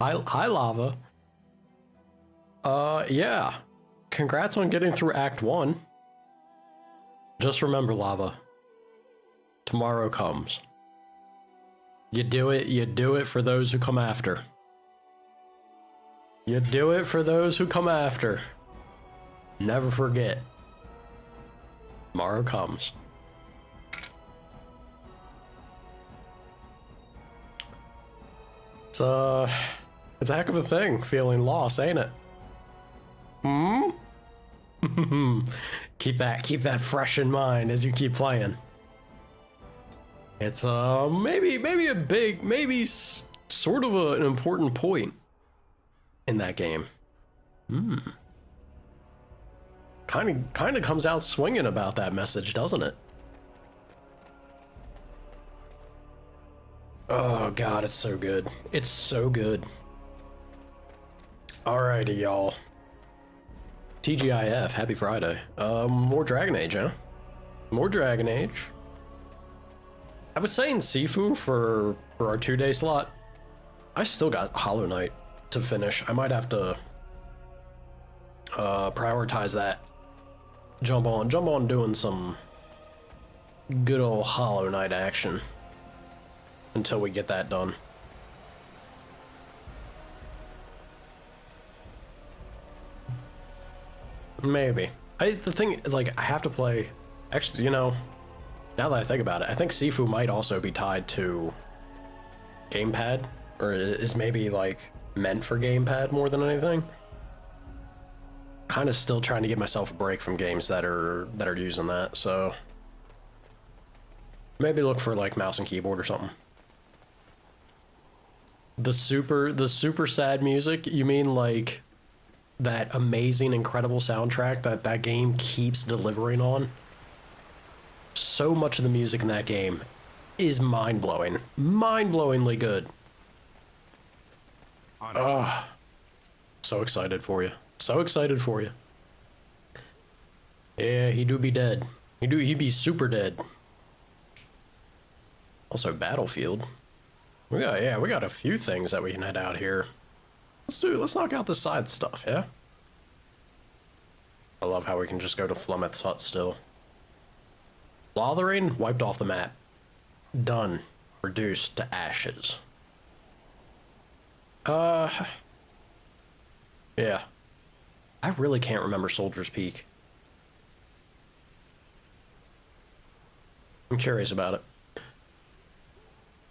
Hi, Lava. Yeah. Congrats on getting through Act 1. Just remember, Lava. Tomorrow comes. You do it for those who come after. You do it for those who come after. Never forget. Tomorrow comes. It's a heck of a thing, feeling lost, ain't it? Hmm? keep that fresh in mind as you keep playing. It's maybe a big, sort of an important point in that game. Kind of comes out swinging about that message, doesn't it? Oh god, it's so good. It's so good. Alrighty, y'all. TGIF, happy Friday. More Dragon Age, huh? More Dragon Age. I was saying Sifu for our 2-day slot. I still got Hollow Knight to finish. I might have to prioritize that. Jump on doing some good old Hollow Knight action until we get that done. Maybe. The thing is, like, I have to play. Actually, you know, now that I think about it, I think Sifu might also be tied to gamepad, or is maybe like meant for gamepad more than anything. Kind of still trying to give myself a break from games that are using that, so maybe look for like mouse and keyboard or something. The super sad music, you mean like that amazing, incredible soundtrack that game keeps delivering on? So much of the music in that game is mind-blowing. Mind-blowingly good. Ah, so excited for you. So excited for you. Yeah, he do be dead. He be super dead. Also, Battlefield. We got a few things that we can head out here. Let's knock out the side stuff, yeah? I love how we can just go to Flemeth's hut still. Lothering wiped off the map. Done. Reduced to ashes. Yeah. I really can't remember Soldier's Peak. I'm curious about it.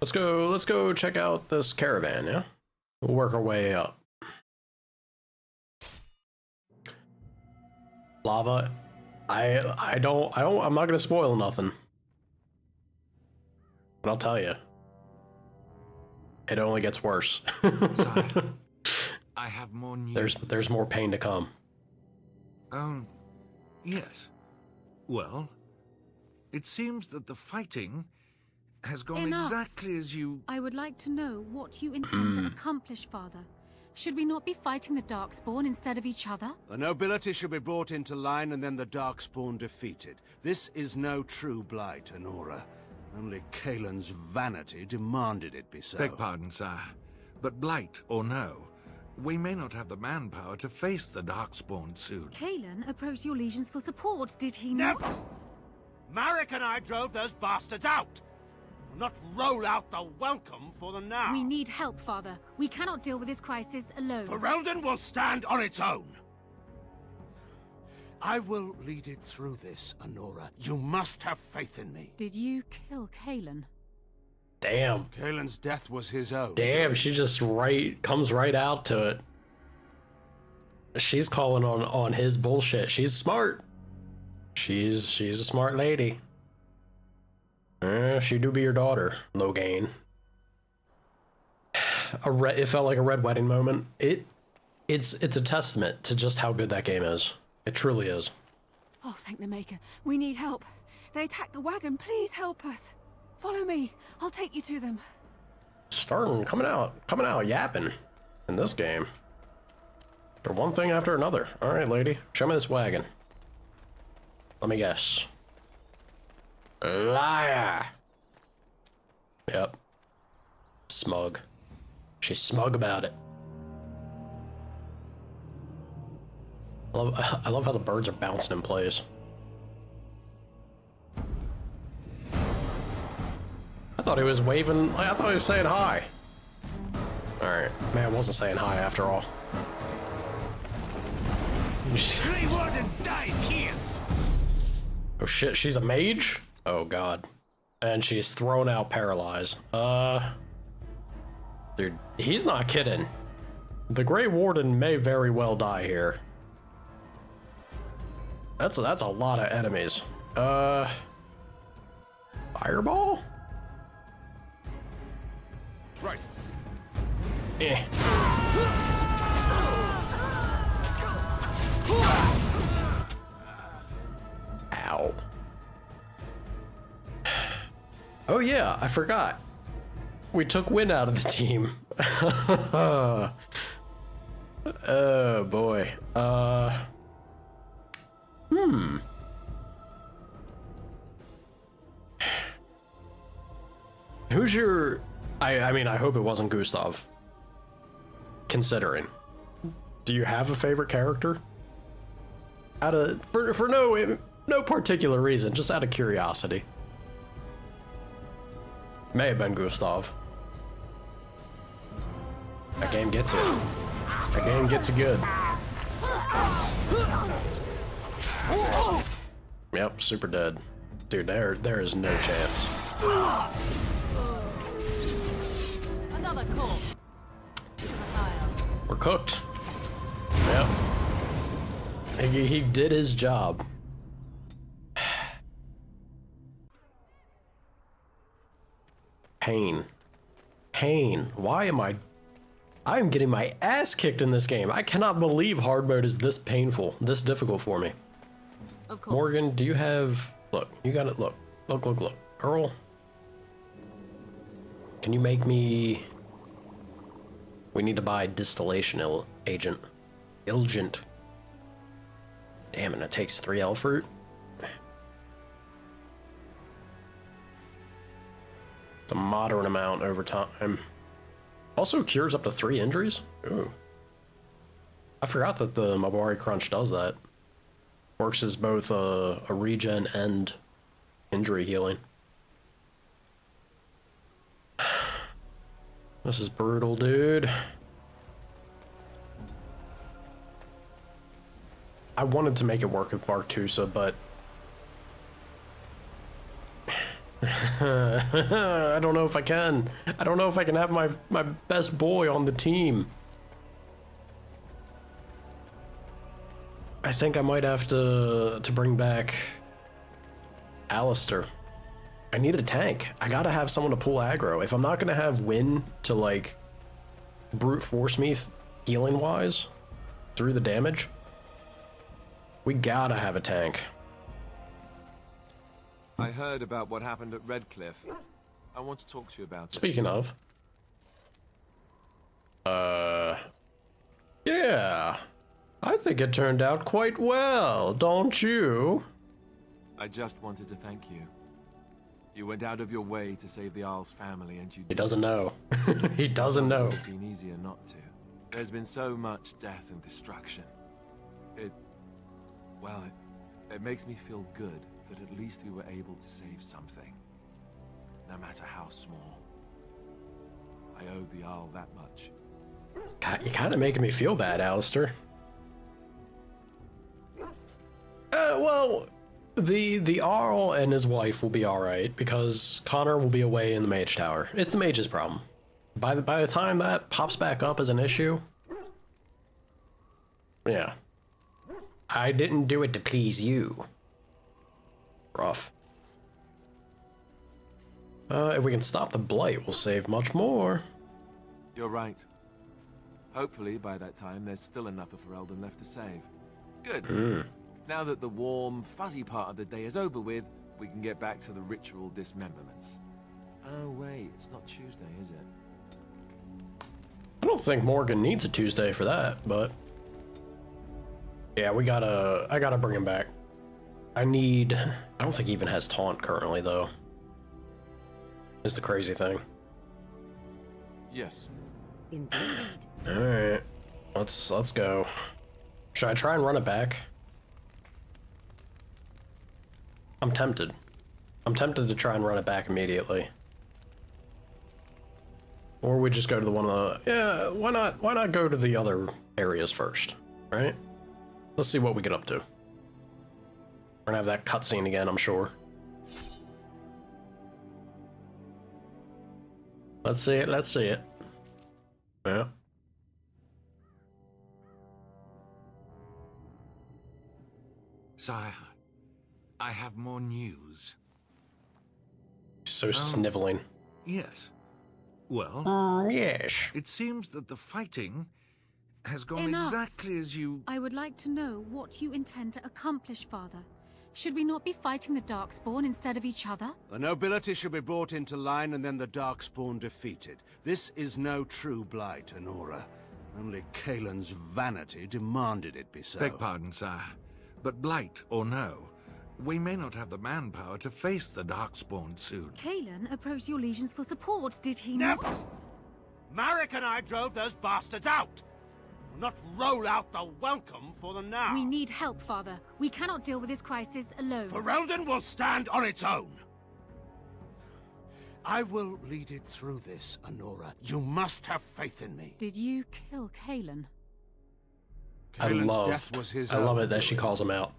Let's go check out this caravan, yeah? We'll work our way up. Lava, I'm not gonna spoil nothing. But I'll tell you. It only gets worse. Sire, I have more news. There's more pain to come. Yes. Well, it seems that the fighting has gone exactly as you... I would like to know what you intend to accomplish, Father. Should we not be fighting the Darkspawn instead of each other? The nobility should be brought into line and then the Darkspawn defeated. This is no true blight, Honora. Only Kalen's vanity demanded it be so. Beg pardon, sire. But blight or no, we may not have the manpower to face the Darkspawn soon. Kalen approached your legions for support, did he not? Never! Marek and I drove those bastards out! We'll not roll out the welcome for them now. We need help, Father. We cannot deal with this crisis alone. Ferelden will stand on its own. I will lead it through this, Honora. You must have faith in me. Did you kill Kalen? Damn. Kalen's death was his own. Damn, she just comes right out to it. She's calling on his bullshit. She's smart. She's a smart lady. She do be your daughter, Logain. It felt like a red wedding moment. It's a testament to just how good that game is. It truly is. Oh, thank the Maker. We need help. They attacked the wagon. Please help us. Follow me. I'll take you to them. Coming out yapping in this game. For one thing after another. All right, lady, show me this wagon. Let me guess. Liar. Yep. Smug. She's smug about it. I love how the birds are bouncing in place. I thought he was waving. I thought he was saying hi. Alright. Man, I wasn't saying hi after all. Oh shit, she's a mage? Oh god. And she's thrown out paralyzed. Dude, he's not kidding. The Grey Warden may very well die here. That's a lot of enemies. Fireball? Right. Eh. Ow. Oh yeah, I forgot. We took Win out of the team. Oh boy. Who's your... I mean, I hope it wasn't Gustav. Considering. Do you have a favorite character? For no particular reason, just out of curiosity. May have been Gustav. That game gets you. That game gets you good. Yep, super dead. Dude, there is no chance. Another call. We're cooked. Yep. He did his job. Pain. Pain. Why am I'm getting my ass kicked in this game. I cannot believe hard mode is this painful, this difficult for me. Of course. Morgan, do you have... Look, you got it. Look. Look. Girl. Can you make me... We need to buy distillation agent. Ilgent. Damn, and it takes 3 elf fruit? It's a moderate amount over time. Also cures up to 3 injuries? Ooh. I forgot that the Mabari Crunch does that. Works as both a regen and injury healing. This is brutal, dude. I wanted to make it work with Bartusa, but... I don't know if I can. I don't know if I can have my best boy on the team. I think I might have to bring back Alistair. I need a tank. I gotta have someone to pull aggro. If I'm not gonna have Win to like brute force me healing wise through the damage, we gotta have a tank. I heard about what happened at Redcliffe. I want to talk to you about it. Speaking of, yeah, I think it turned out quite well, don't you? I just wanted to thank you. You went out of your way to save the Isle's family, and you... He doesn't know. He doesn't know. It would have been easier not to. There's been so much death and destruction. Well, it makes me feel good that at least we were able to save something. No matter how small. I owed the Isle that much. You're kind of making me feel bad, Alistair. Well, the Arl and his wife will be alright, because Connor will be away in the Mage Tower. It's the Mage's problem. By the time that pops back up as an issue... Yeah. I didn't do it to please you. Rough. If we can stop the blight, we'll save much more. You're right. Hopefully, by that time, there's still enough of Ferelden left to save. Good. Now that the warm, fuzzy part of the day is over with, we can get back to the ritual dismemberments. Oh wait, it's not Tuesday, is it? I don't think Morgan needs a Tuesday for that, but... Yeah, I gotta bring him back. I don't think he even has taunt currently, though. Is the crazy thing. Yes. Indeed. All right, let's go. Should I try and run it back? I'm tempted. I'm tempted to try and run it back immediately. Or we just go to the one of the... Yeah, why not go to the other areas first, right? Let's see what we get up to. We're gonna have that cutscene again, I'm sure. Let's see it. Yeah. Sire, I have more news. So sniveling. Yes. Well, Yes. it seems that the fighting has gone Enough. exactly as you... I would like to know what you intend to accomplish, Father. Should we not be fighting the Darkspawn instead of each other? The nobility should be brought into line and then the Darkspawn defeated. This is no true blight, Honora. Only Kalen's vanity demanded it be so. Beg pardon, sire. But blight or no, we may not have the manpower to face the Darkspawn soon. Kalen approached your legions for support, did he Never! not? Marek and I drove those bastards out! We'll not roll out the welcome for them now. We need help, Father. We cannot deal with this crisis alone. Ferelden will stand on its own. I will lead it through this, Honora. You must have faith in me. Did you kill Kalen? Kalen's death was his I love own it that she doing. calls him out.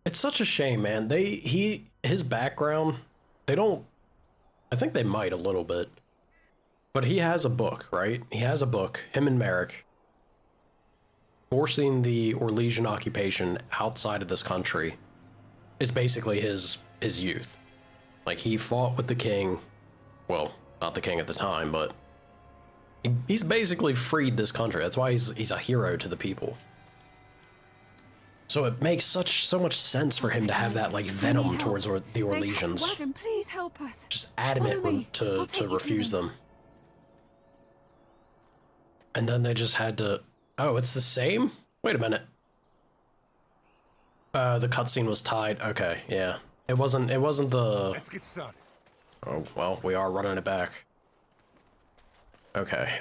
It's such a shame, man. His background, they don't, I think they might a little bit, but he has a book, right? He has a book, him and Merrick, forcing the Orlesian occupation outside of this country is basically his youth. Like, he fought with the king, well, not the king at the time, but he's basically freed this country. That's why he's a hero to the people. So it makes so much sense for him to have that, like, venom towards the They attacked the Orlesians. wagon. Please help us. Just adamant Follow me. I'll to take you refuse to them. And then they just had to... Oh, it's the same? Wait a minute. The cutscene was tied. Okay, yeah. It wasn't the... Let's get started. Oh, well, we are running it back. Okay,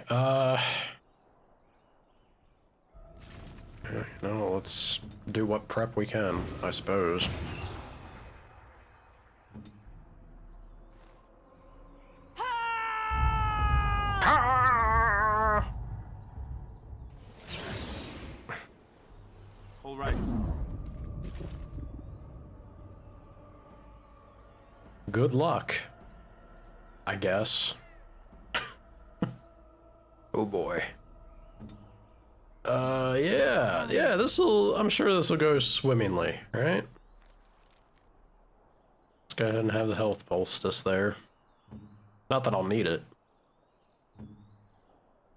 no, let's do what prep we can, I suppose. All right. Good luck, I guess. Oh boy. Yeah, I'm sure this'll go swimmingly, right? Let's go ahead and have the health poultice there. Not that I'll need it.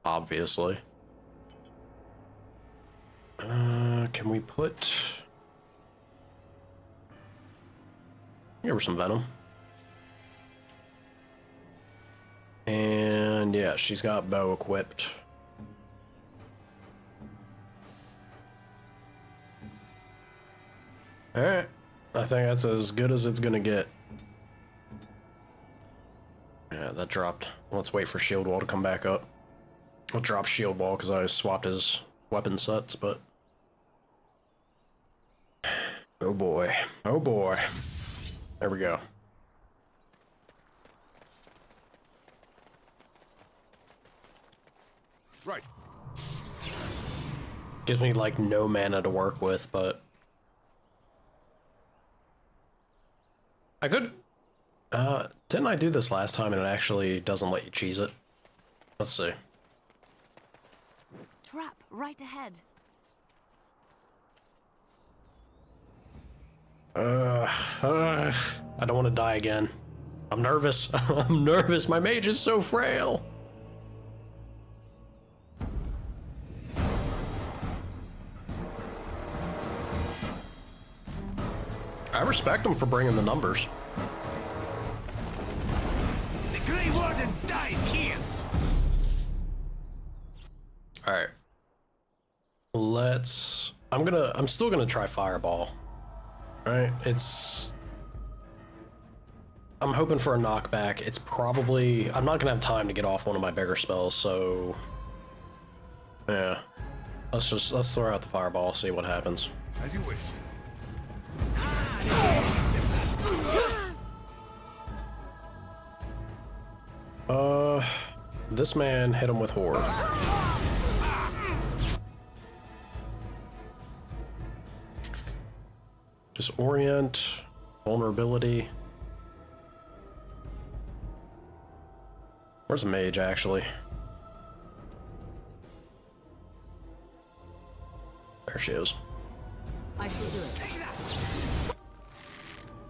Obviously. Can we put... Give her some venom. And yeah, she's got bow equipped. Alright, I think that's as good as it's gonna get. Yeah, that dropped. Let's wait for shield wall to come back up. I'll drop shield wall because I swapped his weapon sets, but... Oh boy. Oh boy. There we go. Right. Gives me, like, no mana to work with, but... I could... didn't I do this last time and it actually doesn't let you cheese it? Let's see. Trap right ahead. I don't want to die again. I'm nervous. I'm nervous. My mage is so frail. I respect him for bringing the numbers. The Grey Warden dies here! All right. I'm still gonna try Fireball. Right? It's... I'm hoping for a knockback. It's probably... I'm not gonna have time to get off one of my bigger spells, so... Yeah. Let's throw out the fireball, see what happens. As you wish. This man hit him with Horde. Disorient, vulnerability. Where's a mage, actually? There she is. I shall do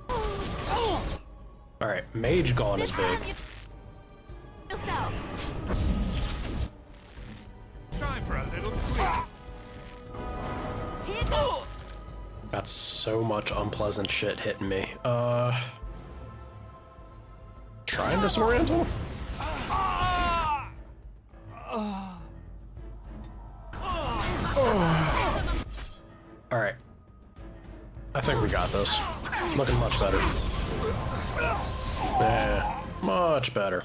it. Alright, mage gone is big. Time for a little Got so much unpleasant shit hitting me. Try and disorient him? Alright. I think we got this. Looking much better. Yeah, much better.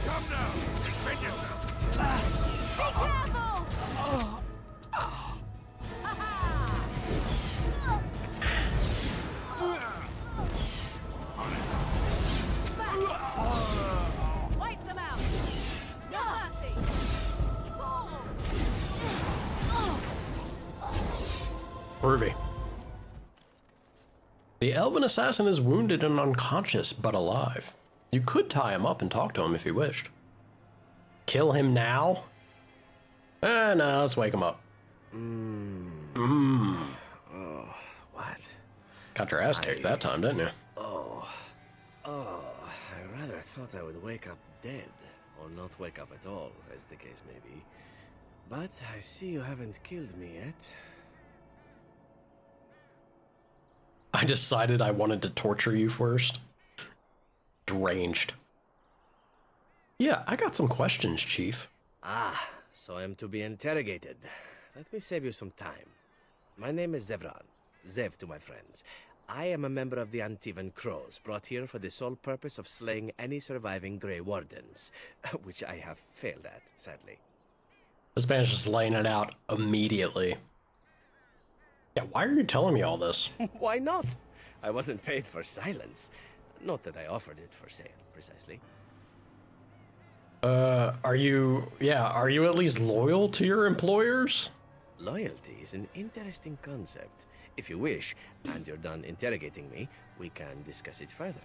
Come now! Defend yourself! Be careful! Wipe them out! No mercy! Groovy. The elven assassin is wounded and unconscious, but alive. You could tie him up and talk to him if you wished. Kill him now? No, let's wake him up. Oh, what? Got your ass kicked that time, didn't you? Oh, I rather thought I would wake up dead, or not wake up at all, as the case may be. But I see you haven't killed me yet. I decided I wanted to torture you first. Deranged. Yeah, I got some questions, Chief. Ah, so I'm to be interrogated. Let me save you some time. My name is Zevran. Zev to my friends. I am a member of the Antivan Crows, brought here for the sole purpose of slaying any surviving Grey Wardens, which I have failed at, sadly. This man's just laying it out immediately. Yeah, why are you telling me all this? Why not? I wasn't paid for silence. Not that I offered it for sale, precisely. Are you at least loyal to your employers? Loyalty is an interesting concept. If you wish, and you're done interrogating me, we can discuss it further.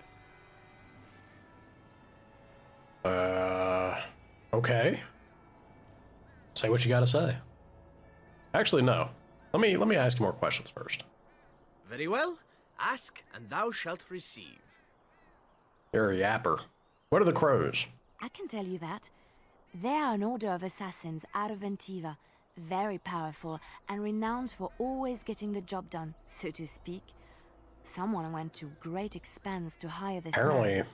Okay. Say what you gotta say. Actually, no. Let me ask you more questions first. Very well. Ask, and thou shalt receive. You're a yapper. What are the crows? I can tell you that. They are an order of assassins out of Antiva, very powerful and renowned for always getting the job done, so to speak. Someone went to great expense to hire this man.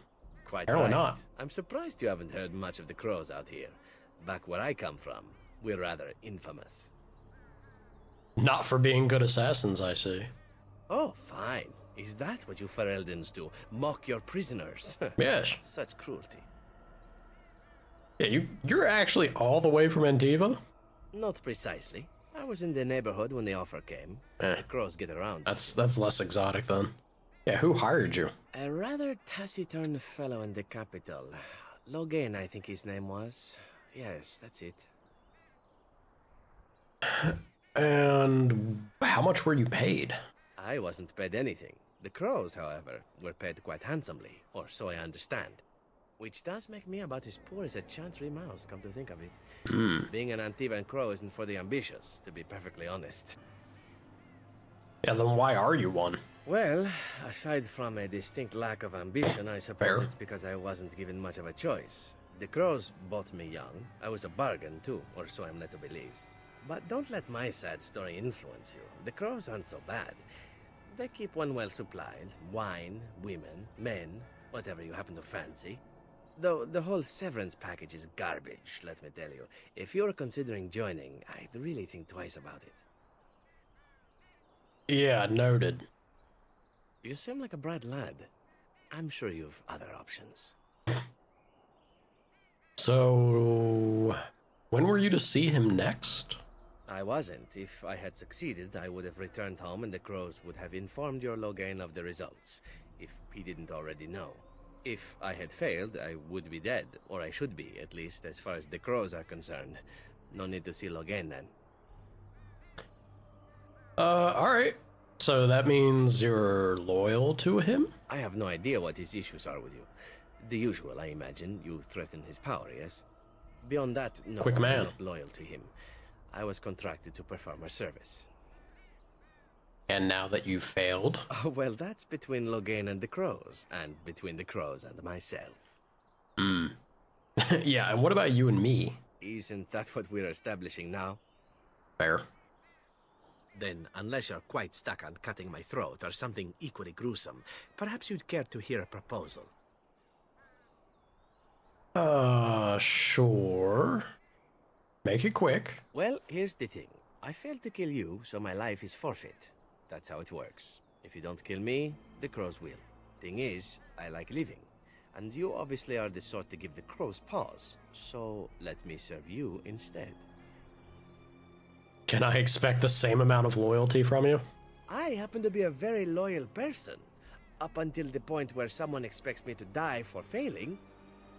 Quite Apparently right. not. I'm surprised you haven't heard much of the Crows out here. Back where I come from, we're rather infamous. Not for being good assassins, I see. Oh, fine. Is that what you Fereldans do? Mock your prisoners? Yes. Such cruelty. Yeah, you're actually all the way from Antiva? Not precisely. I was in the neighborhood when the offer came. Eh. The Crows get around. That's less exotic then. Yeah, who hired you? A rather taciturn fellow in the capital. Logan, I think his name was. Yes, that's it. And how much were you paid? I wasn't paid anything. The Crows, however, were paid quite handsomely, or so I understand. Which does make me about as poor as a chantry mouse, come to think of it. Being an Antivan Crow isn't for the ambitious, to be perfectly honest. Yeah, then why are you one? Well, aside from a distinct lack of ambition, I suppose Fair. it's because I wasn't given much of a choice. The Crows bought me young. I was a bargain, too, or so I'm led to believe. But don't let my sad story influence you. The Crows aren't so bad. They keep one well supplied. Wine, women, men, whatever you happen to fancy. Though the whole severance package is garbage, let me tell you. If you're considering joining, I'd really think twice about it. Yeah, noted. You seem like a bright lad. I'm sure you've other options. So, when were you to see him next? I wasn't. If I had succeeded, I would have returned home and the crows would have informed your Logain of the results, if he didn't already know. If I had failed, I would be dead, or I should be, at least as far as the crows are concerned. No need to see Logain then. Alright. So that means you're loyal to him? I have no idea what his issues are with you. The usual, I imagine. You threaten his power, yes? Beyond that, no, Quick man. I'm not loyal to him. I was contracted to perform a service. And now that you've failed? Oh, well, that's between Logain and the crows, and between the crows and myself. Hmm. Yeah, and what about you and me? Isn't that what we're establishing now? Fair. Then, unless you're quite stuck on cutting my throat or something equally gruesome, perhaps you'd care to hear a proposal. Sure. Make it quick. Well, here's the thing. I failed to kill you, so my life is forfeit. That's how it works. If you don't kill me, the crows will. Thing is, I like living. And you obviously are the sort to give the crows pause. So, let me serve you instead. Can I expect the same amount of loyalty from you? I happen to be a very loyal person. Up until the point where someone expects me to die for failing.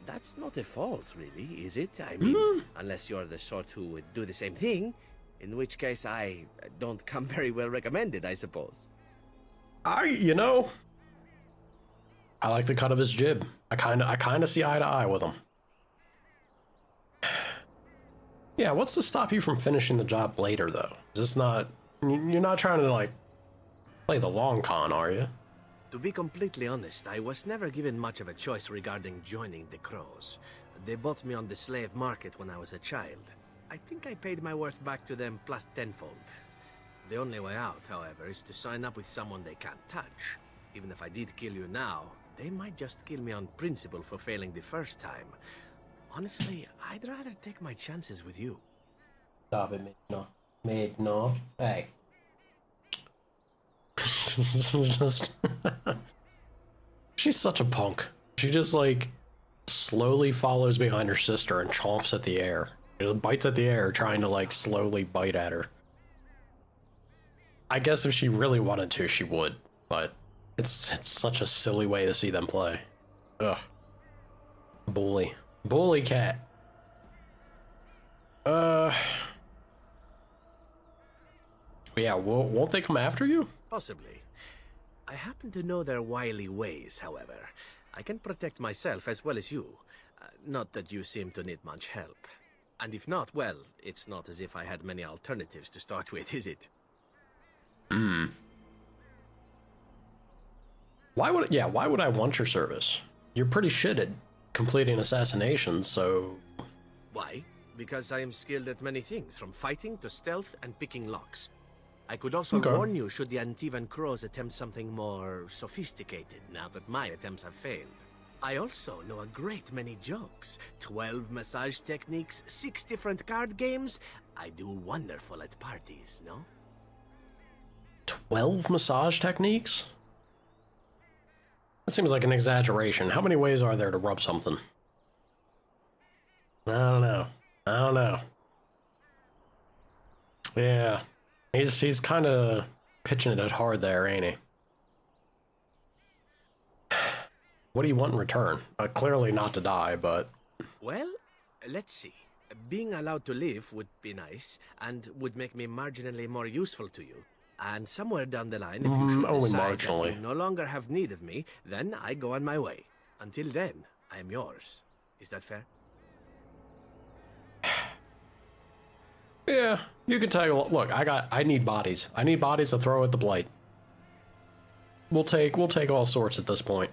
That's not a fault, really, is it? I mean, unless you're the sort who would do the same thing, in which case I don't come very well recommended, I suppose. You know, I like the cut of his jib. I kind of see eye to eye with him. Yeah, what's to stop you from finishing the job later, though? Is this not... You're not trying to, like, play the long con, are you? To be completely honest, I was never given much of a choice regarding joining the crows. They bought me on the slave market when I was a child. I think I paid my worth back to them plus tenfold. The only way out, however, is to sign up with someone they can't touch. Even if I did kill you now, they might just kill me on principle for failing the first time. Honestly, I'd rather take my chances with you. Stop it, no. Hey. Just... She's such a punk. She just, like, slowly follows behind her sister and chomps at the air. Bites at the air, trying to, like, slowly bite at her. I guess if she really wanted to, she would, but it's such a silly way to see them play. Ugh. Bully. Bully cat. Yeah, won't they come after you? Possibly. I happen to know their wily ways, however. I can protect myself as well as you. Not that you seem to need much help. And if not, well, it's not as if I had many alternatives to start with, is it? Why would I want your service? You're pretty shit at completing assassinations, so... Why? Because I am skilled at many things, from fighting to stealth and picking locks. I could also warn you should the Antivan crows attempt something more sophisticated, now that my attempts have failed. I also know a great many jokes. 12 massage techniques, 6 different card games. I do wonderful at parties, no? 12 massage techniques? That seems like an exaggeration. How many ways are there to rub something? I don't know. Yeah. He's kind of pitching it hard there, ain't he? What do you want in return? Clearly not to die, but... Well, let's see. Being allowed to live would be nice, and would make me marginally more useful to you. And somewhere down the line, if you should only decide that marginally. you no longer have need of me, then I go on my way. Until then, I am yours. Is that fair? Yeah, you can tell. Look, I need bodies. I need bodies to throw at the blight. We'll take all sorts at this point.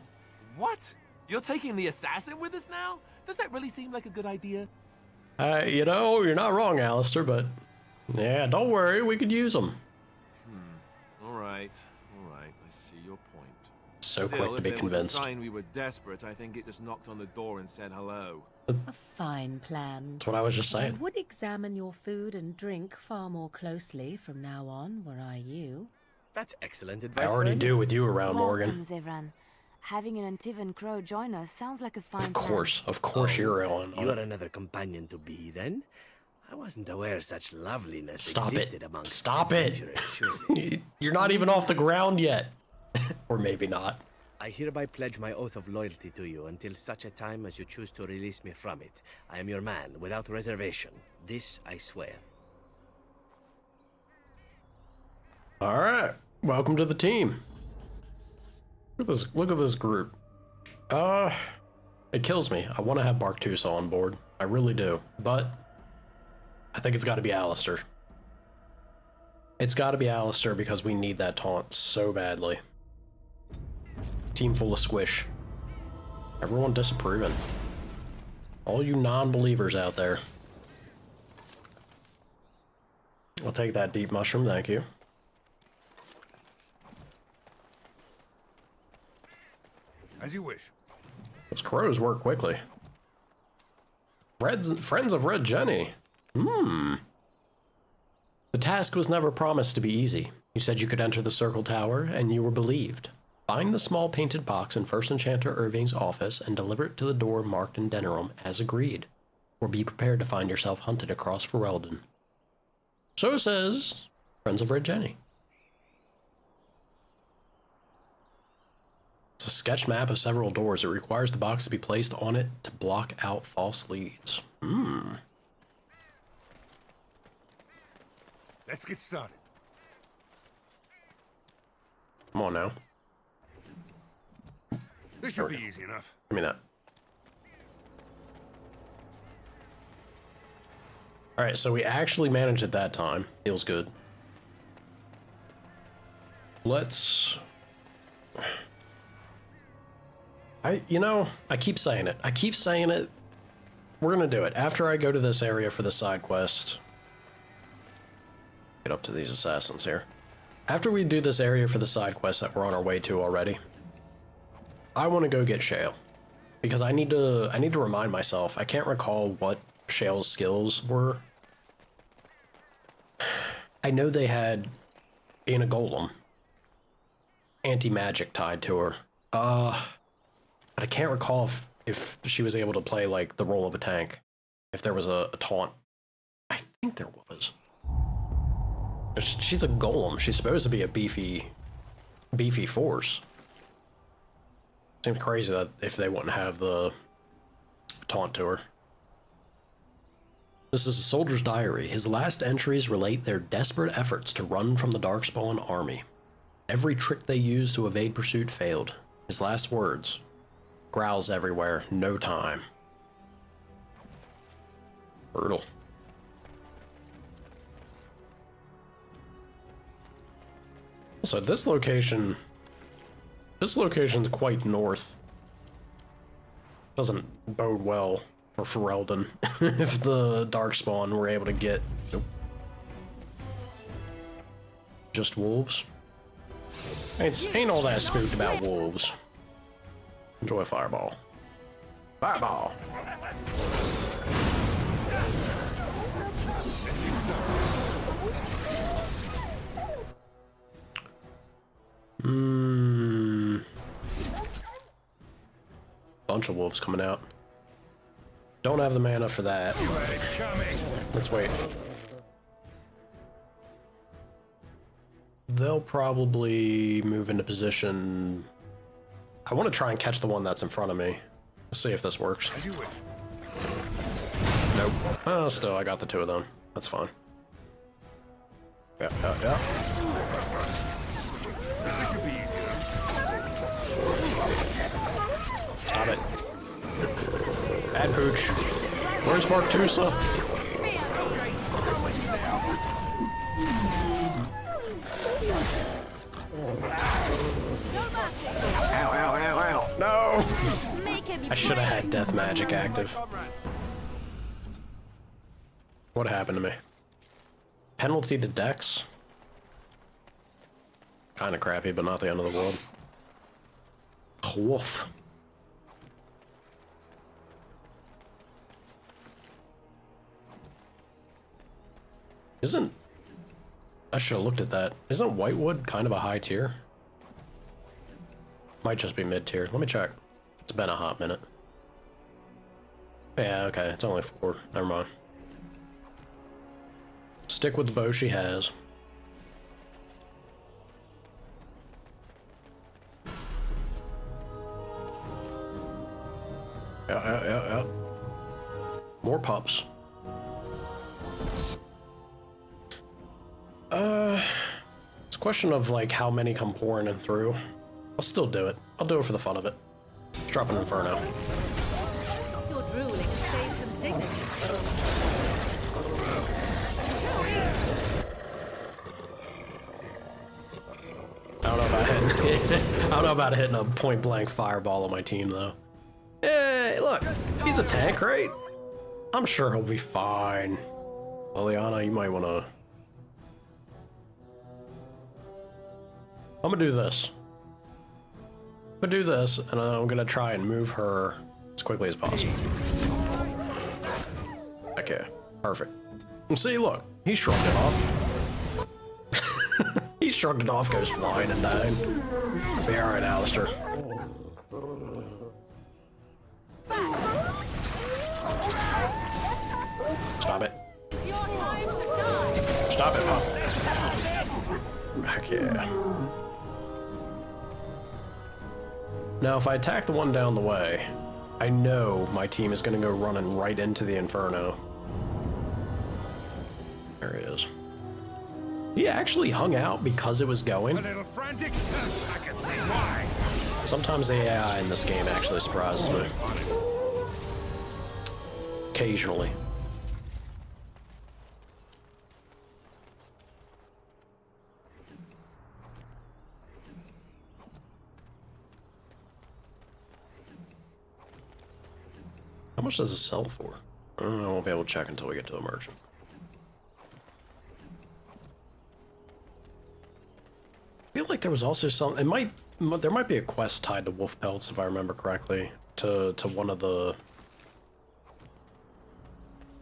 What? You're taking the assassin with us now? Does that really seem like a good idea? You know, you're not wrong, Alistair, but yeah, don't worry, we could use them. All right, I see your point. So Still, quick to if be there convinced. was a sign we were desperate, I think it just knocked on the door and said hello. A fine plan. That's what I was just I saying. would examine your food and drink far more closely from now on, were I you. That's excellent I advice. already friend. do with you around, Morgan. Welcome, Zevran. Having an Antivan Crow join us sounds like a fine Of course, you're on. You are another companion to be, then? I wasn't aware such loveliness Stop existed it. amongst Stop it. adventurers, surely. You're not even off the ground yet. Or maybe not. I hereby pledge my oath of loyalty to you until such a time as you choose to release me from it. I am your man, without reservation. This I swear. Alright. Welcome to the team. Look at this group. It kills me. I want to have Barktusa on board. I really do. But I think it's got to be Alistair. It's got to be Alistair because we need that taunt so badly. Team full of squish. Everyone disapproving. All you non-believers out there. I'll take that deep mushroom, thank you. As you wish. Those crows work quickly. Friends of Red Jenny. The task was never promised to be easy. You said you could enter the Circle Tower, and you were believed. Find the small painted box in First Enchanter Irving's office and deliver it to the door marked in Denerim, as agreed. Or be prepared to find yourself hunted across Ferelden. So says Friends of Red Jenny. It's a sketch map of several doors. It requires the box to be placed on it to block out false leads. Let's get started. Come on now. This should be easy enough. Give me that. Alright, so we actually managed it that time. Feels good. Let's... I keep saying it. We're gonna do it. After I go to this area for the side quest. Get up to these assassins here. After we do this area for the side quest that we're on our way to already, I want to go get Shale. Because I need to remind myself. I can't recall what Shale's skills were. I know they had being a golem. Anti-magic tied to her. But I can't recall if she was able to play like the role of a tank. If there was a taunt. I think there was. She's a golem. She's supposed to be a beefy force. Seems crazy that if they wouldn't have the taunt to her. This is a soldier's diary. His last entries relate their desperate efforts to run from the Darkspawn army. Every trick they used to evade pursuit failed. His last words. Growls everywhere, no time. Brutal. So this location's quite north. Doesn't bode well for Ferelden if the Darkspawn were able to get just wolves. Ain't all that spooked about wolves. Enjoy a fireball. Fireball! Bunch of wolves coming out. Don't have the mana for that. Let's wait. They'll probably move into position. I want to try and catch the one that's in front of me. Let's see if this works. Nope. Oh, still, I got the two of them. That's fine. Yeah. Stop it. Bad pooch. Where's Barktusa? Ow. No! I should have had death magic active. What happened to me? Penalty to Dex? Kinda crappy, but not the end of the world. wolf. Isn't... I should have looked at that. Isn't whitewood kind of a high tier? Might just be mid tier. Let me check. It's been a hot minute. Yeah, okay. It's only 4. Never mind. Stick with the bow she has. Yeah. More pups. It's a question of like how many come pouring in through. I'll still do it. I'll do it for the fun of it. Let's drop an Inferno. Stop your drooling and save some dignity. I don't know about hitting a point blank fireball on my team though. Hey, look, he's a tank, right? I'm sure he'll be fine. Liliana, you might wanna... I'm gonna do this. I'm gonna do this, and I'm gonna try and move her as quickly as possible. Okay, perfect. And see, look, he shrugged it off. He shrugged it off, goes flying and dying. Be alright, Alistair. Stop it. Stop it, Pop. Heck yeah. Now, if I attack the one down the way, I know my team is going to go running right into the Inferno. There he is. He actually hung out because it was going. A little frantic? I can see why. Sometimes the AI in this game actually surprises me. Occasionally. How much does it sell for? I won't be able to check until we get to a merchant. I feel like there was also some... there might be a quest tied to wolf pelts, if I remember correctly, to one of the...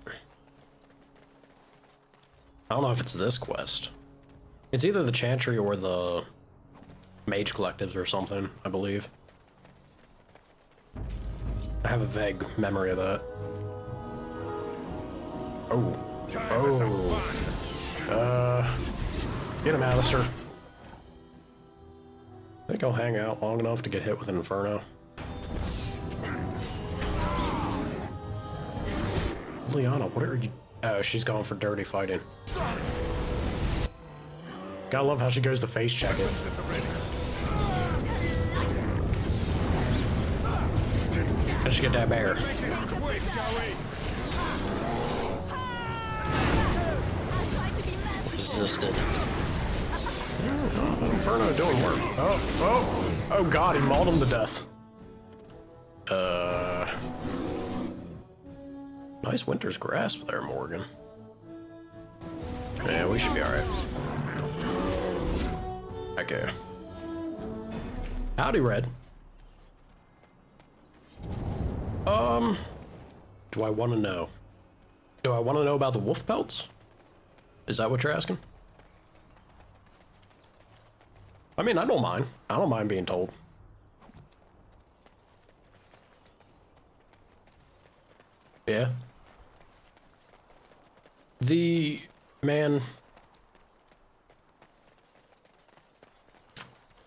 I don't know if it's this quest. It's either the Chantry or the Mage Collectives or something, I believe. I have a vague memory of that. Oh. Get him, Alistair. I think I'll hang out long enough to get hit with an Inferno. Liana, what are you... Oh, she's going for dirty fighting. Gotta love how she goes to face check it. Let's get that bear. Resisted. Oh, Inferno doing work. Oh god, he mauled him to death. Nice winter's grasp there, Morgan. Yeah, we should be alright. Okay. Howdy, Red. Do I want to know? Do I want to know about the wolf pelts? Is that what you're asking? I mean, I don't mind. I don't mind being told. Yeah. Man,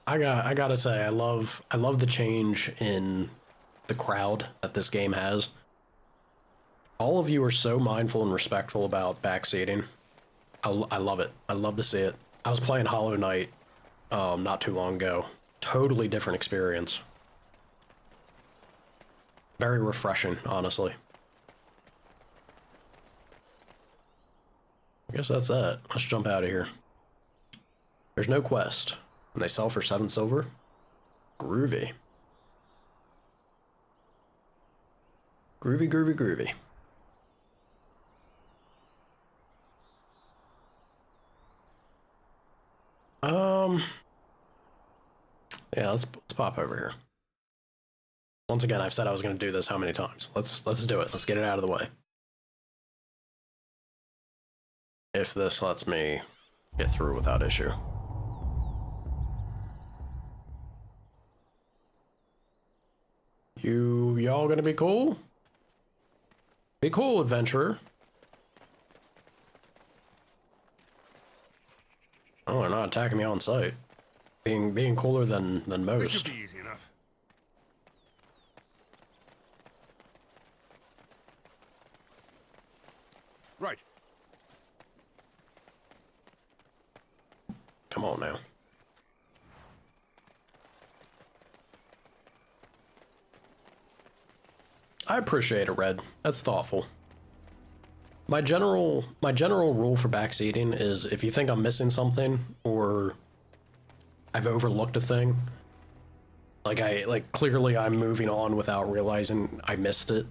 I gotta say, I love the change in the crowd that this game has. All of you are so mindful and respectful about backseating. I love it. I love to see it. I was playing Hollow Knight not too long ago. Totally different experience. Very refreshing, honestly. I guess that's that. Let's jump out of here. There's no quest. And they sell for 7 silver? Groovy. Groovy, groovy, groovy. Yeah, let's pop over here. Once again, I've said I was going to do this how many times? Let's do it. Let's get it out of the way. If this lets me get through without issue. Y'all gonna be cool? Be cool, adventurer. Oh, they're not attacking me on sight. Being cooler than most. This should be easy enough. Right. Come on now. I appreciate it, Red. That's thoughtful. My general rule for backseating is if you think I'm missing something or I've overlooked a thing, like clearly I'm moving on without realizing I missed it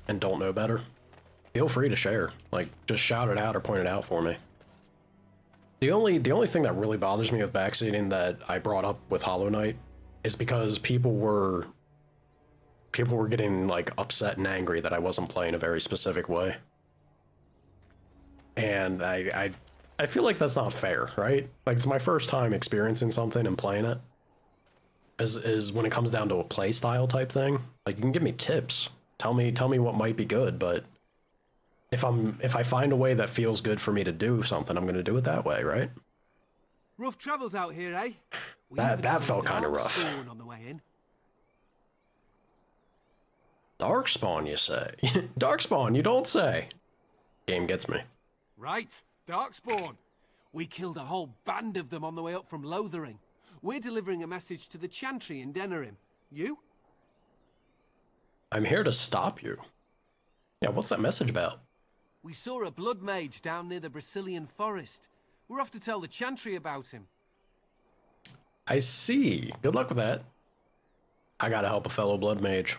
and don't know better, feel free to share. Like, just shout it out or point it out for me. The only thing that really bothers me with backseating that I brought up with Hollow Knight is because people were getting like upset and angry that I wasn't playing a very specific way. And I feel like that's not fair, right? Like, it's my first time experiencing something and playing it. Is when it comes down to a play style type thing. Like, you can give me tips. Tell me what might be good, but if I find a way that feels good for me to do something, I'm gonna do it that way, right? Rough travels out here, eh? That felt kind of rough. On the way in. Darkspawn, you say? Darkspawn, you don't say. Game gets me. Right, Darkspawn. We killed a whole band of them on the way up from Lothering. We're delivering a message to the Chantry in Denerim. You? I'm here to stop you. Yeah, what's that message about? We saw a blood mage down near the Brecilian Forest. We're off to tell the Chantry about him. I see. Good luck with that. I gotta help a fellow blood mage.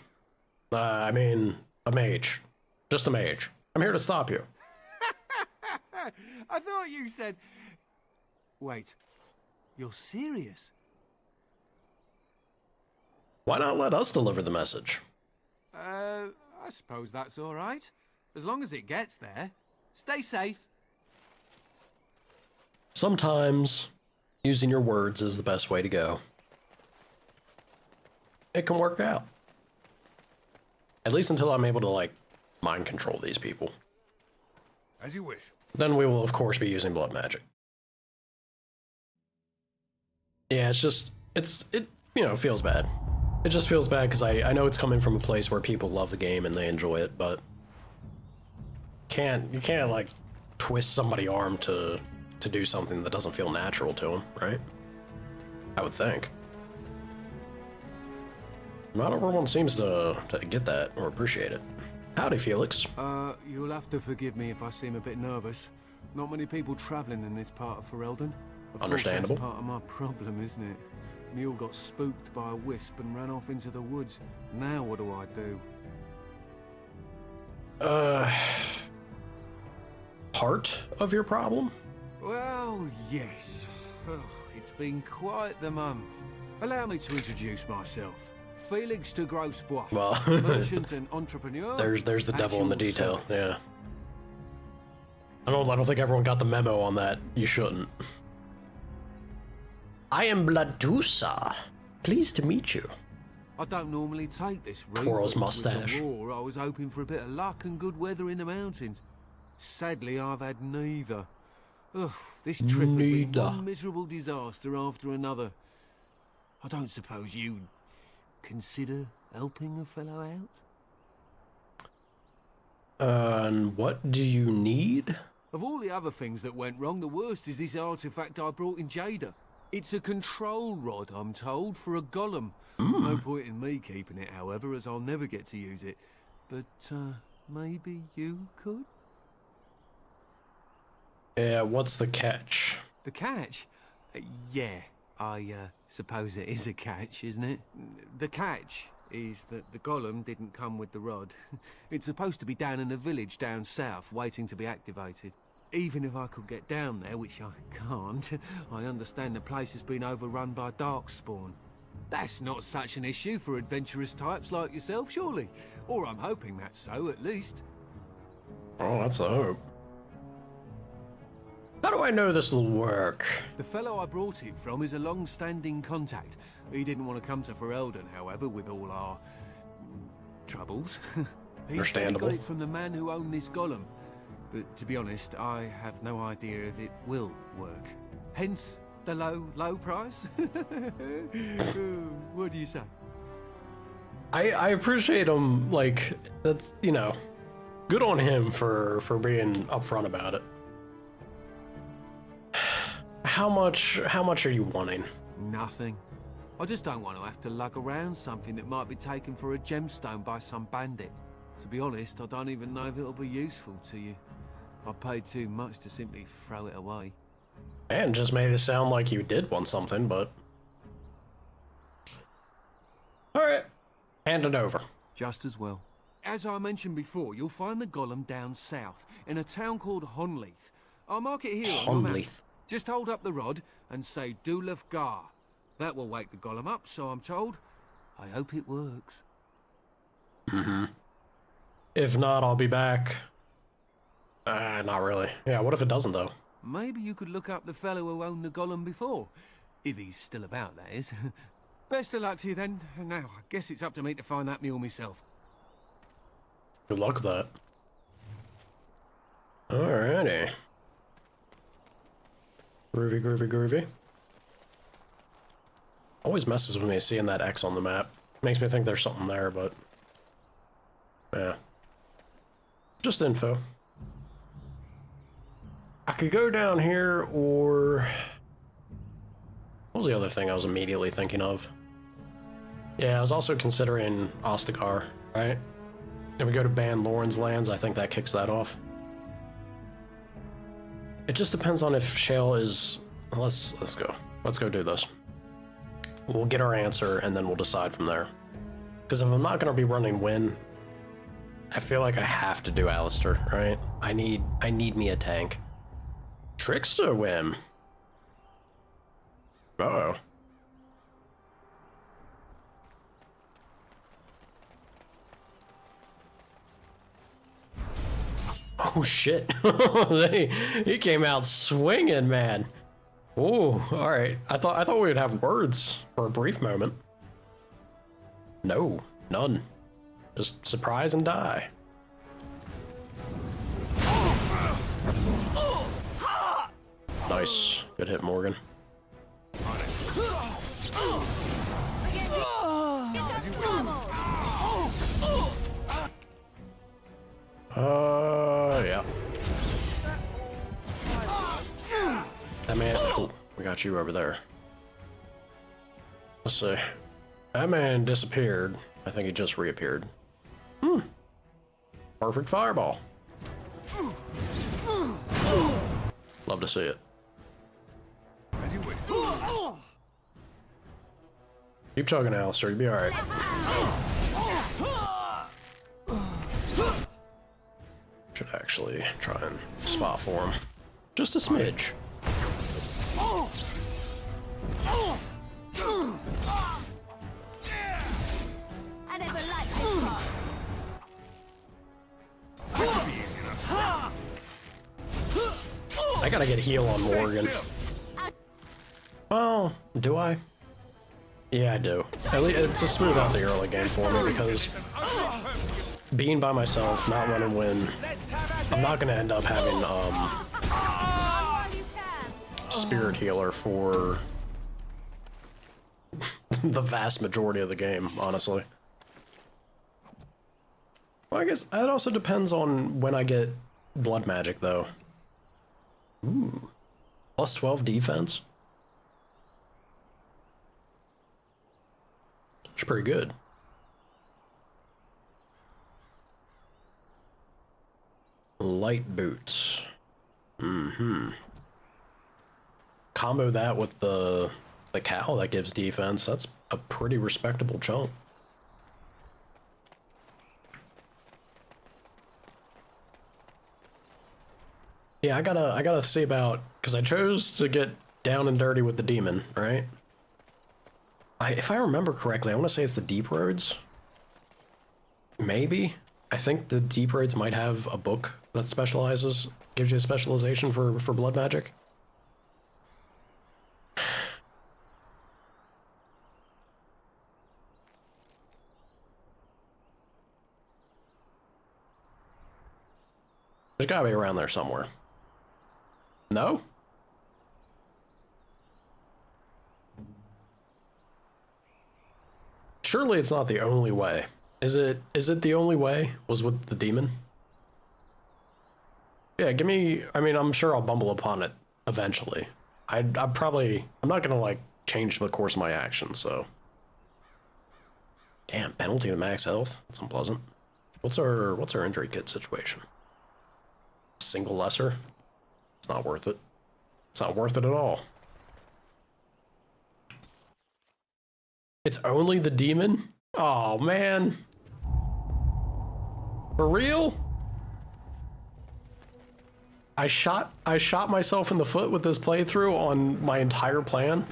I mean, a mage. Just a mage. I'm here to stop you. I thought you said... Wait. You're serious? Why not let us deliver the message? I suppose that's all right. As long as it gets there. Stay safe. Sometimes, using your words is the best way to go. It can work out. At least until I'm able to, like, mind control these people. As you wish. Then we will, of course, be using blood magic. Yeah, it feels bad. It just feels bad because I know it's coming from a place where people love the game and they enjoy it, but you can't like twist somebody's arm to do something that doesn't feel natural to them, right? I would think. Not everyone seems to get that or appreciate it. Howdy, Felix. You'll have to forgive me if I seem a bit nervous. Not many people traveling in this part of Ferelden. Understandable. Of course, that's part of my problem, isn't it? Mule got spooked by a wisp and ran off into the woods. Now what do I do? Part of your problem? Well, yes. Oh, it's been quite the month. Allow me to introduce myself. Felix de Grosbois. Well, merchant and entrepreneur. There's the devil in the detail. Service. Yeah. I don't think everyone got the memo on that. You shouldn't. I am Bladusa. Pleased to meet you. I don't normally take this route. Twirls but mustache. With the war, I was hoping for a bit of luck and good weather in the mountains. Sadly, I've had neither. Ugh, this trip has been one miserable disaster after another. I don't suppose you'd consider helping a fellow out? And what do you need? Of all the other things that went wrong, the worst is this artifact I brought in Jada. It's a control rod, I'm told, for a golem. No point in me keeping it, however, as I'll never get to use it. But, maybe you could? Yeah, what's the catch? The catch? Yeah, I suppose it is a catch, isn't it? The catch is that the golem didn't come with the rod. It's supposed to be down in a village down south, waiting to be activated. Even if I could get down there, which I can't, I understand the place has been overrun by darkspawn. That's not such an issue for adventurous types like yourself, surely. Or I'm hoping that's so, at least. Oh, that's the hope. How do I know this will work? The fellow I brought it from is a long-standing contact. He didn't want to come to Ferelden, however, with all our... troubles. He said he got it from the man who owned this golem. But to be honest, I have no idea if it will work. Hence the low price. What do you say? I appreciate him, like, that's, you know, good on him for being upfront about it. How much are you wanting? Nothing. I just don't want to have to lug around something that might be taken for a gemstone by some bandit. To be honest, I don't even know if it'll be useful to you. I paid too much to simply throw it away. And just made it sound like you did want something, but... Alright, hand it over. Just as well. As I mentioned before, you'll find the golem down south, in a town called Honleith. I'll mark it here on your map. Just hold up the rod and say Dulaf Gar. That will wake the golem up, so I'm told. I hope it works. Mm-hmm. If not, I'll be back. Not really. Yeah, what if it doesn't, though? Maybe you could look up the fellow who owned the golem before. If he's still about, that is. Best of luck to you then. Now, I guess it's up to me to find that mule myself. Good luck with that. Alrighty. Groovy. Always messes with me seeing that X on the map. Makes me think there's something there, but... yeah. Just info. I could go down here, or... what was the other thing I was immediately thinking of? Yeah, I was also considering Ostagar, right? If we go to Ban Loren's lands, I think that kicks that off. It just depends on if Shale is... Let's go. Let's go do this. We'll get our answer, and then we'll decide from there. Because if I'm not going to be running Win, I feel like I have to do Alistair, right? I need me a tank. Trickster Whim. Uh-oh. Oh shit. He came out swinging, man. Ooh, all right. I thought we would have words for a brief moment. No, none. Just surprise and die. Nice. Good hit, Morgan. Yeah. That man, oh, we got you over there. Let's see. That man disappeared. I think he just reappeared. Perfect fireball. Love to see it. Keep chugging, Alistair. You'll be alright. Should actually try and spot for him. Just a smidge. I never liked this part. I gotta get heal on Morgan. Well, do I? Yeah, I do. At least it's to smooth out the early game for me, because being by myself, not running Win, I'm not gonna end up having Spirit Healer for the vast majority of the game, honestly. Well, I guess that also depends on when I get Blood Magic, though. Ooh. Plus 12 defense? It's pretty good. Light boots. Combo that with the cow that gives defense. That's a pretty respectable chunk. Yeah, I gotta see about, because I chose to get down and dirty with the demon, right? If I remember correctly, I want to say it's the deep roads. Maybe. I think the deep roads might have a book that gives you a specialization for blood magic. There's gotta be around there somewhere. No? Surely it's not the only way. Is it the only way? Was with the demon? Yeah, give me... I mean, I'm sure I'll bumble upon it eventually. I'm not gonna, like, change the course of my actions, so... Damn, penalty to max health? That's unpleasant. What's our injury kit situation? Single lesser? It's not worth it. It's not worth it at all. It's only the demon? Oh, man. For real? I shot myself in the foot with this playthrough on my entire plan?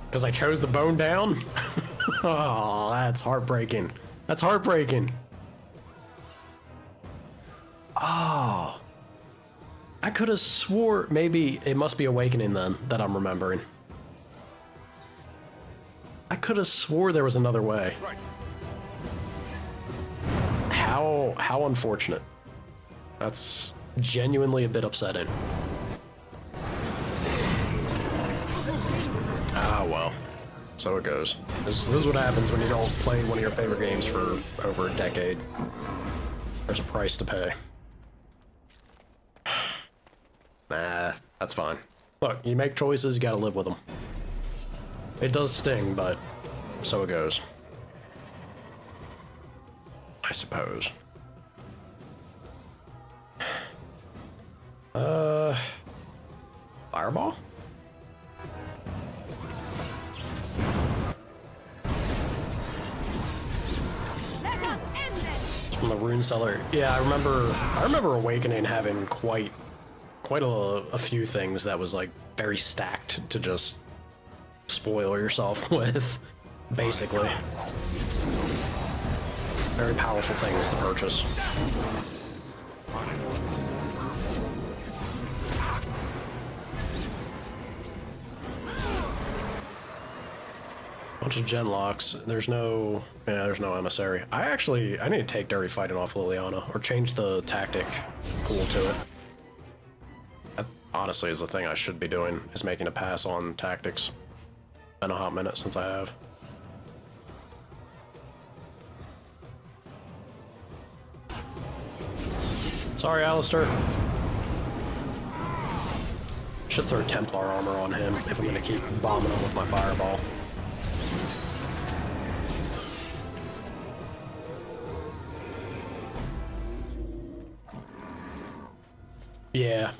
Because I chose the bone down? Oh, that's heartbreaking. That's heartbreaking. Oh. I could have swore maybe it must be Awakening then that I'm remembering. I could have swore there was another way. Right. How unfortunate. That's genuinely a bit upsetting. Ah, well. So it goes. This is what happens when you don't play one of your favorite games for over a decade. There's a price to pay. Nah, that's fine. Look, you make choices, you gotta live with them. It does sting, but so it goes. I suppose. Fireball? From the rune cellar. Yeah, I remember Awakening having quite a few things that was like very stacked to just spoil yourself with, basically. Very powerful things to purchase. Bunch of gen locks. There's no emissary. I need to take Dirty Fighting off Liliana or change the tactic pool to it. That honestly is the thing I should be doing, is making a pass on tactics. Been a hot minute since I have. Sorry, Alistair. Should throw Templar armor on him if I'm gonna keep bombing him with my fireball. Yeah.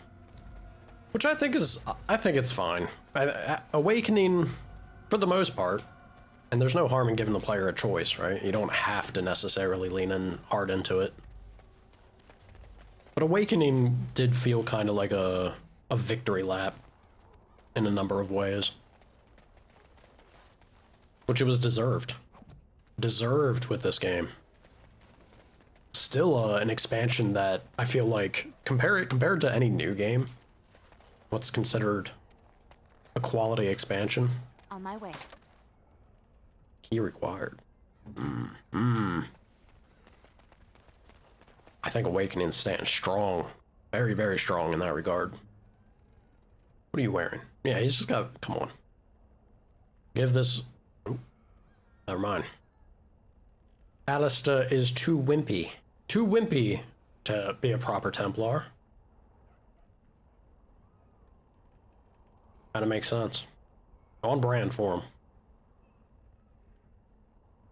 Which I think it's fine. Awakening, for the most part, and there's no harm in giving the player a choice, right? You don't have to necessarily lean in hard into it. But Awakening did feel kind of like a victory lap in a number of ways. Which it was deserved. Deserved with this game. Still an expansion that I feel like, compared to any new game, what's considered a quality expansion. On my way. Key required. I think Awakening's standing strong. Very, very strong in that regard. What are you wearing? Yeah, he's just got... Come on. Give this... Ooh, never mind. Alistair is too wimpy. Too wimpy to be a proper Templar. Kinda makes sense. On brand for him.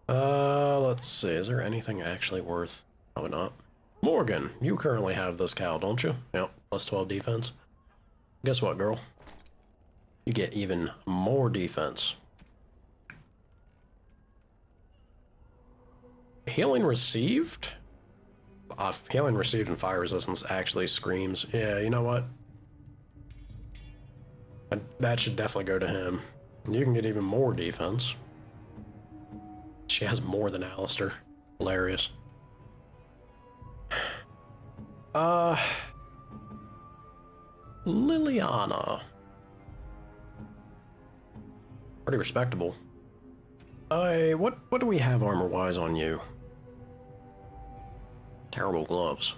Let's see. Is there anything actually worth? Probably not. Morgan, you currently have this cow, don't you? Yep, plus 12 defense. Guess what, girl? You get even more defense. Healing received? Healing received and fire resistance actually screams. Yeah, you know what? That should definitely go to him. You can get even more defense. She has more than Alistair. Hilarious. Liliana. Pretty respectable. What do we have armor-wise on you? Terrible gloves.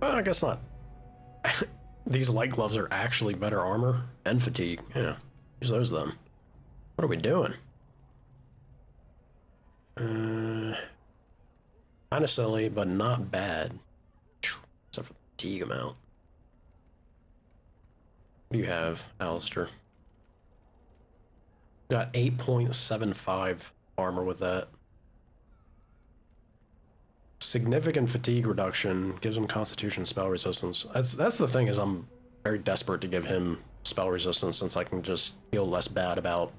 Well, I guess not. These light gloves are actually better armor and fatigue. Yeah, use those then. What are we doing? Kind of silly, but not bad. Except for the fatigue amount. What do you have, Alistair? Got 8.75 armor with that. Significant fatigue reduction gives him constitution spell resistance. That's the thing, is I'm very desperate to give him spell resistance since I can just feel less bad about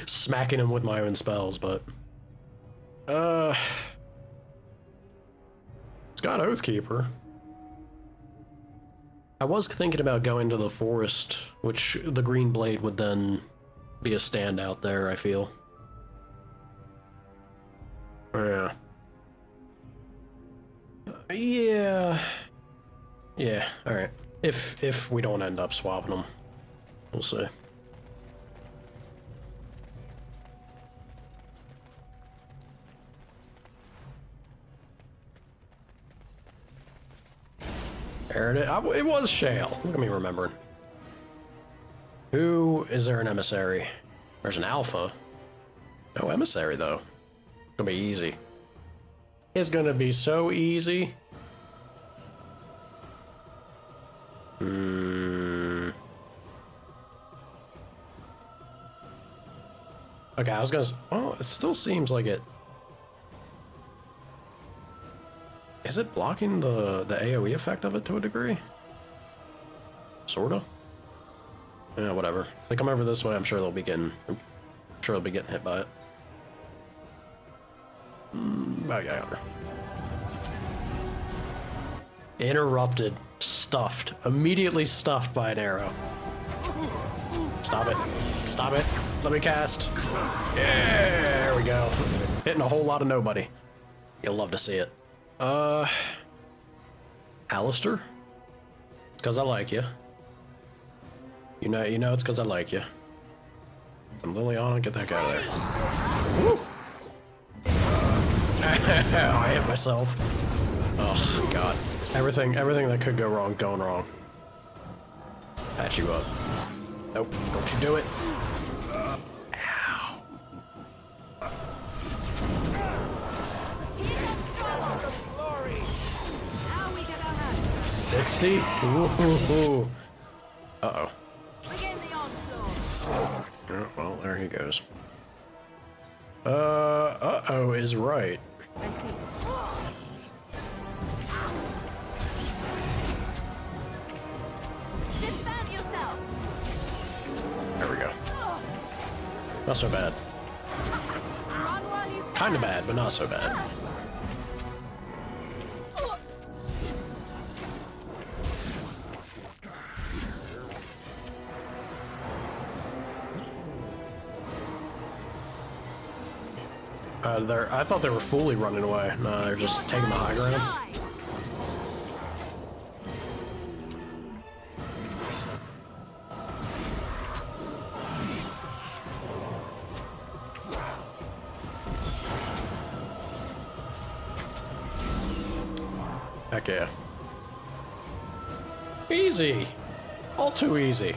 smacking him with my own spells, but it's got Oathkeeper. I was thinking about going to the forest, which the green blade would then be a standout there, I feel. Yeah. Yeah, alright. If we don't end up swapping them, we'll see. There it is. It was Shale. Look at me remembering. Who is there an emissary? There's an alpha. No emissary though. It's gonna be easy. It's gonna be so easy. Okay, I was gonna. Oh, it still seems like it. Is it blocking the AoE effect of it to a degree? Sorta. Yeah, whatever. They come over this way. I'm sure they'll be getting. Hit by it. Oh yeah. Interrupted. Stuffed. Immediately stuffed by an arrow. Stop it. Stop it. Let me cast. Yeah, there we go. Hitting a whole lot of nobody. You'll love to see it. Alistair? Because I like you. You know it's because I like you. And Liliana, get that guy there. Woo! I hit myself. Oh god. Everything that could go wrong, going wrong. Patch you up. Nope, don't you do it. Ow. 60? Ooh. Uh-oh. Oh, well, there he goes. Uh-oh is right. I see. Defend yourself. There we go. Not so bad. Kinda bad, but not so bad. I thought they were fully running away. No, they're just taking the high ground. Heck yeah. Easy. All too easy.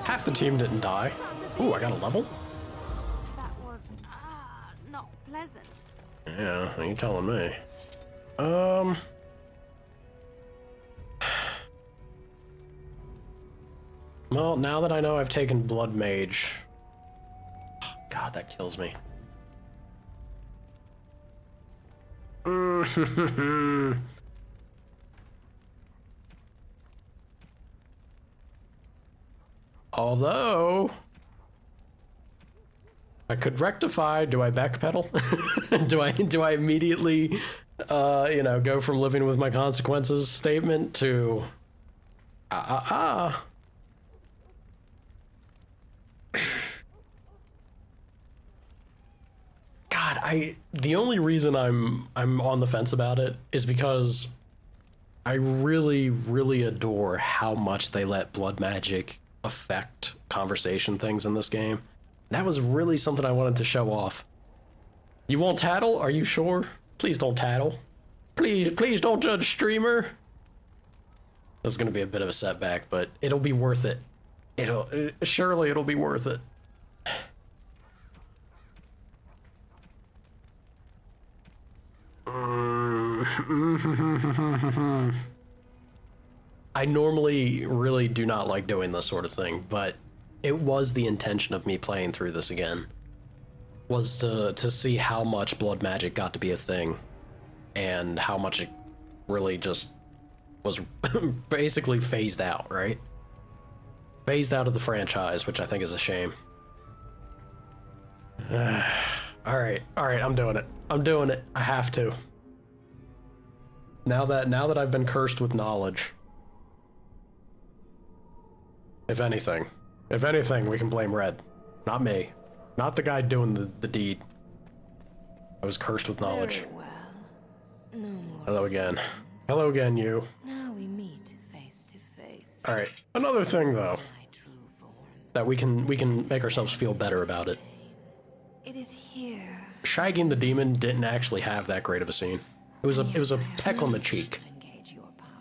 Half the team didn't die. Ooh, I got a level? That was not pleasant. Yeah, you telling me. Well, now that I know I've taken Blood Mage... God, that kills me. Although... I could rectify. Do I backpedal? do I immediately, go from living with my consequences statement to, God, the only reason I'm on the fence about it is because I really, really adore how much they let blood magic affect conversation things in this game. That was really something I wanted to show off. You won't tattle? Are you sure? Please don't tattle. Please don't judge streamer. It's gonna be a bit of a setback, but it'll be worth it. Surely it'll be worth it. I normally really do not like doing this sort of thing, but it was the intention of me playing through this again, was to see how much blood magic got to be a thing, and how much it really just was basically phased out, right? Phased out of the franchise, which I think is a shame. Alright, I'm doing it. I'm doing it. I have to. Now that I've been cursed with knowledge. If anything, we can blame Red. Not me. Not the guy doing the deed. I was cursed with knowledge. Very well. No more. Hello again. Hello again, you. Now we meet face to face. Alright, another thing though, that we can make ourselves feel better about it. It is here. Shagging the demon didn't actually have that great of a scene. It was a peck on the cheek.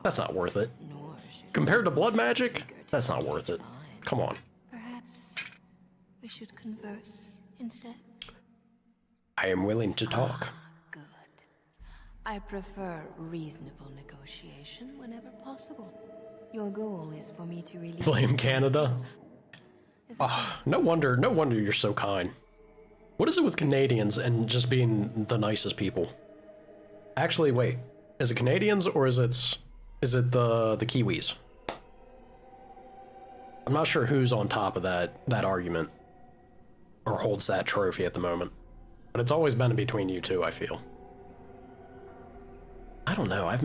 That's not worth it. Compared to blood magic, that's not worth it. Come on. Perhaps we should converse instead. I am willing to talk. Good. I prefer reasonable negotiation whenever possible. Your goal is for me to release. Blame Canada. No wonder you're so kind. What is it with Canadians and just being the nicest people? Actually, wait. Is it Canadians or is it the Kiwis? I'm not sure who's on top of that argument or holds that trophy at the moment. But it's always been between you two, I feel. I don't know. I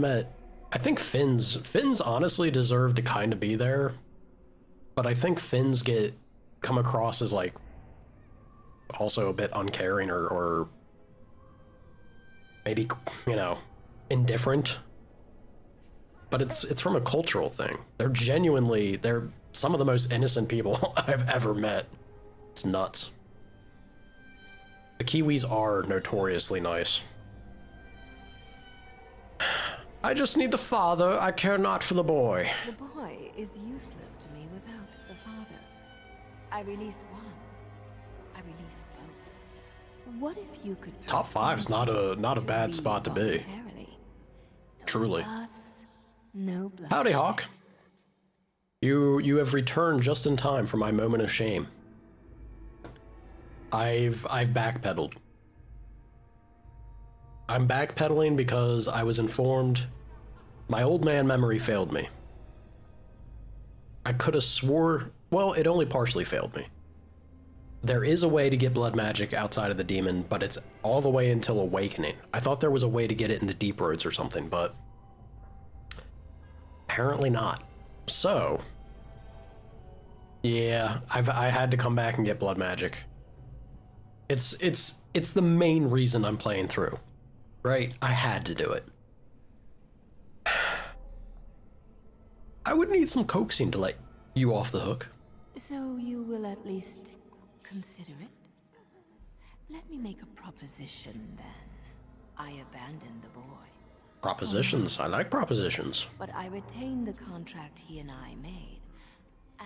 think Finns honestly deserve to kind of be there. But I think Finns come across as like also a bit uncaring or maybe, you know, indifferent. But it's from a cultural thing. They're some of the most innocent people I've ever met. It's nuts. The Kiwis are notoriously nice. I just need the father. I care not for the boy. The boy is useless to me without the father. I release one. I release both. What if you could? Top 5's not a bad spot to be. Truly. No blood. Howdy, Hawk. You have returned just in time for my moment of shame. I've backpedaled. I'm backpedaling because I was informed my old man memory failed me. I could have swore, well, it only partially failed me. There is a way to get blood magic outside of the demon, but it's all the way until awakening. I thought there was a way to get it in the deep roads or something, but apparently not. So, yeah, I had to come back and get blood magic. It's the main reason I'm playing through, right? I had to do it. I would need some coaxing to let you off the hook. So you will at least consider it? Let me make a proposition then. I abandon the boy. Propositions. I like propositions. But I retain the contract he and I made.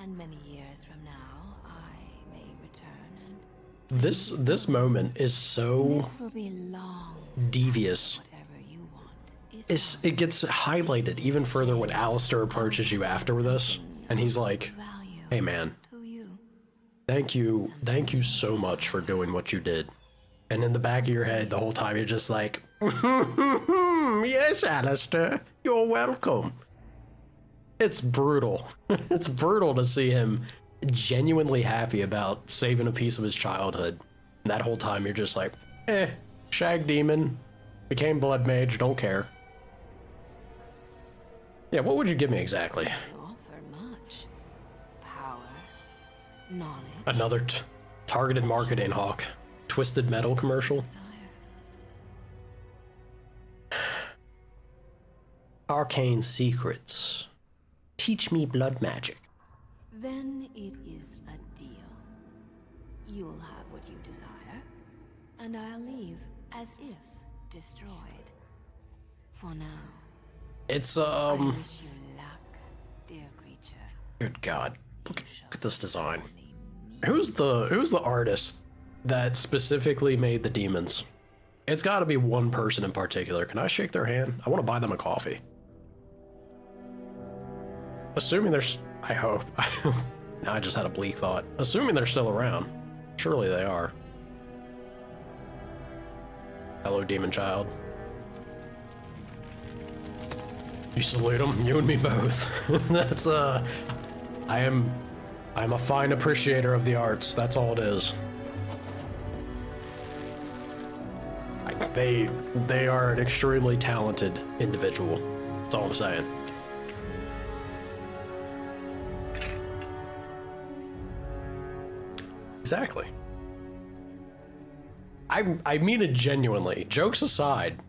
And many years from now, I may return and... This moment is so This will be long. Devious. Whatever you want. It gets highlighted even further when Alistair approaches you after this, and he's like, hey man, thank you so much for doing what you did. And in the back of your head the whole time you're just like, yes, Alistair, you're welcome. It's brutal. It's brutal to see him genuinely happy about saving a piece of his childhood. And that whole time you're just like, shag demon, became blood mage, don't care. Yeah, what would you give me exactly? Offer much. Power, knowledge. Another targeted marketing, Hawk. Twisted Metal commercial. Arcane secrets. Teach me blood magic. Then it is a deal. You'll have what you desire, and I'll leave as if destroyed. For now. It's I wish you luck, dear creature. Good God. Look at this design. Who's the artist that specifically made the demons? It's got to be one person in particular. Can I shake their hand? I want to buy them a coffee. Assuming there's... I hope. I just had a bleak thought. Assuming they're still around. Surely they are. Hello, demon child. You salute him? You and me both. That's, I'm a fine appreciator of the arts. That's all it is. They are an extremely talented individual. That's all I'm saying. Exactly. I mean it genuinely. Jokes aside,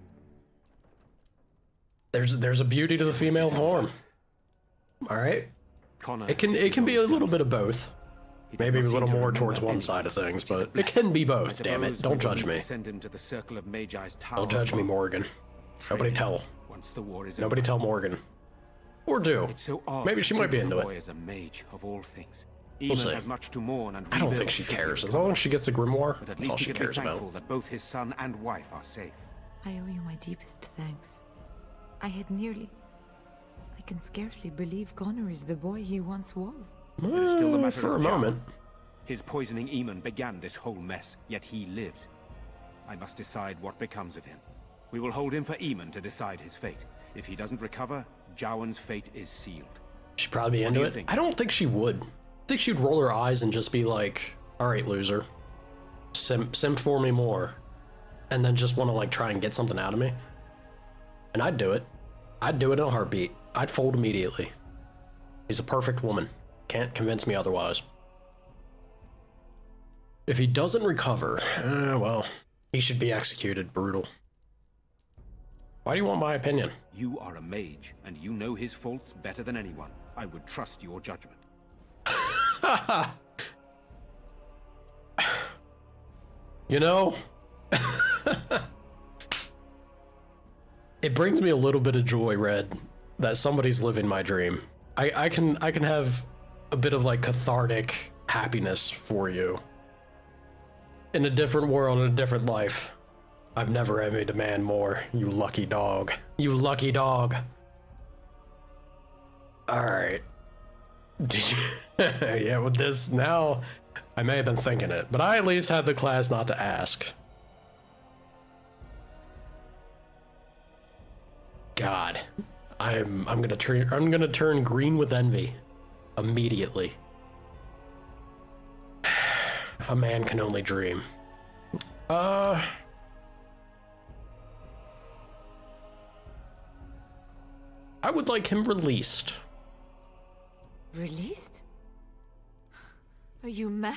there's a beauty to the female form. All right. It can be a little bit of both. Maybe a little more towards one side of things, but it can be both. Damn it! Don't judge me. Don't judge me, Morgan. Nobody tell. Nobody tell Morgan. Or do. Maybe she might be into it. We'll see. I don't think she cares. As long as she gets the grimoire, that's all she cares about. That both his son and wife are safe. I owe you my deepest thanks. I had nearly... I can scarcely believe Connor is the boy he once was. It is still a matter for of a moment. His poisoning Eamon began this whole mess, yet he lives. I must decide what becomes of him. We will hold him for Eamon to decide his fate. If he doesn't recover, Jowan's fate is sealed. She'd probably be into it. I don't think she would. I think she'd roll her eyes and just be like, alright, loser. Simp for me more. And then just want to like try and get something out of me. And I'd do it. I'd do it in a heartbeat. I'd fold immediately. He's a perfect woman. Can't convince me otherwise. If he doesn't recover, well, he should be executed. Brutal. Why do you want my opinion? You are a mage, and you know his faults better than anyone. I would trust your judgment. You know, it brings me a little bit of joy, Red, that somebody's living my dream. I can have a bit of like cathartic happiness for you. In a different world, in a different life. I've never envied a man more, you lucky dog. You lucky dog. Alright. Did you... yeah, with this, now, I may have been thinking it, but I at least had the class not to ask. God. I'm gonna turn green with envy. Immediately. A man can only dream. I would like him released. Released? Are you mad?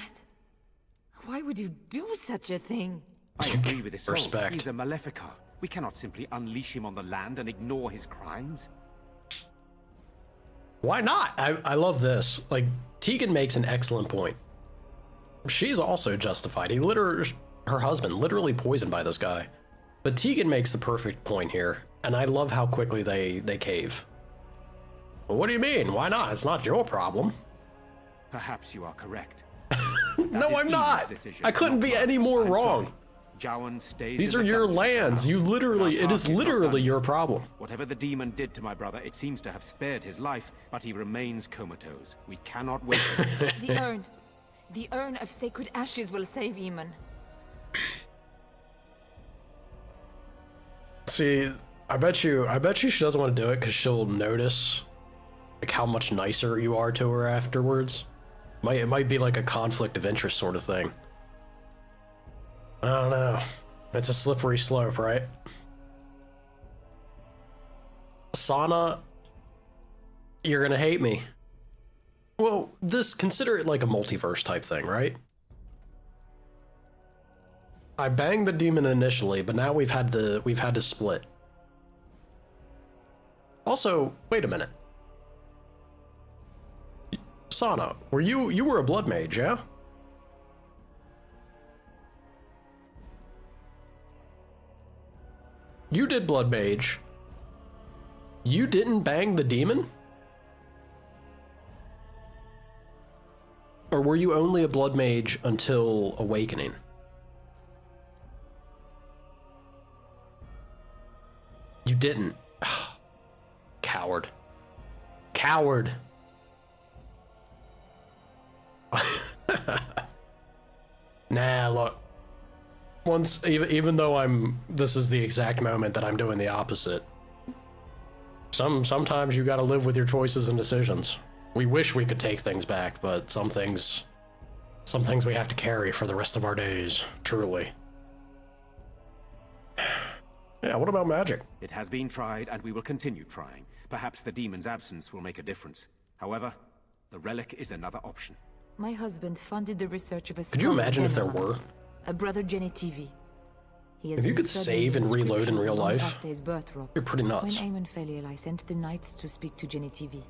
Why would you do such a thing? I agree with this. Respect. He's a Maleficar. We cannot simply unleash him on the land and ignore his crimes. Why not? I love this. Like, Tegan makes an excellent point. She's also justified. Her husband literally poisoned by this guy. But Tegan makes the perfect point here, and I love how quickly they cave. Well, what do you mean? Why not? It's not your problem. Perhaps you are correct. No, I'm not. I couldn't be any more wrong. These are your lands. You literally, it is literally your problem. Whatever the demon did to my brother, it seems to have spared his life, but he remains comatose. We cannot wait. The urn of sacred ashes will save Eamon. See, I bet you she doesn't want to do it because she'll notice like how much nicer you are to her afterwards. It might be like a conflict of interest sort of thing. I don't know. It's a slippery slope, right? Sana, you're gonna hate me. Well, consider it like a multiverse type thing, right? I banged the demon initially, but now we've had to split. Also, wait a minute. Sana, you were a blood mage, yeah? You did blood mage. You didn't bang the demon? Or were you only a blood mage until awakening? You didn't. Coward. Coward. Nah, look. Once, even though this is the exact moment that I'm doing the opposite. Sometimes you gotta live with your choices and decisions. We wish we could take things back, but some things we have to carry for the rest of our days, truly. Yeah, what about magic? It has been tried, and we will continue trying. Perhaps the demon's absence will make a difference. However, the relic is another option. My husband funded the research of a Could you imagine if there scholar, were? a brother Genetivi. If you could save and reload in real life, you're pretty nuts. When Aemon fell ill, I sent the knights to speak to Genetivi.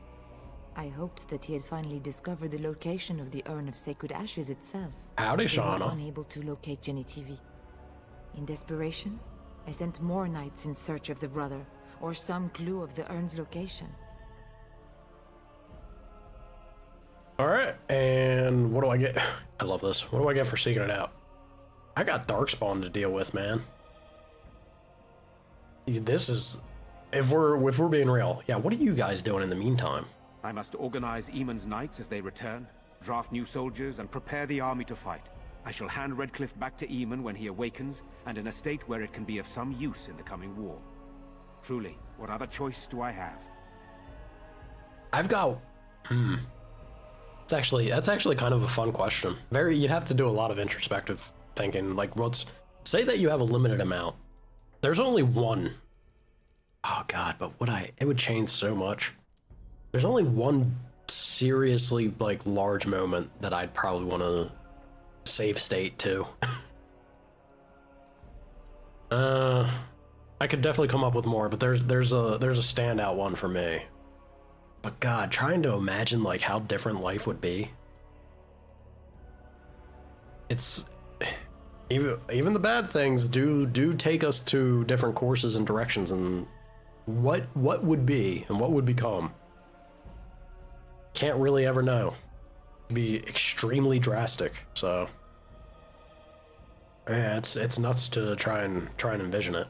I hoped that he had finally discovered the location of the Urn of Sacred Ashes itself. Howdy, They were Shauna. unable to locate Genetivi. In desperation, I sent more knights in search of the brother, or some clue of the urn's location. Alright, and what do I get? I love this. What do I get for seeking it out? I got Darkspawn to deal with, man. This is... If we're being real, yeah, what are you guys doing in the meantime? I must organize Eamon's knights as they return, draft new soldiers, and prepare the army to fight. I shall hand Redcliffe back to Aemon when he awakens, and in a state where it can be of some use in the coming war. Truly, what other choice do I have? I've got... That's actually kind of a fun question. You'd have to do a lot of introspective thinking. Like, say that you have a limited amount. There's only one. Oh god, but it would change so much. There's only one seriously, like, large moment that I'd probably want to save state to. I could definitely come up with more, but there's a standout one for me. But god, trying to imagine like how different life would be. It's even the bad things do take us to different courses and directions, and what would be and what would become. Can't really ever know. It'd be extremely drastic, so yeah, it's nuts to try and envision it.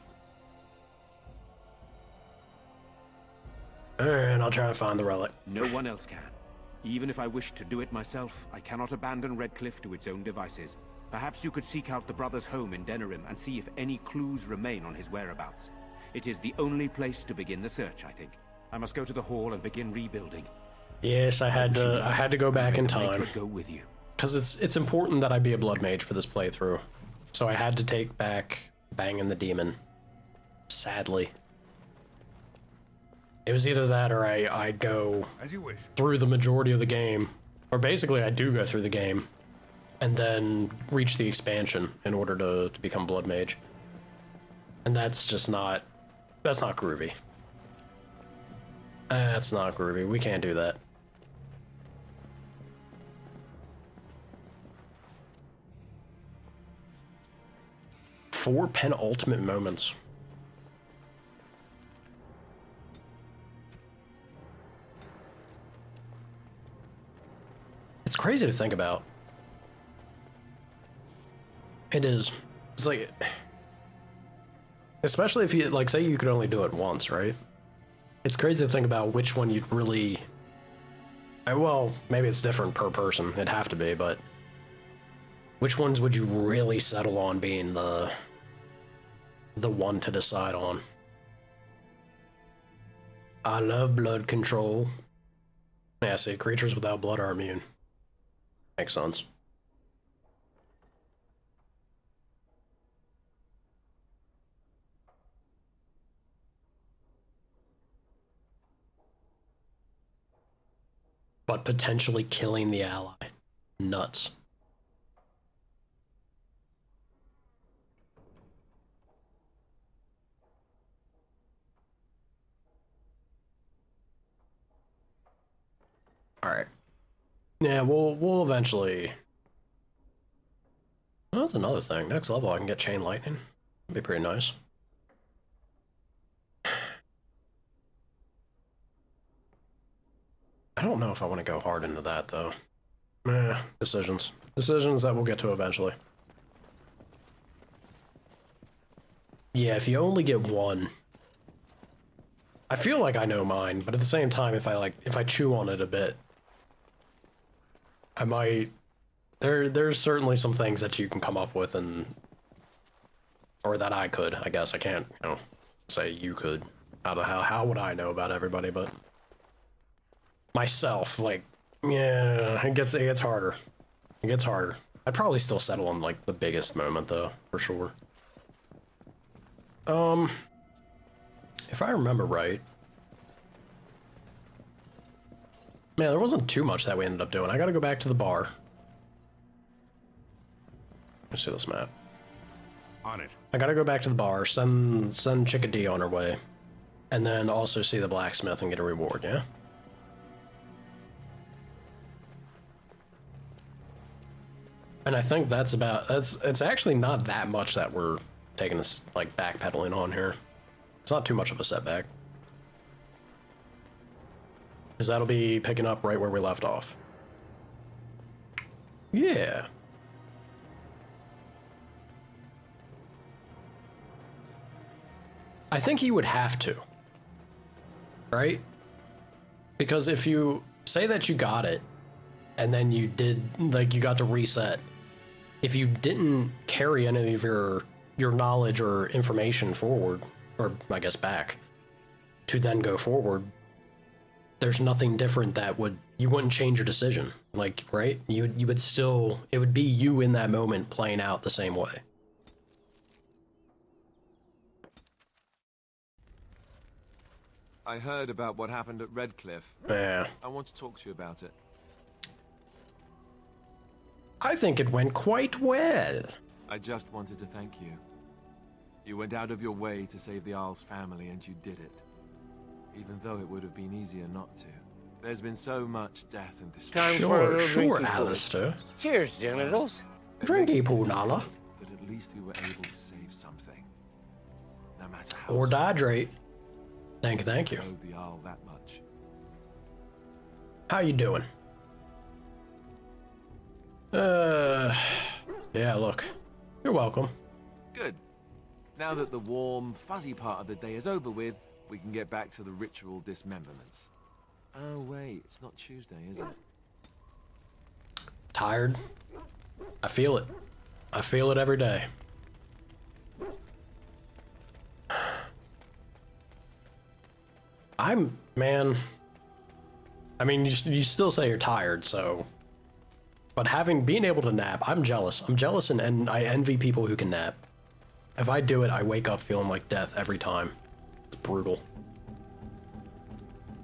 And I'll try to find the relic. No one else can. Even if I wished to do it myself, I cannot abandon Redcliffe to its own devices. Perhaps you could seek out the brother's home in Denerim and see if any clues remain on his whereabouts. It is the only place to begin the search, I think. I must go to the hall and begin rebuilding. Yes, I had to go back in time. Go with you. Because it's important that I be a blood mage for this playthrough. So I had to take back banging the demon. Sadly. It was either that or I'd go As you wish. through the majority of the game. Or basically I do go through the game and then reach the expansion in order to become blood mage. And that's just not... That's not groovy. That's not groovy. We can't do that. Four penultimate moments. It's crazy to think about. It is. It's like... Especially if you, like, say you could only do it once, right? It's crazy to think about which one you'd really... Well, maybe it's different per person. It'd have to be, but... Which ones would you really settle on being the one to decide on? I love blood control. Yeah, see, creatures without blood are immune. Makes sense. But potentially killing the ally. Nuts. All right. Yeah, we'll eventually. Well, that's another thing. Next level, I can get chain lightning. That'd be pretty nice. I don't know if I want to go hard into that though. Decisions. Decisions that we'll get to eventually. Yeah, if you only get one. I feel like I know mine, but at the same time, if I chew on it a bit, I might. There's certainly some things that you can come up with, or that I could. I guess I can't, say you could. How would I know about everybody? But myself, yeah, it gets harder. It gets harder. I'd probably still settle on the biggest moment though, for sure. If I remember right, man, there wasn't too much that we ended up doing. I gotta go back to the bar. Let's see this map. On it. I gotta go back to the bar, send Chickadee on her way, and then also see the blacksmith and get a reward, yeah? And I think it's actually not that much that we're taking this, backpedaling on here. It's not too much of a setback. Because that'll be picking up right where we left off. Yeah. I think he would have to. Right? Because if you say that you got it, and then you did, you got to reset, if you didn't carry any of your knowledge or information forward, or I guess back, to then go forward, there's nothing different you wouldn't change your decision, right? You would still, it would be you in that moment playing out the same way. I heard about what happened at Redcliffe. Yeah. I want to talk to you about it. I think it went quite well. I just wanted to thank you. You went out of your way to save the Isle's family, and you did it. Even though it would have been easier not to. There's been so much death and destruction. Sure, Alistair. Cheers, genitals. Drinky poo, Nala. But at least we were able to save something. No matter how. Or dehydrate. Thank you. Owed the Isle that much. How you doing? Yeah, look. You're welcome. Good. Now that the warm, fuzzy part of the day is over with, we can get back to the ritual dismemberments. Oh wait, it's not Tuesday, is it? Tired. I feel it. I feel it every day. Man, I mean, you still say you're tired, so, but being able to nap, I'm jealous. I'm jealous and I envy people who can nap. If I do it, I wake up feeling like death every time. It's brutal.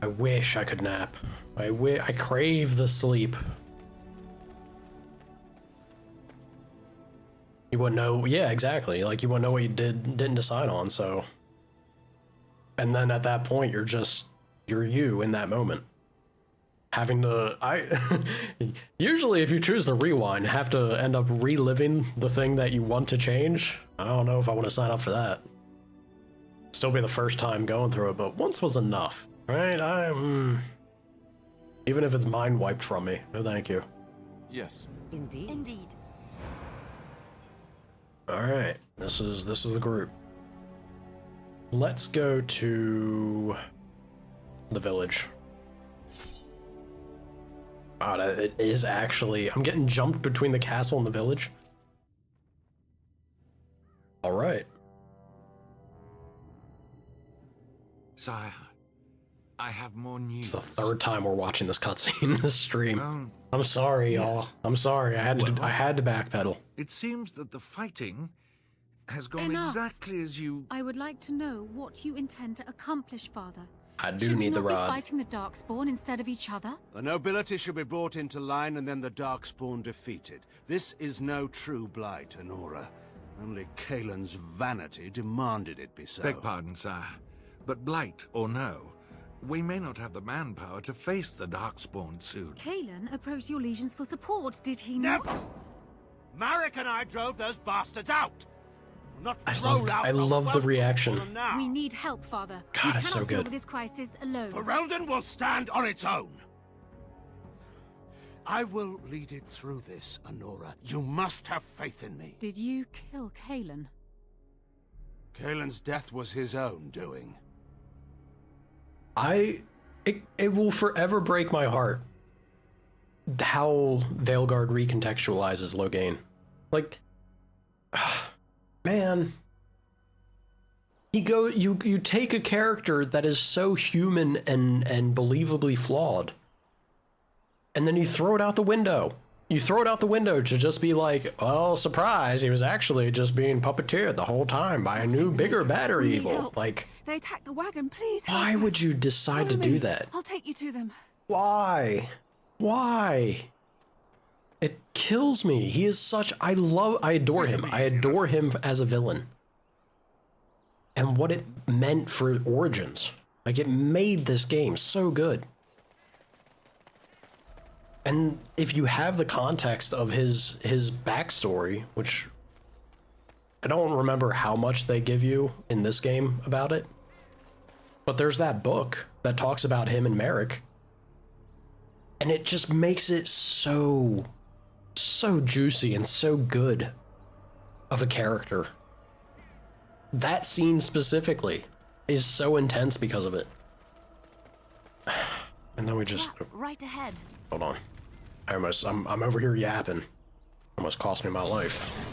I wish I could nap. I crave the sleep. You wouldn't know, yeah, exactly. You wouldn't know what you didn't decide on, so. And then at that point, you're you in that moment. Having to, usually if you choose to rewind, you have to end up reliving the thing that you want to change. I don't know if I want to sign up for that. Still be the first time going through it, but once was enough, right? Even if it's mind wiped from me, no thank you. Yes. Indeed. All right, this is the group. Let's go to the village. God, it is actually... I'm getting jumped between the castle and the village. All right. Sire, I have more news. It's the third time we're watching this cutscene in this stream. I'm sorry, y'all. I'm sorry. I had to backpedal. It seems that the fighting has gone exactly as you... I would like to know what you intend to accomplish, Father. I do need the rod. Should we not be fighting the Darkspawn instead of each other? The nobility should be brought into line and then the Darkspawn defeated. This is no true blight, Honora. Only Kaelin's vanity demanded it be so. Beg pardon, sire. But blight or no, We may not have the manpower to face the Darkspawn soon. Kalen approached your legions for support, did he not? Never! Marek and I drove those bastards out! Not I love the reaction. We need help, Father. God, it's so We cannot deal good. with this crisis alone. Ferelden will stand on its own! I will lead it through this, Honora. You must have faith in me. Did you kill Kalen? Kalen's death was his own doing. It will forever break my heart how Veilguard recontextualizes Loghain. Like, man, you take a character that is so human and believably flawed, and then you throw it out the window. You throw it out the window to just be like, oh, surprise, he was actually just being puppeteered the whole time by a new, bigger, badder evil. Like, they attacked the wagon, please. Why would you decide to do that? I'll take you to them. Why? Why? It kills me. He is such... I adore him. I adore him as a villain. And what it meant for Origins. Like, it made this game so good. And if you have the context of his backstory, which I don't remember how much they give you in this game about it, but there's that book that talks about him and Merrick, and it just makes it so juicy and so good of a character. That scene specifically is so intense because of it. And then we just... Right ahead. Hold on. I'm over here yapping. Almost cost me my life.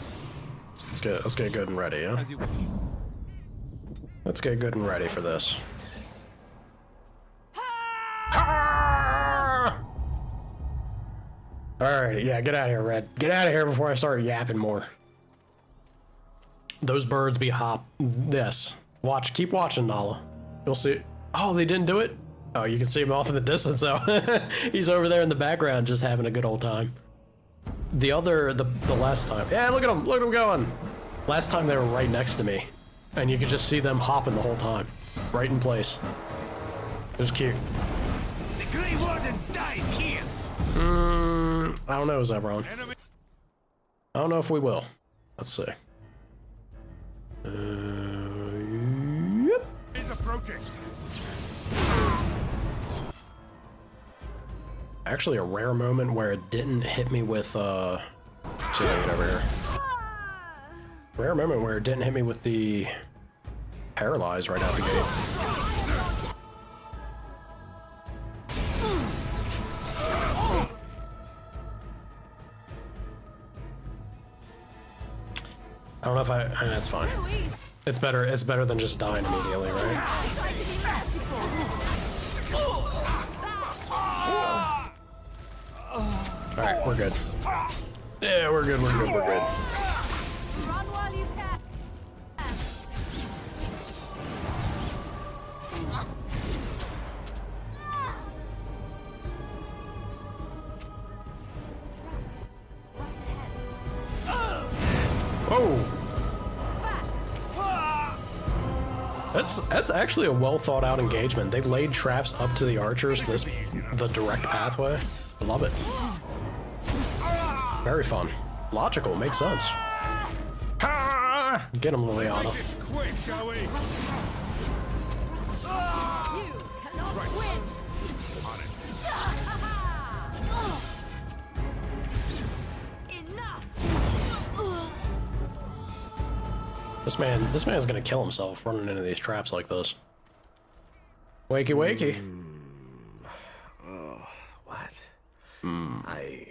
Let's get good and ready, yeah? Let's get good and ready for this. Alright, yeah, get out of here, Red. Get out of here before I start yapping more. Those birds be this. Keep watching, Nala. You'll see. Oh, they didn't do it? Oh, you can see him off in the distance, though. He's over there in the background just having a good old time. The last time... Yeah, look at him going! Last time they were right next to me. And you could just see them hopping the whole time. Right in place. It was cute. The Grey Warden dies here! I don't know, Zevron. I don't know if we will. Let's see. Yep. He's approaching. Actually, a rare moment where it didn't hit me with, see if I can get over here. Rare moment where it didn't hit me with the paralyzed right out the gate. I don't know if that's fine. It's better than just dying immediately, right? Alright, we're good. Yeah, we're good. Run while you can. Whoa! That's actually a well thought out engagement. They laid traps up to the archers, the direct pathway. I love it. Very fun. Logical, makes sense. Get him, Liliana. This man's gonna kill himself running into these traps like this. Wakey wakey. Oh, what? I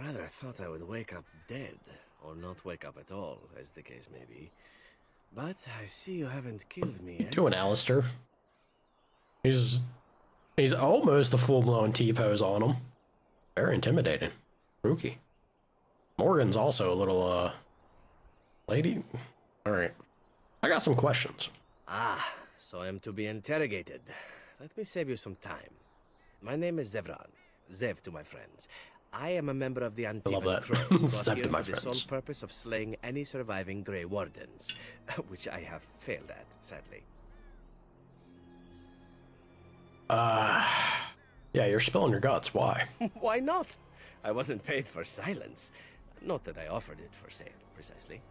rather thought I would wake up dead, or not wake up at all, as the case may be. But I see you haven't killed me yet. Doing Alistair. He's almost a full-blown T-pose on him. Very intimidating. Rookie. Morgan's also a little, lady. Alright. I got some questions. Ah, so I am to be interrogated. Let me save you some time. My name is Zevran. Zev to my friends. I am a member of the Antivan Crows, brought here for the sole purpose of slaying any surviving Grey Wardens, which I have failed at, sadly. Yeah, you're spilling your guts. Why? Why not? I wasn't paid for silence. Not that I offered it for sale, precisely.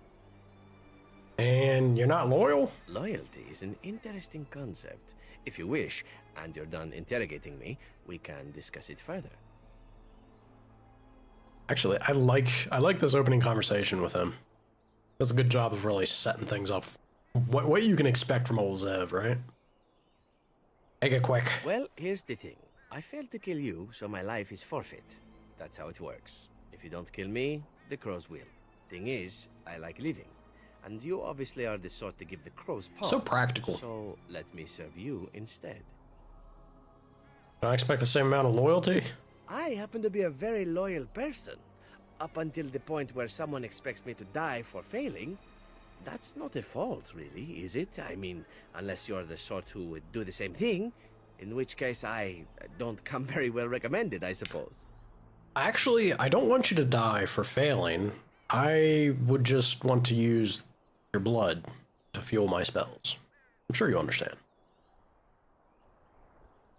And you're not loyal? Loyalty is an interesting concept. If you wish, and you're done interrogating me, we can discuss it further. Actually, I like this opening conversation with him. Does a good job of really setting things up. What you can expect from old Zev, right? Make it quick. Well, here's the thing. I failed to kill you, so my life is forfeit. That's how it works. If you don't kill me, the crows will. Thing is, I like living. And you obviously are the sort to give the crows pause. So practical. So let me serve you instead. Don't I expect the same amount of loyalty? I happen to be a very loyal person. Up until the point where someone expects me to die for failing. That's not a fault, really, is it? I mean, unless you're the sort who would do the same thing. In which case, I don't come very well recommended, I suppose. Actually, I don't want you to die for failing. I would just want to use your blood to fuel my spells. I'm sure you understand.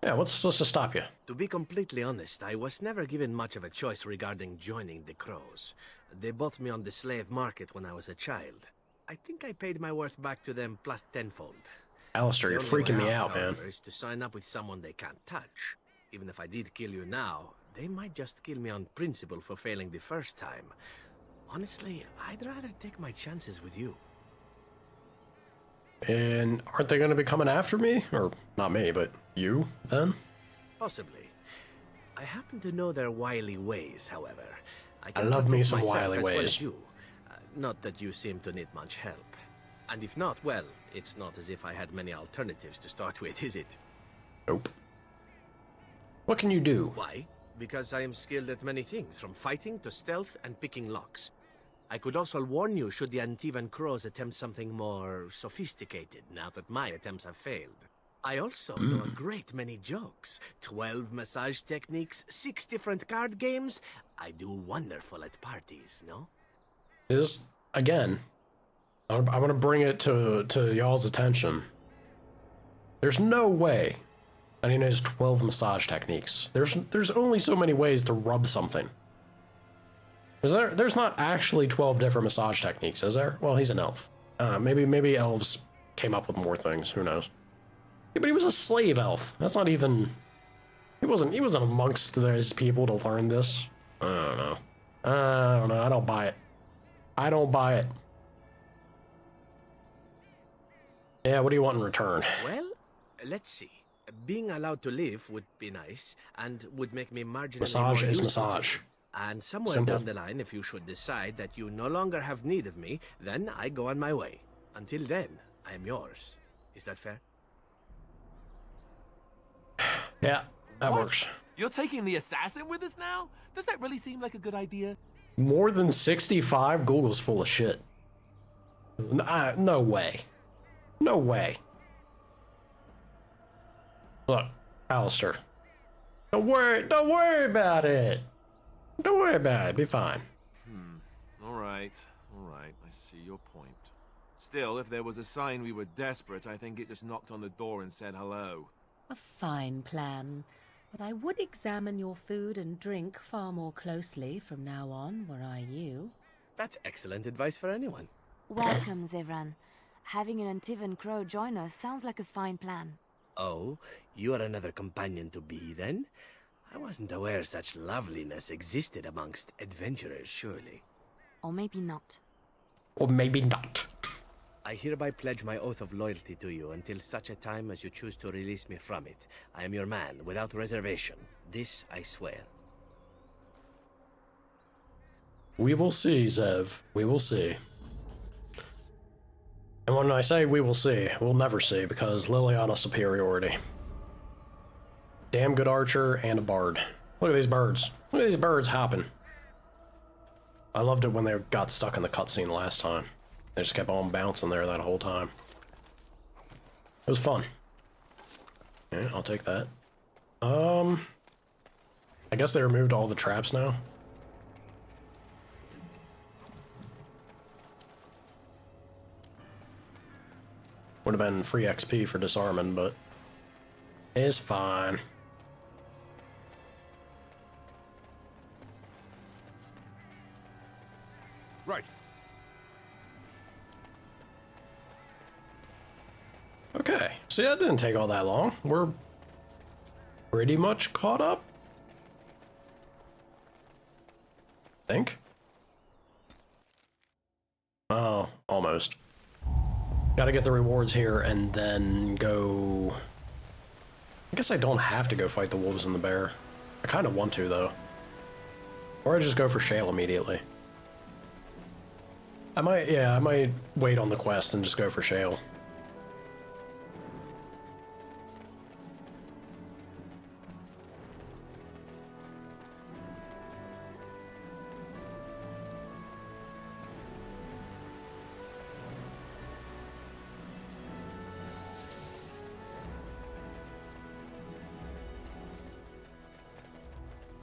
Yeah, what's supposed to stop you? To be completely honest, I was never given much of a choice regarding joining the Crows. They bought me on the slave market when I was a child. I think I paid my worth back to them plus tenfold. Alistair, you're freaking me out, man. Is to sign up with someone they can't touch. Even if I did kill you now, they might just kill me on principle for failing the first time. Honestly, I'd rather take my chances with you. And aren't they going to be coming after me? Or not me, but you, then? Possibly. I happen to know their wily ways, however. I love me some wily ways. Well as you. Not that you seem to need much help. And if not, well, it's not as if I had many alternatives to start with, is it? Nope. What can you do? Why? Because I am skilled at many things, from fighting to stealth and picking locks. I could also warn you should the Antivan Crows attempt something more sophisticated, now that my attempts have failed. I also know a great many jokes. 12 massage techniques, 6 different card games. I do wonderful at parties, no? Again, I want to bring it to y'all's attention. There's no way that he knows 12 massage techniques. There's only so many ways to rub something. There's not actually 12 different massage techniques, is there? Well, he's an elf. Maybe elves came up with more things. Who knows? Yeah, but he was a slave elf. That's not even. He wasn't amongst those people to learn this. I don't know. I don't buy it. I don't buy it. Yeah, what do you want in return? Well, let's see. Being allowed to live would be nice, and would make me marginally massage more is useful to massage. you. And somewhere Simple. down the line, if you should decide that you no longer have need of me, then I go on my way. Until then, I am yours. Is that fair? Yeah, that works. You're taking the assassin with us now? Does that really seem like a good idea? More than 65? Google's full of shit. No way. No way. Look, Alistair. Don't worry about it. Don't worry about it. Be fine. All right. I see your point. Still, if there was a sign we were desperate, I think it just knocked on the door and said hello. A fine plan. But I would examine your food and drink far more closely from now on, were I you. That's excellent advice for anyone. Welcome, Zevran. Having an Antivan Crow join us sounds like a fine plan. Oh, you are another companion to be, then? I wasn't aware such loveliness existed amongst adventurers, surely. Or maybe not. Or maybe not. I hereby pledge my oath of loyalty to you until such a time as you choose to release me from it. I am your man, without reservation. This I swear. We will see, Zev. We will see. And when I say we will see, we'll never see, because Liliana's superiority. Damn good archer and a bard. Look at these birds. Look at these birds hopping. I loved it when they got stuck in the cutscene last time. They just kept on bouncing there that whole time. It was fun. Yeah, I'll take that. I guess they removed all the traps now. Would have been free XP for disarming, but It's fine. Right. Okay, see, that didn't take all that long. We're pretty much caught up. Think? Oh, almost. Gotta get the rewards here and then go... I guess I don't have to go fight the wolves and the bear. I kind of want to, though. Or I just go for Shale immediately. I might wait on the quest and just go for Shale.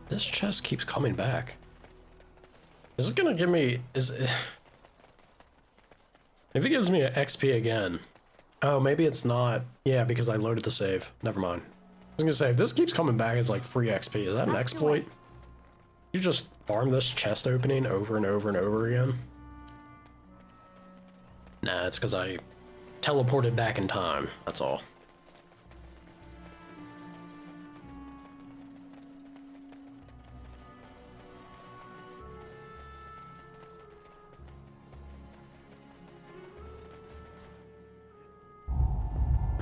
This chest keeps coming back. Is it gonna give me... Is it... If it gives me an XP again... Oh, maybe it's not... Yeah, because I loaded the save. Never mind. I was gonna say, if this keeps coming back as like free XP, is that an exploit? You just farm this chest opening over and over and over again? Nah, it's because I teleported back in time. That's all.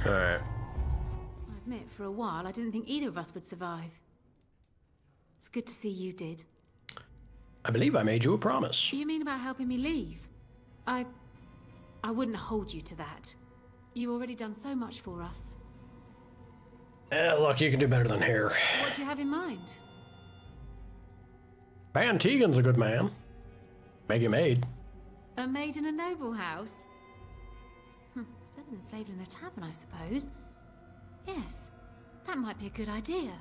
Alright. I admit, for a while, I didn't think either of us would survive. It's good to see you did. I believe I made you a promise. You mean about helping me leave? I wouldn't hold you to that. You've already done so much for us. Yeah, look, you can do better than here. What do you have in mind? Van Tegan's a good man. Make you maid. A maid in a noble house? It's better than slaving in a tavern, I suppose. Yes, that might be a good idea.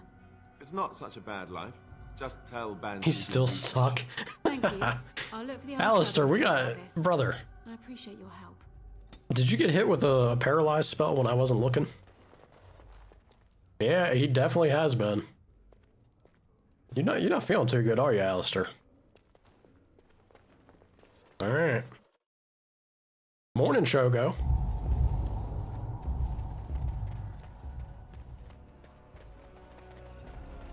It's not such a bad life. Just tell Ban. He's still stuck. Thank you. I'll look for the Alistair, we got... Brother. I appreciate your help. Did you get hit with a paralyzed spell when I wasn't looking? Yeah, he definitely has been. You're not feeling too good, are you, Alistair? Alright. Morning, Shogo.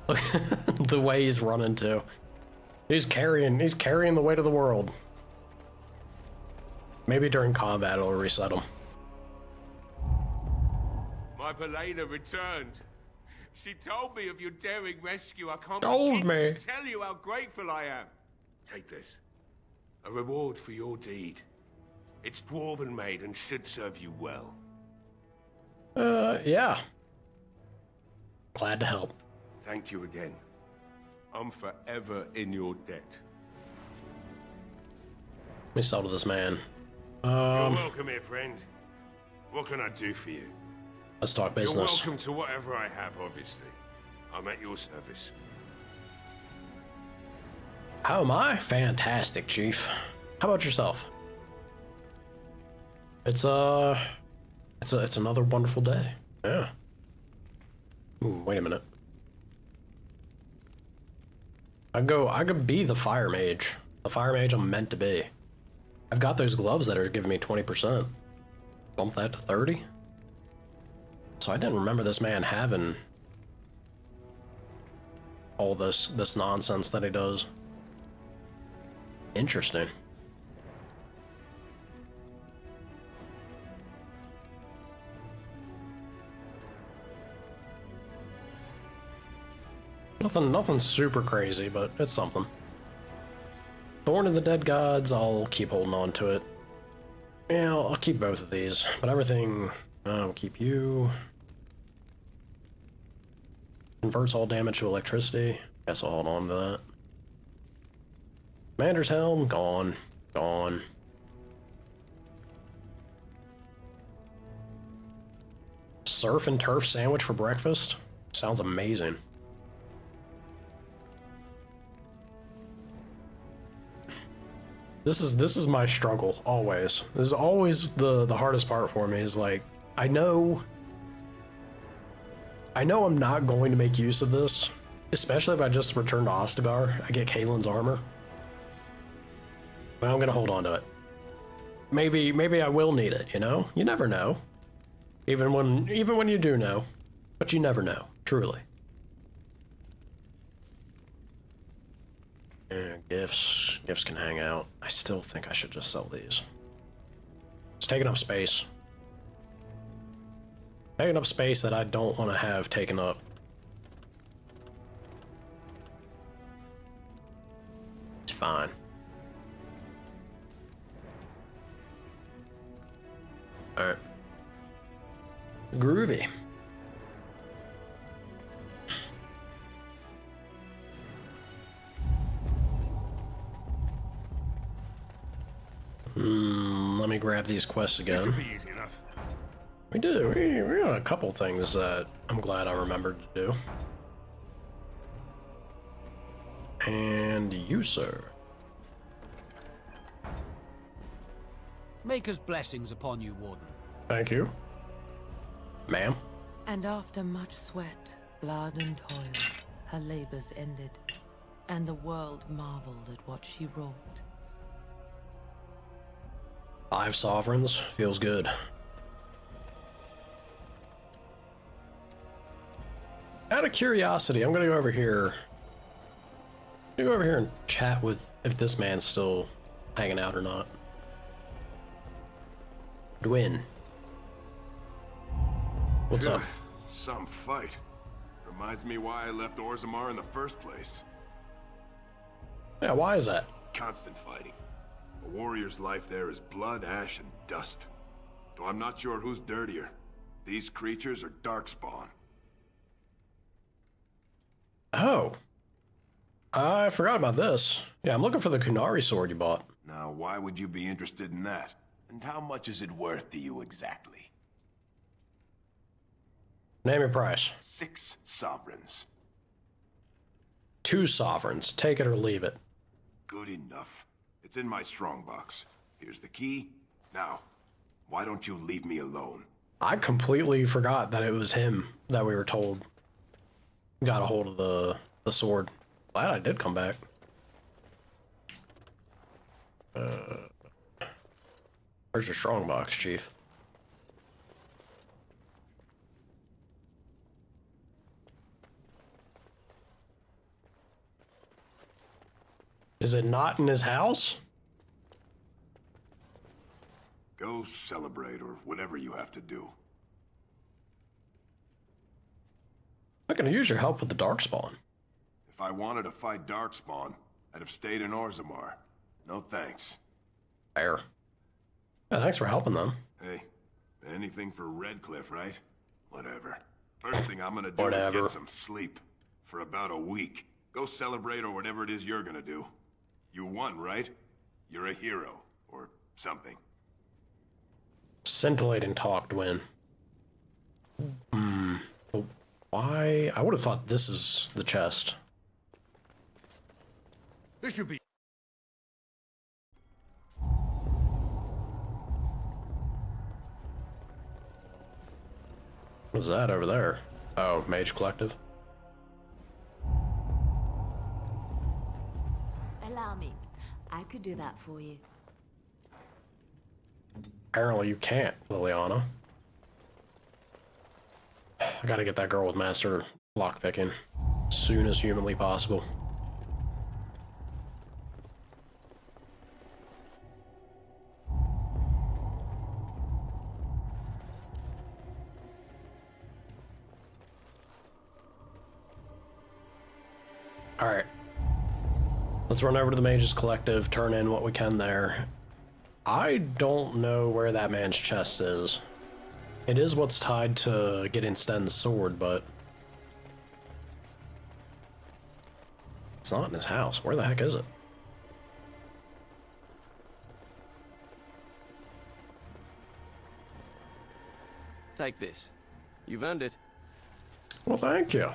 Look the way he's running too. He's carrying the weight of the world. Maybe during combat it'll reset him. My Valena returned. She told me of your daring rescue. I can't Told begin me. to tell you how grateful I am. Take this. A reward for your deed. It's dwarven made and should serve you well. Yeah. Glad to help. Thank you again. I'm forever in your debt. Let me sell to this man. You're welcome here, friend. What can I do for you? Let's talk business. You're welcome to whatever I have, obviously. I'm at your service. How am I? Fantastic, Chief. How about yourself? It's another wonderful day. Yeah. Ooh, wait a minute. I could be the fire mage. The fire mage I'm meant to be. I've got those gloves that are giving me 20%. Bump that to 30. So I didn't remember this man having all this nonsense that he does. Interesting. Nothing super crazy, but it's something. Thorn of the Dead Gods, I'll keep holding on to it. Yeah, I'll keep both of these, but everything, I'll keep you. Converts all damage to electricity. Guess I'll hold on to that. Commander's Helm, gone. Gone. Surf and turf sandwich for breakfast? Sounds amazing. This is my struggle, always. This is always the hardest part for me, is like, I know I know I'm not going to make use of this, especially if I just return to Ostagar. I get Kaelin's armor. But I'm gonna hold on to it. Maybe I will need it, you know? You never know. Even when you do know. But you never know, truly. Yeah, gifts. Gifts can hang out. I still think I should just sell these. It's taking up space. Taking up space that I don't want to have taken up. It's fine. Alright. Groovy. Let me grab these quests again. We do. We got a couple things that I'm glad I remembered to do. And you, sir. Maker's blessings upon you, Warden. Thank you. Ma'am? And after much sweat, blood and toil, her labors ended, and the world marveled at what she wrought. 5 sovereigns. Feels good. Out of curiosity, I'm gonna go over here. And chat with if this man's still hanging out or not. Dwin. What's up? Some fight. Reminds me why I left Orzammar in the first place. Yeah, why is that? Constant fighting. A warrior's life there is blood, ash, and dust. Though I'm not sure who's dirtier. These creatures or Darkspawn. Oh. I forgot about this. Yeah, I'm looking for the Kunari sword you bought. Now, why would you be interested in that? And how much is it worth to you exactly? Name your price. 6 sovereigns. 2 sovereigns. Take it or leave it. Good enough. It's in my strongbox. Here's the key. Now, why don't you leave me alone? I completely forgot that it was him that we were told got a hold of the sword. Glad I did come back. Where's your strongbox, Chief? Is it not in his house? Go celebrate or whatever you have to do. I'm gonna use your help with the Darkspawn. If I wanted to fight Darkspawn, I'd have stayed in Orzammar. No thanks. Fair. Yeah, thanks for helping them. Hey, anything for Redcliffe, right? Whatever. First thing I'm gonna do Whatever. is get some sleep. For about a week. Go celebrate or whatever it is you're gonna do. You won, right? You're a hero. Or something. Scintillating talk, Dwin. Why? I would have thought this is the chest. This should be. What's that over there? Oh, Mage Collective. Allow me. I could do that for you. Apparently you can't, Liliana. I gotta get that girl with master lockpicking as soon as humanly possible. Alright. Let's run over to the Mages Collective, turn in what we can there. I don't know where that man's chest is. It is what's tied to getting Sten's sword, but it's not in his house. Where the heck is it? Take this. You've earned it. Well, thank you.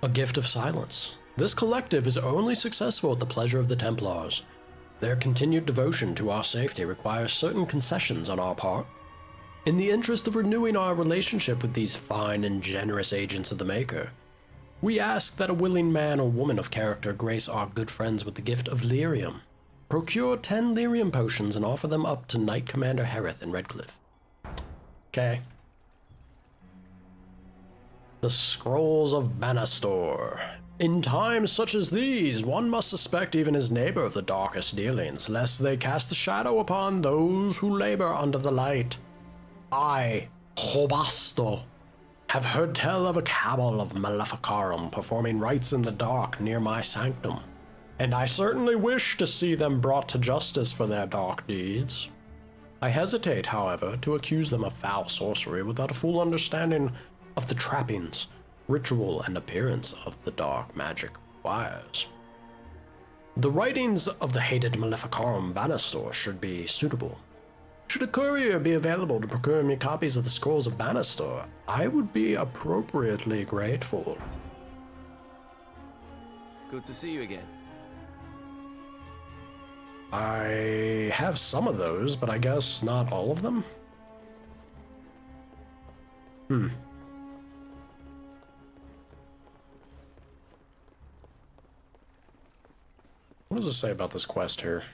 A gift of silence. This collective is only successful at the pleasure of the Templars. Their continued devotion to our safety requires certain concessions on our part. In the interest of renewing our relationship with these fine and generous agents of the Maker, we ask that a willing man or woman of character grace our good friends with the gift of lyrium. Procure 10 lyrium potions and offer them up to Knight Commander Harith in Redcliffe. Okay. The Scrolls of Banastor. In times such as these, one must suspect even his neighbor of the darkest dealings, lest they cast a shadow upon those who labor under the light. I, Hobasto, have heard tell of a cabal of Maleficarum performing rites in the dark near my sanctum, and I certainly wish to see them brought to justice for their dark deeds. I hesitate, however, to accuse them of foul sorcery without a full understanding of the trappings, ritual, and appearance of the dark magic wires. The writings of the hated Maleficarum Banastor should be suitable. Should a courier be available to procure me copies of the Scrolls of Banastor, I would be appropriately grateful. Good to see you again. I have some of those, but I guess not all of them? What does it say about this quest here?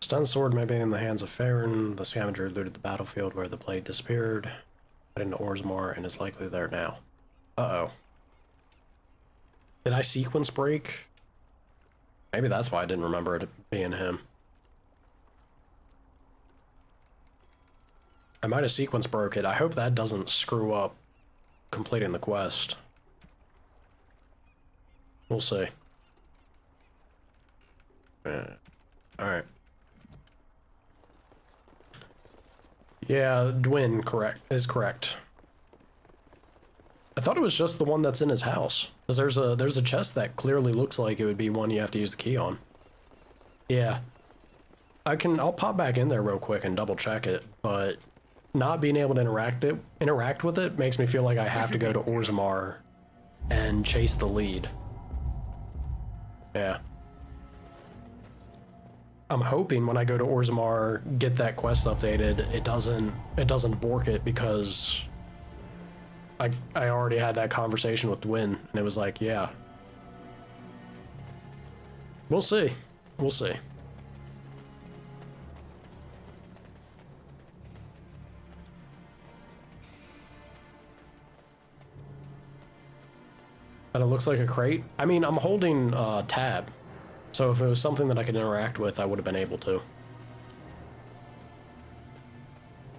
Stun sword may be in the hands of Farron. The scavenger looted the battlefield where the blade disappeared. Got into Orzammar and is likely there now. Uh-oh. Did I sequence break? Maybe that's why I didn't remember it being him. I might have sequence broke it. I hope that doesn't screw up completing the quest. We'll see. Alright. Yeah, Dwin is correct. I thought it was just the one that's in his house. Because there's a chest that clearly looks like it would be one you have to use the key on. Yeah. I'll pop back in there real quick and double check it, but not being able to interact with it makes me feel like I have to go to Orzammar and chase the lead. Yeah. I'm hoping when I go to Orzammar, get that quest updated, it doesn't bork it, because I already had that conversation with Dwin, and it was like, yeah. We'll see. We'll see. And it looks like a crate. I mean, I'm holding tab. So if it was something that I could interact with, I would have been able to.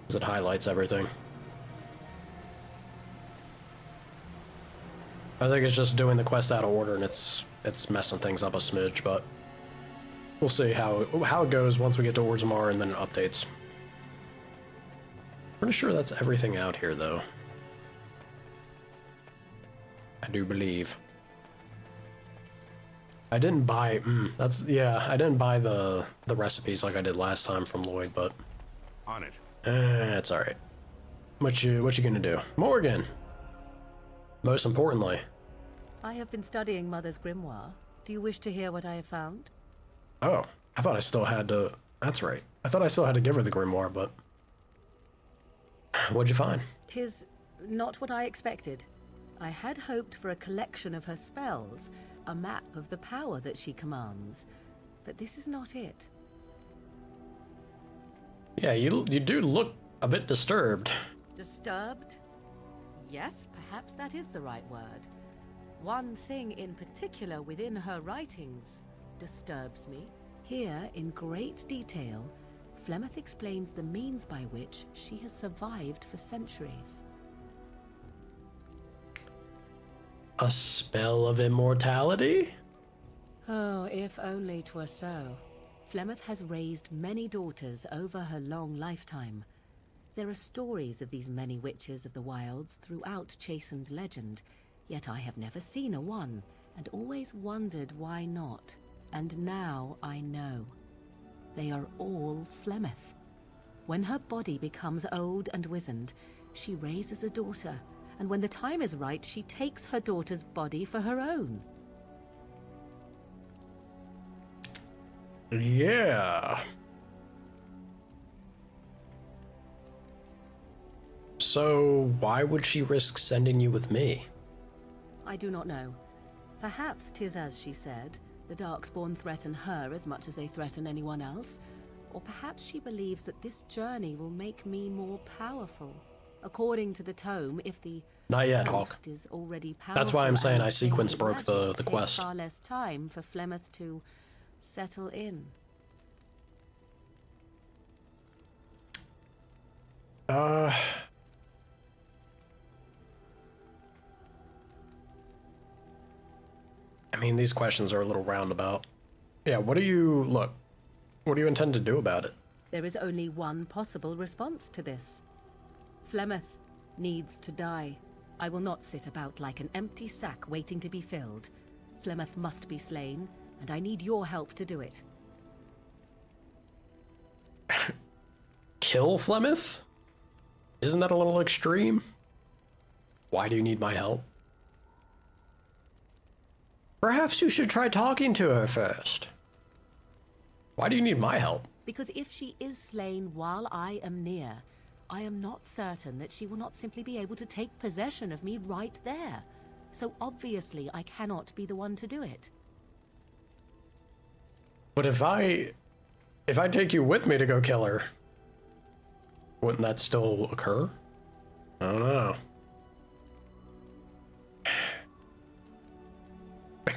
Because it highlights everything. I think it's just doing the quest out of order, and it's messing things up a smidge, but we'll see how it goes once we get to Orzammar and then it updates. Pretty sure that's everything out here, though. I do believe. I didn't buy, I didn't buy the recipes like I did last time from Lloyd, but on it. It's all right. What you gonna do, Morgan? Most importantly, I have been studying Mother's grimoire. Do you wish to hear what I have found? Oh, I thought I still had to. That's right. I thought I still had to give her the grimoire, but what'd you find? 'Tis not what I expected. I had hoped for a collection of her spells, a map of the power that she commands, but this is not it. Yeah, you do look a bit disturbed. Disturbed? Yes, perhaps that is the right word. One thing in particular within her writings disturbs me. Here, in great detail, Flemeth explains the means by which she has survived for centuries. A spell of immortality? Oh, if only 'twere so. Flemeth has raised many daughters over her long lifetime. There are stories of these many witches of the wilds throughout chastened legend, yet I have never seen a one, and always wondered why not. And now I know. They are all Flemeth. When her body becomes old and wizened, she raises a daughter, and when the time is right, she takes her daughter's body for her own. Yeah. So, why would she risk sending you with me? I do not know. Perhaps 'tis as she said, the Darkspawn threaten her as much as they threaten anyone else. Or perhaps she believes that this journey will make me more powerful. According to the tome, if the Not yet, Hawk. is already powerful, That's why I'm saying and I sequence filled broke with the magic, it takes quest. far less time for Flemeth to settle in. I mean, these questions are a little roundabout. Yeah, what do you intend to do about it? There is only one possible response to this. Flemeth needs to die. I will not sit about like an empty sack waiting to be filled. Flemeth must be slain, and I need your help to do it. Kill Flemeth? Isn't that a little extreme? Why do you need my help? Perhaps you should try talking to her first. Why do you need my help? Because if she is slain while I am near, I am not certain that she will not simply be able to take possession of me right there. So obviously I cannot be the one to do it. But if I take you with me to go kill her, wouldn't that still occur? I don't know.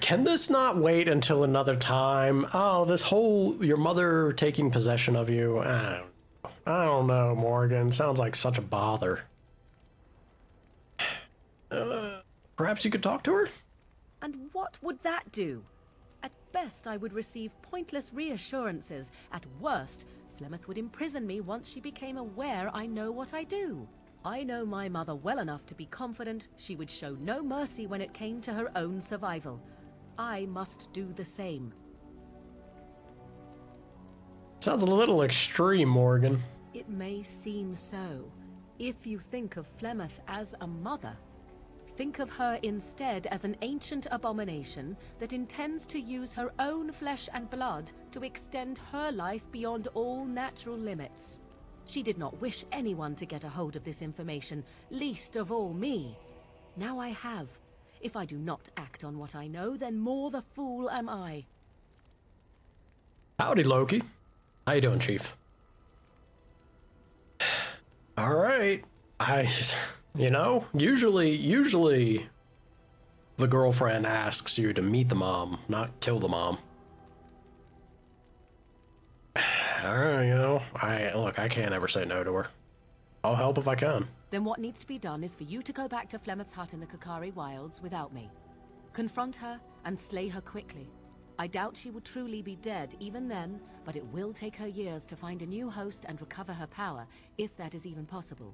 Can this not wait until another time? Oh, this whole your mother taking possession of you. I don't know, Morgan. Sounds like such a bother. Perhaps you could talk to her? And what would that do? At best, I would receive pointless reassurances. At worst, Flemeth would imprison me once she became aware I know what I do. I know my mother well enough to be confident she would show no mercy when it came to her own survival. I must do the same. Sounds a little extreme, Morgan. It may seem so. If you think of Flemeth as a mother, think of her instead as an ancient abomination that intends to use her own flesh and blood to extend her life beyond all natural limits. She did not wish anyone to get a hold of this information, least of all me. Now I have. If I do not act on what I know, then more the fool am I. Howdy, Loki. How you doing, Chief? All right. Usually the girlfriend asks you to meet the mom, not kill the mom. All right, I can't ever say no to her. I'll help if I can. Then what needs to be done is for you to go back to Flemeth's hut in the Kakari Wilds without me. Confront her and slay her quickly. I doubt she will truly be dead even then, but it will take her years to find a new host and recover her power, if that is even possible.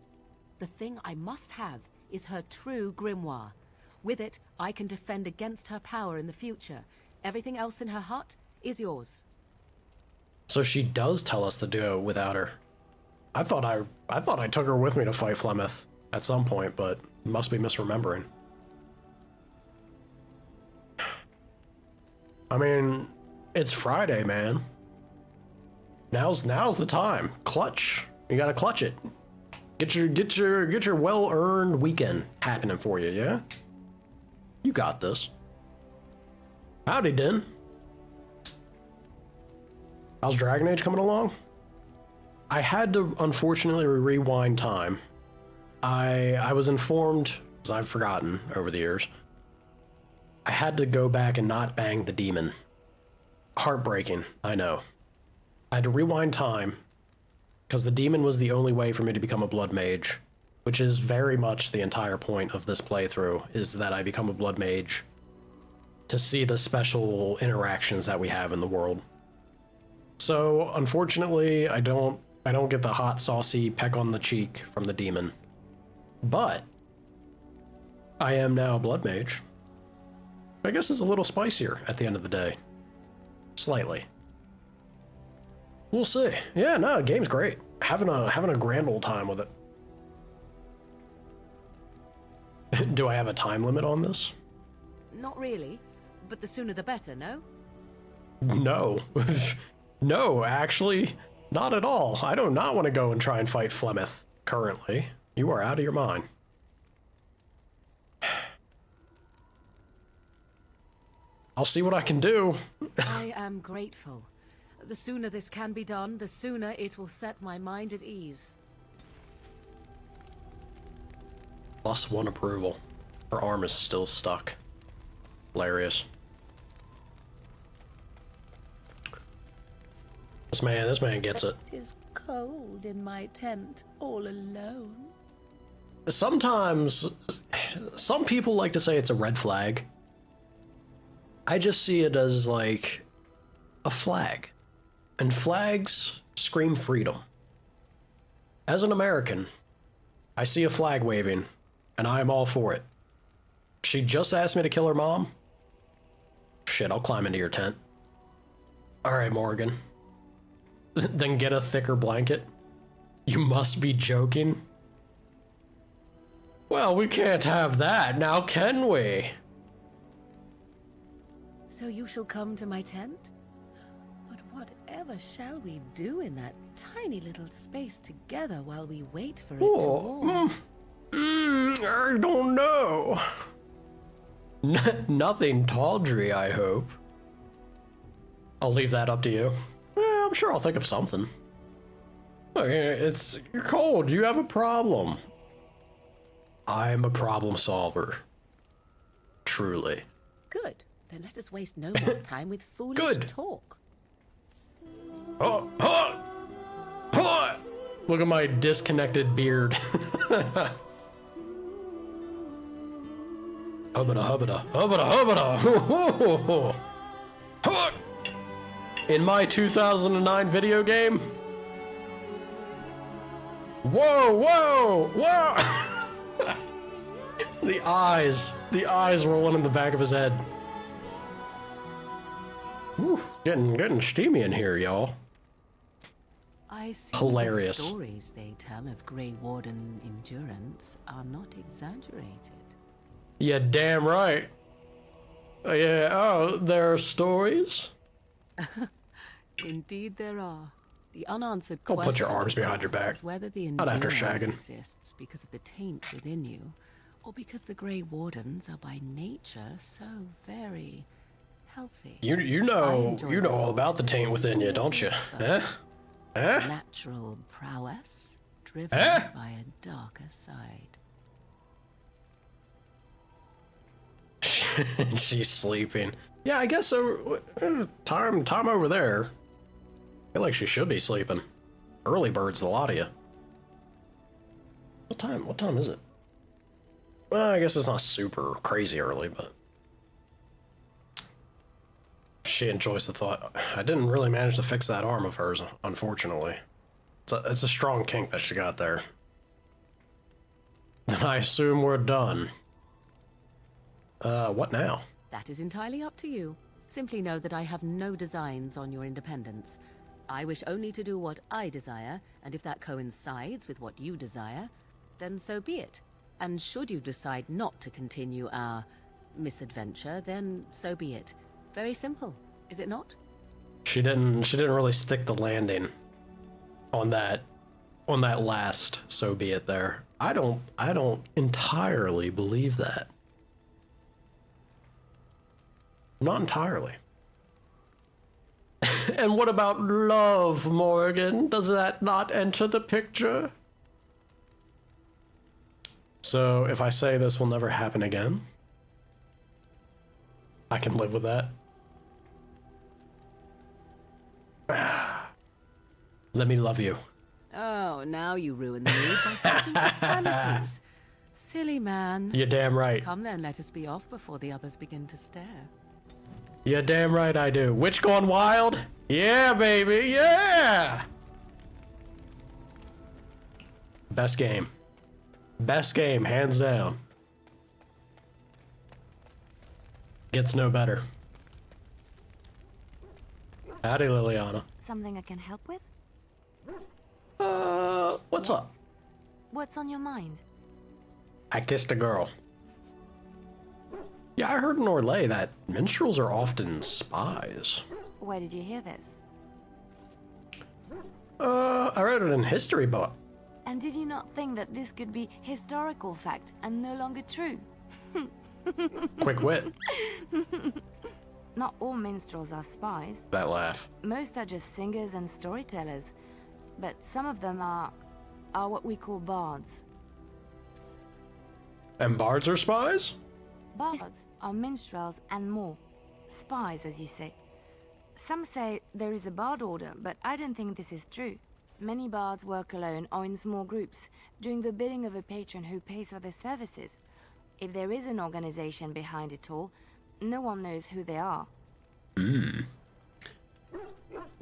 The thing I must have is her true grimoire. With it, I can defend against her power in the future. Everything else in her hut is yours. So she does tell us to do it without her. I thought I took her with me to fight Flemeth at some point, but must be misremembering. I mean, it's Friday, man. Now's the time. Clutch. You gotta clutch it. Get your well-earned weekend happening for you, yeah? You got this. Howdy, Den. How's Dragon Age coming along? I had to unfortunately rewind time. I was informed, as I've forgotten over the years, I had to go back and not bang the demon. Heartbreaking, I know. I had to rewind time, because the demon was the only way for me to become a blood mage, which is very much the entire point of this playthrough, is that I become a blood mage to see the special interactions that we have in the world. So, unfortunately, I don't get the hot, saucy peck on the cheek from the demon. But I am now a blood mage. I guess it's a little spicier at the end of the day. Slightly. We'll see. Yeah, no, game's great. Having a grand old time with it. Do I have a time limit on this? Not really, but the sooner the better, no? No. No, actually, not at all. I do not want to go and try and fight Flemeth currently. You are out of your mind. I'll see what I can do. I am grateful. The sooner this can be done, the sooner it will set my mind at ease. +1 approval. Her arm is still stuck. Hilarious. This man gets it. It is cold in my tent, all alone. Sometimes, some people like to say it's a red flag. I just see it as like a flag. And flags scream freedom. As an American, I see a flag waving, and I am all for it. She just asked me to kill her mom. Shit, I'll climb into your tent. Alright, Morgan. Then get a thicker blanket. You must be joking. Well, we can't have that now, can we? So you shall come to my tent? But whatever shall we do in that tiny little space together while we wait for it to warm? I don't know. Nothing tawdry, I hope. I'll leave that up to you. I'm sure I'll think of something. You're cold. You have a problem. I'm a problem solver. Truly. Good. Then let us waste no more time with foolish talk. Look at my disconnected beard. Hubbada, hubbada, hubbada, hubbada. In my 2009 video game. Whoa, whoa, whoa. The eyes rolling in the back of his head. Whew, getting steamy in here, y'all. I see Hilarious. The stories they tell of Grey Warden endurance are not exaggerated. Yeah, damn right. Yeah, oh, there are stories? Indeed there are. The unanswered Don't question put your arms behind your back. is whether the Not after endurance shagging. exists because of the taint within you, or because the Grey Wardens are by nature so very healthy. You know all about the taint within you, don't you? Eh? Eh? Natural prowess driven by a darker side. She's sleeping. Yeah, I guess so. Time over there. I feel like she should be sleeping. Early birds, the lot of you. What time is it? Well, I guess it's not super crazy early, but she enjoys the thought. I didn't really manage to fix that arm of hers, unfortunately. It's a strong kink that she got there. Then I assume we're done. What now? That is entirely up to you. Simply know that I have no designs on your independence. I wish only to do what I desire, and if that coincides with what you desire, then so be it. And should you decide not to continue our misadventure, then so be it. Very simple, is it not? She didn't really stick the landing on that last so be it there. I don't entirely believe that. Not entirely. And what about love, Morgan? Does that not enter the picture? So if I say this will never happen again, I can live with that. Let me love you. Oh, now you ruin the mood by speaking profanities. Silly man. You're damn right. Come then, let us be off before the others begin to stare. You're damn right I do. Witch Gone Wild? Yeah, baby, yeah! Best game. Best game, hands down. Gets no better. Howdy, Liliana. Something I can help with? What's up? What's on your mind? I kissed a girl. Yeah, I heard in Orlais that minstrels are often spies. Where did you hear this? I read it in history book. And did you not think that this could be historical fact and no longer true? Quick wit. Not all minstrels are spies. That laugh. Most are just singers and storytellers. But some of them are what we call bards. And bards are spies? Bards are minstrels and more. Spies, as you say. Some say there is a bard order, but I don't think this is true. Many bards work alone or in small groups, doing the bidding of a patron who pays for their services. If there is an organization behind it all, no one knows who they are. Hmm.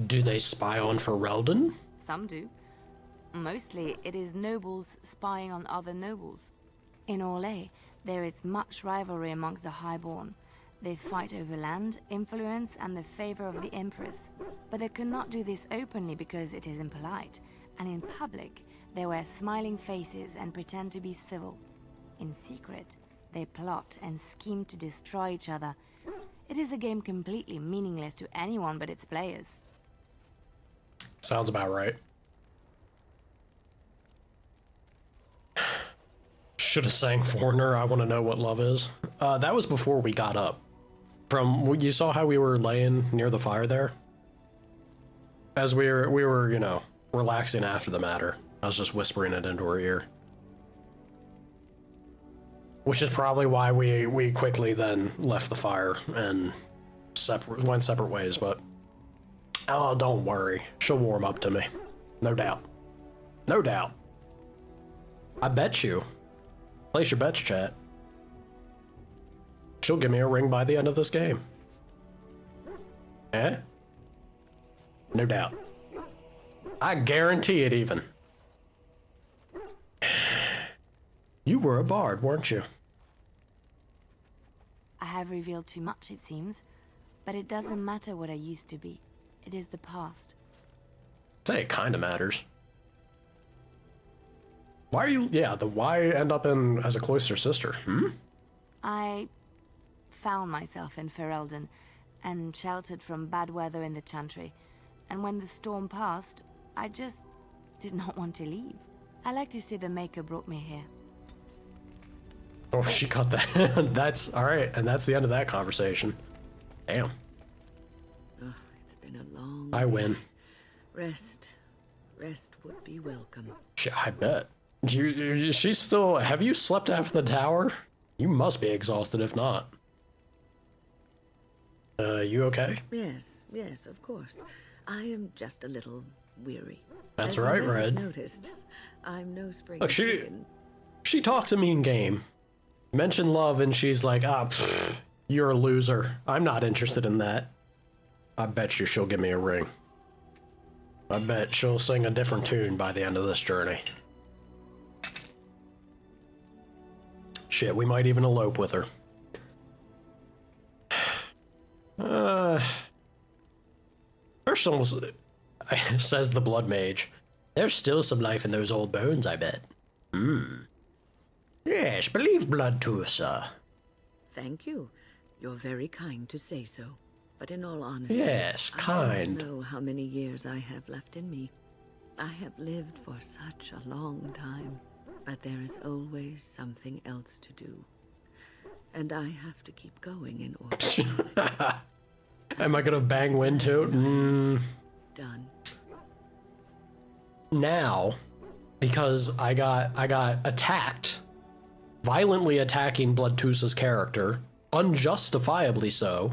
Do they spy on Ferelden? Some do. Mostly, it is nobles spying on other nobles. In Orlais, there is much rivalry amongst the highborn. They fight over land, influence, and the favor of the Empress. But they cannot do this openly because it is impolite. And in public, they wear smiling faces and pretend to be civil. In secret, they plot and scheme to destroy each other. It is a game completely meaningless to anyone but its players. Sounds about right. Should have sang Foreigner, I Want to Know What Love Is. That was before we got up. You saw how we were laying near the fire there? As we were, you know, relaxing after the matter. I was just whispering it into her ear. Which is probably why we quickly then left the fire and went separate ways, but... Oh, don't worry. She'll warm up to me. No doubt. No doubt. I bet you. Place your bets, chat. She'll give me a ring by the end of this game. Eh? No doubt. I guarantee it even. You were a bard, weren't you? I have revealed too much, it seems. But it doesn't matter what I used to be. It is the past. Say it kinda matters. Why are you... Yeah, why end up as a cloister sister? I found myself in Ferelden and sheltered from bad weather in the Chantry. And when the storm passed, I just did not want to leave. I like to say the Maker brought me here. Oh, she cut that. That's... Alright, and that's the end of that conversation. Damn. Oh, it's been a long I win. Rest would be welcome. I bet. She's still... Have you slept after the tower? You must be exhausted if not. You okay? Yes, of course. I am just a little weary. That's As right, you may have Red. Noticed, I'm no spring Look, chicken. she talks a mean game. Mention love and she's like, you're a loser. I'm not interested in that. I bet you she'll give me a ring. I bet she'll sing a different tune by the end of this journey. Shit, we might even elope with her. First almost says the blood mage. There's still some life in those old bones, I bet. Yes, believe blood too, sir. Thank you. You're very kind to say so. But in all honesty, yes, kind. I don't know how many years I have left in me. I have lived for such a long time, but there is always something else to do. And I have to keep going in order. Am I gonna bang wind too? Done. Now, because I got attacked, violently attacking Bloodtusa's character, unjustifiably so.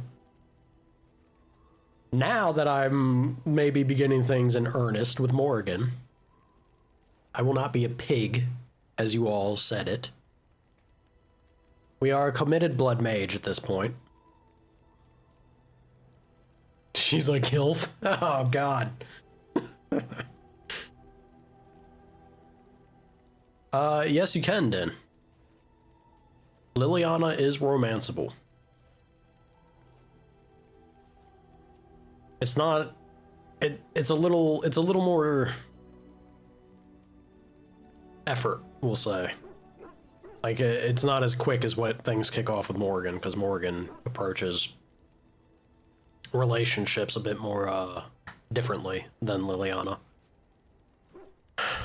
Now that I'm maybe beginning things in earnest with Morrigan, I will not be a pig, as you all said it. We are a committed blood mage at this point. She's like, Hilf? Oh, God. Yes, you can, Den. Liliana is romanceable. It's not... It's a little more... effort, we'll say. Like, it's not as quick as what things kick off with Morgan, because Morgan approaches relationships a bit more, differently than Liliana.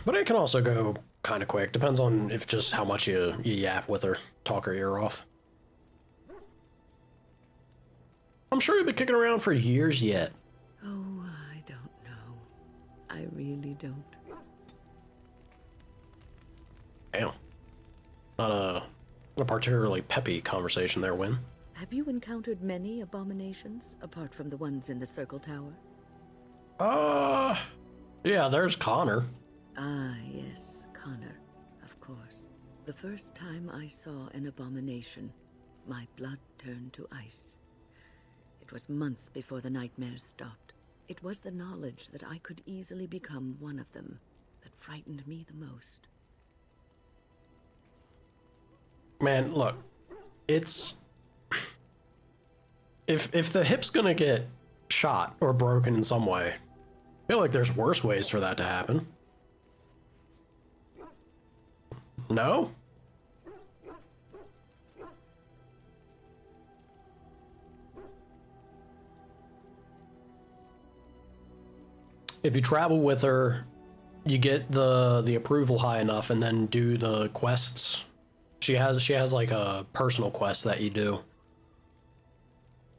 But it can also go kind of quick. Depends on if just how much you yap with her, talk her ear off. I'm sure you've been kicking around for years yet. Oh, I don't know. I really don't. Damn. Not a particularly peppy conversation there, Win. Have you encountered many abominations, apart from the ones in the Circle Tower? Yeah, there's Connor. Ah, yes, Connor, of course. The first time I saw an abomination, my blood turned to ice. It was months before the nightmares stopped. It was the knowledge that I could easily become one of them that frightened me the most. Man, look, it's... If the hip's gonna get shot or broken in some way, I feel like there's worse ways for that to happen. No? If you travel with her, you get the approval high enough and then do the quests. She has like a personal quest that you do.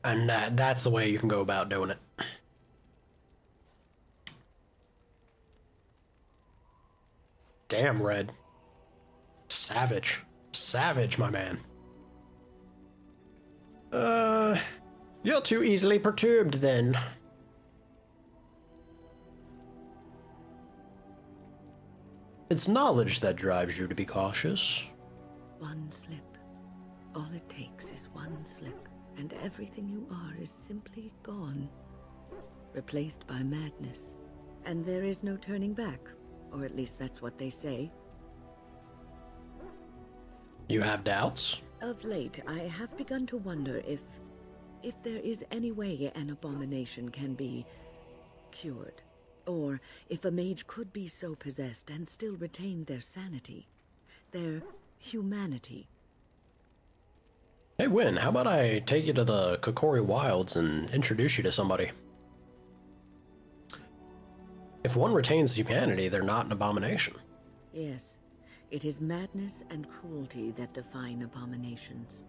And that's the way you can go about doing it. Damn, Red. Savage. Savage, my man. You're too easily perturbed then. It's knowledge that drives you to be cautious. One slip. All it takes is one slip, and everything you are is simply gone. Replaced by madness. And there is no turning back. Or at least that's what they say. You have doubts? Of late, I have begun to wonder if there is any way an abomination can be cured. Or if a mage could be so possessed and still retain their sanity. Their humanity. Hey, Win, how about I take you to the Kokori Wilds and introduce you to somebody? If one retains humanity, they're not an abomination. Yes, it is madness and cruelty that define abominations.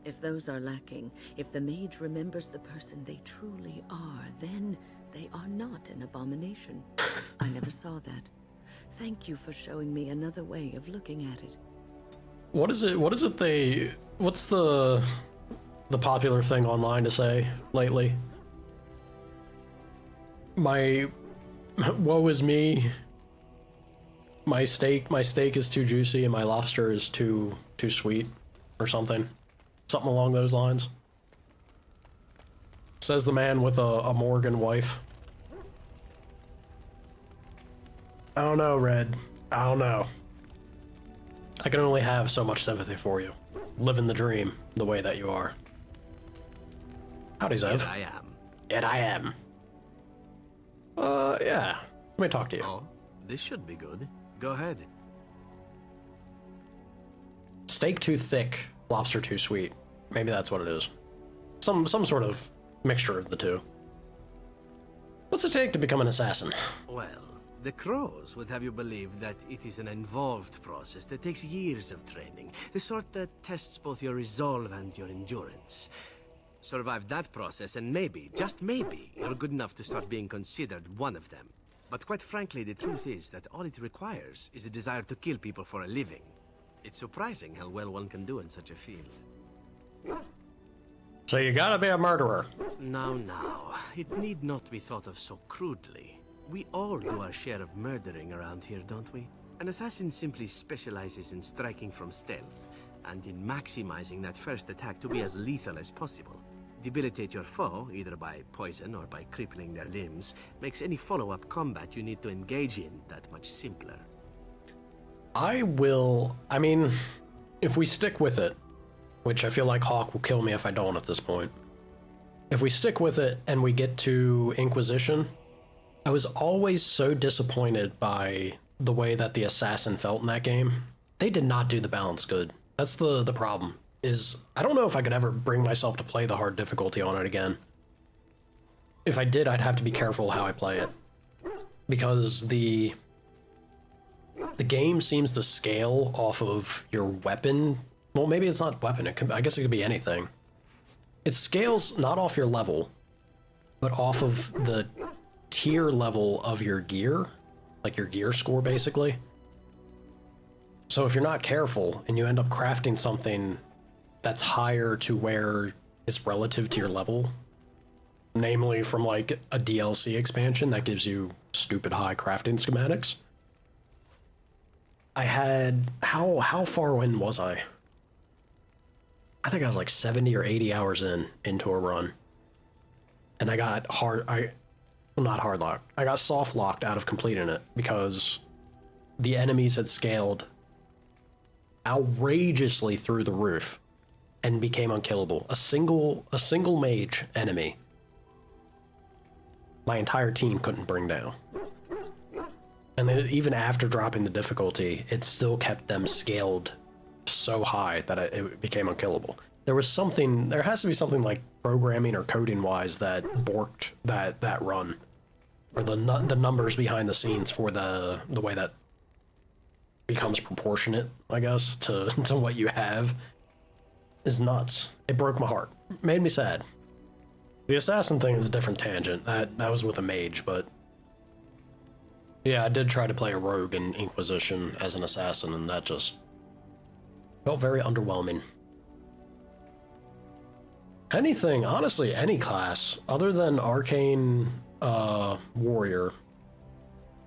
If those are lacking, if the mage remembers the person they truly are, then they are not an abomination. I never saw that. Thank you for showing me another way of looking at it. What's the popular thing online to say lately? Woe is me. My steak is too juicy and my lobster is too sweet, or something. Something along those lines. Says the man with a Morgan wife. I don't know, Red. I don't know. I can only have so much sympathy for you. Living the dream the way that you are. Howdy, Zev. Here I am. Yet I am. Yeah. Let me talk to you. Oh, this should be good. Go ahead. Steak too thick, lobster too sweet. Maybe that's what it is. Some sort of mixture of the two. What's it take to become an assassin? Well, the Crows would have you believe that it is an involved process that takes years of training. The sort that tests both your resolve and your endurance. Survive that process and maybe, just maybe, you're good enough to start being considered one of them. But quite frankly, the truth is that all it requires is a desire to kill people for a living. It's surprising how well one can do in such a field. So you gotta be a murderer. Now, it need not be thought of so crudely. We all do our share of murdering around here, don't we? An assassin simply specializes in striking from stealth, and in maximizing that first attack to be as lethal as possible. Debilitate your foe, either by poison or by crippling their limbs, makes any follow-up combat you need to engage in that much simpler. I mean, if we stick with it, which I feel like Hawk will kill me if I don't at this point. If we stick with it and we get to Inquisition, I was always so disappointed by the way that the assassin felt in that game. They did not do the balance good. That's the problem. I don't know if I could ever bring myself to play the hard difficulty on it again. If I did, I'd have to be careful how I play it. Because the the game seems to scale off of your weapon. Well, maybe it's not weapon. I guess it could be anything. It scales not off your level, but off of the tier level of your gear, like your gear score, basically. So if you're not careful and you end up crafting something that's higher to where it's relative to your level, namely from like a DLC expansion that gives you stupid high crafting schematics. I had, how far in was I? I think I was like 70 or 80 hours into a run. And I got not hard locked. I got soft locked out of completing it because the enemies had scaled outrageously through the roof and became unkillable. A single mage enemy, my entire team couldn't bring down. And even after dropping the difficulty, it still kept them scaled so high that it became unkillable. There has to be something like programming or coding wise that borked that run, or the numbers behind the scenes for the way that becomes proportionate, I guess, to what you have is nuts. It broke my heart. Made me sad. The assassin thing is a different tangent. That was with a mage, but yeah, I did try to play a rogue in Inquisition as an assassin, and that just felt very underwhelming. Anything, honestly, any class, other than Arcane Warrior,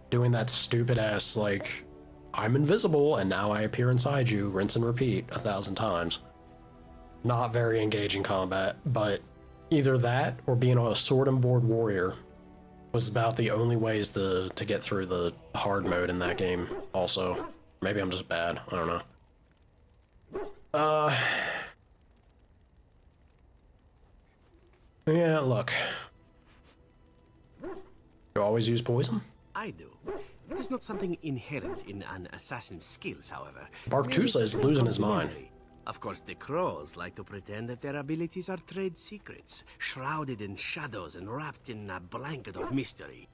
doing that stupid ass, like, I'm invisible and now I appear inside you, rinse and repeat 1,000 times. Not very engaging combat, but either that or being a sword and board warrior was about the only ways to get through the hard mode in that game also. Maybe I'm just bad, I don't know. Yeah, look. You always use poison? I do. It is not something inherent in an assassin's skills, however. Bartusa is losing his mind. Of course, the crows like to pretend that their abilities are trade secrets, shrouded in shadows and wrapped in a blanket of mystery.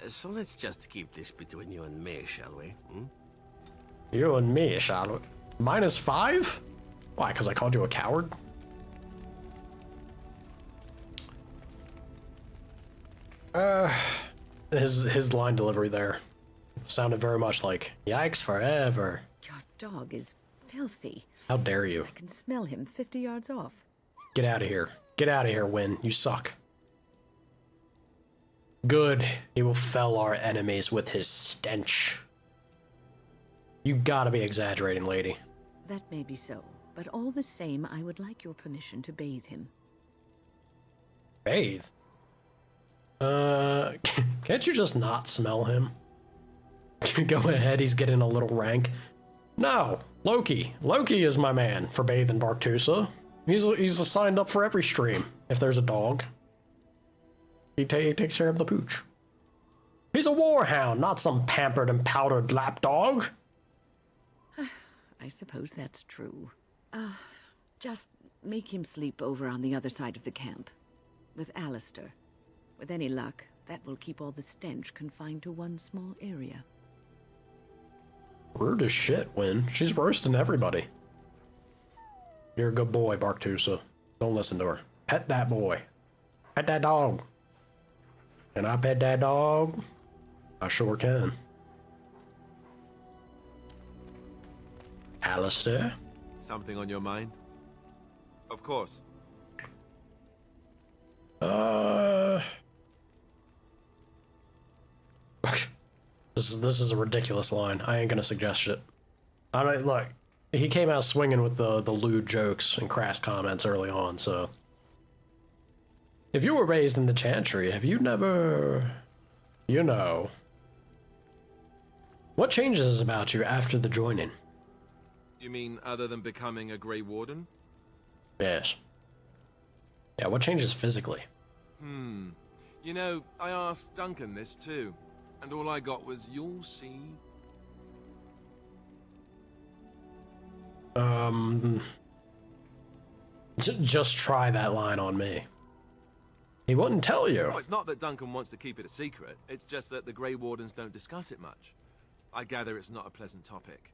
So let's just keep this between you and me, shall we? You and me, shall we? -5? Why, because I called you a coward? His line delivery there sounded very much like, yikes forever. Your dog is filthy. How dare you? I can smell him 50 yards off. Get out of here. Get out of here, Win. You suck. Good. He will fell our enemies with his stench. You gotta be exaggerating, lady. That may be so, but all the same, I would like your permission to bathe him. Bathe? Can't you just not smell him? Go ahead, he's getting a little rank. No, Loki. Loki is my man for bathing Bartusa. He's signed up for every stream. If there's a dog, he takes care of the pooch. He's a warhound, not some pampered and powdered lapdog. I suppose that's true. Just make him sleep over on the other side of the camp, with Alistair. With any luck, that will keep all the stench confined to one small area. Rude as shit, Win. She's roasting everybody. You're a good boy, Bartusa. Don't listen to her. Pet that boy. Pet that dog. Can I pet that dog? I sure can. Alistair? Something on your mind? Of course. This is a ridiculous line. I ain't gonna suggest it. I don't look. He came out swinging with the lewd jokes and crass comments early on. So, if you were raised in the Chantry, have you never, you know, what changes about you after the joining? You mean other than becoming a Grey Warden? Yes. Yeah. What changes physically? You know, I asked Duncan this too. And all I got was, you'll see. Just try that line on me. He wouldn't tell you. Well, it's not that Duncan wants to keep it a secret. It's just that the Grey Wardens don't discuss it much. I gather it's not a pleasant topic.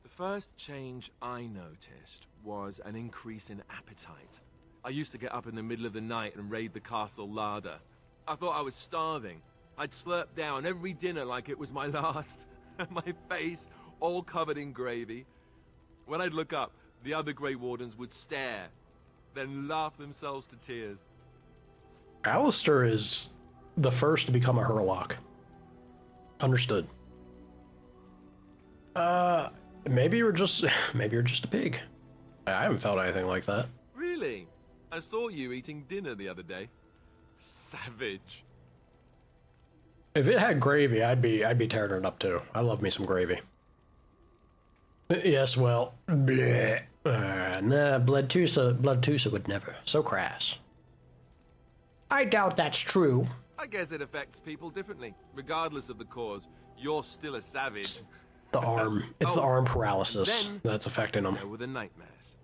The first change I noticed was an increase in appetite. I used to get up in the middle of the night and raid the castle larder. I thought I was starving. I'd slurp down every dinner like it was my last. My face all covered in gravy. When I'd look up, the other Grey Wardens would stare, then laugh themselves to tears. Alistair is the first to become a Hurlock. Understood. Maybe you're just a pig. I haven't felt anything like that. Really? I saw you eating dinner the other day. Savage. If it had gravy, I'd be tearing it up too. I love me some gravy. Yes, well, bleh. Nah, Bloodtusa would never. So crass. I doubt that's true. I guess it affects people differently. Regardless of the cause, you're still a savage. The arm. It's the arm paralysis that's affecting him. There were the nightmares.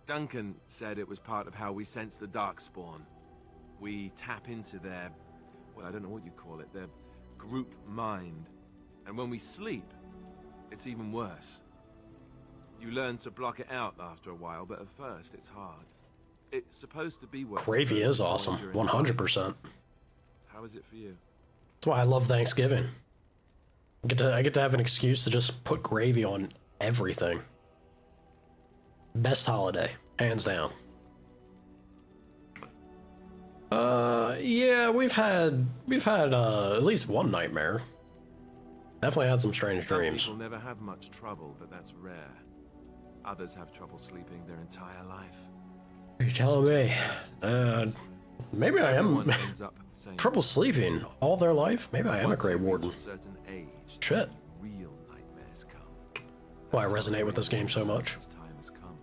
Duncan said it was part of how we sense the Darkspawn. We tap into their, well, I don't know what you call it, their group mind. And when we sleep, it's even worse. You learn to block it out after a while, but at first it's hard. It's supposed to be worse. Gravy is awesome, 100%. How is it for you? That's why I love Thanksgiving. I get to have an excuse to just put gravy on everything. Best holiday, hands down. Yeah, we've had at least one nightmare. Definitely had some strange dreams. Some people never have much trouble, but that's rare. Others have trouble sleeping their entire life. You're telling me? Maybe I am. Trouble sleeping all their life? Maybe I am a Grey Warden. Shit. Real nightmares come. Why I resonate with this game so much? Time has come.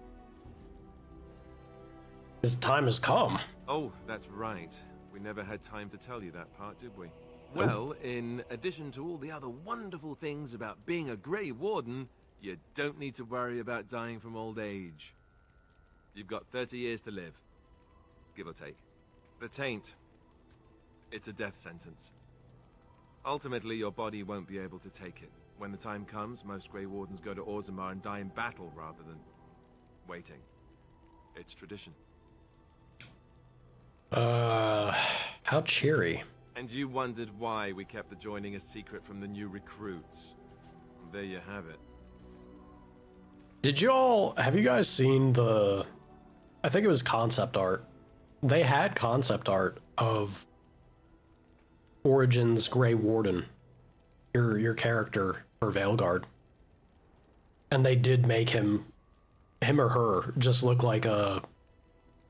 His time has come. Oh, that's right. We never had time to tell you that part, did we? Well, in addition to all the other wonderful things about being a Grey Warden, you don't need to worry about dying from old age. You've got 30 years to live, give or take. The Taint, it's a death sentence. Ultimately, your body won't be able to take it. When the time comes, most Grey Wardens go to Orzammar and die in battle rather than waiting. It's tradition. How cheery. And you wondered why we kept the joining a secret from the new recruits. There you have it. Have you guys seen I think it was concept art. They had concept art of Origins Grey Warden, your character for Veilguard. And they did make him or her just look like a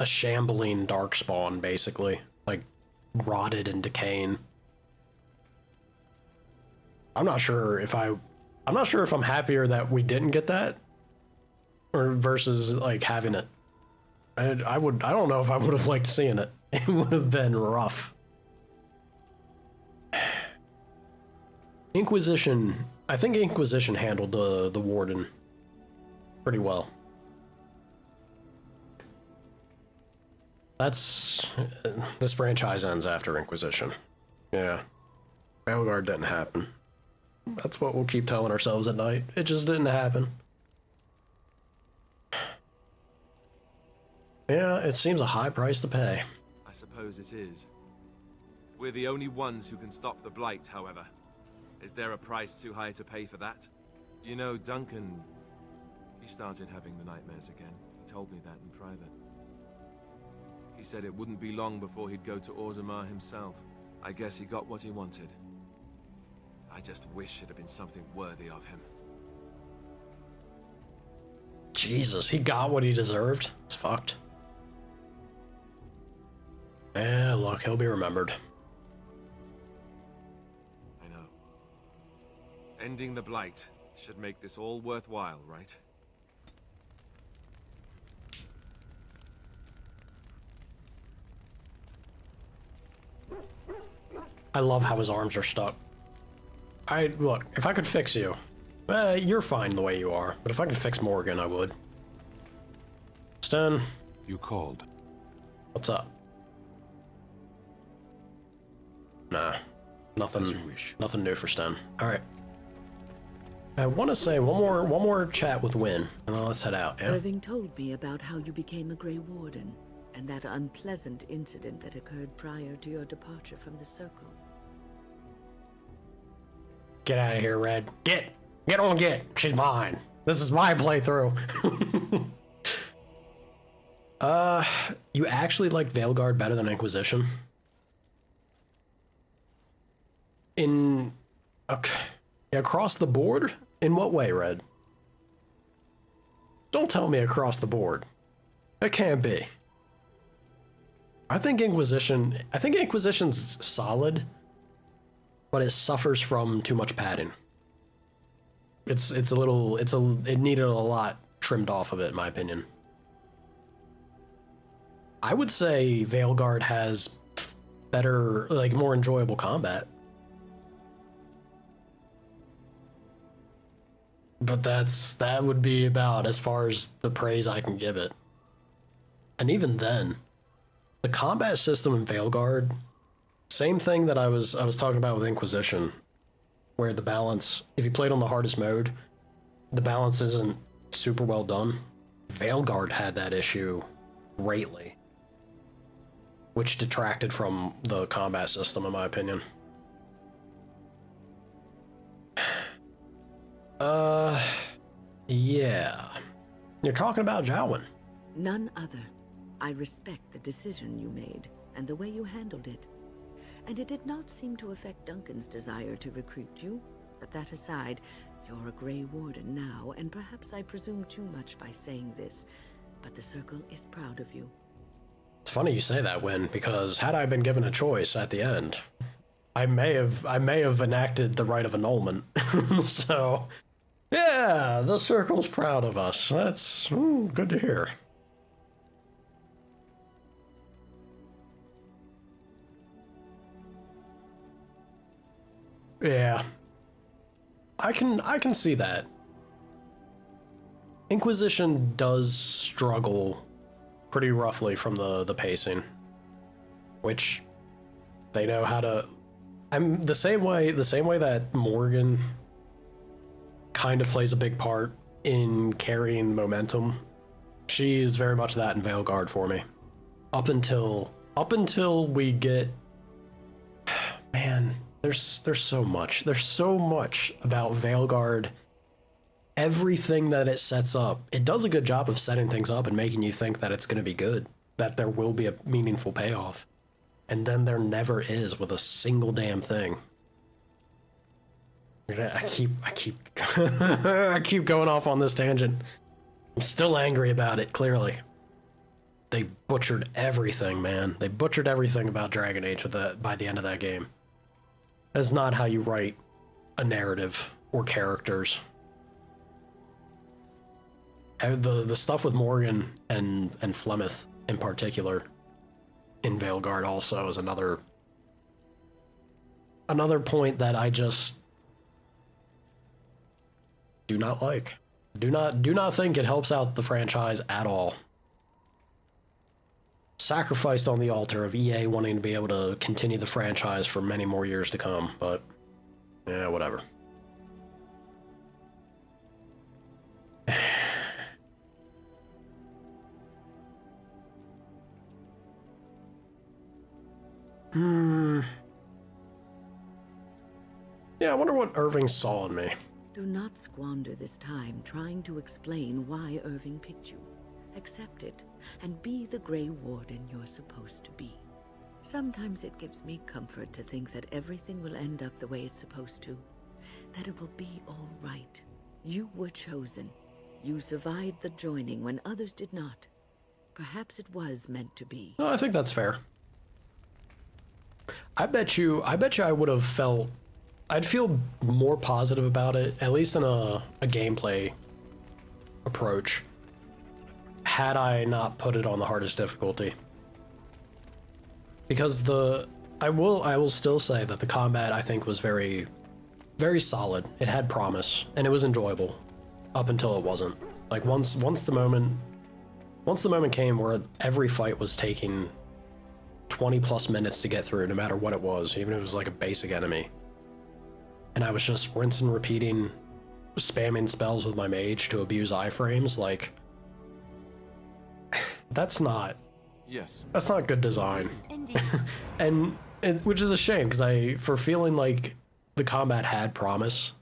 shambling darkspawn, basically. Like rotted and decaying. I'm not sure if I'm happier that we didn't get that or versus like having it. I don't know if I would have liked seeing it. It would have been rough. Inquisition. I think Inquisition handled the Warden pretty well. This franchise ends after Inquisition. Yeah. Veilguard didn't happen. That's what we'll keep telling ourselves at night. It just didn't happen. Yeah, it seems a high price to pay. I suppose it is. We're the only ones who can stop the Blight, however. Is there a price too high to pay for that? You know, Duncan, he started having the nightmares again. He told me that in private. He said it wouldn't be long before he'd go to Orzammar himself. I guess he got what he wanted. I just wish it had been something worthy of him. Jesus, he got what he deserved? It's fucked. Yeah, look, he'll be remembered. I know. Ending the Blight should make this all worthwhile, right? I love how his arms are stuck. Look, if I could fix you, you're fine the way you are, but if I could fix Morgan, I would. Sten. You called. What's up? Nah. Nothing new for Sten. Alright. I want to say one more chat with Wynn, and then let's head out. Yeah? Irving told me about how you became a Grey Warden, and that unpleasant incident that occurred prior to your departure from the Circle. Get out of here, Red. Get on, get. She's mine. This is my playthrough. You actually like Veilguard better than Inquisition? Across the board? In what way, Red? Don't tell me across the board. It can't be. I think Inquisition's solid, but it suffers from too much padding. It needed a lot trimmed off of it, in my opinion. I would say Veilguard has better, like, more enjoyable combat. But that would be about as far as the praise I can give it. And even then, the combat system in Veilguard, same thing that I was talking about with Inquisition, where the balance, if you played on the hardest mode, the balance isn't super well done. Veilguard had that issue greatly, which detracted from the combat system, in my opinion. Yeah. You're talking about Jowen. None other. I respect the decision you made, and the way you handled it. And it did not seem to affect Duncan's desire to recruit you. But that aside, you're a Grey Warden now, and perhaps I presume too much by saying this, but the Circle is proud of you. It's funny you say that, Wynn, because had I been given a choice at the end, I may have enacted the right of annulment. So, yeah, the Circle's proud of us. That's good to hear. Yeah, I can see that. Inquisition does struggle pretty roughly from the pacing, which they know how to. I'm the same way that Morgan kind of plays a big part in carrying momentum. She is very much that in Veilguard for me. Up until we get, man, there's so much about Veilguard. Everything that it sets up, it does a good job of setting things up and making you think that it's going to be good, that there will be a meaningful payoff. And then there never is with a single damn thing. I keep I keep going off on this tangent. I'm still angry about it, clearly. They butchered everything, man. They butchered everything about Dragon Age by the end of that game. That's not how you write a narrative or characters. The stuff with Morgan and Flemeth in particular in Veilguard also is another point that I just do not like. Do not think it helps out the franchise at all. Sacrificed on the altar of EA wanting to be able to continue the franchise for many more years to come, but yeah, whatever. Yeah, I wonder what Irving saw in me. Do not squander this time trying to explain why Irving picked you. Accept it, and be the Grey Warden you're supposed to be. Sometimes it gives me comfort to think that everything will end up the way it's supposed to. That it will be all right. You were chosen. You survived the joining when others did not. Perhaps it was meant to be. No, I think that's fair. I bet you I would have felt... I'd feel more positive about it, at least in a gameplay approach, had I not put it on the hardest difficulty. Because I will still say that the combat, I think, was very, very solid. It had promise, and it was enjoyable, up until it wasn't. Like once the moment came where every fight was taking 20 plus minutes to get through, no matter what it was, even if it was like a basic enemy. And I was just rinsing, repeating spamming spells with my mage to abuse iframes, like, that's not good design. And which is a shame, because for feeling like the combat had promise,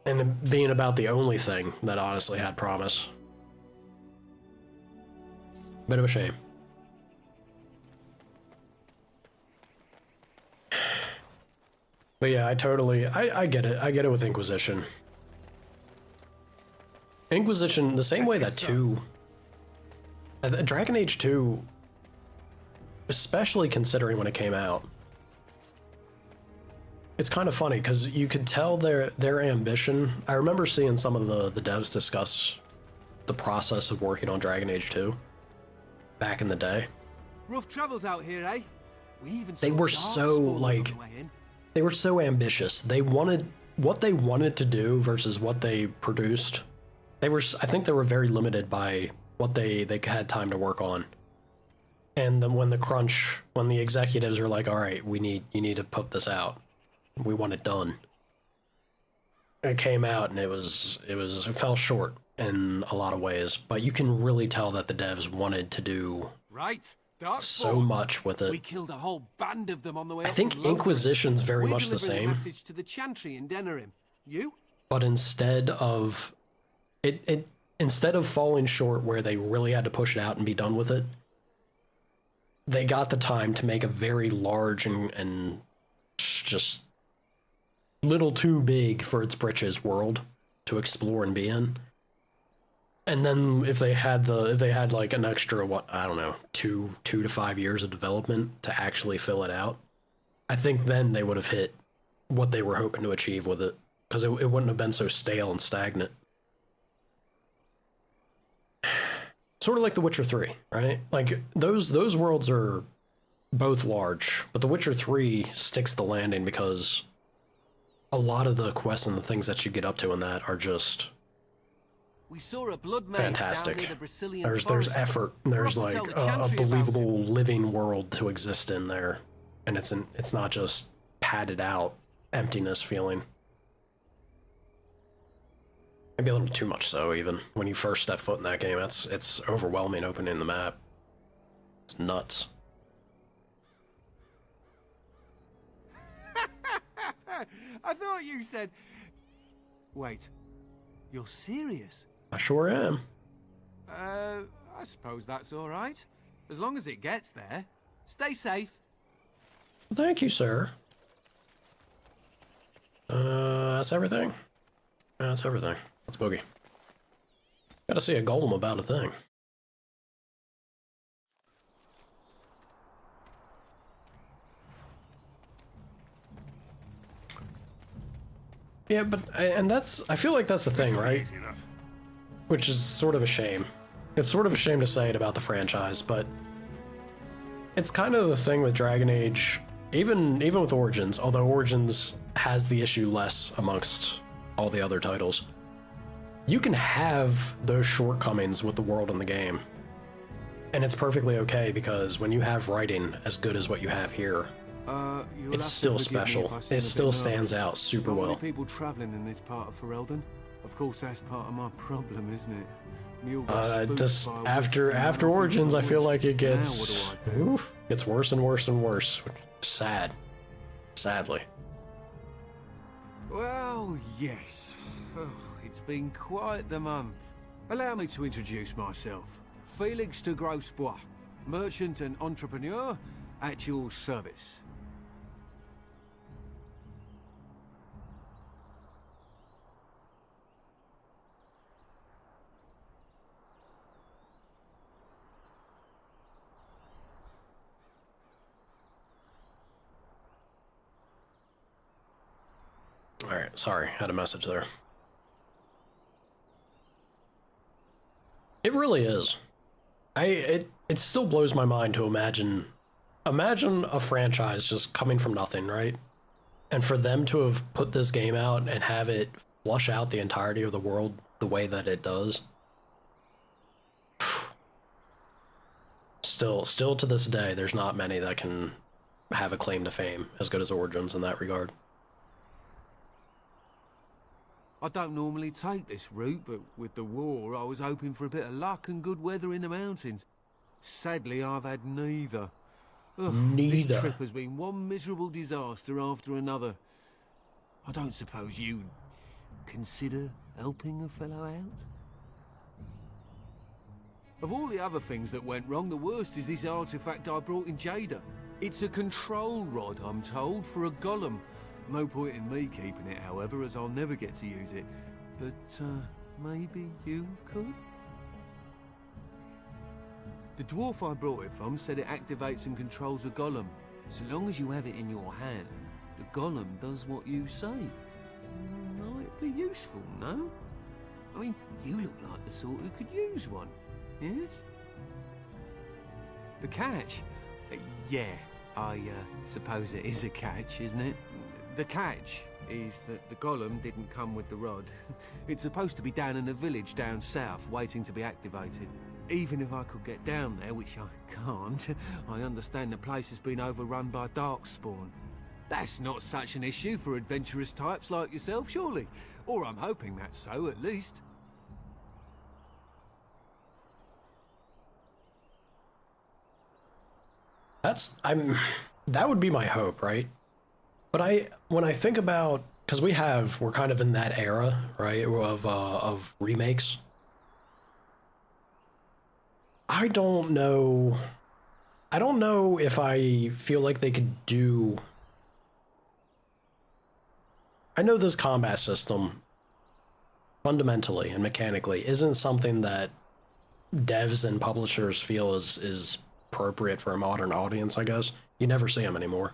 and it being about the only thing that honestly had promise. Bit of a shame. But yeah, I get it. I get it with Inquisition. Inquisition, the same way that Dragon Age 2, especially considering when it came out, it's kind of funny because you could tell their ambition. I remember seeing some of the devs discuss the process of working on Dragon Age 2 back in the day. Rough travels out here, eh? They were so like, they were so ambitious. They wanted what they wanted to do versus what they produced. I think they were very limited by what they had time to work on. And then when the executives are like, all right, you need to put this out. We want it done. It came out and it fell short in a lot of ways, but you can really tell that the devs wanted to do so much with it. We killed a whole band of them on the way. I think Inquisition's very much the same. Message to the Chantry in Denerim. You? But instead of falling short where they really had to push it out and be done with it, they got the time to make a very large and just little too big for its britches world to explore and be in. And then if they had like an extra, I don't know, 2 to 5 years of development to actually fill it out, I think then they would have hit what they were hoping to achieve with it, because it wouldn't have been so stale and stagnant. Sort of like The Witcher 3, right? Like those worlds are both large, but The Witcher 3 sticks the landing because a lot of the quests and the things that you get up to in that are just we saw a blood mage fantastic. Down near the Brecilian There's Forest. effort. There's like a believable living world to exist in there, and it's not just padded out emptiness feeling. Maybe a little too much so, even when you first step foot in that game. It's overwhelming opening the map. It's nuts. I thought you said... Wait, you're serious? I sure am. I suppose that's all right. As long as it gets there. Stay safe. Thank you, sir. That's everything? That's everything. Let's boogie. Gotta see a golem about a thing. Yeah, but I feel like that's the thing, right? Which is sort of a shame. It's sort of a shame to say it about the franchise, but it's kind of the thing with Dragon Age, even with Origins, although Origins has the issue less amongst all the other titles. You can have those shortcomings with the world in the game, and it's perfectly okay, because when you have writing as good as what you have here, it's still special. It still stands out super well. People traveling in this part of Ferelden. Of course, that's part of my problem, isn't it? Just after Origins, I feel like it gets worse and worse and worse. Sad, sadly. Well, yes. Oh, it's been quite the month. Allow me to introduce myself. Felix de Grosbois, merchant and entrepreneur at your service. Alright, sorry, had a message there. It really is. It still blows my mind to imagine a franchise just coming from nothing, right? And for them to have put this game out and have it flush out the entirety of the world the way that it does. Still to this day, there's not many that can have a claim to fame as good as Origins in that regard. I don't normally take this route, but with the war, I was hoping for a bit of luck and good weather in the mountains. Sadly, I've had neither. Ugh, Neither. This trip has been one miserable disaster after another. I don't suppose you'd consider helping a fellow out? Of all the other things that went wrong, the worst is this artifact I brought in Jada. It's a control rod, I'm told, for a golem. No point in me keeping it, however, as I'll never get to use it. But, maybe you could? The dwarf I brought it from said it activates and controls a golem. So long as you have it in your hand, the golem does what you say. Might be useful, no? I mean, you look like the sort who could use one, yes? The catch? Yeah, I suppose it is a catch, isn't it? The catch is that the golem didn't come with the rod. It's supposed to be down in a village down south, waiting to be activated. Even if I could get down there, which I can't, I understand the place has been overrun by darkspawn. That's not such an issue for adventurous types like yourself, surely? Or I'm hoping that's so, at least. That would be my hope, right? But when I think about, because we're kind of in that era, right, of remakes. I don't know if I feel like they could do. I know this combat system fundamentally and mechanically isn't something that devs and publishers feel is appropriate for a modern audience, I guess. You never see them anymore.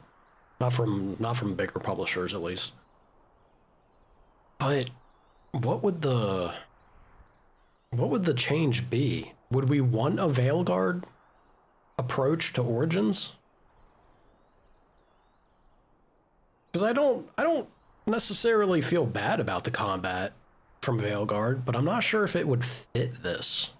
Not from bigger publishers, at least. But what would the change be? Would we want a Veilguard approach to Origins? Because I don't necessarily feel bad about the combat from Veilguard, but I'm not sure if it would fit this.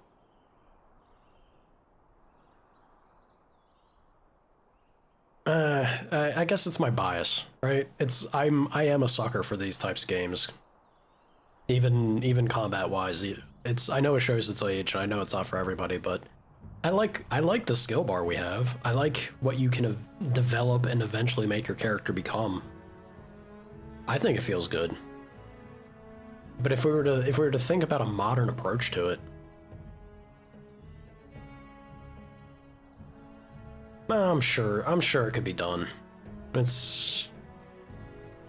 I guess it's my bias, right? I am a sucker for these types of games. Even combat-wise, I know it shows its age, and I know it's not for everybody, but I like the skill bar we have. I like what you can develop and eventually make your character become. I think it feels good. But if we were to think about a modern approach to it, I'm sure it could be done. It's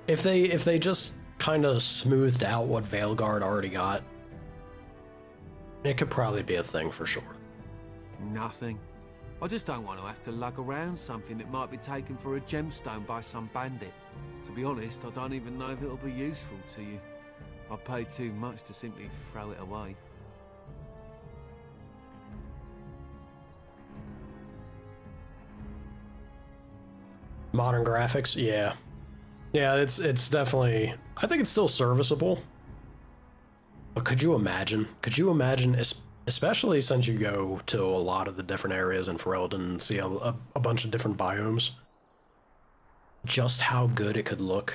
if they just kind of smoothed out what Veilguard already got, it could probably be a thing for sure. Nothing. I just don't want to have to lug around something that might be taken for a gemstone by some bandit. To be honest, I don't even know if it'll be useful to you. I paid too much to simply throw it away. Modern graphics, yeah. It's definitely, I think it's still serviceable. But could you imagine, especially since you go to a lot of the different areas in Ferelden and see a bunch of different biomes, just how good it could look?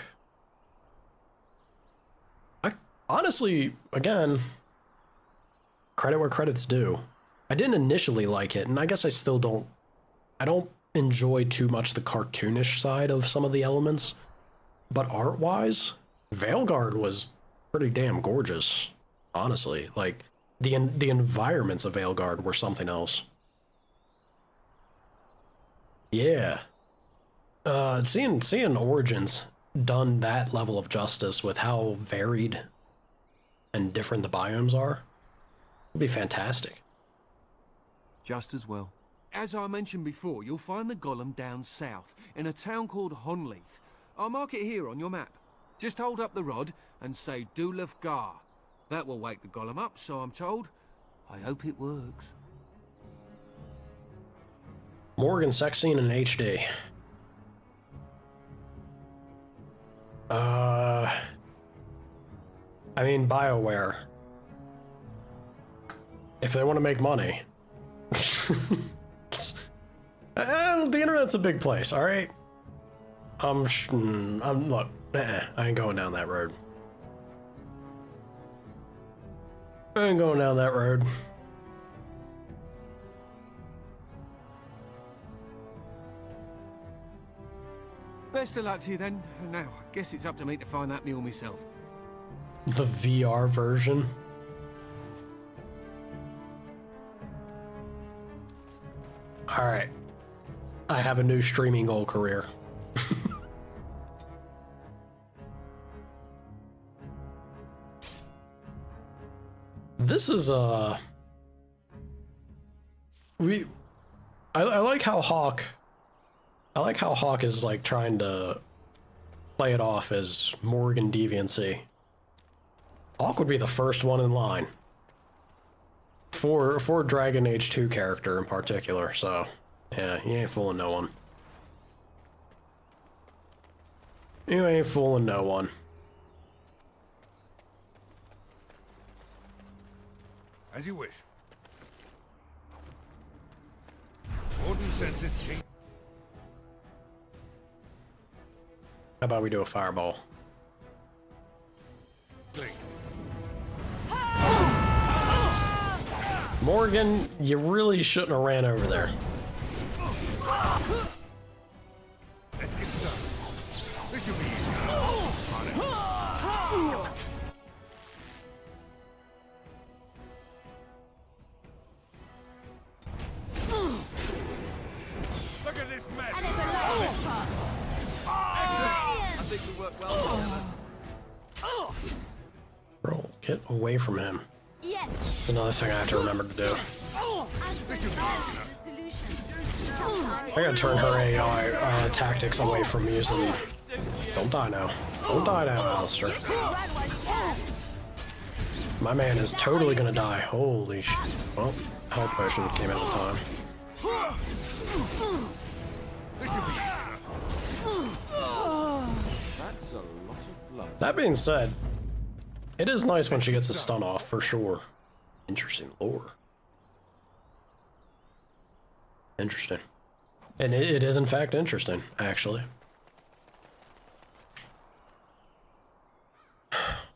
I honestly, again, credit where credit's due. I didn't initially like it, and I guess I still don't. I don't enjoy too much the cartoonish side of some of the elements, but art-wise, Veilguard was pretty damn gorgeous. Honestly, like the environments of Veilguard were something else. Yeah. Seeing Origins done that level of justice with how varied and different the biomes are would be fantastic. Just as well. As I mentioned before, you'll find the golem down south, in a town called Honleith. I'll mark it here on your map. Just hold up the rod and say Dulaf Gar. That will wake the golem up, so I'm told. I hope it works. Morgan sex scene in HD. I mean, BioWare. If they want to make money. The internet's a big place, alright? Look, I ain't going down that road. I ain't going down that road. Best of luck to you then. Now, I guess it's up to me to find that mule myself. The VR version. Alright. I have a new streaming goal career. This is I like how Hawk is like trying to play it off as Morgan deviancy. Hawk would be the first one in line for Dragon Age 2 character in particular, so yeah, you ain't fooling no one. You ain't fooling no one. As you wish. Warden senses change. How about we do a fireball? Morgan, you really shouldn't have ran over there. Let's get started. This should be easy. On it. Look at this mess. I think we work well together. Bro, get away from him. Yes. It's another thing I have to remember to do. I gotta turn her AI tactics away from using... Don't die now. Don't die now, Alistair. My man is totally gonna die. Holy sh... Well, health potion came out of time. That's a lot of blood. That being said, it is nice when she gets a stun off, for sure. Interesting lore. Interesting. And it is in fact interesting, actually.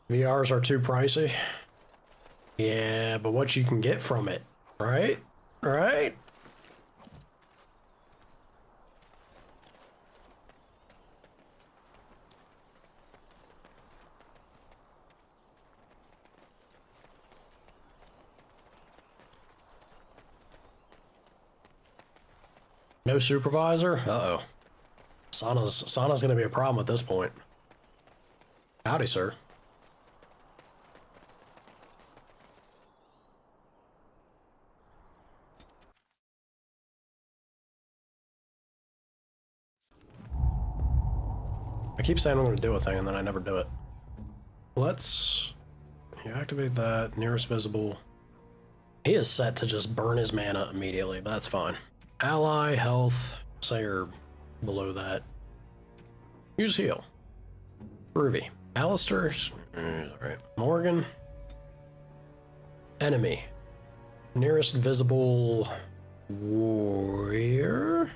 VRs are too pricey. Yeah, but what you can get from it, right? Right? No supervisor? Uh-oh. Sana's gonna be a problem at this point. Howdy, sir. I keep saying I'm gonna do a thing and then I never do it. Let's... You activate that, nearest visible. He is set to just burn his mana immediately, but that's fine. Ally, health, say you're below that. Use heal. Groovy. Alistair's, alright. Morgan. Enemy. Nearest visible warrior.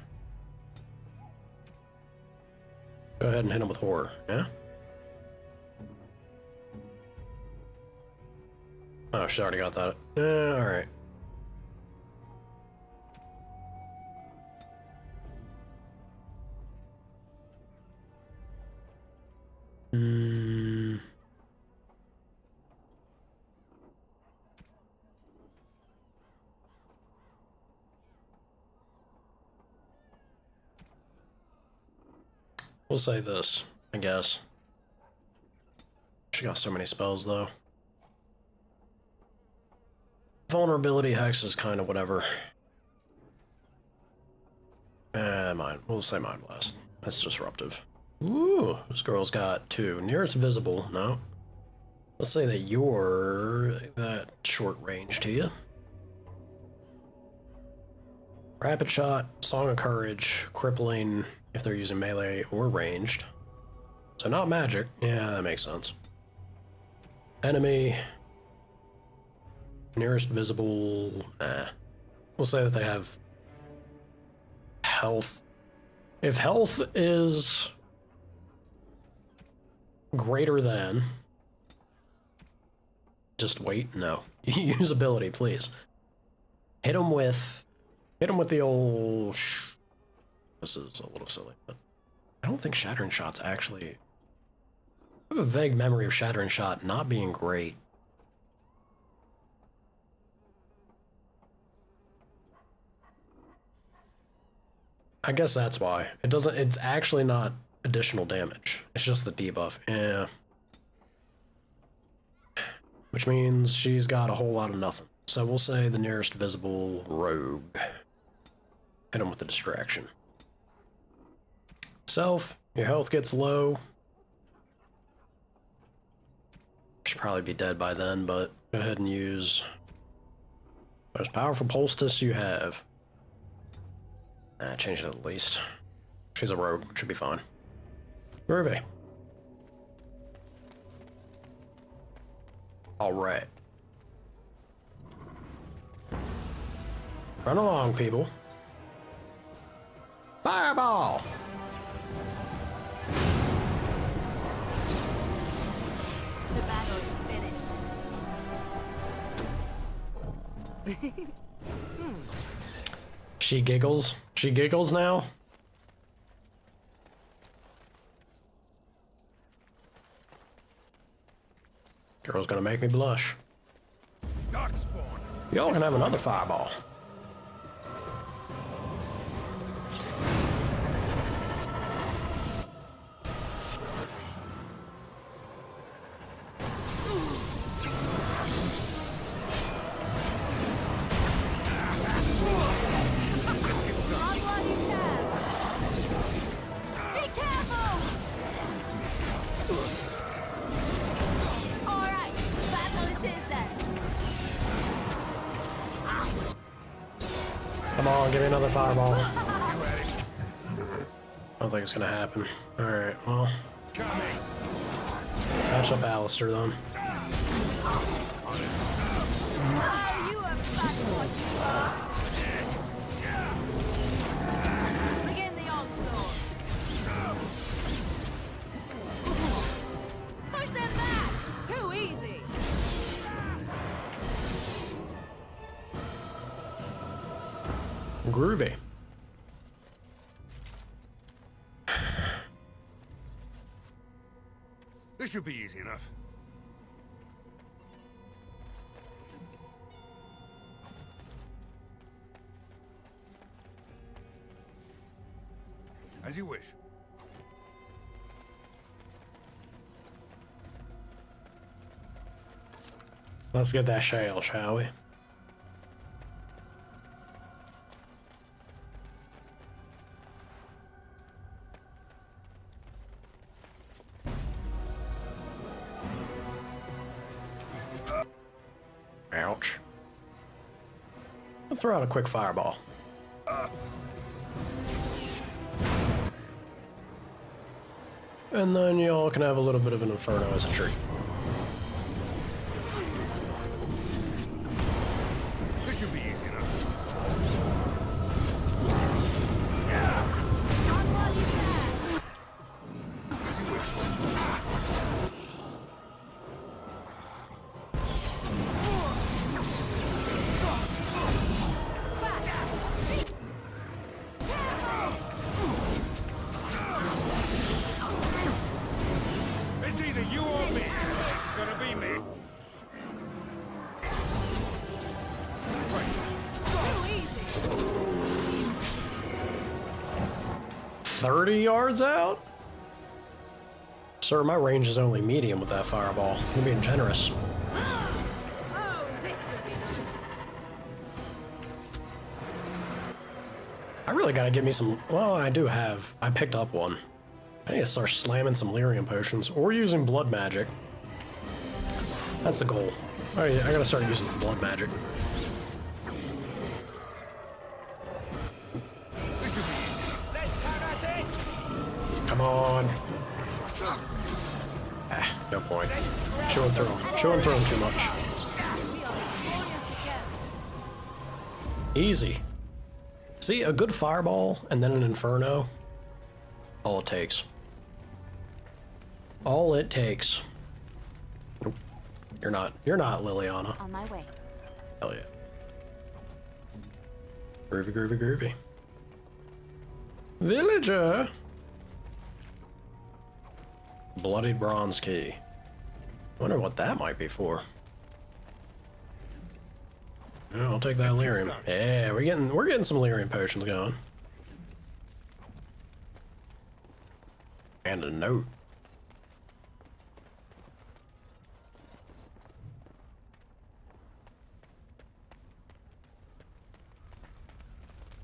Go ahead and hit him with horror, yeah? Oh, she already got that. Alright. We'll say this, I guess. She got so many spells, though. Vulnerability hex is kind of whatever. We'll say Mind Blast. That's disruptive. Ooh, this girl's got 2. Nearest visible, no. Let's say that you're that short range to you. Rapid Shot, Song of Courage, Crippling, if they're using melee or ranged. So not magic. Yeah, that makes sense. Enemy. Nearest visible. We'll say that they have health. If health is greater than... Just wait? No. Use ability, please. Hit him with the old... This is a little silly, but... I don't think Shattering Shot's actually... I have a vague memory of Shattering Shot not being great. I guess that's why. It's actually not additional damage. It's just the debuff. Yeah. Which means she's got a whole lot of nothing. So we'll say the nearest visible rogue. Hit him with the distraction. Self, your health gets low. Should probably be dead by then, but go ahead and use most powerful poultice you have. Change it at least. She's a rogue, should be fine. Groovy. Alright. Run along, people. Fireball! The battle is finished. She giggles. She giggles now. Girl's gonna make me blush. Y'all can have another fireball. Come on, give me another fireball. I don't think it's gonna happen. Alright, well. Catch up Alistair then. Begin the onslaught. Push them back! Too easy! Groovy. This should be easy enough. As you wish. Let's get that shale, shall we? Ouch. I'll throw out a quick fireball. And then y'all can have a little bit of an inferno as a treat. This should be easy enough. It's either you or me. It's gonna be me. 30 yards out? Sir, my range is only medium with that fireball. You're being generous. I really gotta get me some... Well, I do have... I picked up one. I need to start slamming some lyrium potions or using blood magic. That's the goal. Alright, I gotta start using blood magic. Come on. Ah, no point. Chewing through him. Chewing through him too much. Easy. See, a good fireball and then an inferno. All it takes. All it takes. Nope. You're not Liliana. On my way. Hell yeah. Groovy, groovy, groovy. Villager! Bloodied bronze key. Wonder what that might be for. Yeah, I'll take that lyrium. Yeah, we're getting some lyrium potions going. And a note.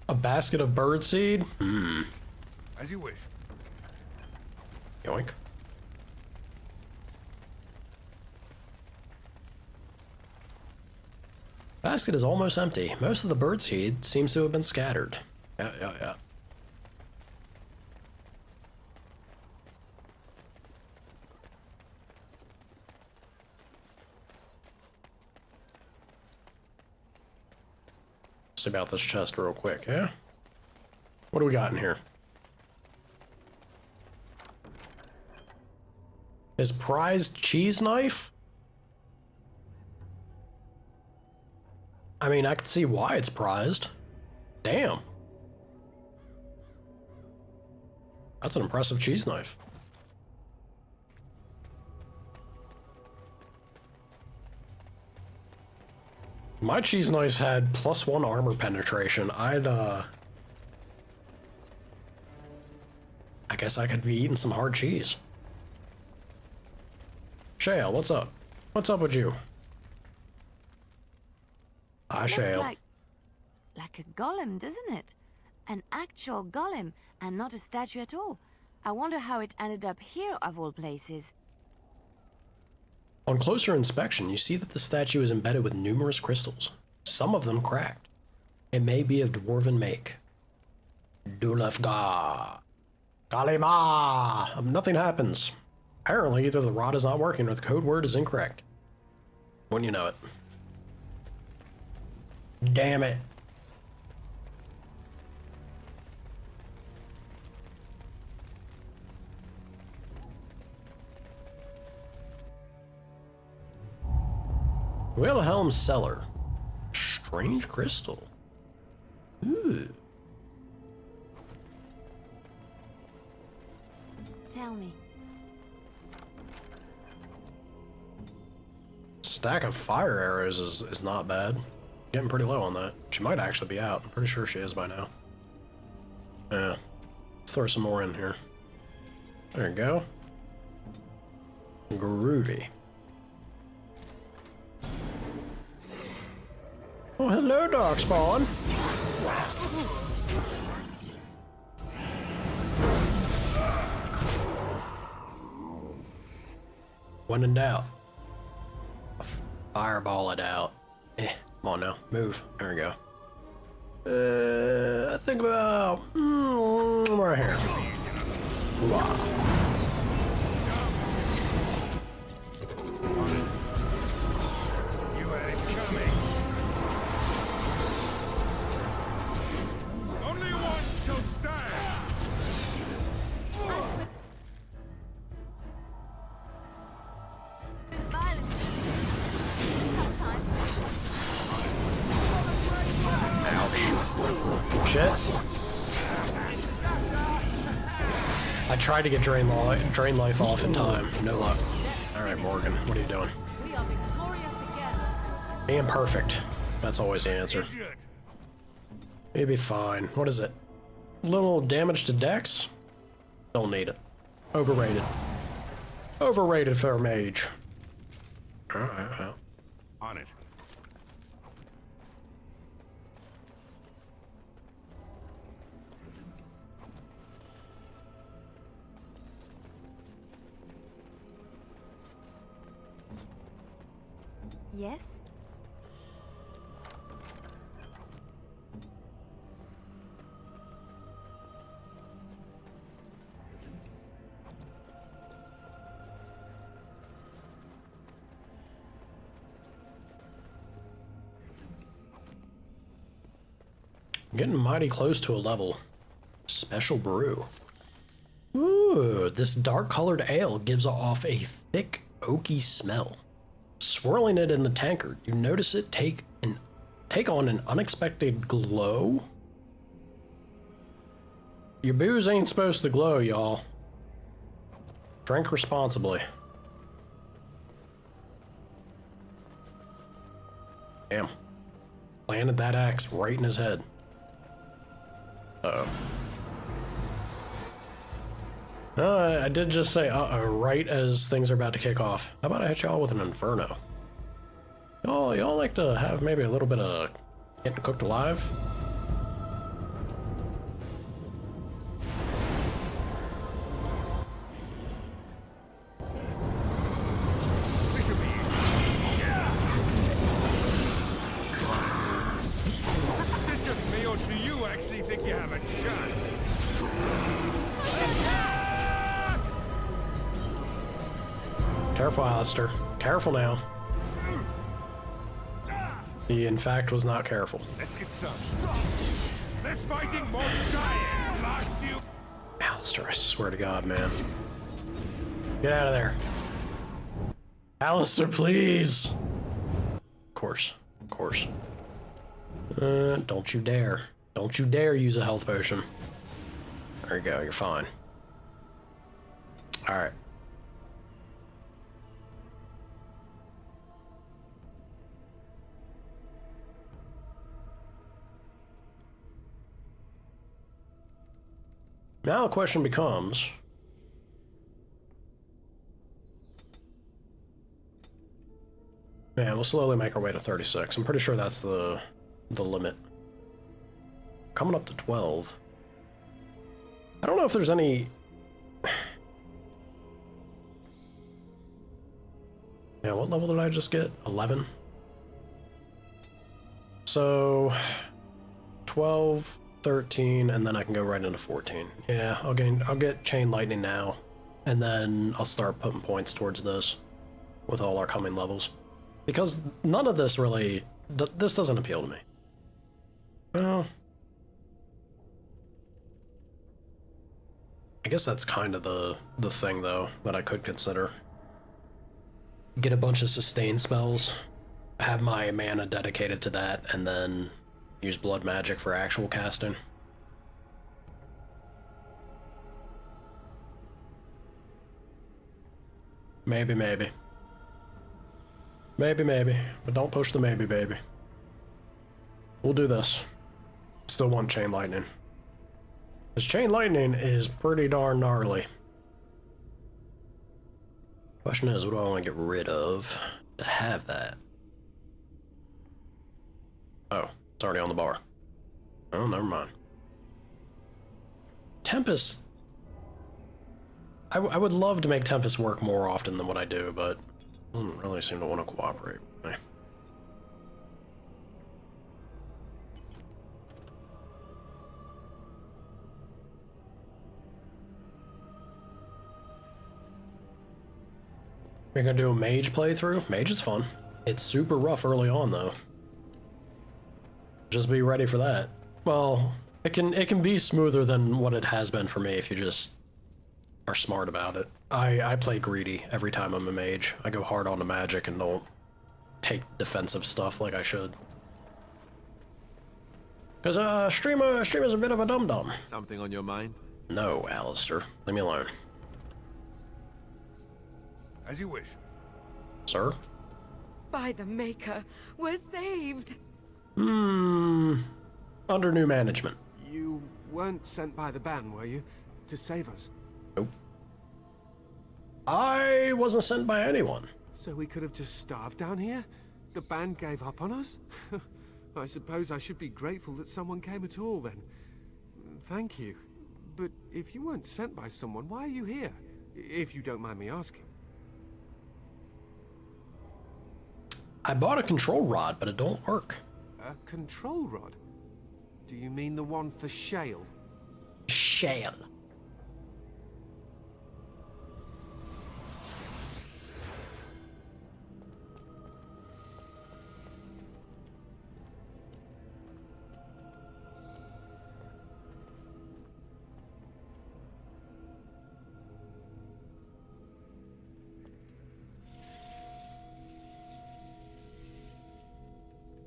A basket of birdseed? Hmm. As you wish. Yoink. Basket is almost empty. Most of the birdseed seems to have been scattered. Yeah. See about this chest real quick, yeah? What do we got in here? His prized cheese knife? I mean, I can see why it's prized. Damn. That's an impressive cheese knife. My cheese knife had +1 armor penetration. I guess I could be eating some hard cheese. Shale, what's up? What's up with you? Hi, Shale. Looks like a golem, doesn't it? An actual golem, and not a statue at all. I wonder how it ended up here, of all places. On closer inspection, you see that the statue is embedded with numerous crystals, some of them cracked. It may be of dwarven make. Dulafga. Kalima! Nothing happens. Apparently, either the rod is not working or the code word is incorrect. Wouldn't you know it? Damn it. Wilhelm Cellar. Strange crystal. Ooh. Tell me. Stack of fire arrows is not bad. Getting pretty low on that. She might actually be out. I'm pretty sure she is by now. Yeah. Let's throw some more in here. There you go. Groovy. Oh, hello, Darkspawn. When in doubt, fireball it out. Come on now, move. There we go. I think about right here. Wow. You had it coming. Only one shall stand. Shit. I tried to get drain life off in time. No luck. Alright, Morgan, what are you doing? We are victorious again. Being perfect. That's always the answer. Maybe fine. What is it? Little damage to dex? Don't need it. Overrated. Overrated for a mage. On it. Yes? I'm getting mighty close to a level. Special brew. Woo! Ooh, this dark-colored ale gives off a thick, oaky smell. Swirling it in the tankard, you notice it take on an unexpected glow. Your booze ain't supposed to glow, y'all. Drink responsibly. Damn. Planted that axe right in his head. Uh-oh. I did just say uh-oh right as things are about to kick off. How about I hit y'all with an inferno? Y'all like to have maybe a little bit of getting cooked alive? Is it just me, or do you actually think you have a chance? Careful, Alistair. Careful now. He, in fact, was not careful. Let's get started. This fighting won't die. Blast you. Alistair, I swear to God, man. Get out of there. Alistair, please. Of course. Of course. Don't you dare. Don't you dare use a health potion. There you go, you're fine. Alright. Now the question becomes... Man, we'll slowly make our way to 36. I'm pretty sure that's the limit. Coming up to 12. I don't know if there's any... Yeah, what level did I just get? 11? So... 12, 13, and then I can go right into 14. Yeah, I'll get Chain Lightning now, and then I'll start putting points towards this with all our coming levels. Because none of this really... this doesn't appeal to me. Well... I guess that's kind of the thing, though, that I could consider. Get a bunch of sustain spells, have my mana dedicated to that, and then use blood magic for actual casting. Maybe, maybe. Maybe, maybe. But don't push the maybe, baby. We'll do this. Still want Chain Lightning. Because Chain Lightning is pretty darn gnarly. Question is, what do I want to get rid of to have that? Oh, it's already on the bar. Oh, never mind. Tempest... I would love to make Tempest work more often than what I do, but it doesn't really seem to want to cooperate with me. We're gonna do a mage playthrough? Mage is fun. It's super rough early on, though. Just be ready for that. Well, it can be smoother than what it has been for me if you just are smart about it. I play greedy every time I'm a mage. I go hard on the magic and don't take defensive stuff like I should. Because streamer's a bit of a dum-dum. Something on your mind? No, Alistair. Leave me alone. As you wish. Sir? By the Maker, we're saved! Under new management. You weren't sent by the ban, were you? To save us? Nope. I wasn't sent by anyone. So we could have just starved down here? The band gave up on us? I suppose I should be grateful that someone came at all, then. Thank you. But if you weren't sent by someone, why are you here? If you don't mind me asking. I bought a control rod, but it don't work. A control rod? Do you mean the one for shale? Shale.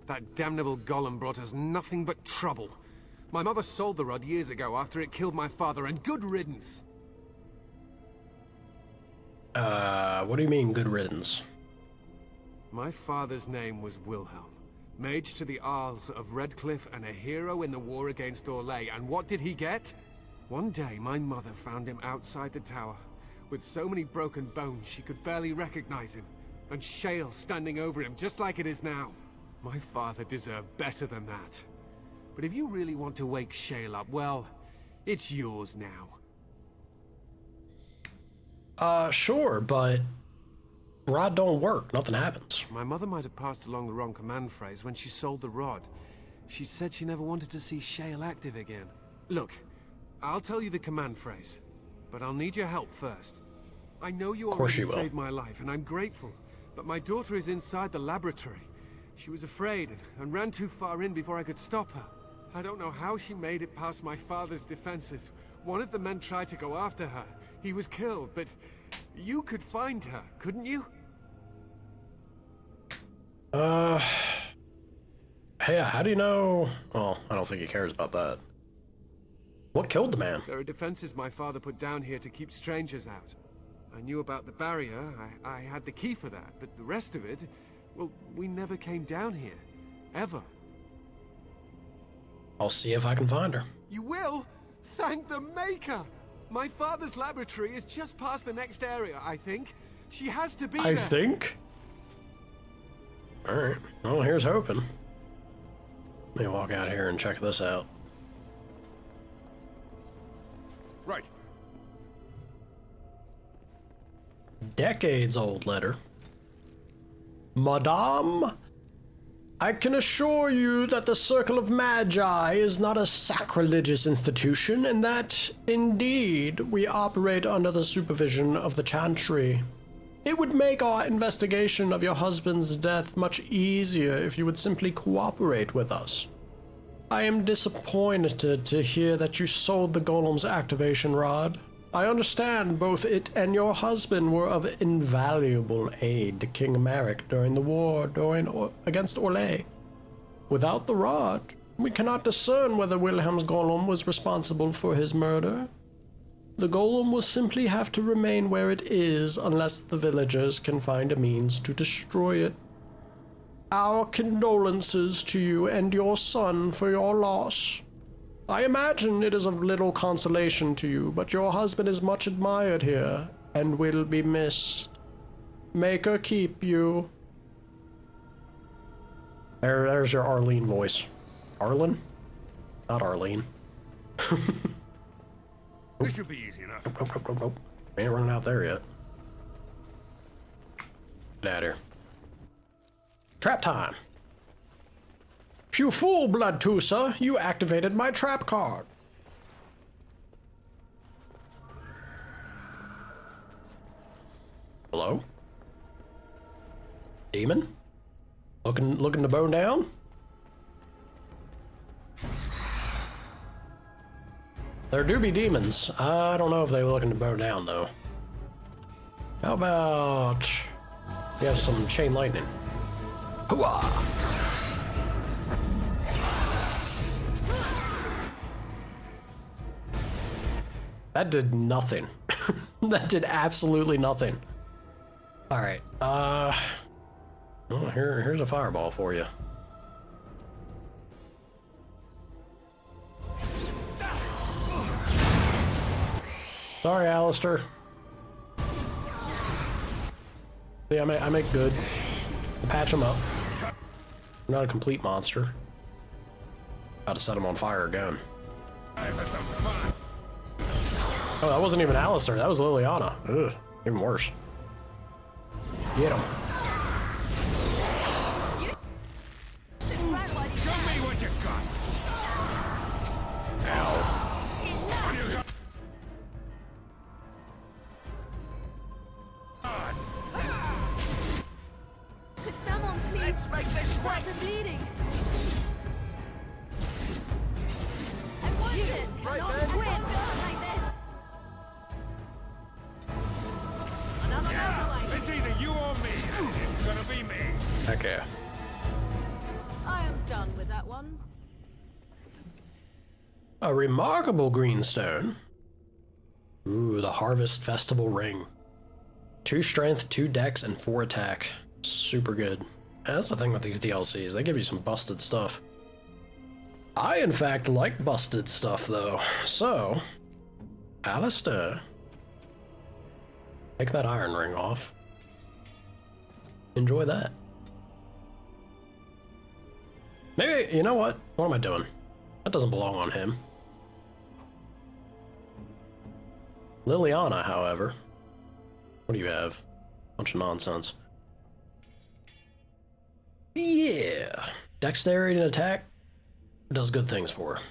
That damnable golem brought us nothing but trouble. My mother sold the rod years ago after it killed my father, and good riddance. What do you mean, good riddance? My father's name was Wilhelm, mage to the Arls of Redcliffe and a hero in the war against Orlais, and what did he get? One day, my mother found him outside the tower, with so many broken bones she could barely recognize him, and shale standing over him just like it is now. My father deserved better than that. But if you really want to wake Shale up, well, it's yours now. Sure, but rod don't work. Nothing happens. My mother might have passed along the wrong command phrase when she sold the rod. She said she never wanted to see Shale active again. Look, I'll tell you the command phrase, but I'll need your help first. I know you already saved my life, and I'm grateful, but my daughter is inside the laboratory. She was afraid and ran too far in before I could stop her. I don't know how she made it past my father's defenses. One of the men tried to go after her. He was killed, but you could find her, couldn't you? Hey, how do you know? Well, I don't think he cares about that. What killed the man? There are defenses my father put down here to keep strangers out. I knew about the barrier, I had the key for that, but the rest of it, well, we never came down here. Ever. I'll see if I can find her. You will? Thank the Maker! My father's laboratory is just past the next area, I think. She has to be there. I think? Alright, well, here's hoping. Let me walk out here and check this out. Right. Decades old letter. Madame, I can assure you that the Circle of Magi is not a sacrilegious institution, and that, indeed, we operate under the supervision of the Chantry. It would make our investigation of your husband's death much easier if you would simply cooperate with us. I am disappointed to hear that you sold the Golem's activation rod. I understand both it and your husband were of invaluable aid to King Merrick during the war against Orlais. Without the rod, we cannot discern whether Wilhelm's Golem was responsible for his murder. The Golem will simply have to remain where it is unless the villagers can find a means to destroy it. Our condolences to you and your son for your loss. I imagine it is of little consolation to you, but your husband is much admired here and will be missed. Maker keep you. There's your Arlene voice. Arlen? Not Arlene. This should be easy enough. Nope. We ain't running out there yet. Get out of here. Trap time. You fool, Bloodtooser! You activated my trap card. Hello? Demon? Looking to bone down? There do be demons. I don't know if they're looking to bone down though. How about we have some chain lightning? Hooah! That did nothing. That did absolutely nothing. All right. Well, here's a fireball for you. Sorry, Alistair. See, I make good. I patch him up. I'm not a complete monster. About to set him on fire again. Oh, that wasn't even Alistair. That was Liliana. Ugh, even worse. Get him. Show me what you got. Ow. Could someone please stop the bleeding? I want it. Right Not there. quit like this. Another motorway. It's either you or me. It's gonna be me. Okay. I one? A remarkable greenstone. Ooh, the Harvest Festival Ring. 2 strength, 2 dex, and 4 attack. Super good. And that's the thing with these DLCs, they give you some busted stuff. I, in fact, like busted stuff, though. So, Alistair, take that iron ring off. Enjoy that. Maybe, you know what? What am I doing? That doesn't belong on him. Liliana, however. What do you have? Bunch of nonsense. Yeah. Dexterity and attack does good things for her.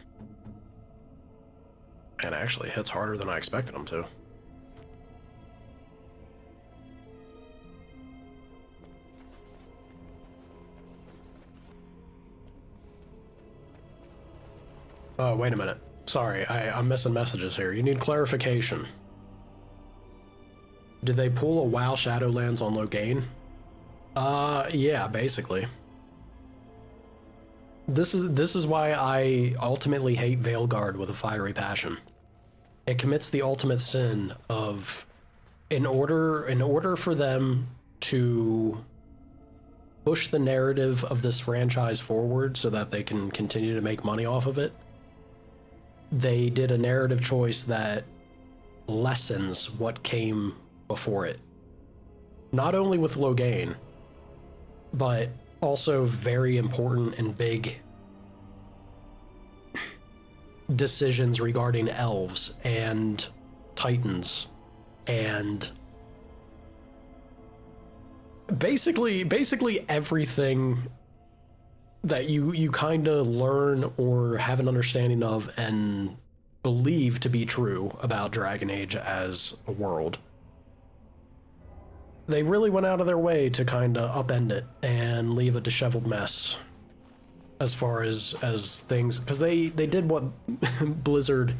And actually hits harder than I expected him to. Oh, wait a minute. Sorry, I'm missing messages here. You need clarification. Did they pull a WoW Shadowlands on Loghain? Yeah, basically. This is why I ultimately hate Veilguard with a fiery passion. It commits the ultimate sin of, in order for them to push the narrative of this franchise forward so that they can continue to make money off of it, they did a narrative choice that lessens what came before it. Not only with Loghain, but also very important and big decisions regarding elves and titans and basically everything that you kind of learn or have an understanding of and believe to be true about Dragon Age as a world. They really went out of their way to kind of upend it and leave a disheveled mess as far as things, because they did what Blizzard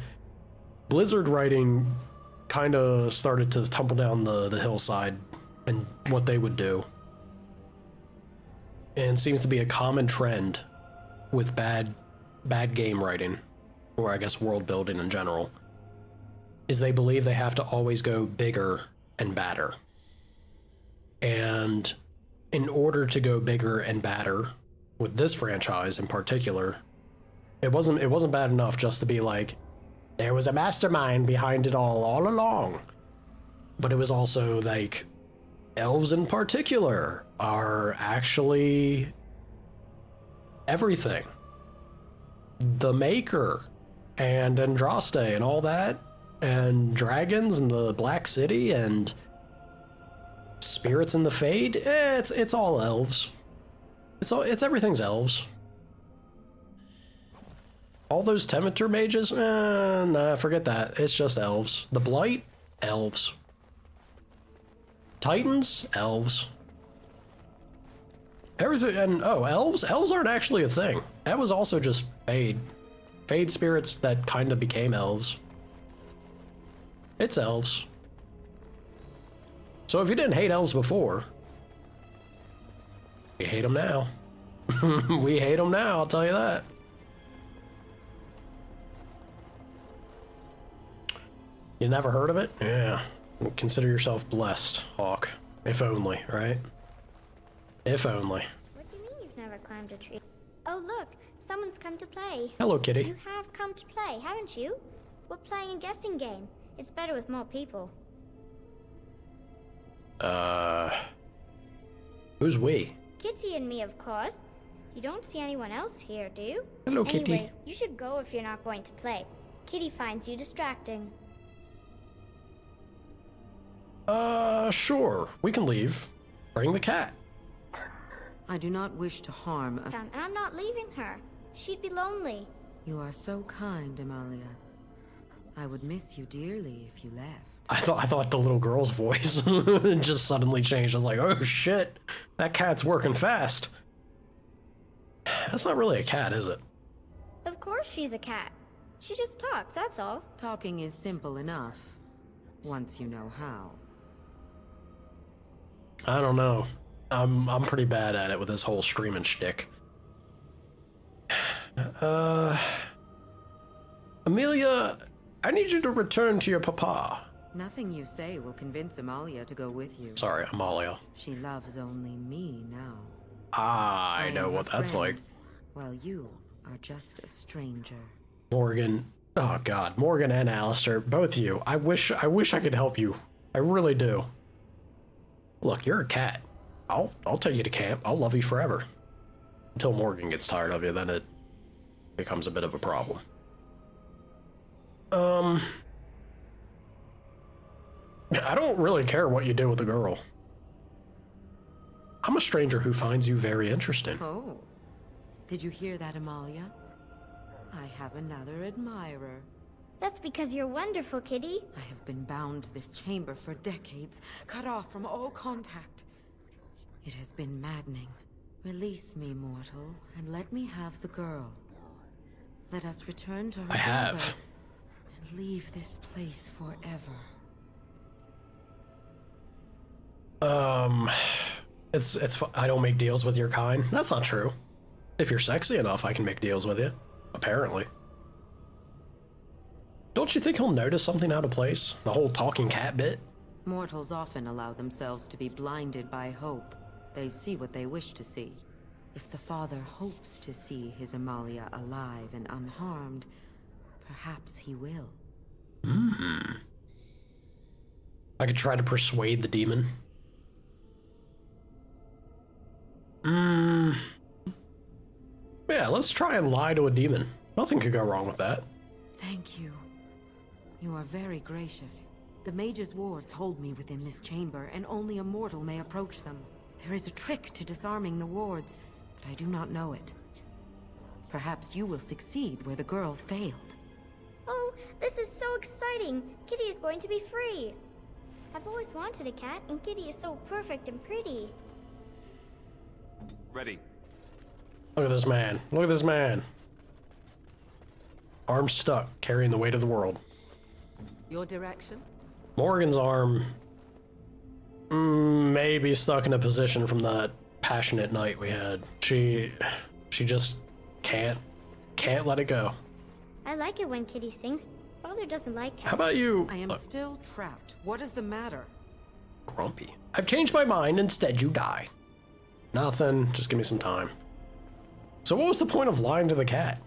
writing kind of started to tumble down the hillside and what they would do. And seems to be a common trend with bad game writing, or I guess world building in general, is they believe they have to always go bigger and badder. And in order to go bigger and badder with this franchise in particular, it wasn't bad enough just to be like, there was a mastermind behind it all along. But it was also like, elves in particular are actually everything. The Maker and Andraste and all that, and dragons and the Black City and spirits in the Fade. It's all elves. It's everything's elves. All those Tempter mages? Nah, forget that. It's just elves. The Blight? Elves. Titans? Elves. Everything, and elves? Elves aren't actually a thing. That was also just Fade. Fade spirits that kind of became elves. It's elves. So if you didn't hate elves before, we hate them now. We hate them now, I'll tell you that. You never heard of it? Yeah. Consider yourself blessed, Hawk. If only, right? If only. What do you mean you've never climbed a tree? Oh look, someone's come to play. Hello, kitty. You have come to play, haven't you? We're playing a guessing game. It's better with more people. Who's we? Kitty and me, of course. You don't see anyone else here, do you? Hello, Kitty. Anyway, you should go if you're not going to play. Kitty finds you distracting. Sure. We can leave. Bring the cat. I do not wish to harm a... And I'm not leaving her. She'd be lonely. You are so kind, Amalia. I would miss you dearly if you left. I thought the little girl's voice just suddenly changed. I was like, oh shit, that cat's working fast. That's not really a cat, is it? Of course she's a cat. She just talks, that's all. Talking is simple enough, once you know how. I don't know. I'm pretty bad at it with this whole streaming shtick. Amelia, I need you to return to your papa. Nothing you say will convince Amalia to go with you. Sorry, Amalia. She loves only me now. Ah, I know what that's like. While you are just a stranger. Morgan. Oh god, Morgan and Alistair, both of you. I wish I could help you. I really do. Look, you're a cat. I'll take you to camp. I'll love you forever. Until Morgan gets tired of you, then it becomes a bit of a problem. I don't really care what you do with the girl. I'm a stranger who finds you very interesting. Oh. Did you hear that, Amalia? I have another admirer. That's because you're wonderful, Kitty. I have been bound to this chamber for decades, cut off from all contact. It has been maddening. Release me, mortal, and let me have the girl. Let us return to her father and leave this place forever. It's I don't make deals with your kind. That's not true. If you're sexy enough, I can make deals with you. Apparently. Don't you think he'll notice something out of place? The whole talking cat bit? Mortals often allow themselves to be blinded by hope. They see what they wish to see. If the father hopes to see his Amalia alive and unharmed, perhaps he will. I could try to persuade the demon. Yeah, let's try and lie to a demon. Nothing could go wrong with that. Thank you. You are very gracious. The mage's wards hold me within this chamber, and only a mortal may approach them. There is a trick to disarming the wards, but I do not know it. Perhaps you will succeed where the girl failed. Oh, this is so exciting! Kitty is going to be free! I've always wanted a cat, and Kitty is so perfect and pretty. Ready. Look at this man. Look at this man. Arm stuck, carrying the weight of the world. Your direction? Morgan's arm maybe stuck in a position from that passionate night we had. She just can't let it go. I like it when Kitty sings. Father doesn't like cats. How about you? I am still trapped. What is the matter? Grumpy. I've changed my mind. Instead, you die. Nothing. Just give me some time. So what was the point of lying to the cat?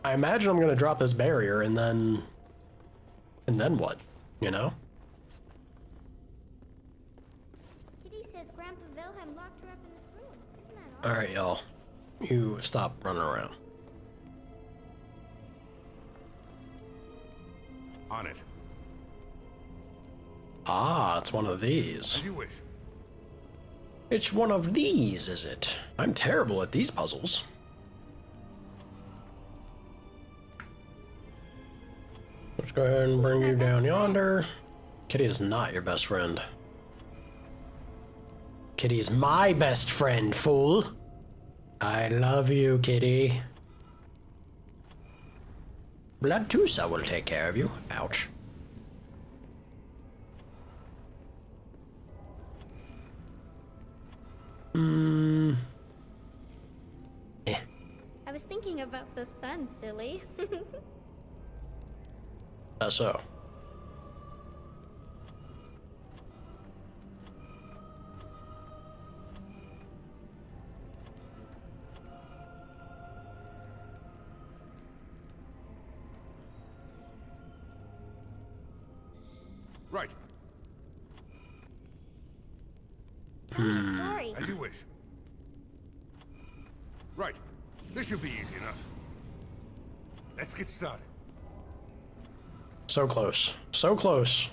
I imagine I'm gonna drop this barrier and then what? You know? Kitty says Grandpa Wilhelm locked her up in this room. Isn't that All right, y'all. You stop running around. On it. Ah, it's one of these. As you wish. It's one of these, is it? I'm terrible at these puzzles. Let's go ahead and bring you down yonder. Kitty is not your best friend. Kitty's my best friend, fool. I love you, Kitty. Bloodtusa will take care of you. Ouch. I was thinking about the sun, silly. So. Right. Tell me a story. As you wish. Right. This should be easy enough. Let's get started. So close. So close.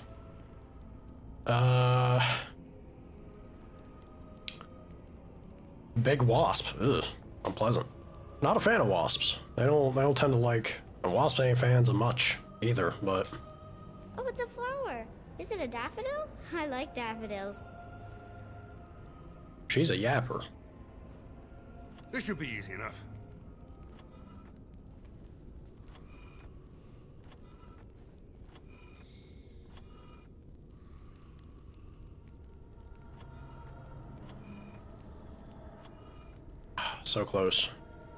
Big wasp. Ugh. Unpleasant. Not a fan of wasps. They don't tend to like, and wasps ain't fans of much either, but Oh, it's a flower. Is it a daffodil? I like daffodils. she's a yapper. This should be easy enough. So close.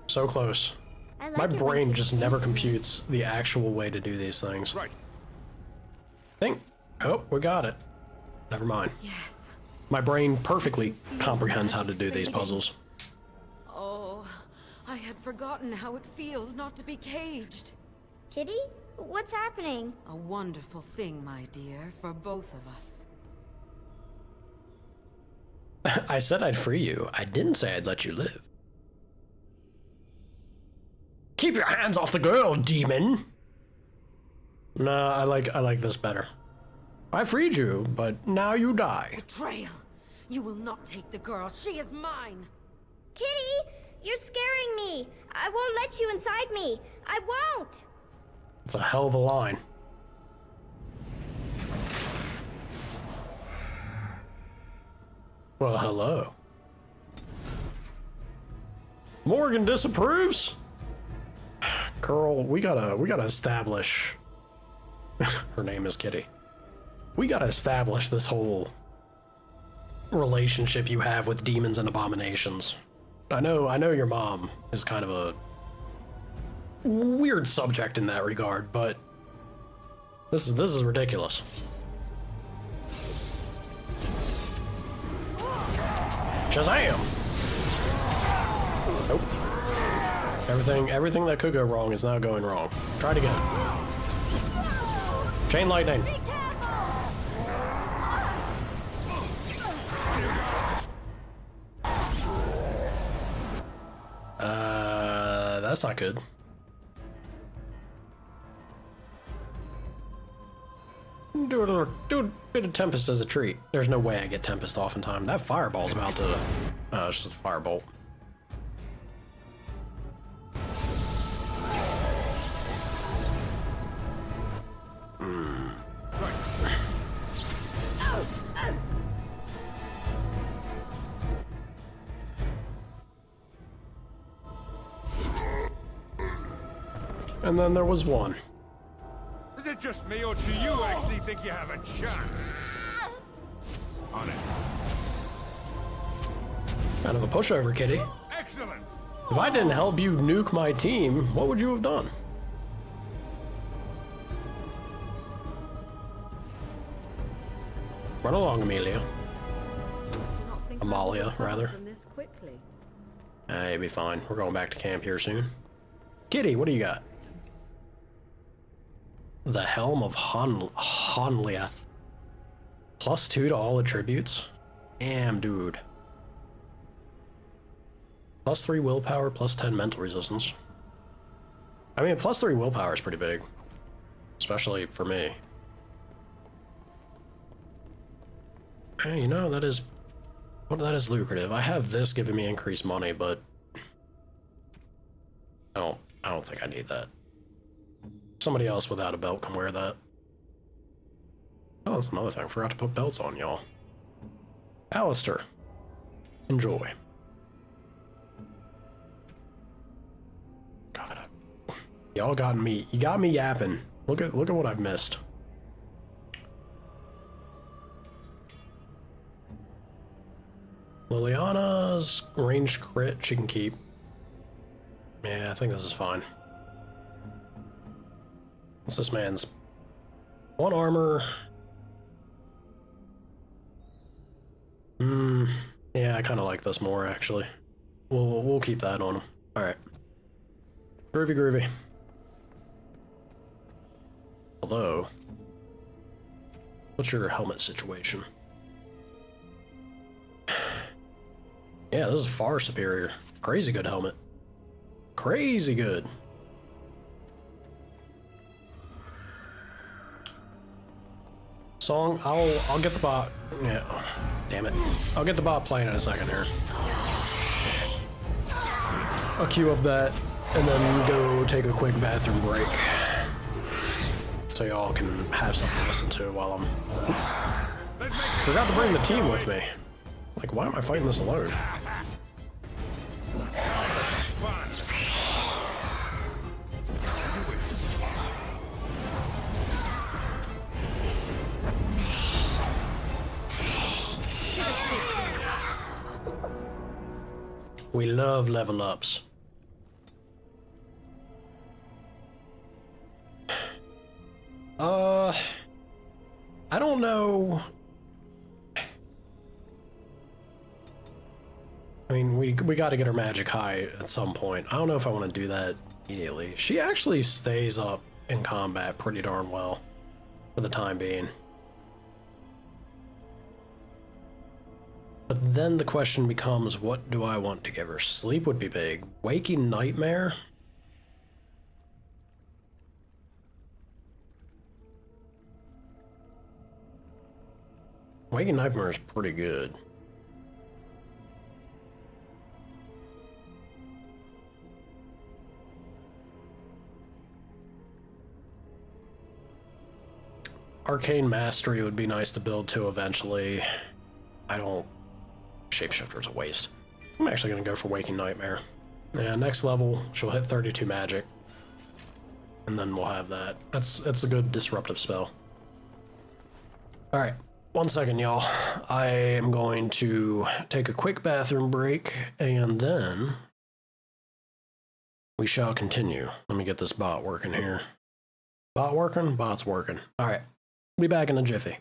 So close. I like My it when brain kids just think. never computes the actual way to do these things. Right. Oh, we got it. Never mind. Yes. My brain perfectly comprehends how to do these puzzles. Oh, I had forgotten how it feels not to be caged. Kitty? What's happening? A wonderful thing, my dear, for both of us. I said I'd free you. I didn't say I'd let you live. Keep your hands off the girl, demon! No, I like this better. I freed you, but now you die. Betrayal! You will not take the girl. She is mine! Kitty! You're scaring me! I won't let you inside me! I won't! It's a hell of a line. Well, hello. Morgan disapproves? Girl, we gotta establish... Her name is Kitty. We gotta establish this whole relationship you have with demons and abominations. I know your mom is kind of a weird subject in that regard, but this is ridiculous. Shazam! Nope. Everything that could go wrong is now going wrong. Try it again. Chain lightning. That's not good. Do a bit of Tempest as a treat. There's no way I get Tempest off in time. That fireball's about to... Oh, it's just a firebolt. And then there was one. Is it just me, or do you actually think you have a chance? On it. Kind of a pushover, Kitty. Excellent. If I didn't help you nuke my team, what would you have done? Run along, Amelia. Amalia, rather. You'll be fine. We're going back to camp here soon. Kitty, what do you got? The Helm of Honliath. +2 to all attributes. Damn, dude. +3 willpower, +10 mental resistance. I mean, +3 willpower is pretty big. Especially for me. Hey, you know, that is lucrative. I have this giving me increased money, but I don't think I need that. Somebody else without a belt can wear that. Oh, that's another thing. I forgot to put belts on, y'all. Alistair. Enjoy. God, y'all got me. You got me yapping. Look at what I've missed. Liliana's ranged crit she can keep. Yeah, I think this is fine. What's this man's? 1 armor. Yeah, I kind of like this more actually. We'll keep that on him. All right. Groovy, groovy. Although, what's your helmet situation? Yeah, this is far superior. Crazy good helmet. Crazy good. Song, I'll get the bot. Yeah, damn it. I'll get the bot playing in a second here. I'll queue up that and then go take a quick bathroom break. So y'all can have something to listen to while I'm... Forgot to bring the team with me. Like, why am I fighting this alone? We love level ups. I don't know. I mean, we got to get her magic high at some point. I don't know if I want to do that immediately. She actually stays up in combat pretty darn well for the time being. But then the question becomes, what do I want to give her? Sleep would be big. Waking Nightmare? Waking Nightmare is pretty good. Arcane Mastery would be nice to build to eventually. I don't... Shapeshifter's a waste. I'm actually going to go for Waking Nightmare. Yeah, next level, she'll hit 32 magic. And then we'll have that. It's a good disruptive spell. Alright, 1 second, y'all. I am going to take a quick bathroom break, and then we shall continue. Let me get this bot working here. Bot working? Bot's working. Alright, be back in a jiffy.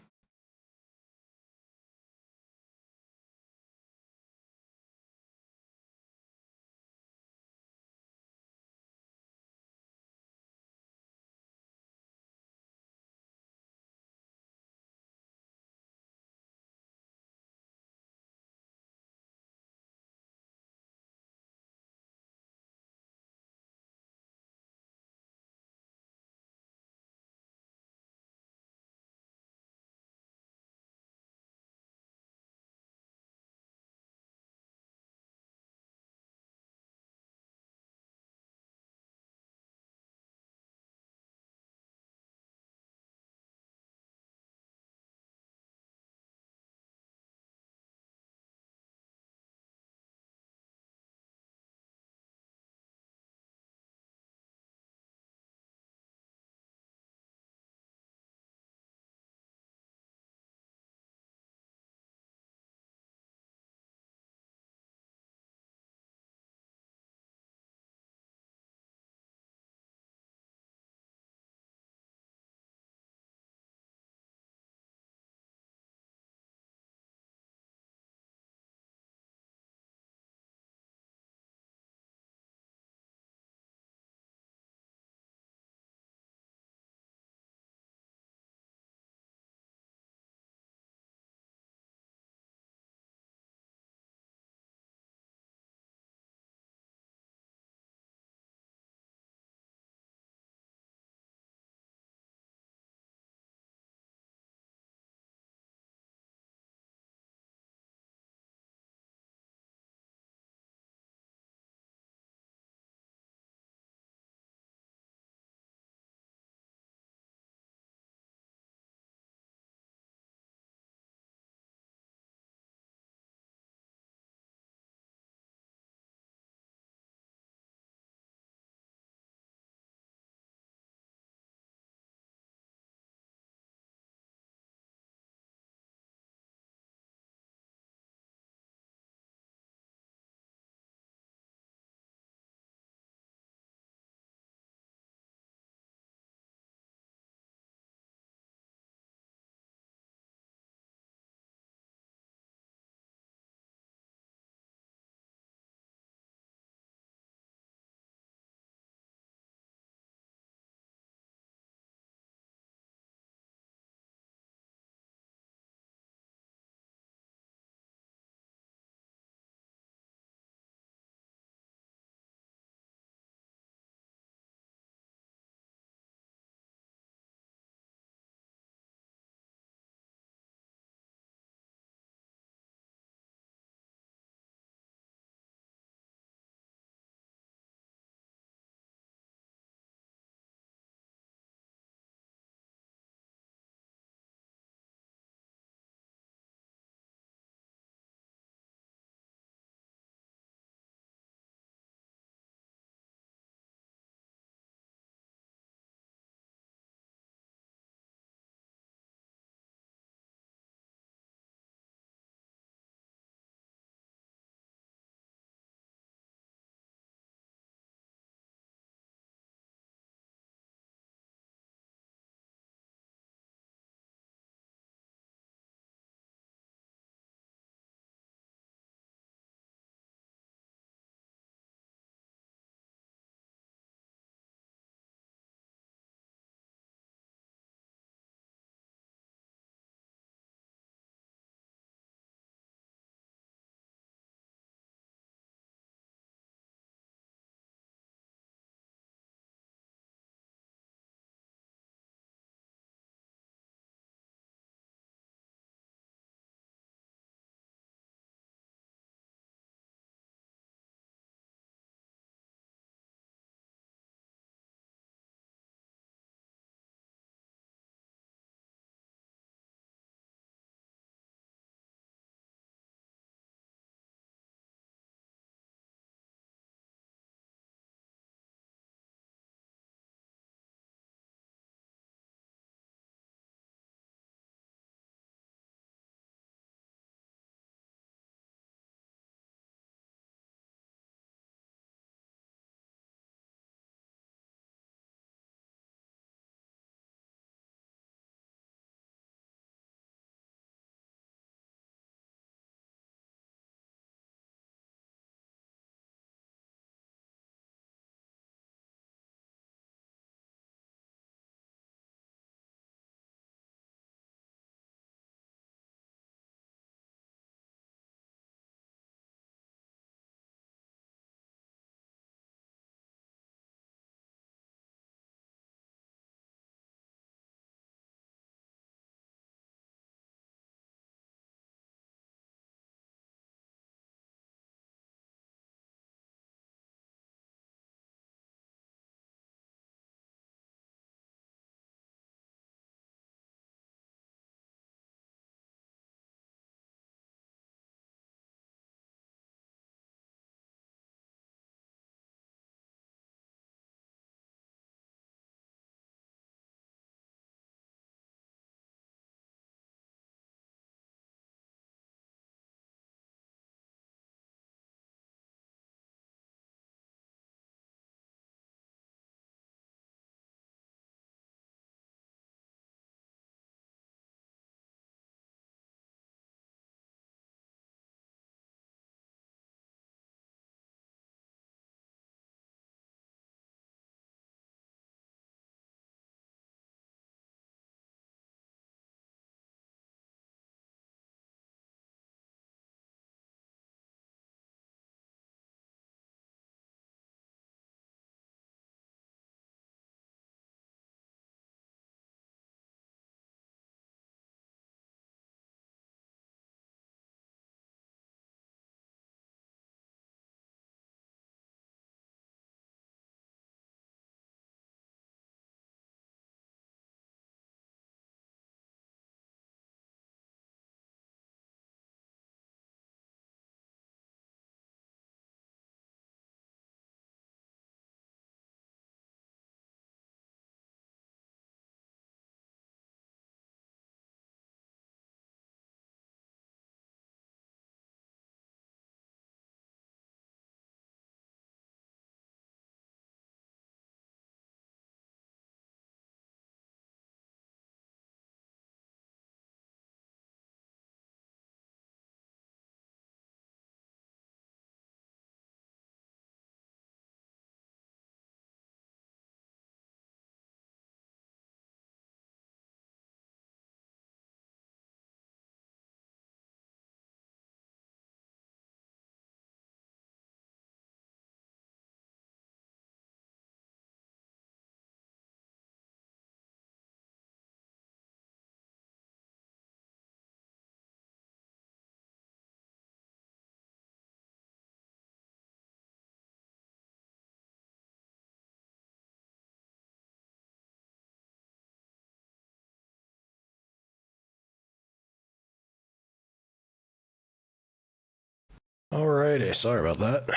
Alrighty, sorry about that.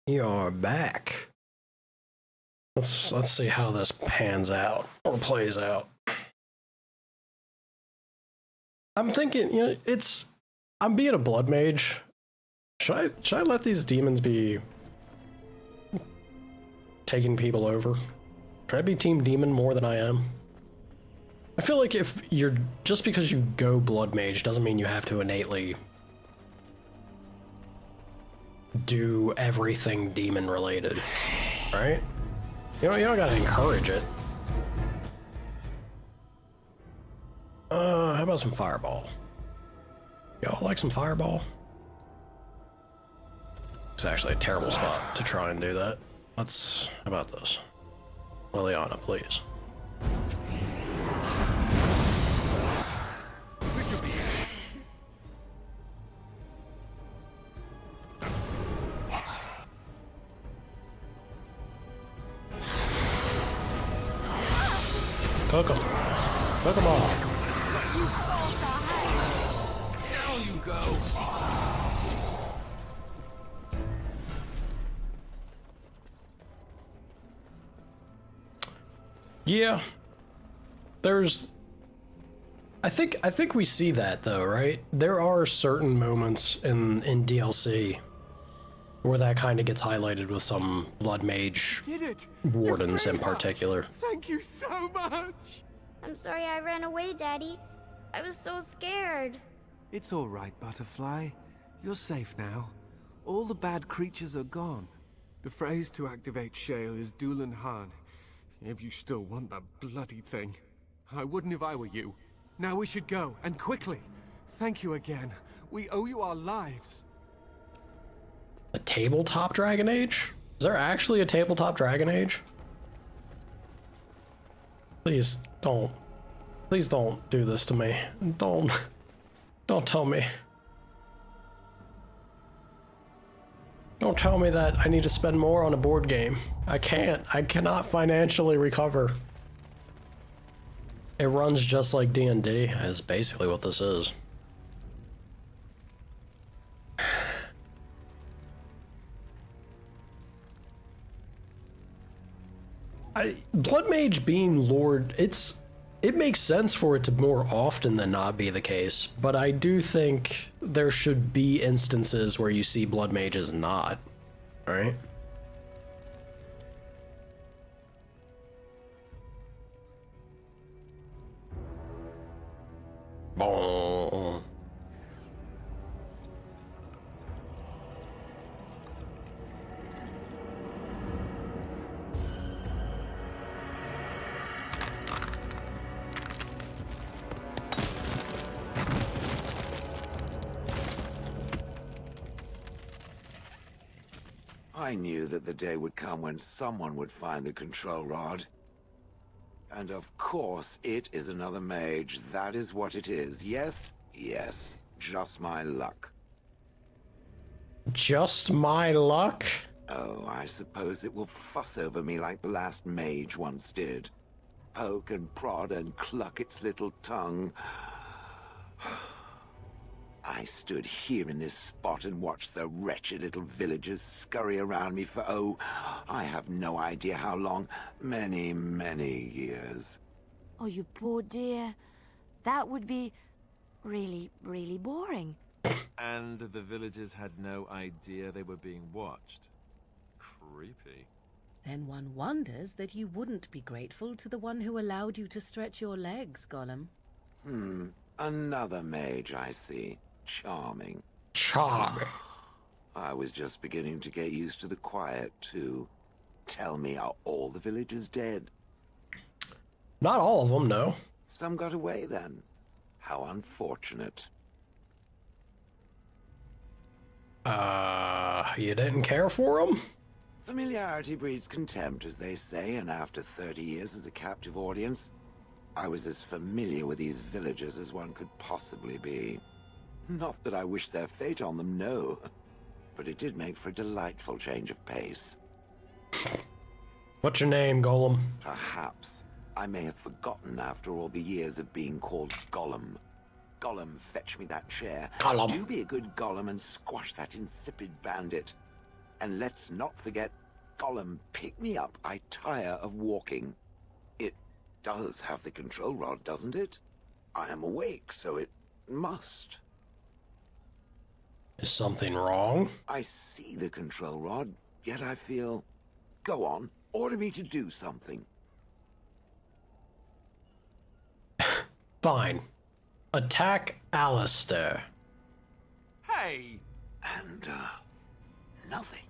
You are back. Let's see how this pans out or plays out. I'm thinking, you know, I'm being a blood mage. Should I let these demons be taking people over? Should I be team demon more than I am? I feel like if you're just because you go blood mage doesn't mean you have to innately do everything demon related, right? You don't gotta encourage it. How about some fireball? Y'all like some fireball? It's actually a terrible spot to try and do that. How about this? Liliana, please. Cook them. Cook them all. Down you go. Yeah. I think we see that though, right? There are certain moments in DLC where that kind of gets highlighted with some blood mage wardens in particular. Thank you so much. I'm sorry I ran away, Daddy. I was so scared. It's all right, Butterfly. You're safe now. All the bad creatures are gone. The phrase to activate Shale is Dulan Han. If you still want that bloody thing. I wouldn't if I were you. Now we should go, and quickly. Thank you again. We owe you our lives. A tabletop Dragon Age? Is there actually a tabletop Dragon Age? Please don't do this to me. Don't tell me. Don't tell me that I need to spend more on a board game. I cannot financially recover. It runs just like D&D, is basically what this is. Blood Mage being Lord, it makes sense for it to more often than not be the case, but I do think there should be instances where you see Blood Mages not, right? Bon. I knew that the day would come when someone would find the control rod. And of course, it is another mage. That is what it is. Yes? Yes. Just my luck. Just my luck? Oh, I suppose it will fuss over me like the last mage once did. Poke and prod and cluck its little tongue. I stood here in this spot and watched the wretched little villagers scurry around me for, oh, I have no idea how long. Many, many years. Oh, you poor dear. That would be really, really boring. And the villagers had no idea they were being watched. Creepy. Then one wonders that you wouldn't be grateful to the one who allowed you to stretch your legs, Gollum. Another mage, I see. Charming. Charming. I was just beginning to get used to the quiet, too. Tell me, are all the villagers dead? Not all of them, no. Some got away, then. How unfortunate. You didn't care for them? Familiarity breeds contempt, as they say, and after 30 years as a captive audience, I was as familiar with these villagers as one could possibly be. Not that I wish their fate on them, no. But it did make for a delightful change of pace. What's your name, Golem? Perhaps. I may have forgotten after all the years of being called Gollum. Gollum, fetch me that chair. Gollum. Do be a good Gollum and squash that insipid bandit. And let's not forget, Gollum, pick me up. I tire of walking. It does have the control rod, doesn't it? I am awake, so it must. Is something wrong? I see the control rod, yet I feel... Go on, order me to do something. Fine. Attack Alistair. Hey! And, nothing.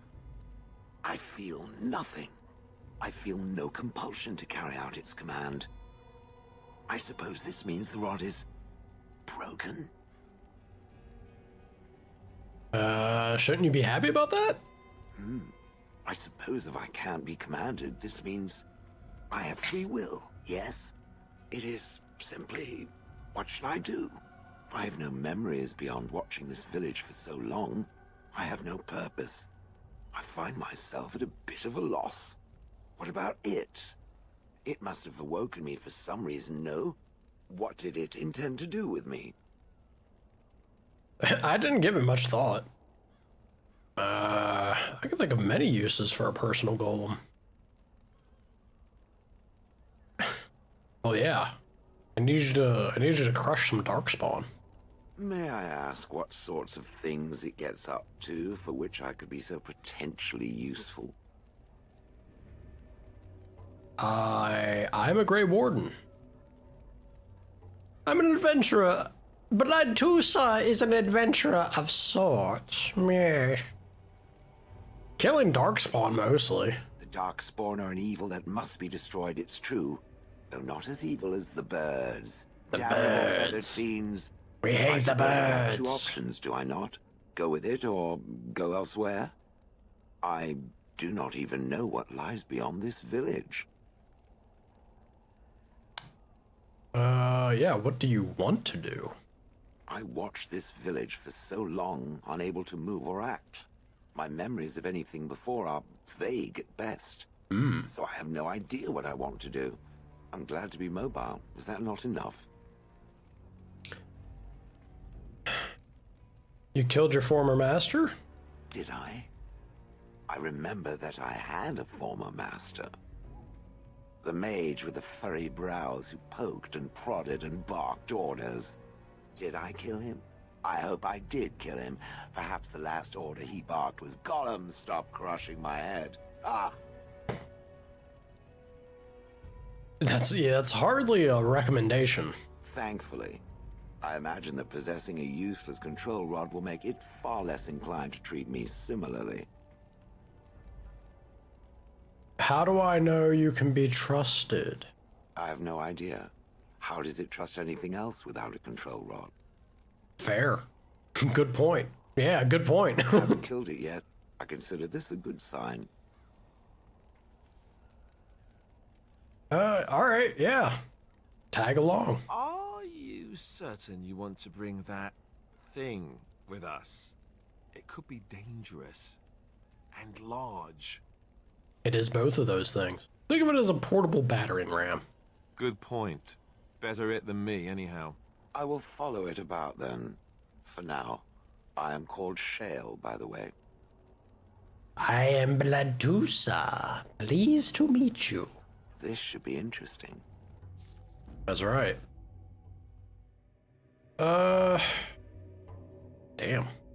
I feel nothing. I feel no compulsion to carry out its command. I suppose this means the rod is... broken? Shouldn't you be happy about that? I suppose if I can't be commanded, this means I have free will, yes? It is simply, what should I do? I have no memories beyond watching this village for so long. I have no purpose. I find myself at a bit of a loss. What about it? It must have awoken me for some reason, no? What did it intend to do with me? I didn't give it much thought. I can think of many uses for a personal golem. Well, yeah. I need you to crush some darkspawn. May I ask what sorts of things it gets up to for which I could be so potentially useful? I'm a Grey Warden. I'm an adventurer. Bladusa is an adventurer of sorts. Yes. Killing darkspawn mostly. The Darkspawn are an evil that must be destroyed, it's true. Though not as evil as the birds. The Damnable feathered birds. fiends. We hate the I have two birds. options, do I not? Go with it or go elsewhere? I do not even know what lies beyond this village. Yeah, what do you want to do? I watched this village for so long, unable to move or act. My memories of anything before are vague at best. So I have no idea what I want to do. I'm glad to be mobile. Is that not enough? You killed your former master? Did I? I remember that I had a former master. The mage with the furry brows who poked and prodded and barked orders. Did I kill him? I hope I did kill him. Perhaps the last order he barked was, Gollum, stop crushing my head. Ah! That's hardly a recommendation. Thankfully. I imagine that possessing a useless control rod will make it far less inclined to treat me similarly. How do I know you can be trusted? I have no idea. How does it trust anything else without a control rod? Fair. Good point. Yeah, good point. I haven't killed it yet. I consider this a good sign. Alright, yeah. Tag along. Are you certain you want to bring that thing with us? It could be dangerous and large. It is both of those things. Think of it as a portable battering ram. Good point. Better it than me, anyhow. I will follow it about then. For now. I am called Shale, by the way. I am Bladusa. Pleased to meet you. This should be interesting. That's right. Damn.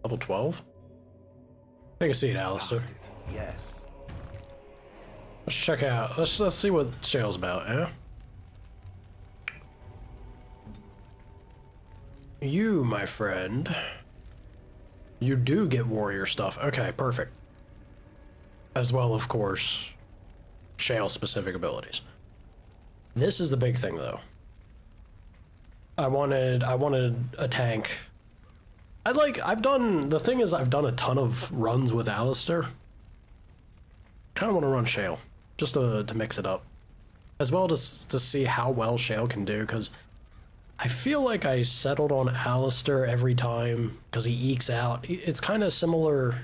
Level 12? Take a seat, Alistair. Yes. Let's check out. Let's see what Shale's about, eh? You, my friend. You do get warrior stuff. Okay, perfect. As well, of course, Shale-specific abilities. This is the big thing, though. I wanted a tank. I've done a ton of runs with Alistair. Kind of want to run Shale, just to mix it up. As well to see how well Shale can do, because I feel like I settled on Alistair every time, because he ekes out. It's kind of similar.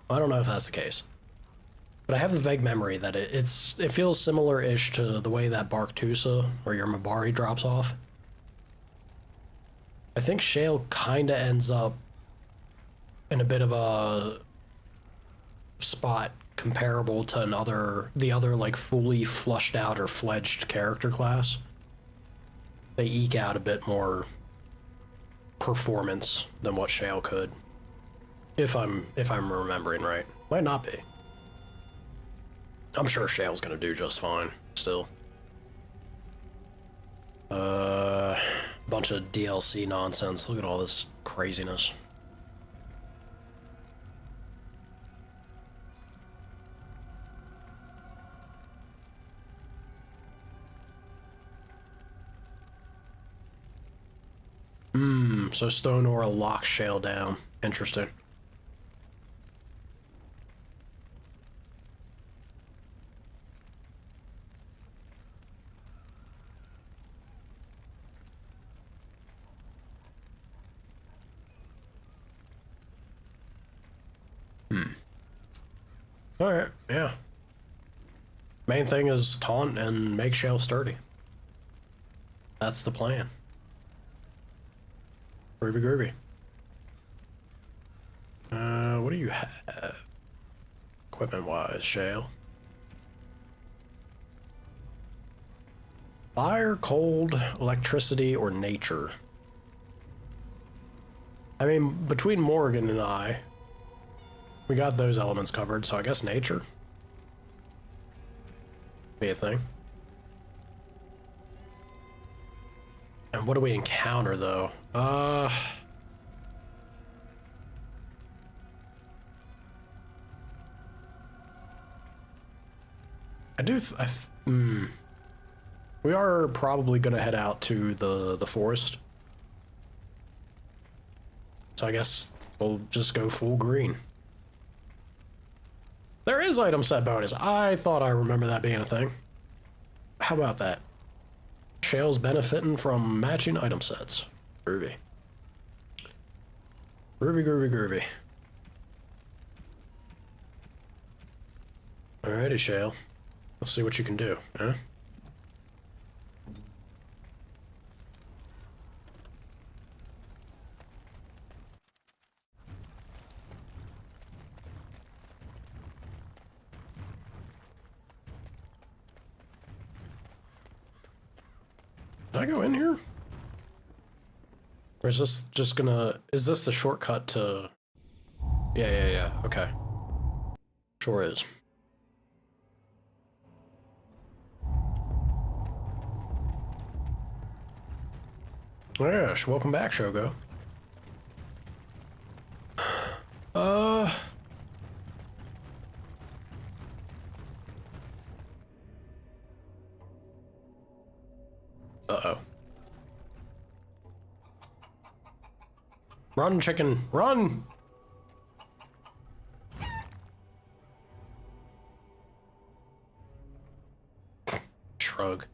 I don't know if that's the case. But I have the vague memory that it feels similar-ish to the way that Barktusa or your Mabari drops off. I think Shale kind of ends up in a bit of a spot comparable to the other like fully flushed out or fledged character class. They eke out a bit more performance than what Shale could. If I'm remembering right. Might not be. I'm sure Shale's gonna do just fine still. Bunch of DLC nonsense. Look at all this craziness. So stone ore locks Shale down. Interesting. Alright, yeah. Main thing is taunt and make Shale sturdy. That's the plan. Groovy. What do you have? Equipment-wise, Shale. Fire, cold, electricity, or nature? I mean, between Morgan and I, we got those elements covered, so I guess nature be a thing. And what do we encounter, though? We are probably gonna head out to the forest. So I guess we'll just go full green. There is item set bonus. I thought I remember that being a thing. How about that? Shale's benefiting from matching item sets. Groovy. Groovy. Alrighty, Shale. Let's see what you can do, huh? Did I go in here? Or is this just gonna... Is this the shortcut to... Yeah. Okay. Sure is. Yes, welcome back, Shogo. Uh-oh. Run, chicken, run! Shrug.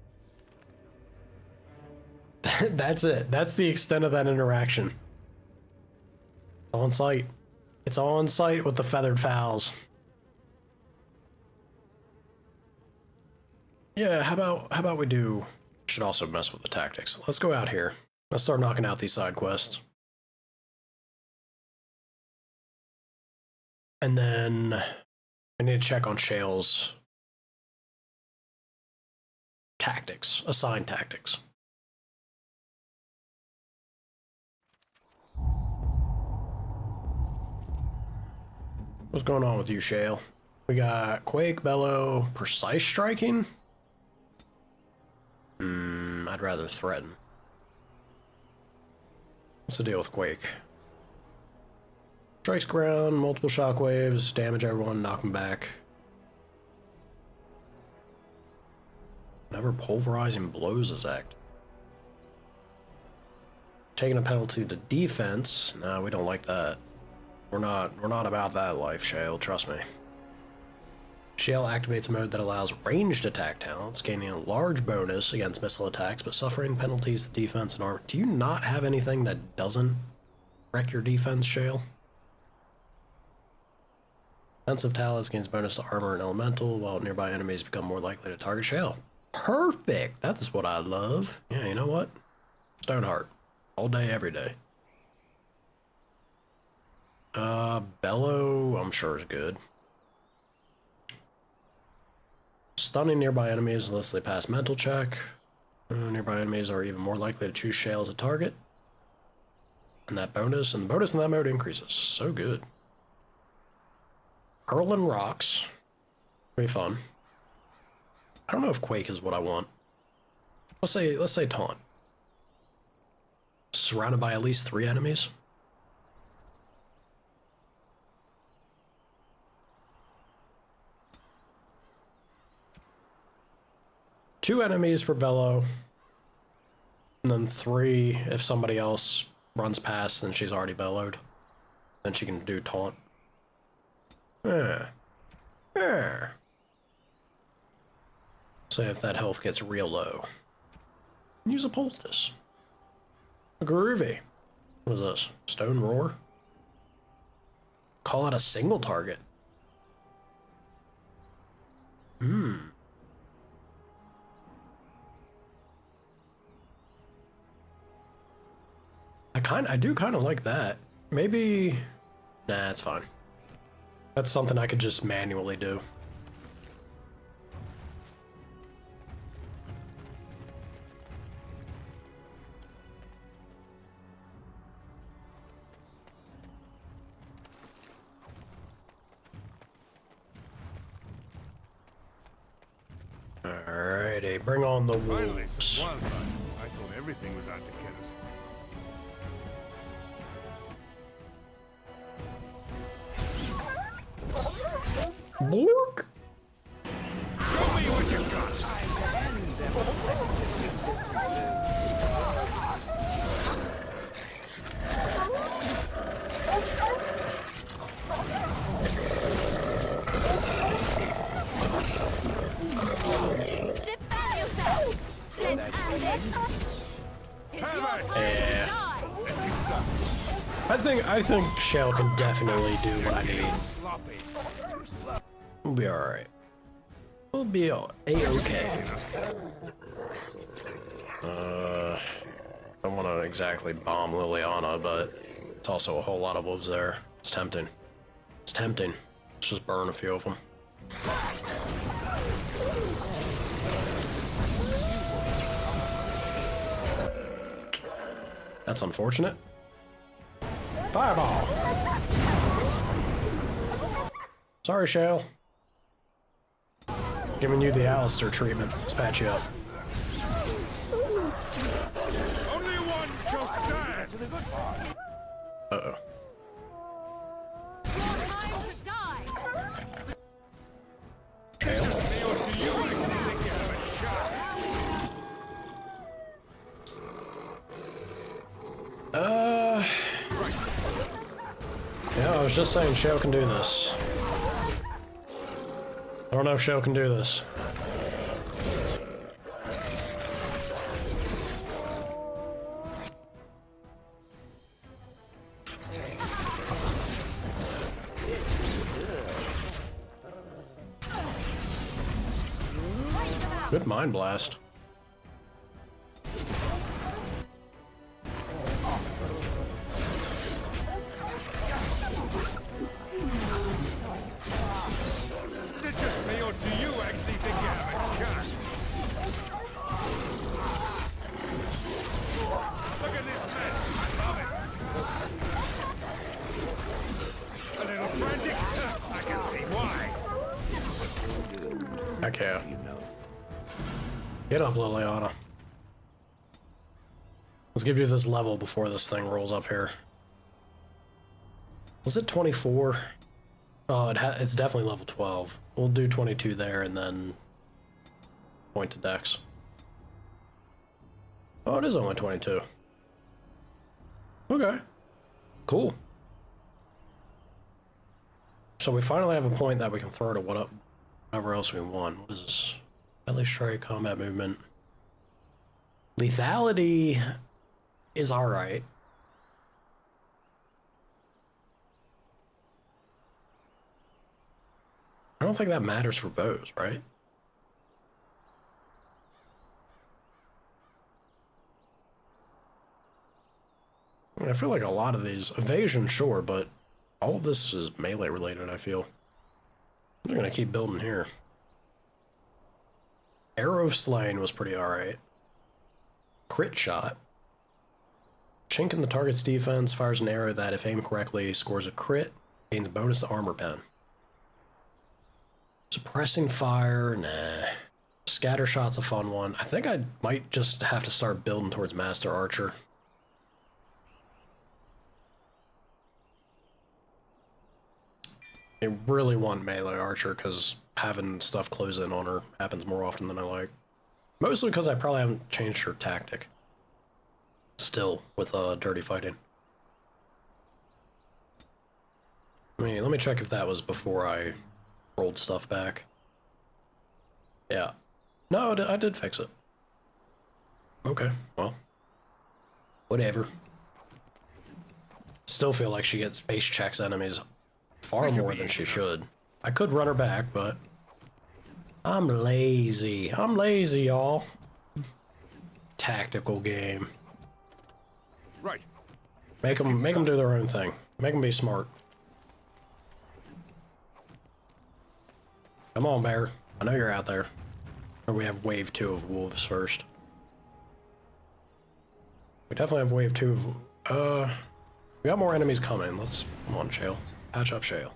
That's it. That's the extent of that interaction. On site. It's on site with the feathered fowls. Yeah, how about we do... Should also mess with the tactics. Let's go out here. Let's start knocking out these side quests. And then I need to check on Shale's tactics, assigned tactics. What's going on with you, Shale? We got Quake, Bellow, Precise Striking? I'd rather Threaten. What's the deal with Quake? Strikes ground, multiple shockwaves, damage everyone, knock them back. Never pulverizing blows is active. Taking a penalty to defense. No, we don't like that. We're not about that life, Shale, trust me. Shale activates a mode that allows ranged attack talents, gaining a large bonus against missile attacks, but suffering penalties to defense and armor. Do you not have anything that doesn't wreck your defense, Shale? Defensive talents gains bonus to armor and elemental, while nearby enemies become more likely to target Shale. Perfect! That's what I love. Yeah, you know what? Stoneheart. All day, every day. Bellow, I'm sure is good. Stunning nearby enemies unless they pass mental check. Nearby enemies are even more likely to choose Shale as a target. And the bonus in that mode increases. So good. Hurling rocks. Pretty fun. I don't know if Quake is what I want. Let's say Taunt. Surrounded by at least 3 enemies. Two enemies for Bello. And then 3 if somebody else runs past, then she's already bellowed. Then she can do Taunt. Yeah. Say if that health gets real low. Use a poultice. Groovy. What is this? Stone Roar? Call out a single target. I do kind of like that. Maybe... Nah, it's fine. That's something I could just manually do. Alrighty, bring on the wolves. Finally, wildlife. I thought everything was out to get us. Bork? Show me what you got. Yeah. I think Shale can definitely do what I need. We'll be alright. We'll be a-okay. I don't want to exactly bomb Liliana, but it's also a whole lot of wolves there. It's tempting. It's tempting. Let's just burn a few of them. That's unfortunate. Fireball! Sorry, Shale. Giving you the Alistair treatment. Let's patch you up. Only one shall stand. Uh-oh. Yeah, I was just saying Shale can do this. I don't know if Shale can do this. Good mind blast. Okay. Get up, Liliana. Let's give you this level before this thing rolls up here. Was it 24? Oh, it's definitely level 12. We'll do 22 there and then point to Dex. Oh, it is only 22. Okay. Cool. So we finally have a point that we can throw to whatever else we want. What is this? Deadly strike, combat movement. Lethality is alright. I don't think that matters for bows, right? I feel like a lot of these evasion, sure, but all of this is melee related. I feel. I'm just gonna keep building here. Arrow of Slaying was pretty alright. Crit Shot. Chink in the target's defense fires an arrow that, if aimed correctly, scores a crit, gains a bonus to armor pen. Suppressing Fire, nah. Scatter Shot's a fun one. I think I might just have to start building towards Master Archer. I really want melee Archer because having stuff close in on her happens more often than I like. Mostly because I probably haven't changed her tactic. Still, with dirty fighting. Let me check if that was before I rolled stuff back. Yeah. No, I did fix it. Okay, well. Whatever. Still feel like she gets face checks enemies far more than she should. I could run her back, but I'm lazy. I'm lazy, y'all. Tactical game. Right. Make them do their own thing. Make them be smart. Come on, bear. I know you're out there. Or we have wave 2 of wolves first. We definitely have wave 2 of... we got more enemies coming. Let's... Come on, Shale. Patch up Shale.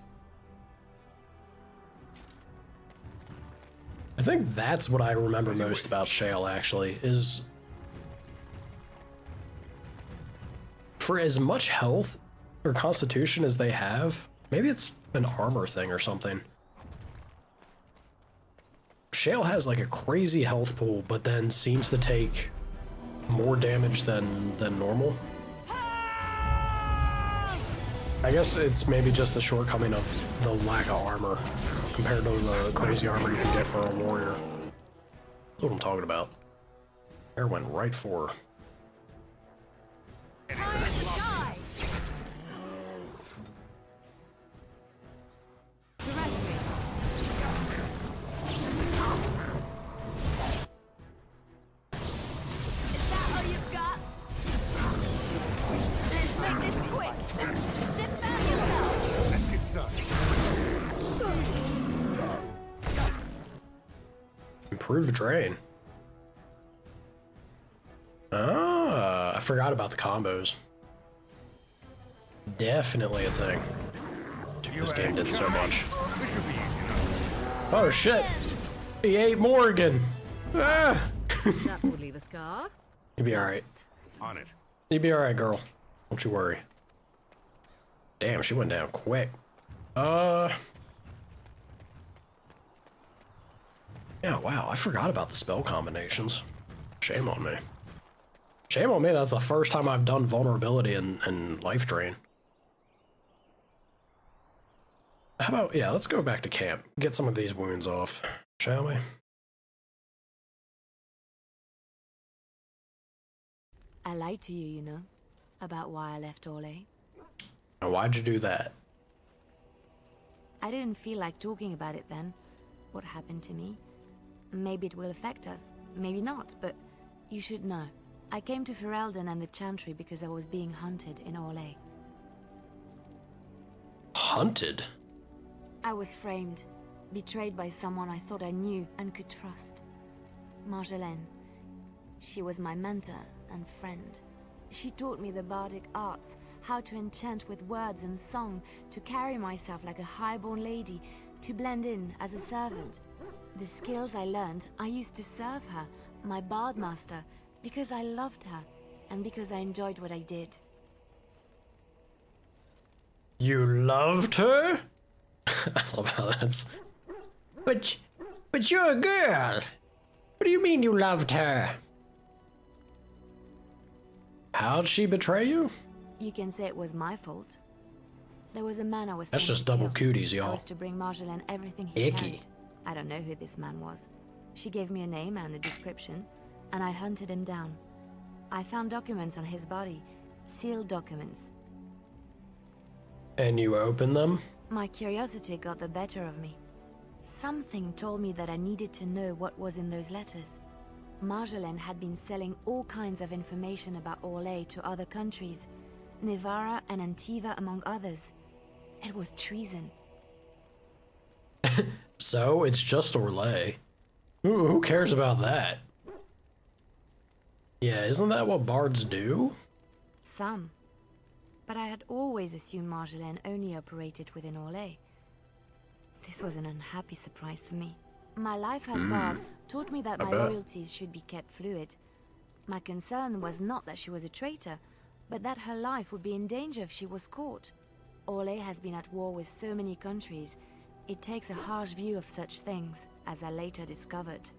I think that's what I remember most about Shale, actually, is... For as much health or constitution as they have, maybe it's an armor thing or something. Shale has like a crazy health pool, but then seems to take more damage than normal. I guess it's maybe just the shortcoming of the lack of armor compared to the crazy armor you can get for a warrior. That's what I'm talking about. Air went right for her. Improved drain. Ah, I forgot about the combos. Definitely a thing. Dude, this game did so much. Oh shit! He ate Morgan! Ah! That will leave a scar. You'll be alright. On it. You'll be alright, girl. Don't you worry. Damn, she went down quick. Yeah, wow, I forgot about the spell combinations. Shame on me. Shame on me, that's the first time I've done vulnerability and life drain. How about, yeah, let's go back to camp. Get some of these wounds off, shall we? I lied to you, you know, about why I left Orlais. Now, why'd you do that? I didn't feel like talking about it then, what happened to me. Maybe it will affect us, maybe not, but you should know. I came to Ferelden and the Chantry because I was being hunted in Orlais. Hunted? I was framed, betrayed by someone I thought I knew and could trust. Marjolaine. She was my mentor and friend. She taught me the bardic arts, how to enchant with words and song, to carry myself like a highborn lady, to blend in as a servant. The skills I learned, I used to serve her, my bard master, because I loved her, and because I enjoyed what I did. You loved her? I love how that's... But you're a girl! What do you mean you loved her? How'd she betray you? You can say it was my fault. There was a man I was That's sent just to double kill. cooties, y'all. I was to bring Marjolaine everything he Icky. had. I don't know who this man was. She gave me a name and a description, and I hunted him down. I found documents on his body, sealed documents. And you opened them? My curiosity got the better of me. Something told me that I needed to know what was in those letters. Marjolaine had been selling all kinds of information about Orlais to other countries. Nevara and Antiva among others. It was treason. So, it's just Orlais. Who cares about that? Yeah, isn't that what bards do? Some. But I had always assumed Marjolaine only operated within Orlais. This was an unhappy surprise for me. My life as bard taught me that my loyalties should be kept fluid. My concern was not that she was a traitor, but that her life would be in danger if she was caught. Orlais has been at war with so many countries. It takes a harsh view of such things, as I later discovered.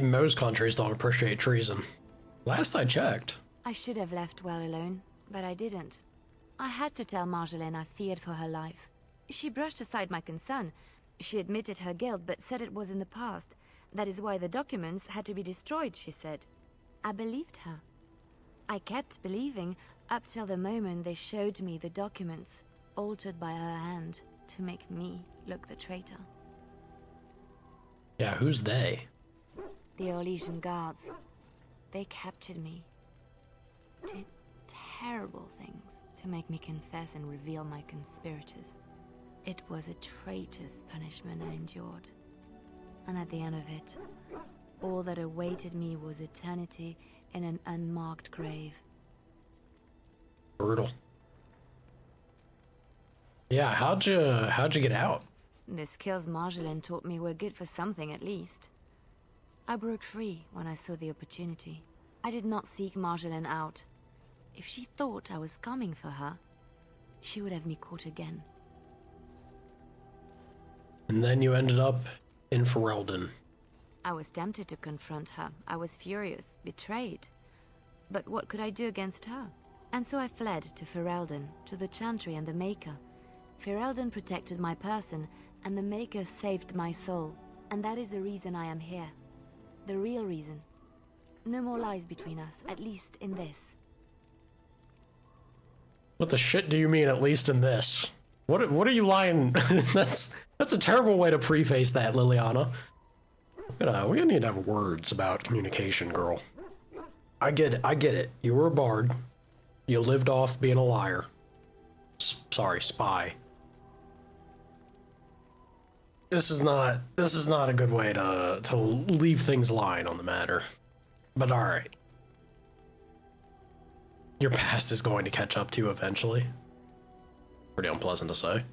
Most countries don't appreciate treason. Last I checked. I should have left well alone, but I didn't. I had to tell Marjolaine I feared for her life. She brushed aside my concern. She admitted her guilt, but said it was in the past. That is why the documents had to be destroyed, she said. I believed her. I kept believing up till the moment they showed me the documents, altered by her hand, to make me look the traitor. Yeah, who's they? The Orlesian guards. They captured me. Did terrible things to make me confess and reveal my conspirators. It was a traitor's punishment I endured. And at the end of it, all that awaited me was eternity in an unmarked grave. Brutal. Yeah, how'd you get out? The skills Marjolaine taught me were good for something at least. I broke free when I saw the opportunity. I did not seek Marjolaine out. If she thought I was coming for her, she would have me caught again. And then you ended up in Ferelden. I was tempted to confront her. I was furious, betrayed. But what could I do against her? And so I fled to Ferelden, to the Chantry and the Maker. Ferelden protected my person, and the Maker saved my soul. And that is the reason I am here. The real reason. No more lies between us, at least in this. What the shit do you mean, at least in this? What are you lying? That's a terrible way to preface that, Liliana. We're gonna need to have words about communication, girl. I get it. You were a bard. You lived off being a liar. Sorry, spy. This is not a good way to leave things lying on the matter. But alright. Your past is going to catch up to you eventually. Pretty unpleasant to say.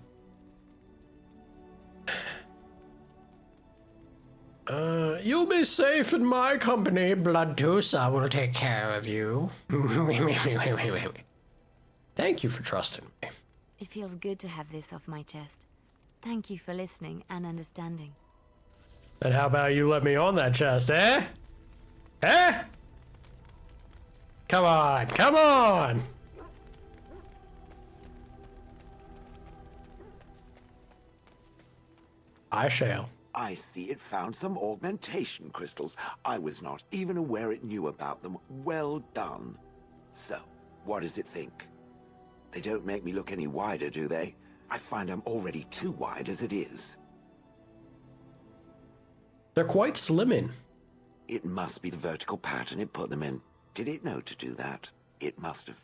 You'll be safe in my company. Bloodtusa will take care of you. Thank you for trusting me. It feels good to have this off my chest. Thank you for listening and understanding. And how about you let me on that chest, eh? Eh? Come on, come on! I shall. I see it found some augmentation crystals. I was not even aware it knew about them. Well done. So, what does it think? They don't make me look any wider, do they? I find I'm already too wide as it is. They're quite slimming. It must be the vertical pattern it put them in. Did it know to do that? It must have.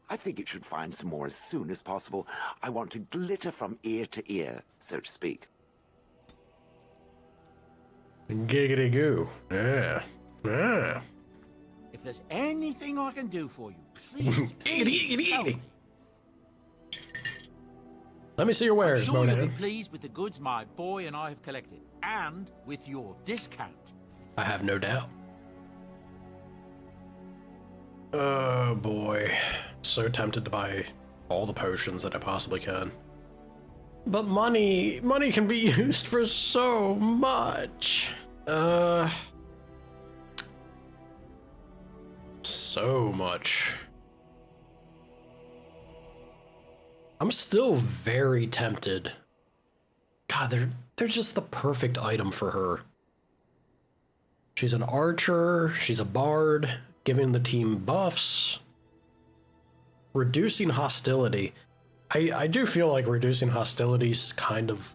I think it should find some more as soon as possible. I want to glitter from ear to ear, so to speak. Giggity goo. Yeah. Yeah. If there's anything I can do for you, please. Giggity. Let me see your wares, I'm sure you'll Bonan. be pleased with the goods my boy and I have collected, and with your discount. I have no doubt. Oh boy. So tempted to buy all the potions that I possibly can. But money can be used for so much. So much. I'm still very tempted. God, they're just the perfect item for her. She's an archer, she's a bard, giving the team buffs. Reducing hostility. I do feel like reducing hostility's kind of...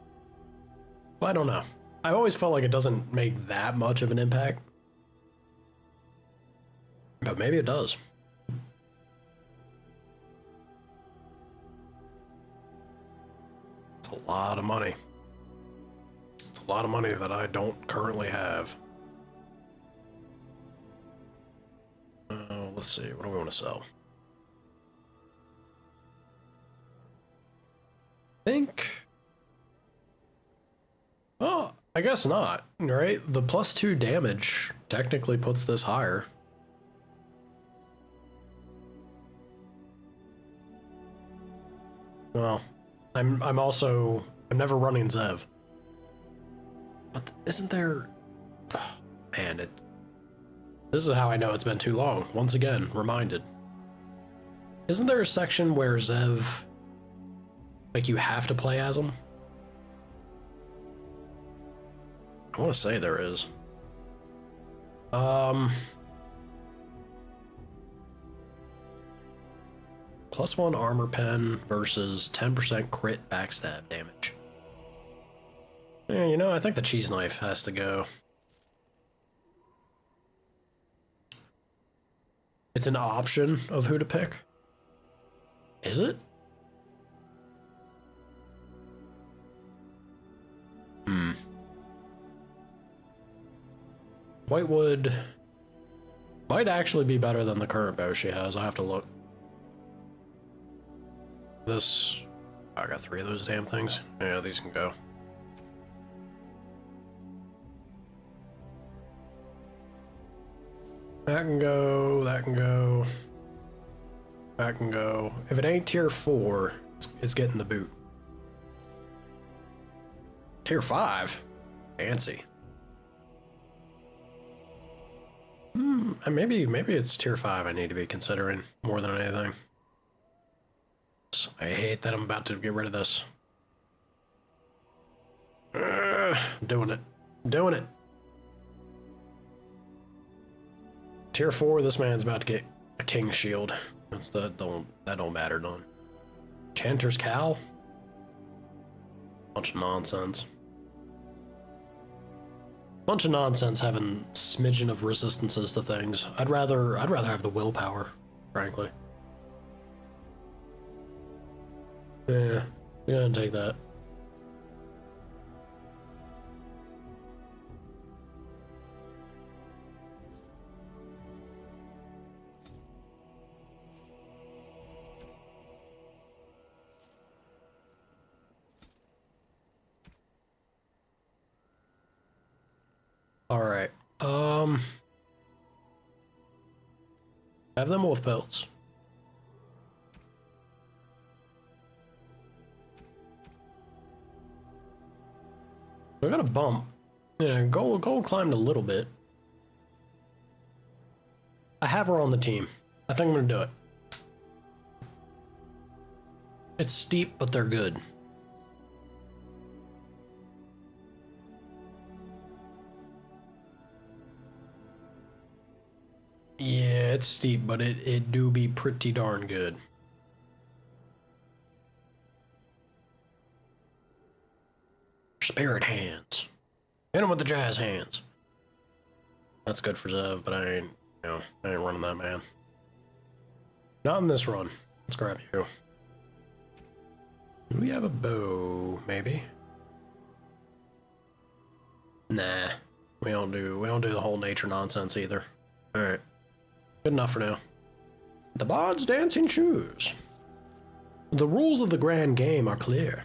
Well, I don't know. I always felt like it doesn't make that much of an impact. But maybe it does. a lot of money. It's a lot of money that I don't currently have. Let's see, what do we want to sell? Oh, I guess not, right? The +2 damage technically puts this higher. Well, I'm never running Zev. But isn't there... Oh, man, this is how I know it's been too long. Once again, reminded. Isn't there a section where Zev, like, you have to play as him? I want to say there is. +1 armor pen versus 10% crit backstab damage. Yeah, you know, I think the cheese knife has to go. It's an option of who to pick. Is it? Whitewood might actually be better than the current bow she has. I have to look. This... I got 3 of those damn things. Yeah, these can go. That can go, that can go. That can go. If it ain't tier 4, it's getting the boot. Tier 5? Fancy. Maybe it's tier 5 I need to be considering more than anything. I hate that I'm about to get rid of this. Doing it. Doing it. Tier 4, this man's about to get a king's shield. That don't matter none. Chanter's Cowl? Bunch of nonsense. Bunch of nonsense having smidgen of resistances to things. I'd rather have the willpower, frankly. Yeah, we're gonna take that. All right. Have them wolf pelts. We got a bump. Yeah, gold climbed a little bit. I have her on the team. I think I'm gonna do it. It's steep, but they're good. Yeah, it's steep, but it do be pretty darn good. Spirit hands. Hit him with the jazz hands. That's good for Zev, but I ain't running that man. Not in this run. Let's grab you. Do we have a bow, maybe? Nah. We don't do the whole nature nonsense either. Alright. Good enough for now. The Bard's dancing shoes. The rules of the grand game are clear.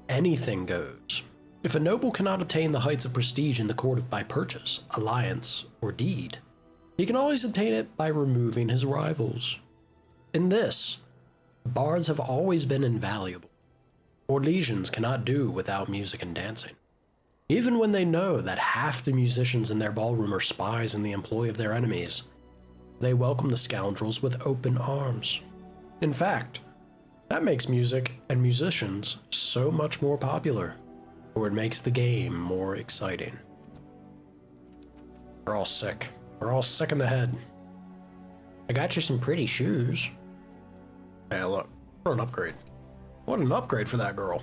Anything goes. If a noble cannot attain the heights of prestige in the court by purchase, alliance, or deed, he can always obtain it by removing his rivals. In this, bards have always been invaluable. Orlesians cannot do without music and dancing. Even when they know that half the musicians in their ballroom are spies in the employ of their enemies, they welcome the scoundrels with open arms. In fact, that makes music and musicians so much more popular, or it makes the game more exciting. We're all sick. We're all sick in the head. I got you some pretty shoes. Yeah, look, what an upgrade. What an upgrade for that girl.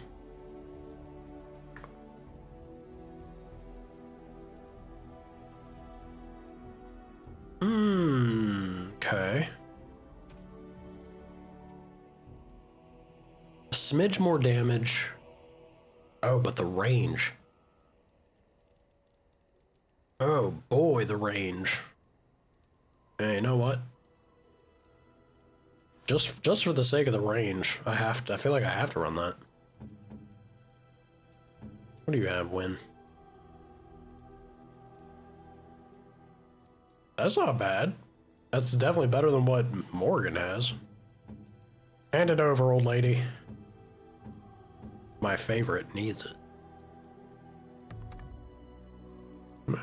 Okay. A smidge more damage Oh, but the range. Oh boy, the range. Hey, you know what? Just for the sake of the range, I feel like I have to run that. What do you have, Win? That's not bad. That's definitely better than what Morgan has. Hand it over, old lady. My favorite needs it.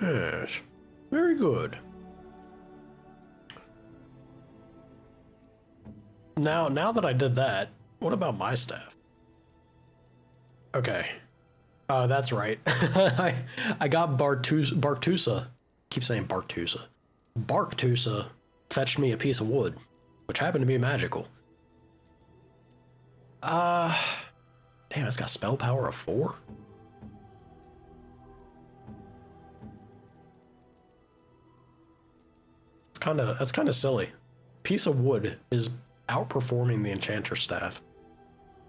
Yes. Very good. Now that I did that, what about my staff? Okay. Oh, that's right. I got Bartusa. Keep saying Bartusa. Barktusa fetched me a piece of wood, which happened to be magical. Damn, it's got spell power of 4? That's kind of silly. Piece of wood is outperforming the enchanter staff.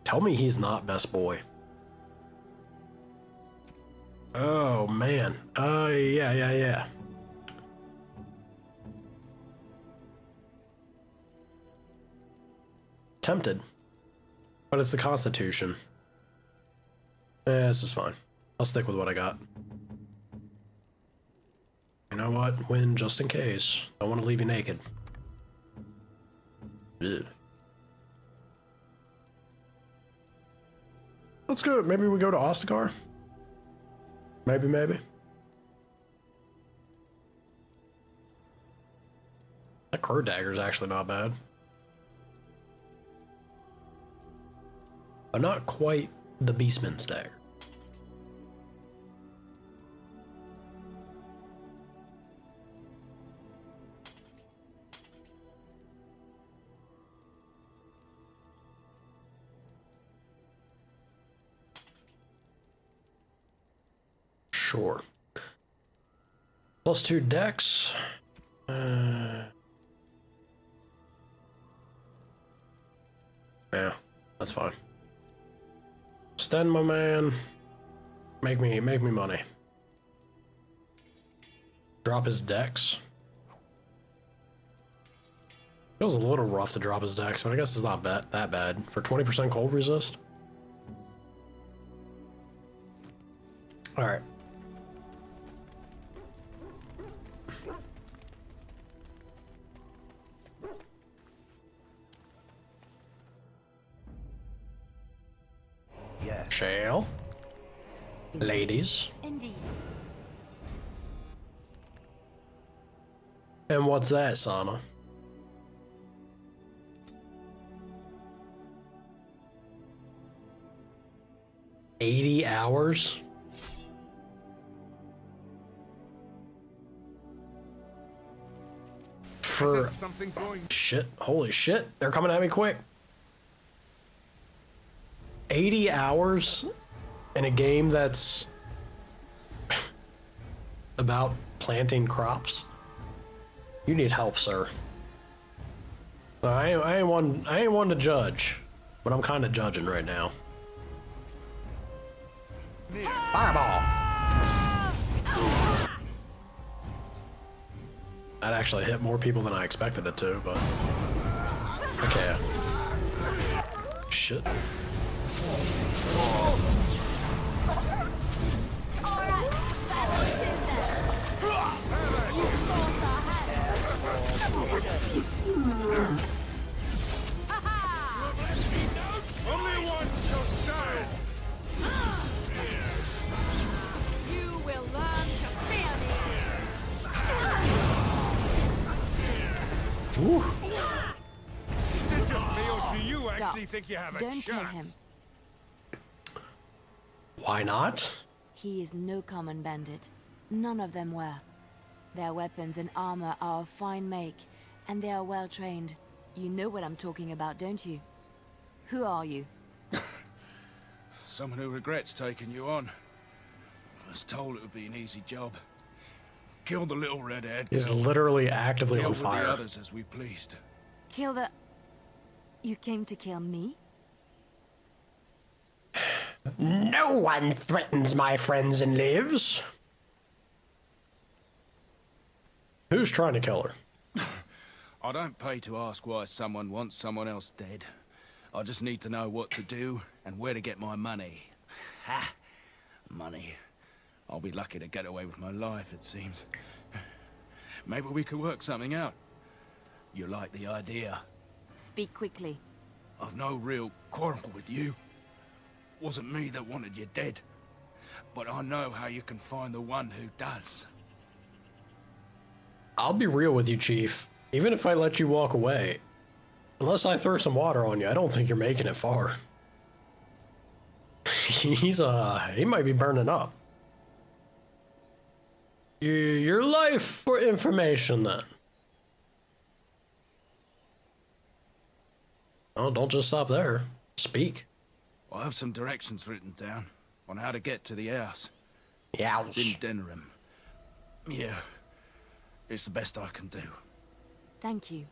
Tell me he's not best boy. Oh man. Yeah. Tempted. But it's the Constitution. This is fine. I'll stick with what I got. You know what? Win just in case. I want to leave you naked. Ugh. Let's go. Maybe we go to Ostagar? Maybe. That crow dagger is actually not bad. But not quite the Beastman's dagger. Sure. +2 dex. Yeah, that's fine. Sten, my man. Make me money. Drop his dex. Feels a little rough to drop his dex, but I guess it's not that bad. For 20% cold resist. Alright. Yes. Shale. Ladies. Indeed. And what's that, Sana? $80 hours? For shit, holy shit, they're coming at me quick. 80 hours in a game that's about planting crops? You need help, sir. I ain't one to judge, but I'm kind of judging right now. Fireball! That actually hit more people than I expected it to, but okay. Shit. Only one shall stand! You will learn to fear me! Woo. Is it just me, or do you actually think you have a Don't kill him. chance? Why not? He is no common bandit. None of them were. Their weapons and armor are of fine make, and they are well trained. You know what I'm talking about, don't you? Who are you? Someone who regrets taking you on. I was told it would be an easy job. Kill the little redhead. He's literally actively Deal on with fire. the others as we pleased. Kill the... You came to kill me? No one threatens my friends and lives. Who's trying to kill her? I don't pay to ask why someone wants someone else dead. I just need to know what to do and where to get my money. Ha! Money. I'll be lucky to get away with my life, it seems. Maybe we could work something out. You like the idea? Speak quickly. I've no real quarrel with you. Wasn't me that wanted you dead. But I know how you can find the one who does. I'll be real with you, Chief. Even if I let you walk away, unless I throw some water on you, I don't think you're making it far. He might be burning up. Your life for information, then. Oh, don't just stop there. Speak. I have some directions written down on how to get to the house. Yeah. It's in Denham. Yeah. It's the best I can do. Thank you.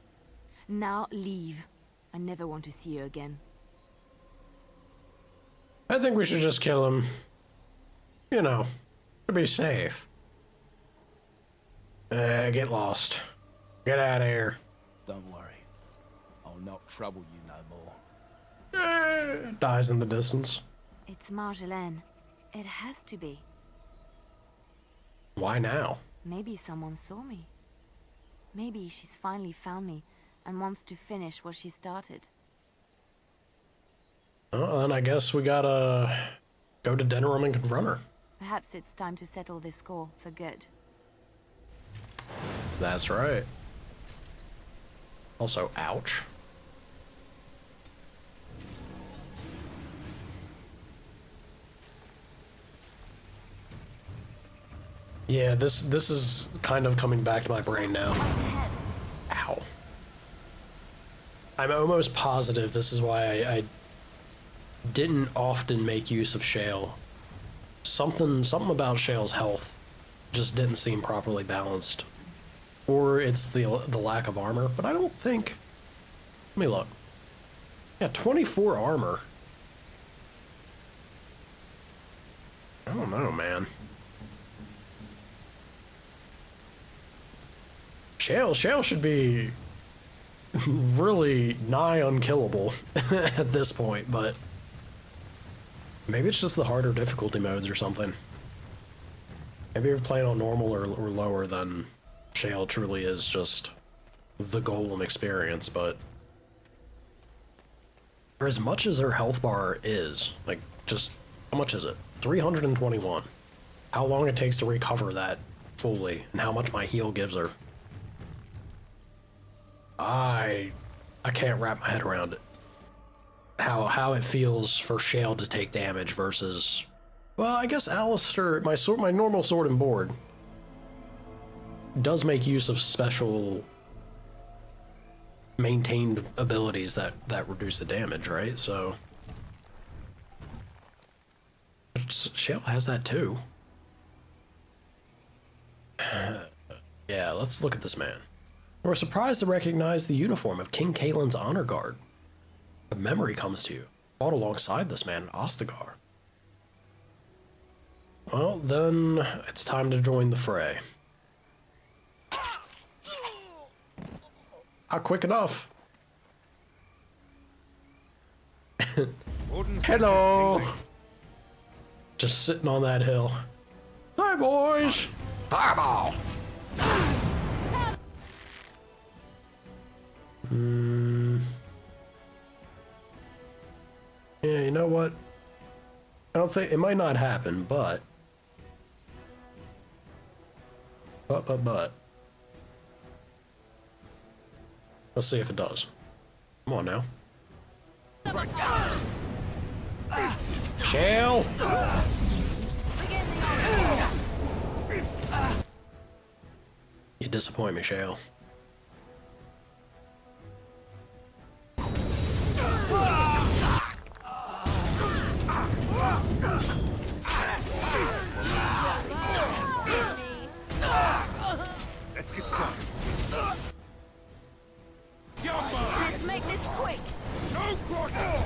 Now leave. I never want to see you again. I think we should just kill him. You know, to be safe. Get lost. Get out of here. Don't worry. I'll not trouble you no more. Dies in the distance. It's Marjolaine. It has to be. Why now? Maybe someone saw me. Maybe she's finally found me and wants to finish what she started. Oh, then I guess we gotta go to Denham and confront her. Perhaps it's time to settle this score for good. That's right. Also, ouch. Yeah, this is kind of coming back to my brain now. Ow. I'm almost positive this is why I didn't often make use of Shale. Something about Shale's health just didn't seem properly balanced. Or it's the lack of armor, but I don't think... Let me look. Yeah, 24 armor. I don't know, man. Shale should be really nigh unkillable at this point, but maybe it's just the harder difficulty modes or something. Maybe if you're playing on normal or lower, then Shale truly is just the golem experience, but for as much as her health bar is, like, just, how much is it? 321. How long it takes to recover that fully, and how much my heal gives her. I can't wrap my head around it. How it feels for Shale to take damage versus, well, I guess Alistair, my normal sword and board does make use of special maintained abilities that reduce the damage, right? So Shale has that too. Yeah, let's look at this man. We're surprised to recognize the uniform of King Kaelin's honor guard. A memory comes to you. Fought alongside this man in Ostagar. Well, then it's time to join the fray. Not quick enough. Hello. Just sitting on that hill. Hi, boys. Fireball. Yeah, you know what? I don't think it might not happen, but let's see if it does. Come on now. Shale! You disappoint me, Shale. Let's get started. Let's make this quick. No quarter!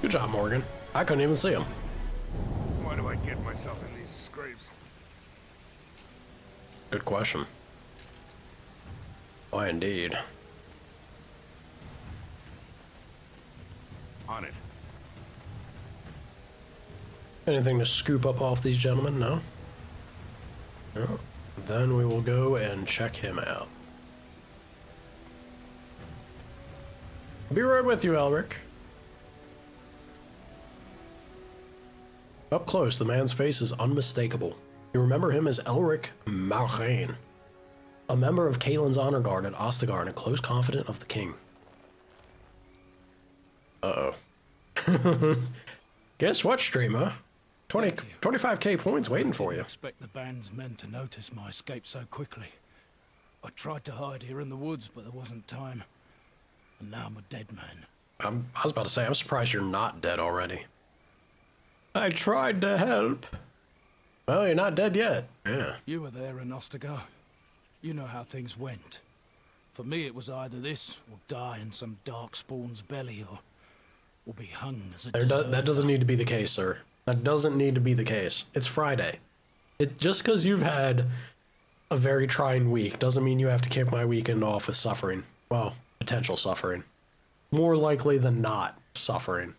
Good job, Morgan. I couldn't even see him. Why do I get myself in these scrapes? Good question. Why indeed? On it. Anything to scoop up off these gentlemen? No? No. Then we will go and check him out. Be right with you, Elric. Up close, the man's face is unmistakable. You remember him as Elric Malrain, a member of Cailin's honor guard at Ostagar and a close confidant of the king. Uh-oh. Guess what, streamer? 25k points waiting for you. I expect the band's men to notice my escape so quickly. I tried to hide here in the woods, but there wasn't time. And now I'm a dead man. I was about to say, I'm surprised you're not dead already. I tried to help. Well, you're not dead yet. Yeah. You were there in Ostagar. You know how things went. For me, it was either this, or die in some dark spawn's belly, or be hung as a deserter. That doesn't need to be the case, sir. That doesn't need to be the case. It's Friday. Just because you've had a very trying week doesn't mean you have to kick my weekend off with suffering. Well, potential suffering. More likely than not suffering.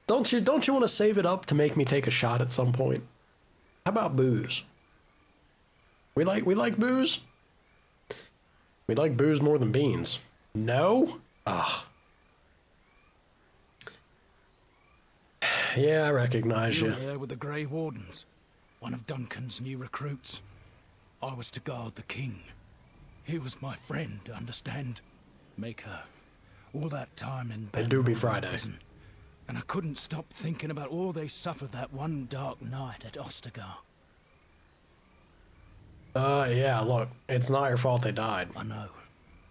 Don't you want to save it up to make me take a shot at some point? How about booze? We like booze? We like booze more than beans. No? Ah. Yeah, I recognize you. You were there with the Grey Wardens, one of Duncan's new recruits. I was to guard the king. He was my friend, understand? Maker. All that time in It do be Friday. Prison. And I couldn't stop thinking about all they suffered that one dark night at Ostagar. Yeah, look, it's not your fault they died. I know.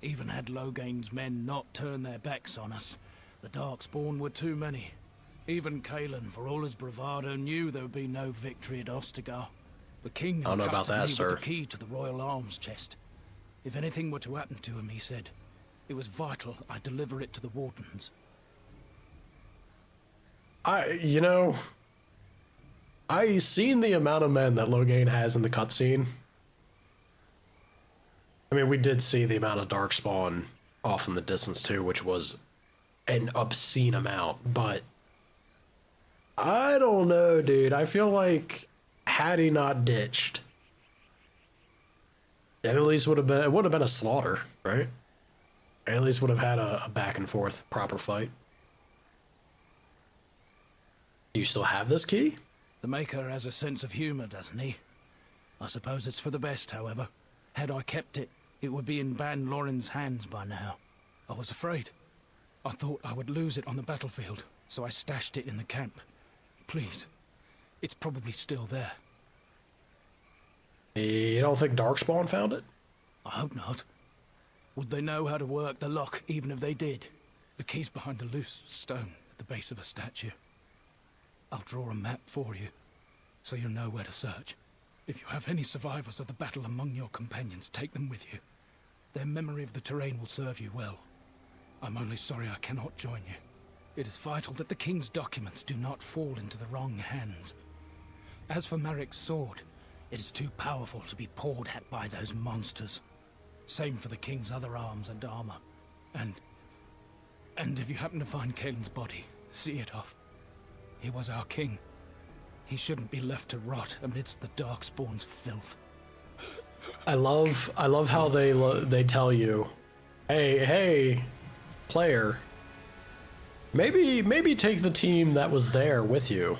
Even had Logain's men not turned their backs on us, the Darkspawn were too many. Even Cailin, for all his bravado, knew there would be no victory at Ostagar. The king I don't know about that, entrusted me sir. with the key to the royal arms chest. If anything were to happen to him, he said, it was vital I deliver it to the Wardens. I seen the amount of men that Logain has in the cutscene. I mean, we did see the amount of Darkspawn off in the distance too, which was an obscene amount, but I don't know, dude. I feel like had he not ditched, it at least would have been a slaughter, right? At least would have had a back and forth proper fight. Do you still have this key? The Maker has a sense of humor, doesn't he? I suppose it's for the best, however. Had I kept it, it would be in Ban Loren's hands by now. I was afraid. I thought I would lose it on the battlefield, so I stashed it in the camp. Please, it's probably still there. You don't think Darkspawn found it? I hope not. Would they know how to work the lock, even if they did? The key's behind a loose stone at the base of a statue. I'll draw a map for you, so you'll know where to search. If you have any survivors of the battle among your companions, take them with you. Their memory of the terrain will serve you well. I'm only sorry I cannot join you. It is vital that the king's documents do not fall into the wrong hands. As for Marik's sword, it is too powerful to be pawed at by those monsters. Same for the king's other arms and armor. And if you happen to find Cailin's body, see it off. He was our king. He shouldn't be left to rot amidst the Darkspawn's filth. I love how they tell you, hey, player, maybe take the team that was there with you.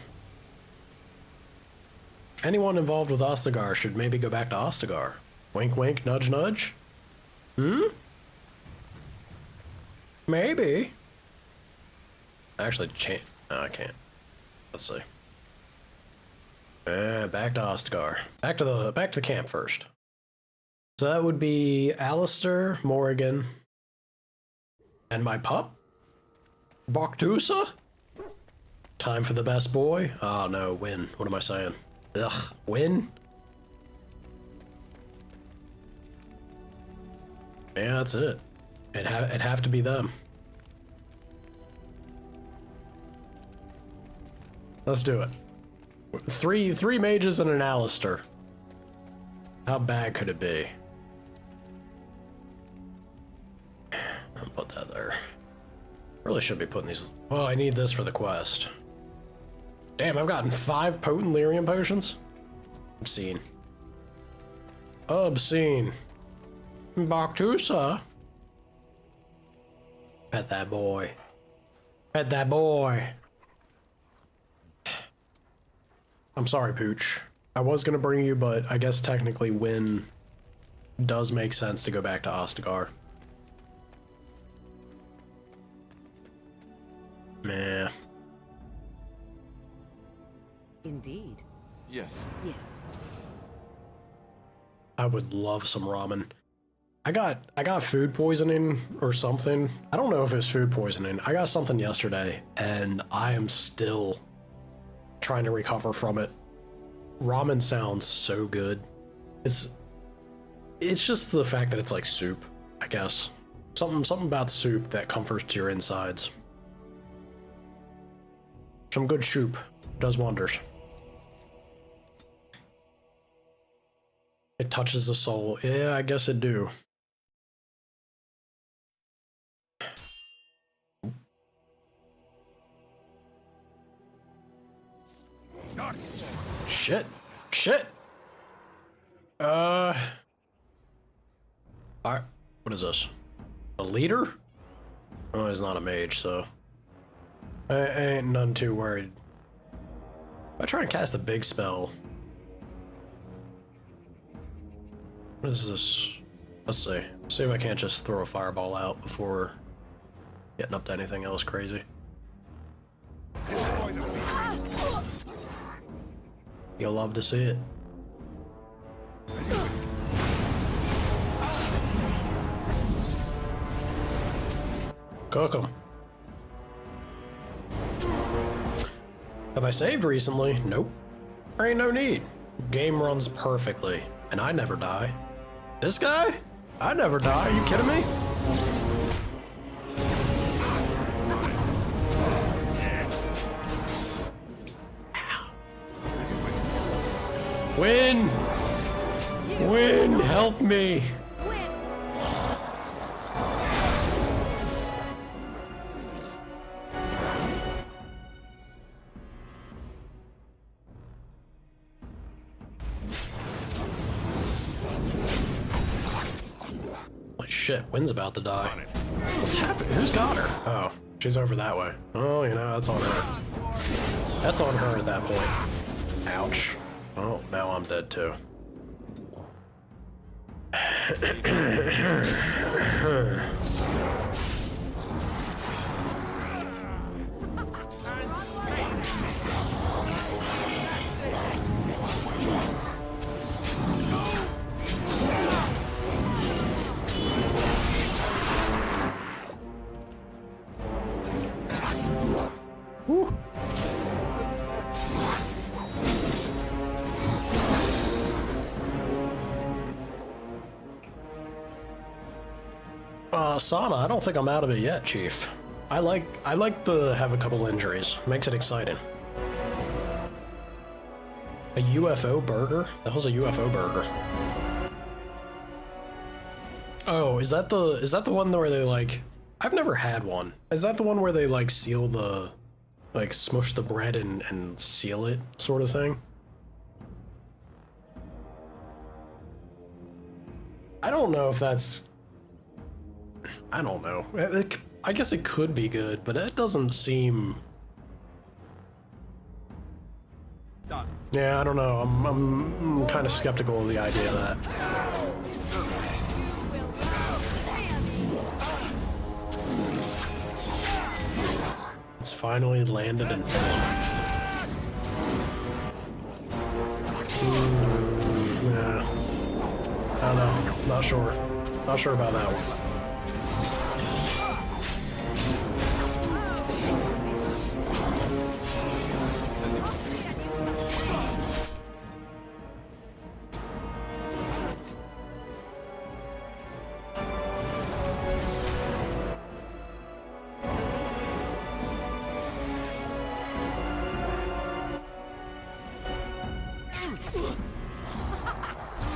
Anyone involved with Ostagar should maybe go back to Ostagar. Wink, wink, nudge, nudge. Maybe. Actually, no, I can't. Let's see. Back to Ostagar. Back to the camp first. So that would be Alistair, Morrigan, and my pup, Boktusa. Time for the best boy. Oh no, win. What am I saying? Ugh, win. Yeah, that's it. It'd have to be them. Let's do it. Three mages and an Alistair. How bad could it be? I'll put that there. Really should be putting these. Oh, I need this for the quest. Damn, I've gotten 5 potent lyrium potions. Obscene. Obscene. Baktusa. Pet that boy. Pet that boy. I'm sorry, Pooch. I was gonna bring you, but I guess technically win does make sense to go back to Ostagar. Meh. Indeed. Yes. Yes. I would love some ramen. I got food poisoning or something. I don't know if it was food poisoning. I got something yesterday and I am still trying to recover from it. Ramen sounds so good. It's just the fact that it's like soup, I guess. Something about soup that comforts your insides. Some good soup does wonders. It touches the soul. Yeah, I guess it do. Shit. Shit. Alright. What is this? A leader? Oh, he's not a mage, so I ain't none too worried. If I try and cast a big spell. What is this? Let's see. See if I can't just throw a fireball out before getting up to anything else crazy. You'll love to see it. Cook 'em. Have I saved recently? Nope. There ain't no need. Game runs perfectly, and I never die. This guy? I never die. Are you kidding me? Win! Win! Help me! Holy shit, Win's about to die. What's happening? Who's got her? Oh, she's over that way. Oh, you know, that's on her. That's on her at that point. Ouch. Oh, now I'm dead too. Woo. Sana, I don't think I'm out of it yet, Chief. I like to have a couple injuries. Makes it exciting. A UFO burger? That was a UFO burger. Oh, is that the one where they like? I've never had one. Is that the one where they like seal the, like smush the bread and seal it, sort of thing? I don't know if that's. I don't know. I guess it could be good, but it doesn't seem. Done. Yeah, I don't know. I'm kind of skeptical of the idea of that. It's finally landed and fell. Yeah. I don't know. Not sure. Not sure about that one.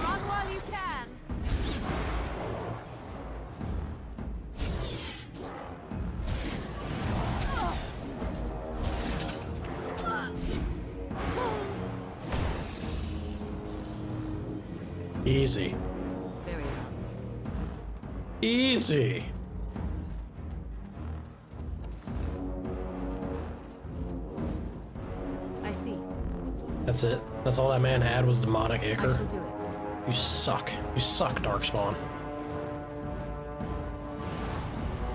Run while you can. Easy. Very well. Easy. I see. That's it. That's all that man had was demonic I ichor. shall do it. You suck. You suck, Darkspawn.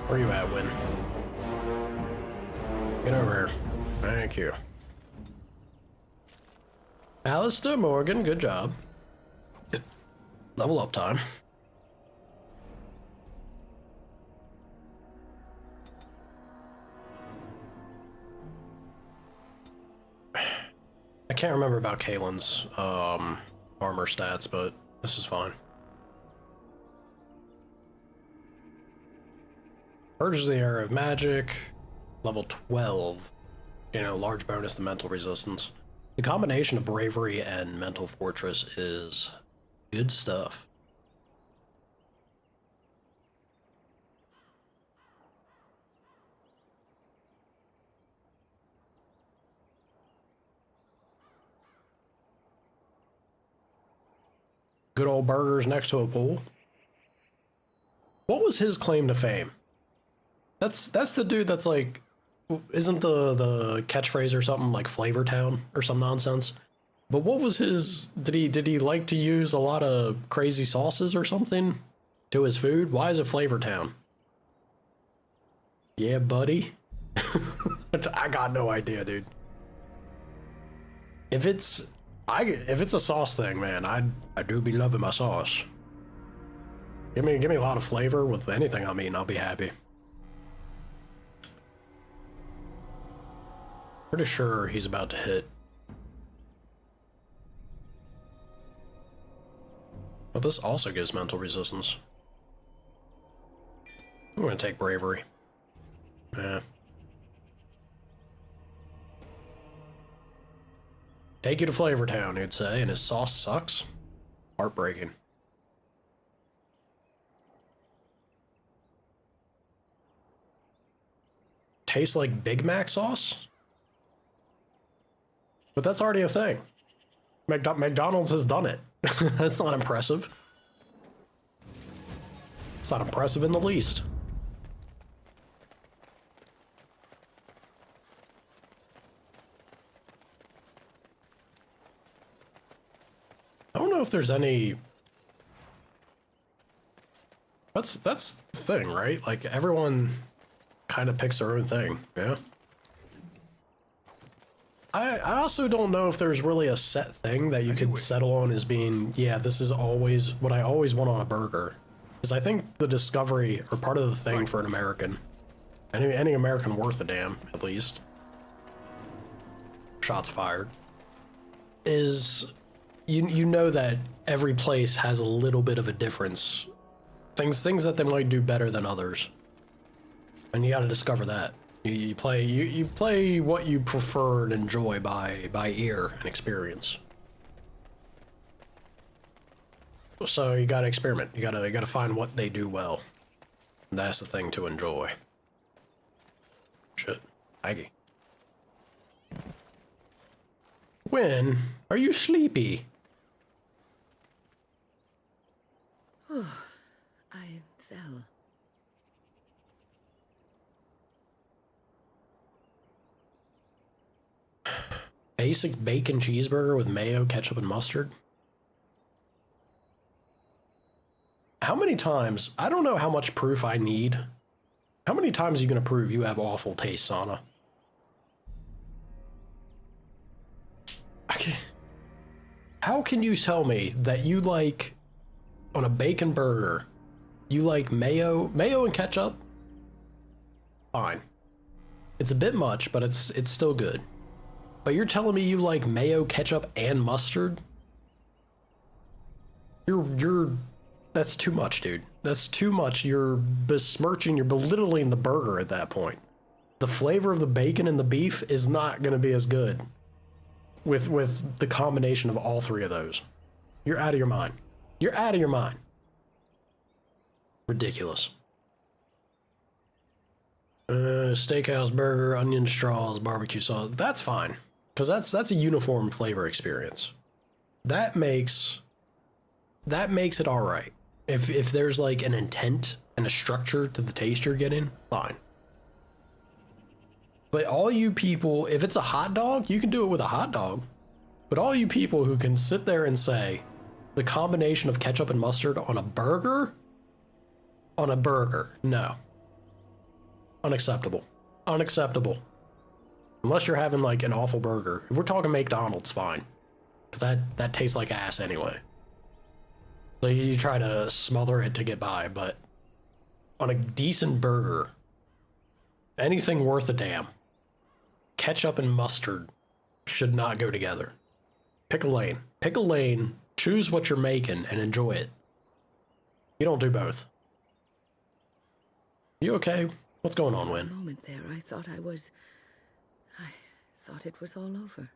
Where you at, Win? Get over here. Thank you. Alistair Morgan, good job. Level up time. I can't remember about Kaylin's armor stats, but this is fine. Purges the area of magic, level 12. You know, large bonus to mental resistance. The combination of bravery and mental fortress is good stuff. Good old burgers next to a pool. What was his claim to fame? That's the dude that's like, isn't the catchphrase or something like Flavor Town or some nonsense? But what was his, did he like to use a lot of crazy sauces or something to his food? Why is it Flavor Town? Yeah, buddy. I got no idea, dude. If it's a sauce thing, man, I do be loving my sauce. Give me a lot of flavor with anything I'm eating, I'll be happy. Pretty sure he's about to hit. But this also gives mental resistance. I'm gonna take bravery. Yeah. Take you to Flavor Town, he'd say, and his sauce sucks. Heartbreaking. Tastes like Big Mac sauce? But that's already a thing. McDonald's has done it. That's not impressive. It's not impressive in the least. I don't know if there's any... That's the thing, right? Like, everyone kind of picks their own thing, yeah? I also don't know if there's really a set thing that you could settle on as being, yeah, this is always what I always want on a burger. Because I think the discovery, or part of the thing for an American, any American worth a damn, at least, shots fired, is you know that every place has a little bit of a difference. Things that they might do better than others. And you gotta discover that. You play what you prefer and enjoy by ear and experience. So you gotta experiment. You gotta find what they do well. And that's the thing to enjoy. Shit. Maggie. When are you sleepy? I fell. Basic bacon cheeseburger with mayo, ketchup, and mustard. How many times, I don't know how much proof I need. How many times are you gonna prove you have awful taste, Sana? How can you tell me that you like, on a bacon burger, you like mayo and ketchup? Fine. It's a bit much, but it's still good. But you're telling me you like mayo, ketchup, and mustard? That's too much, dude. That's too much. You're besmirching, you're belittling the burger at that point. The flavor of the bacon and the beef is not gonna be as good. with the combination of all three of those. You're out of your mind. You're out of your mind. Ridiculous. Steakhouse burger, onion straws, barbecue sauce. That's fine, because that's a uniform flavor experience. That makes it all right. If there's like an intent and a structure to the taste you're getting, fine. But all you people, if it's a hot dog, you can do it with a hot dog. But all you people who can sit there and say the combination of ketchup and mustard on a burger, no. Unacceptable. Unacceptable. Unless you're having like an awful burger. If we're talking McDonald's, fine. Because that tastes like ass anyway. So you try to smother it to get by, but on a decent burger, anything worth a damn, ketchup and mustard should not go together. Pick a lane. Pick a lane, choose what you're making, and enjoy it. You don't do both. You okay? What's going on, Win? For a moment there, I thought it was all over.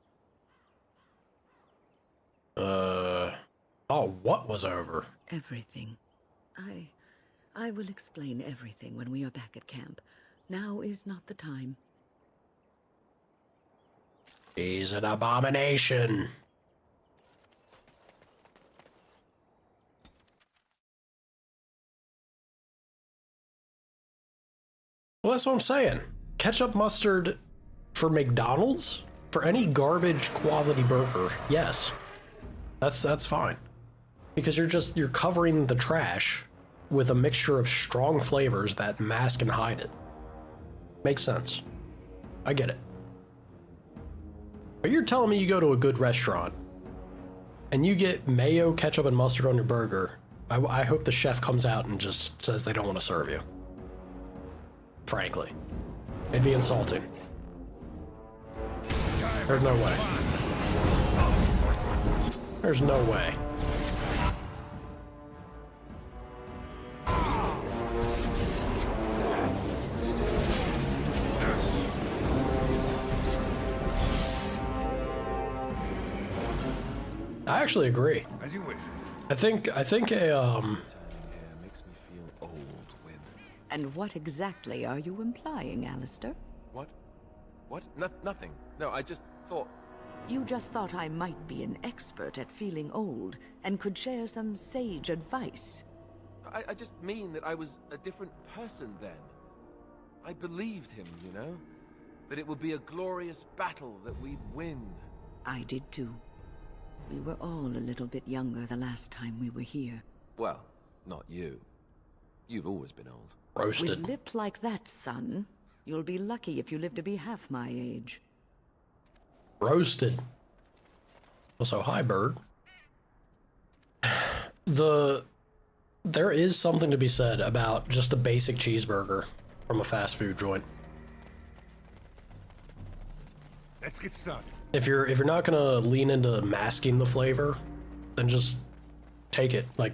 Oh, what was over? Everything. I will explain everything when we are back at camp. Now is not the time. He's an abomination. Well, that's what I'm saying. Ketchup mustard for McDonald's? For any garbage quality burger, yes. That's fine. Because you're covering the trash with a mixture of strong flavors that mask and hide it. Makes sense. I get it. But you're telling me you go to a good restaurant and you get mayo, ketchup, and mustard on your burger. I hope the chef comes out and just says they don't want to serve you. Frankly. It'd be insulting. There's no way. There's no way. I actually agree. As you wish. I think a makes me feel old, Win. And what exactly are you implying, Alistair? What? What? Nothing. No, I just thought... You just thought I might be an expert at feeling old and could share some sage advice. I just mean that I was a different person then. I believed him, you know? That it would be a glorious battle, that we'd win. I did too. We were all a little bit younger the last time we were here. Well, not you. You've always been old. Roasted. With lips like that, son, you'll be lucky if you live to be half my age. Roasted. Also, hi, bird. There is something to be said about just a basic cheeseburger from a fast food joint. Let's get started. If you're not gonna lean into masking the flavor, then just take it. Like,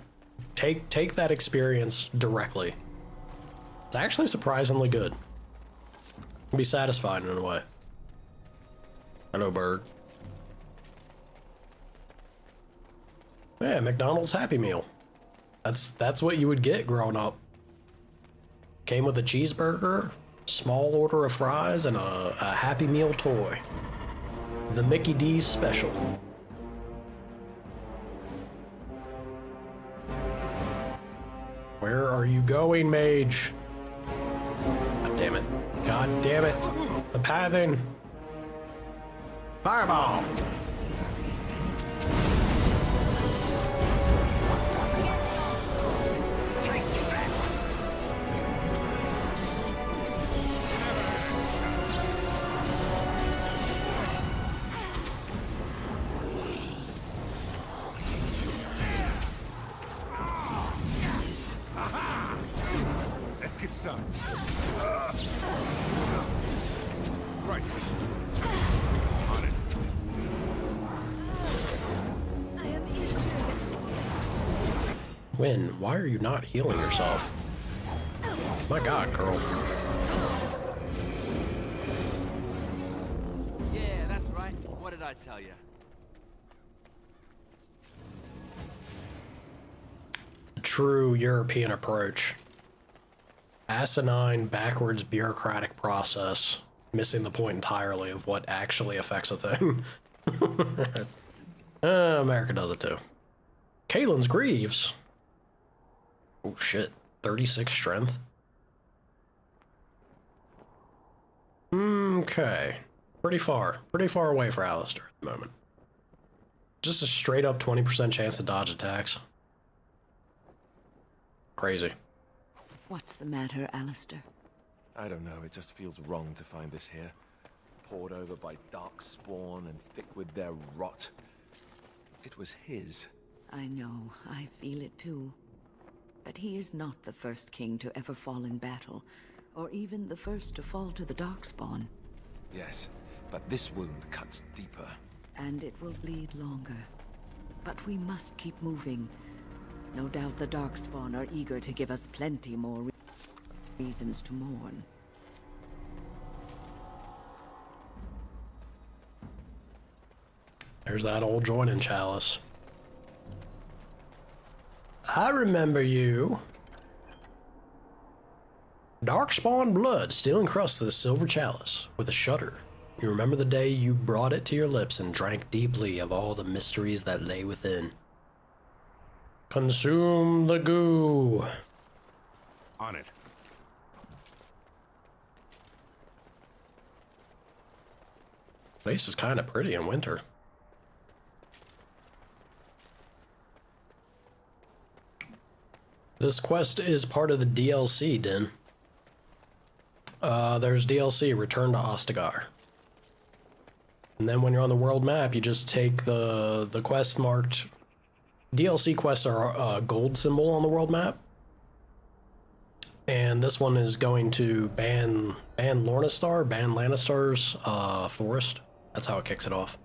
take that experience directly. It's actually surprisingly good. Can be satisfying in a way. I know, bird. Yeah, McDonald's Happy Meal. That's what you would get growing up. Came with a cheeseburger, small order of fries, and a Happy Meal toy. The Mickey D's Special. Where are you going, mage? God damn it. God damn it. The pathing. Fireball! Let's get started. Right. On it. Win, why are you not healing yourself? My god, girl. Yeah, that's right. What did I I tell you? True European approach. Asinine, backwards bureaucratic process, missing the point entirely of what actually affects a thing. America does it too. Caitlyn's Greaves. Oh shit, 36 strength. Okay, pretty far away for Alistair at the moment. Just a straight up 20% chance to dodge attacks. Crazy. What's the matter, Alistair? I don't know, it just feels wrong to find this here. Poured over by dark spawn and thick with their rot. It was his. I know, I feel it too. But he is not the first king to ever fall in battle, or even the first to fall to the Darkspawn. Yes, but this wound cuts deeper. And it will bleed longer. But we must keep moving. No doubt the Darkspawn are eager to give us plenty more reasons to mourn. There's that old joining chalice. I remember you. Darkspawn blood still encrusts the silver chalice with a shudder. You remember the day you brought it to your lips and drank deeply of all the mysteries that lay within. Consume the goo. On it. Place is kind of pretty in winter. This quest is part of the DLC, Din. There's DLC, Return to Ostagar. And then when you're on the world map, you just take the quest marked... DLC quests are a gold symbol on the world map. And this one is going to ban Lannister's forest. That's how it kicks it off.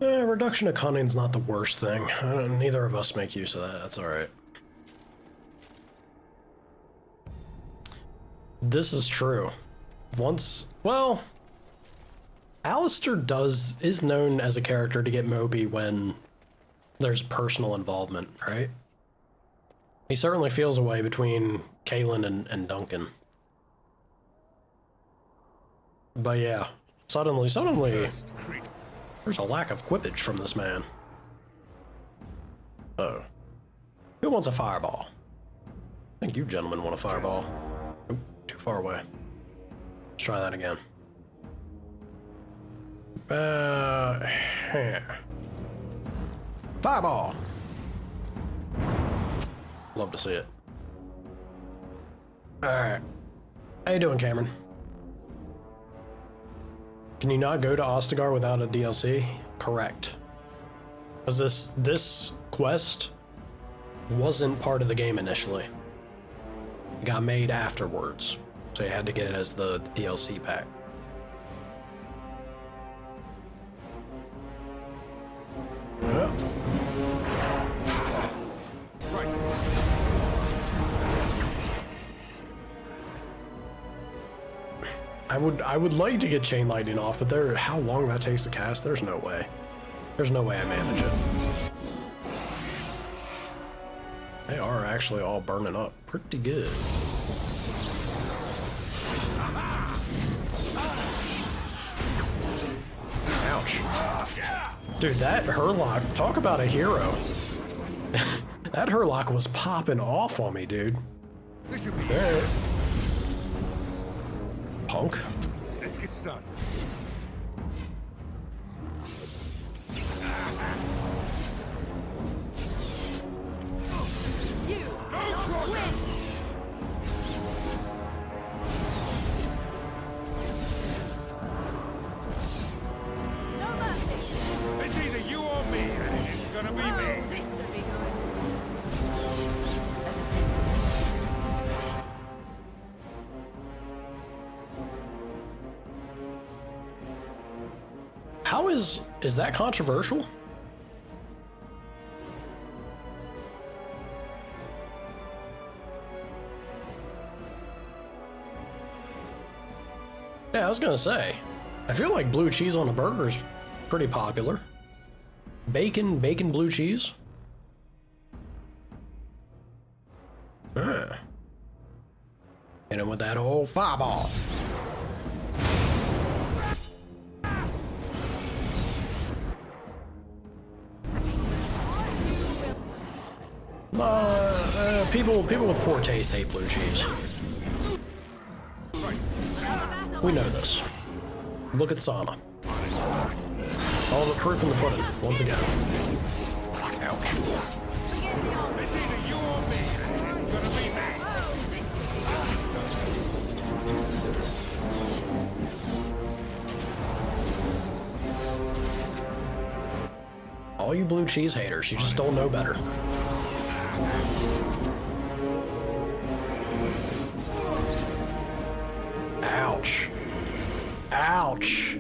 Reduction of cunning's not the worst thing. Neither of us make use of that. That's alright. This is true. Well, Alistair is known as a character to get mopey when there's personal involvement, right? He certainly feels a way between Kaelin and Duncan. But yeah, suddenly, there's a lack of quippage from this man. Oh. Who wants a fireball? I think you gentlemen want a fireball. Oop, too far away. Let's try that again. Fireball! Love to see it. Alright. How you doing, Cameron? Can you not go to Ostagar without a DLC? Correct. Because this quest wasn't part of the game initially. It got made afterwards. So you had to get it as the DLC pack. I would like to get chain lightning off, but how long that takes to cast, there's no way. There's no way I manage it. They are actually all burning up pretty good. Ouch. Dude, that Hurlock, talk about a hero. That Hurlock was popping off on me, dude. Alright. Punk. Let's get started. You don't win. No mercy. It's either you or me, and it's gonna be me. This should be good. How is that controversial? Yeah, I was gonna say. I feel like blue cheese on a burger is pretty popular. Bacon blue cheese. Hit him with that old fireball. People with poor taste hate blue cheese. We know this. Look at Sana. All the proof in the pudding, once again. Ouch. All you blue cheese haters, you just don't know better. Ouch. Ouch.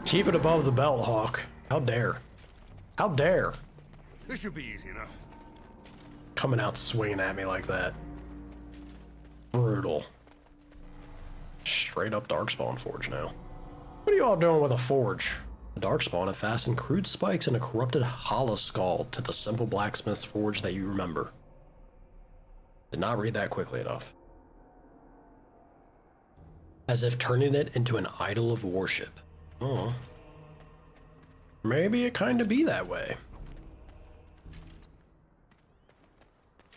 Keep it above the belt, Hawk. How dare. How dare. This should be easy enough. Coming out swinging at me like that. Brutal. Straight up Darkspawn Forge now. What are you all doing with a forge? The Darkspawn have fastened crude spikes and a corrupted holoskull to the simple blacksmith's forge that you remember. Did not read that quickly enough. As if turning it into an idol of worship. Oh. Maybe it kind of be that way.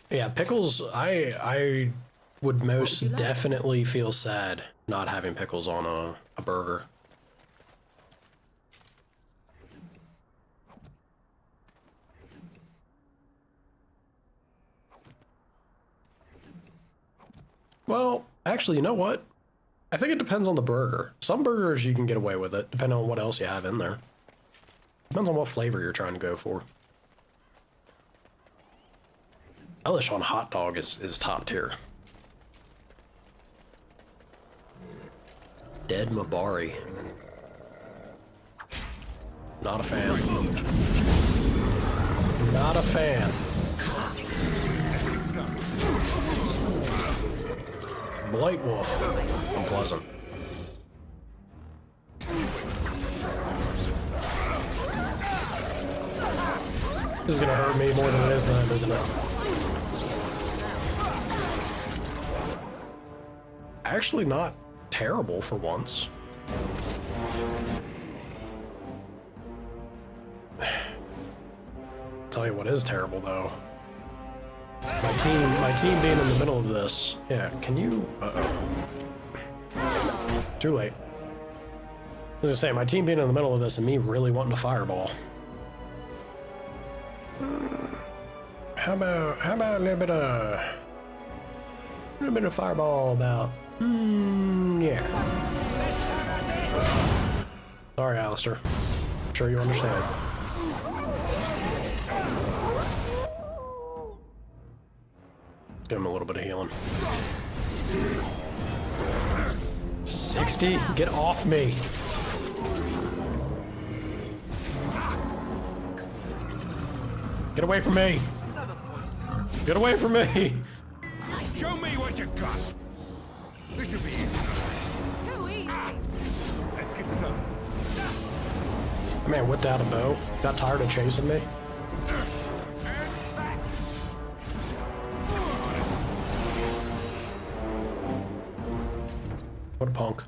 Yeah, pickles, I would most definitely feel sad not having pickles on a burger. Well, actually, you know what? I think it depends on the burger. Some burgers you can get away with it, depending on what else you have in there. Depends on what flavor you're trying to go for. Relish on hot dog is top tier. Dead Mabari. Not a fan. Not a fan. Blight Wolf. Unpleasant. This is gonna hurt me more than it is them, isn't it? Actually not terrible for once. Tell you what is terrible though. My team being in the middle of this. Yeah, can you Too late. As I say, my team being in the middle of this and me really wanting to fireball. How about a little bit of fireball about yeah. Sorry, Alistair. I'm sure you understand. Give him a little bit of healing. 60? Get off me! Get away from me! Get away from me! Show me what you got. This should be easy. Let's get started. That man whipped out a bow. Got tired of chasing me. What a punk.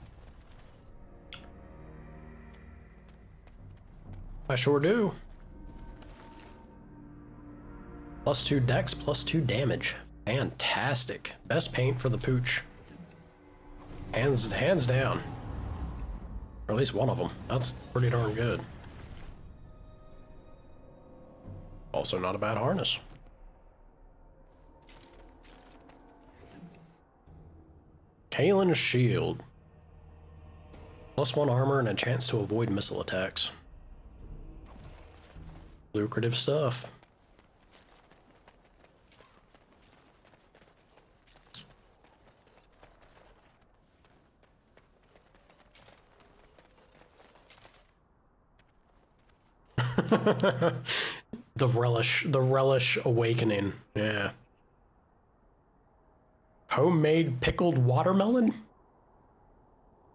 I sure do. +2 dex, +2 damage. Fantastic. Best paint for the pooch. Hands down. Or at least one of them. That's pretty darn good. Also not a bad harness. Kalen's shield. +1 armor and a chance to avoid missile attacks. Lucrative stuff. The relish awakening. Yeah. Homemade pickled watermelon?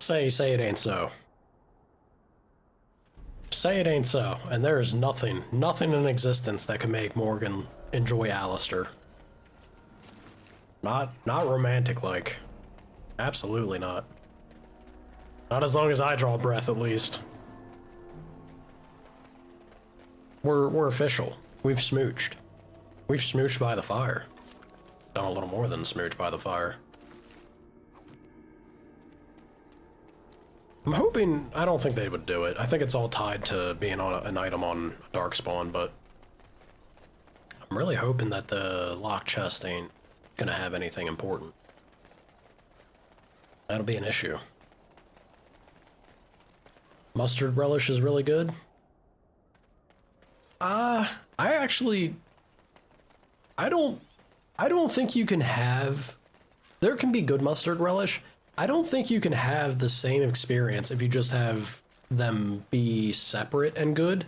Say it ain't so. Say it ain't so, and there is nothing in existence that can make Morgan enjoy Alistair. Not romantic like. Absolutely not. Not as long as I draw breath, at least. We're official. We've smooched. We've smooched by the fire. Done a little more than smooch by the fire. I'm hoping, I don't think they would do it. I think it's all tied to being on an item on Darkspawn, but I'm really hoping that the locked chest ain't gonna have anything important. That'll be an issue. Mustard relish is really good. I don't think you can have... There can be good mustard relish. I don't think you can have the same experience if you just have them be separate and good.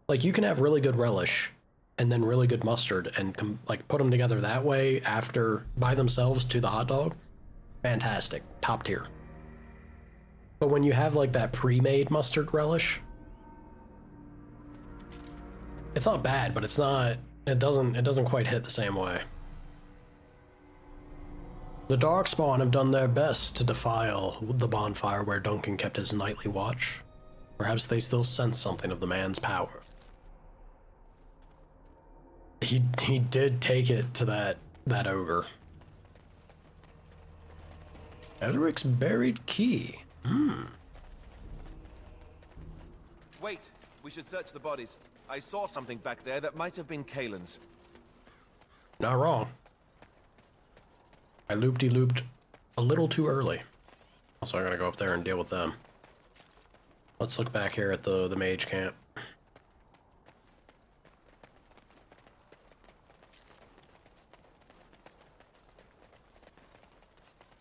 Like, you can have really good relish and then really good mustard and like put them together that way after by themselves to the hot dog. Fantastic. Top tier. But when you have like that pre-made mustard relish, it's not bad, but it's not, it doesn't quite hit the same way. The Darkspawn have done their best to defile the bonfire where Duncan kept his nightly watch. Perhaps they still sense something of the man's power. He did take it to that ogre. Elric's buried key. Wait, we should search the bodies. I saw something back there that might have been Kaelin's. Not wrong. I looped a little too early. Also, I gotta go up there and deal with them. Let's look back here at the mage camp.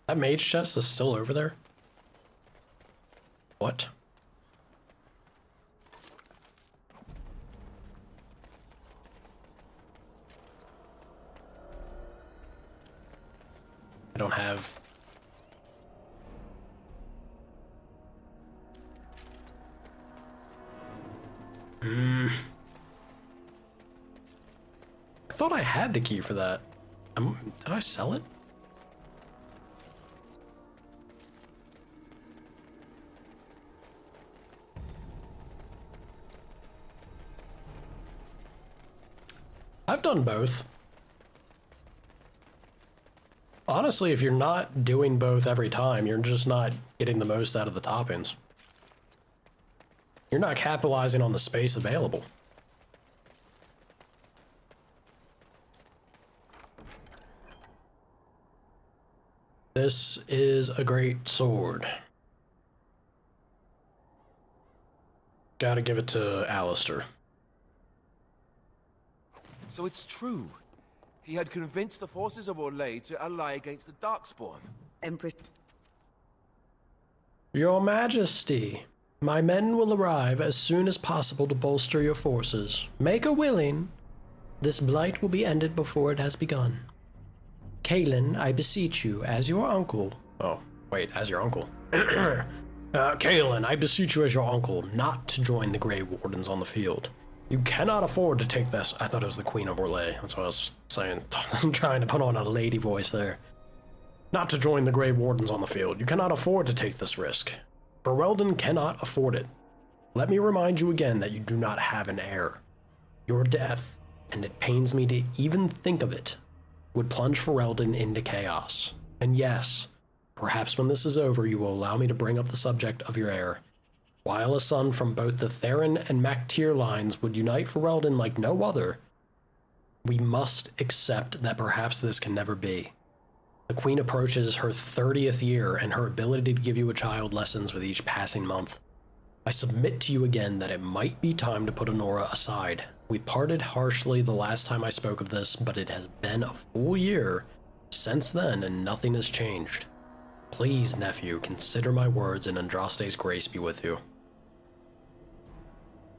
That mage chest is still over there? What? I don't have... I thought I had the key for that. Did I sell it? I've done both. Honestly, if you're not doing both every time, you're just not getting the most out of the toppings. You're not capitalizing on the space available. This is a great sword. Gotta give it to Alistair. So it's true. He had convinced the forces of Orlais to ally against the Darkspawn. Empress. Your Majesty, my men will arrive as soon as possible to bolster your forces. Maker willing, this blight will be ended before it has begun. Kaelin, I beseech you, as your uncle... Oh, wait, as your uncle. Kaelin, I beseech you as your uncle, not to join the Grey Wardens on the field. You cannot afford to take this. I thought it was the Queen of Orlais. That's what I was saying. I'm trying to put on a lady voice there. Not to join the Grey Wardens on the field. You cannot afford to take this risk. Ferelden cannot afford it. Let me remind you again that you do not have an heir. Your death, and it pains me to even think of it, would plunge Ferelden into chaos. And yes, perhaps when this is over, you will allow me to bring up the subject of your heir. While a son from both the Theron and Mactyr lines would unite Ferelden like no other, we must accept that perhaps this can never be. The Queen approaches her 30th year, and her ability to give you a child lessens with each passing month. I submit to you again that it might be time to put Honora aside. We parted harshly the last time I spoke of this, but it has been a full year since then, and nothing has changed. Please, nephew, consider my words, and Andraste's grace be with you.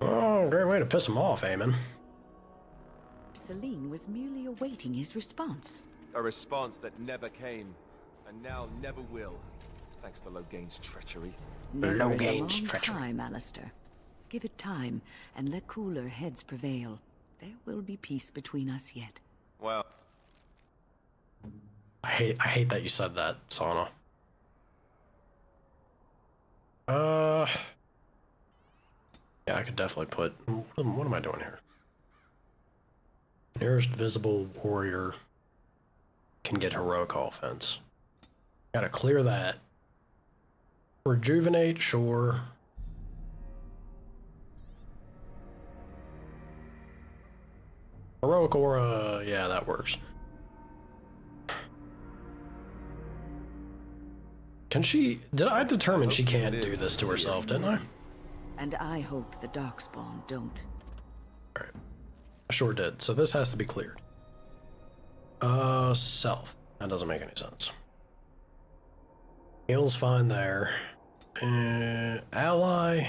Oh, great way to piss him off, Eamon. Celine was merely awaiting his response. A response that never came, and now never will. thanks to Loghain's treachery. Never is a long time, Alistair. Give it time, and let cooler heads prevail. There will be peace between us yet. Well... I hate that you said that, Sana. Yeah, I could definitely put... What am I doing here? Nearest visible warrior can get heroic offense. Gotta clear that. Rejuvenate, sure. Heroic aura, yeah, that works. Can she... Did I determine she can't do this to herself, didn't I? And I hope the Darkspawn don't. Alright. I sure did. So this has to be cleared. Self. That doesn't make any sense. Heal's fine there. Ally.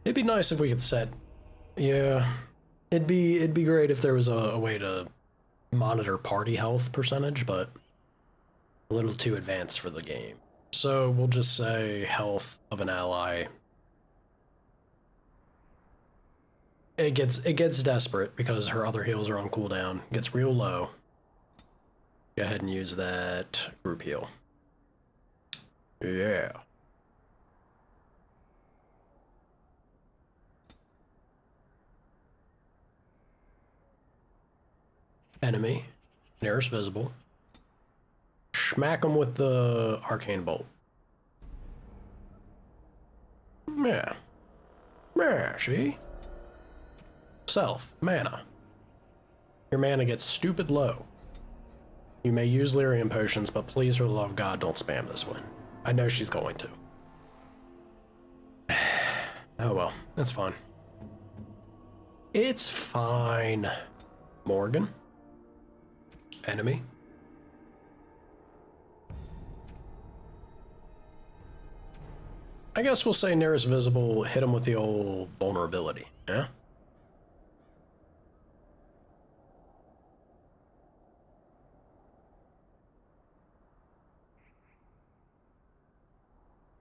It'd be nice if we could set... Yeah. It'd be great if there was a way to monitor party health percentage, but a little too advanced for the game. So we'll just say health of an ally. It gets desperate because her other heals are on cooldown. It gets real low. Go ahead and use that group heal. Yeah. Enemy. Nearest visible. Smack him with the arcane bolt. Yeah. Yeah, see? Self. Mana. Your mana gets stupid low. You may use Lyrium potions, but please, for the love of God, don't spam this one. I know she's going to. Oh well, that's fine. It's fine. Morgan. Enemy. I guess we'll say nearest visible, hit him with the old vulnerability, yeah?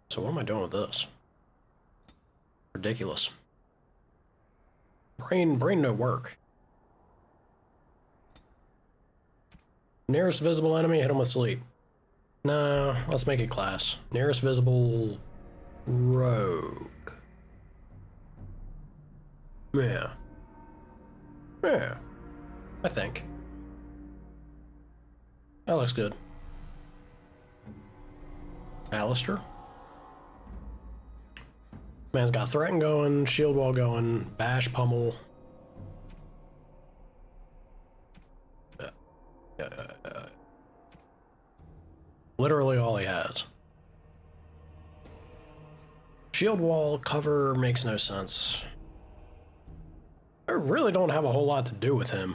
So what am I doing with this? Ridiculous. Brain no work. Nearest visible enemy, hit him with sleep. No, let's make it class. Nearest visible rogue. Yeah. Yeah. I think. That looks good. Alistair. Man's got threaten going, shield wall going, bash pummel. Literally all he has. Shield wall cover makes no sense. I really don't have a whole lot to do with him.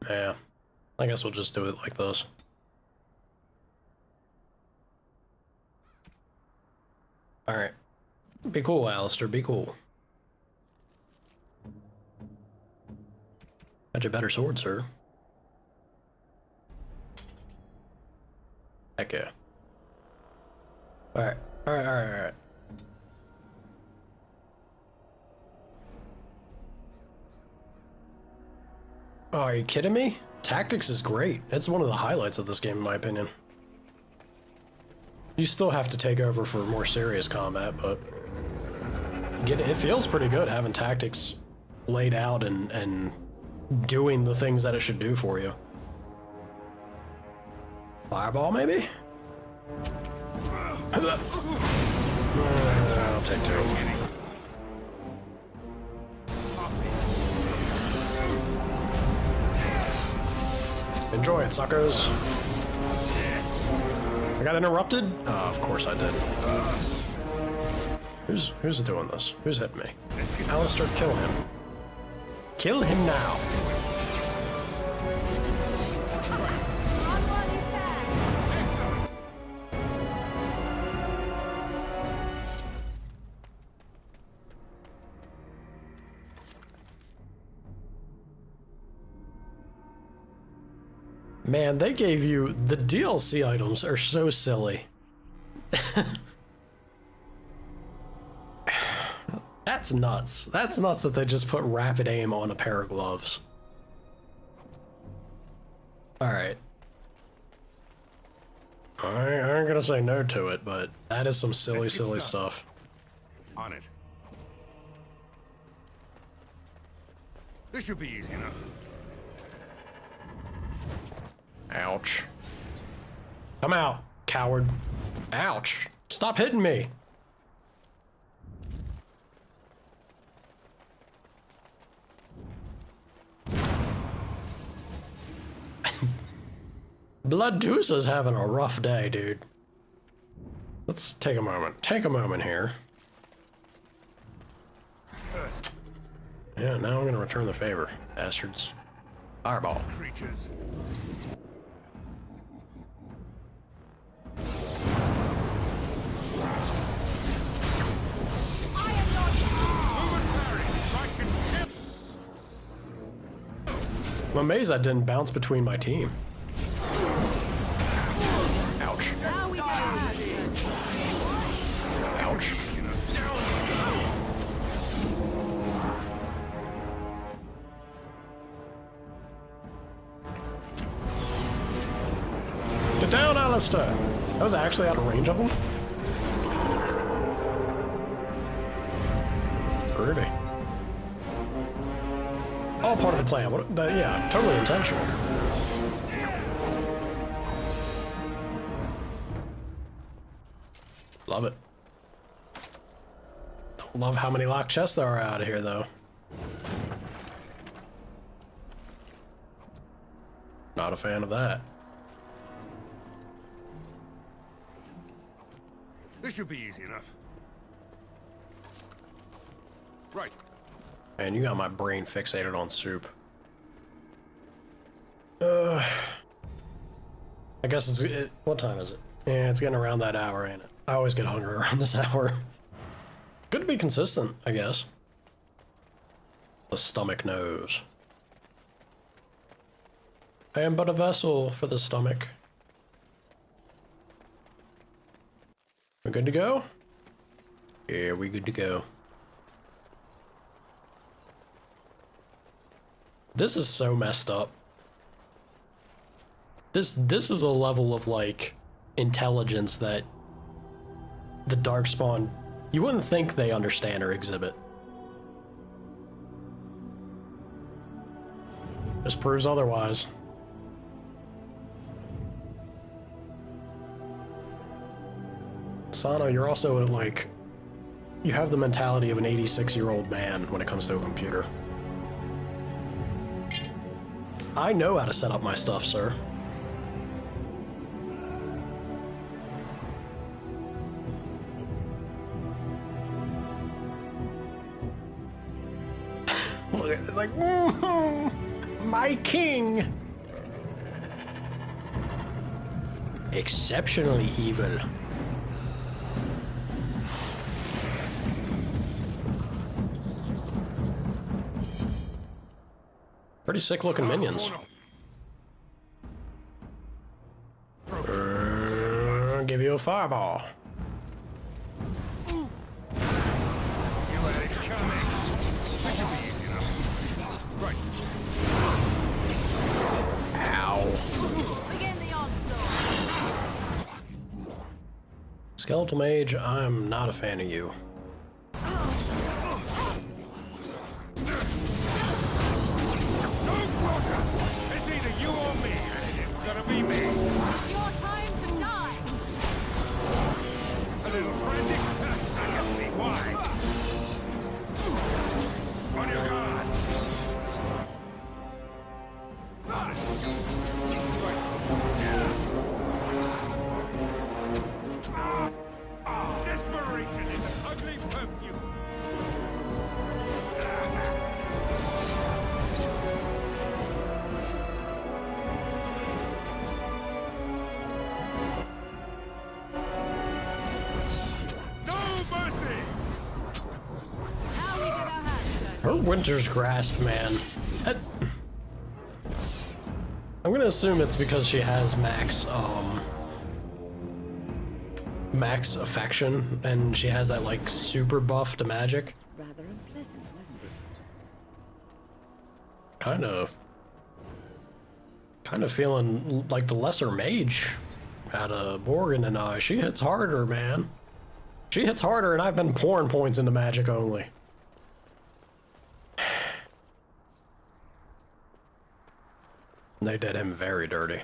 Yeah, I guess we'll just do it like this. Alright. Be cool, Alistair, be cool. Got a better sword, sir. Heck yeah. Alright. Oh, are you kidding me? Tactics is great. It's one of the highlights of this game, in my opinion. You still have to take over for more serious combat, but it feels pretty good having tactics laid out and doing the things that it should do for you. Fireball, maybe? I'll take two. Enjoy it, suckers. I got interrupted? Oh, of course I did. Who's doing this? Who's hitting me? Alistair, kill him. Kill him now. Man, they gave you the DLC items are so silly. That's nuts. That's nuts that they just put rapid aim on a pair of gloves. Alright. I ain't gonna say no to it, but that is some silly stuff. On it. This should be easy enough. Ouch. Come out, coward. Ouch. Stop hitting me. Blood Deuce's having a rough day, dude. Let's take a moment. Take a moment here. Yeah, now I'm gonna return the favor, bastards. Fireball. Creatures. I'm amazed that didn't bounce between my team. Ouch. Ouch. Get down, Alistair! That was actually out of range of him? Groovy. All part of the plan. Yeah, totally intentional. Love it. Don't love how many locked chests there are out of here, though. Not a fan of that. This should be easy enough. Right. Man, you got my brain fixated on soup. I guess what time is it? Yeah, it's getting around that hour, ain't it? I always get hungry around this hour. Good to be consistent, I guess. The stomach knows. I am but a vessel for the stomach. We good to go? Yeah, we good to go. This is so messed up. This is a level of, like, intelligence that the Darkspawn, you wouldn't think they understand or exhibit. This proves otherwise. Sano, you're also, like, you have the mentality of an 86-year-old man when it comes to a computer. I know how to set up my stuff, sir. Look at it, it's like, my king! Exceptionally evil. Pretty sick looking minions. Give you a fireball. Ow. Skeletal Mage, I'm not a fan of you. It's either you or me, and it's gonna be me. Your time to die. A little frantic? I can see why. On your guard. Desperation is an ugly perfume. That Winter's Grasp, man. I'm gonna assume it's because she has max affection, and she has that like super buff to magic. Rather unpleasant, wasn't it? Kind of feeling like the lesser mage out of Morgan and I. She hits harder, man. She hits harder, and I've been pouring points into magic only. They did him very dirty.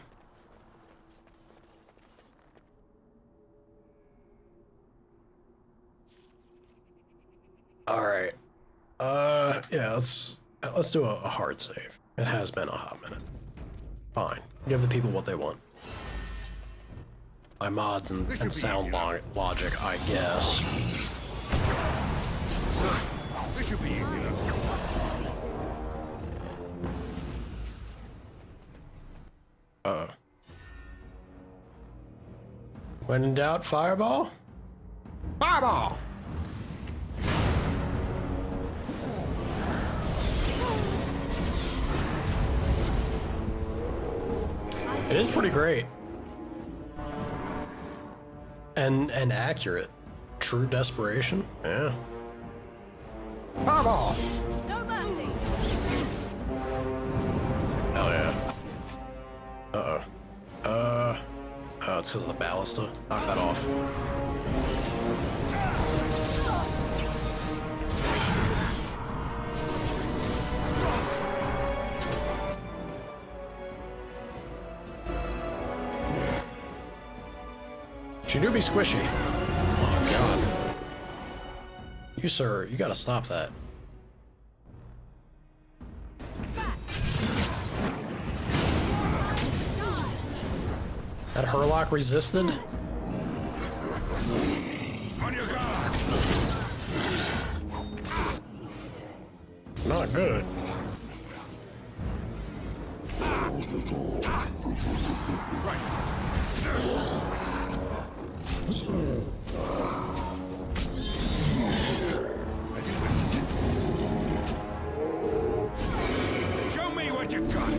All right. Yeah, let's do a hard save. It has been a hot minute. Fine. Give the people what they want. By mods and sound logic, I guess. This should be easy enough. When in doubt, fireball? Fireball! It is pretty great. And accurate. True desperation? Yeah. Fireball! No mercy. Hell yeah. Uh-oh. Oh, it's because of the ballista. Knock that off. She do be squishy. Oh, God. You, sir, you gotta stop that. That Herlock resisted? On your guard. Not good. Show me what you got.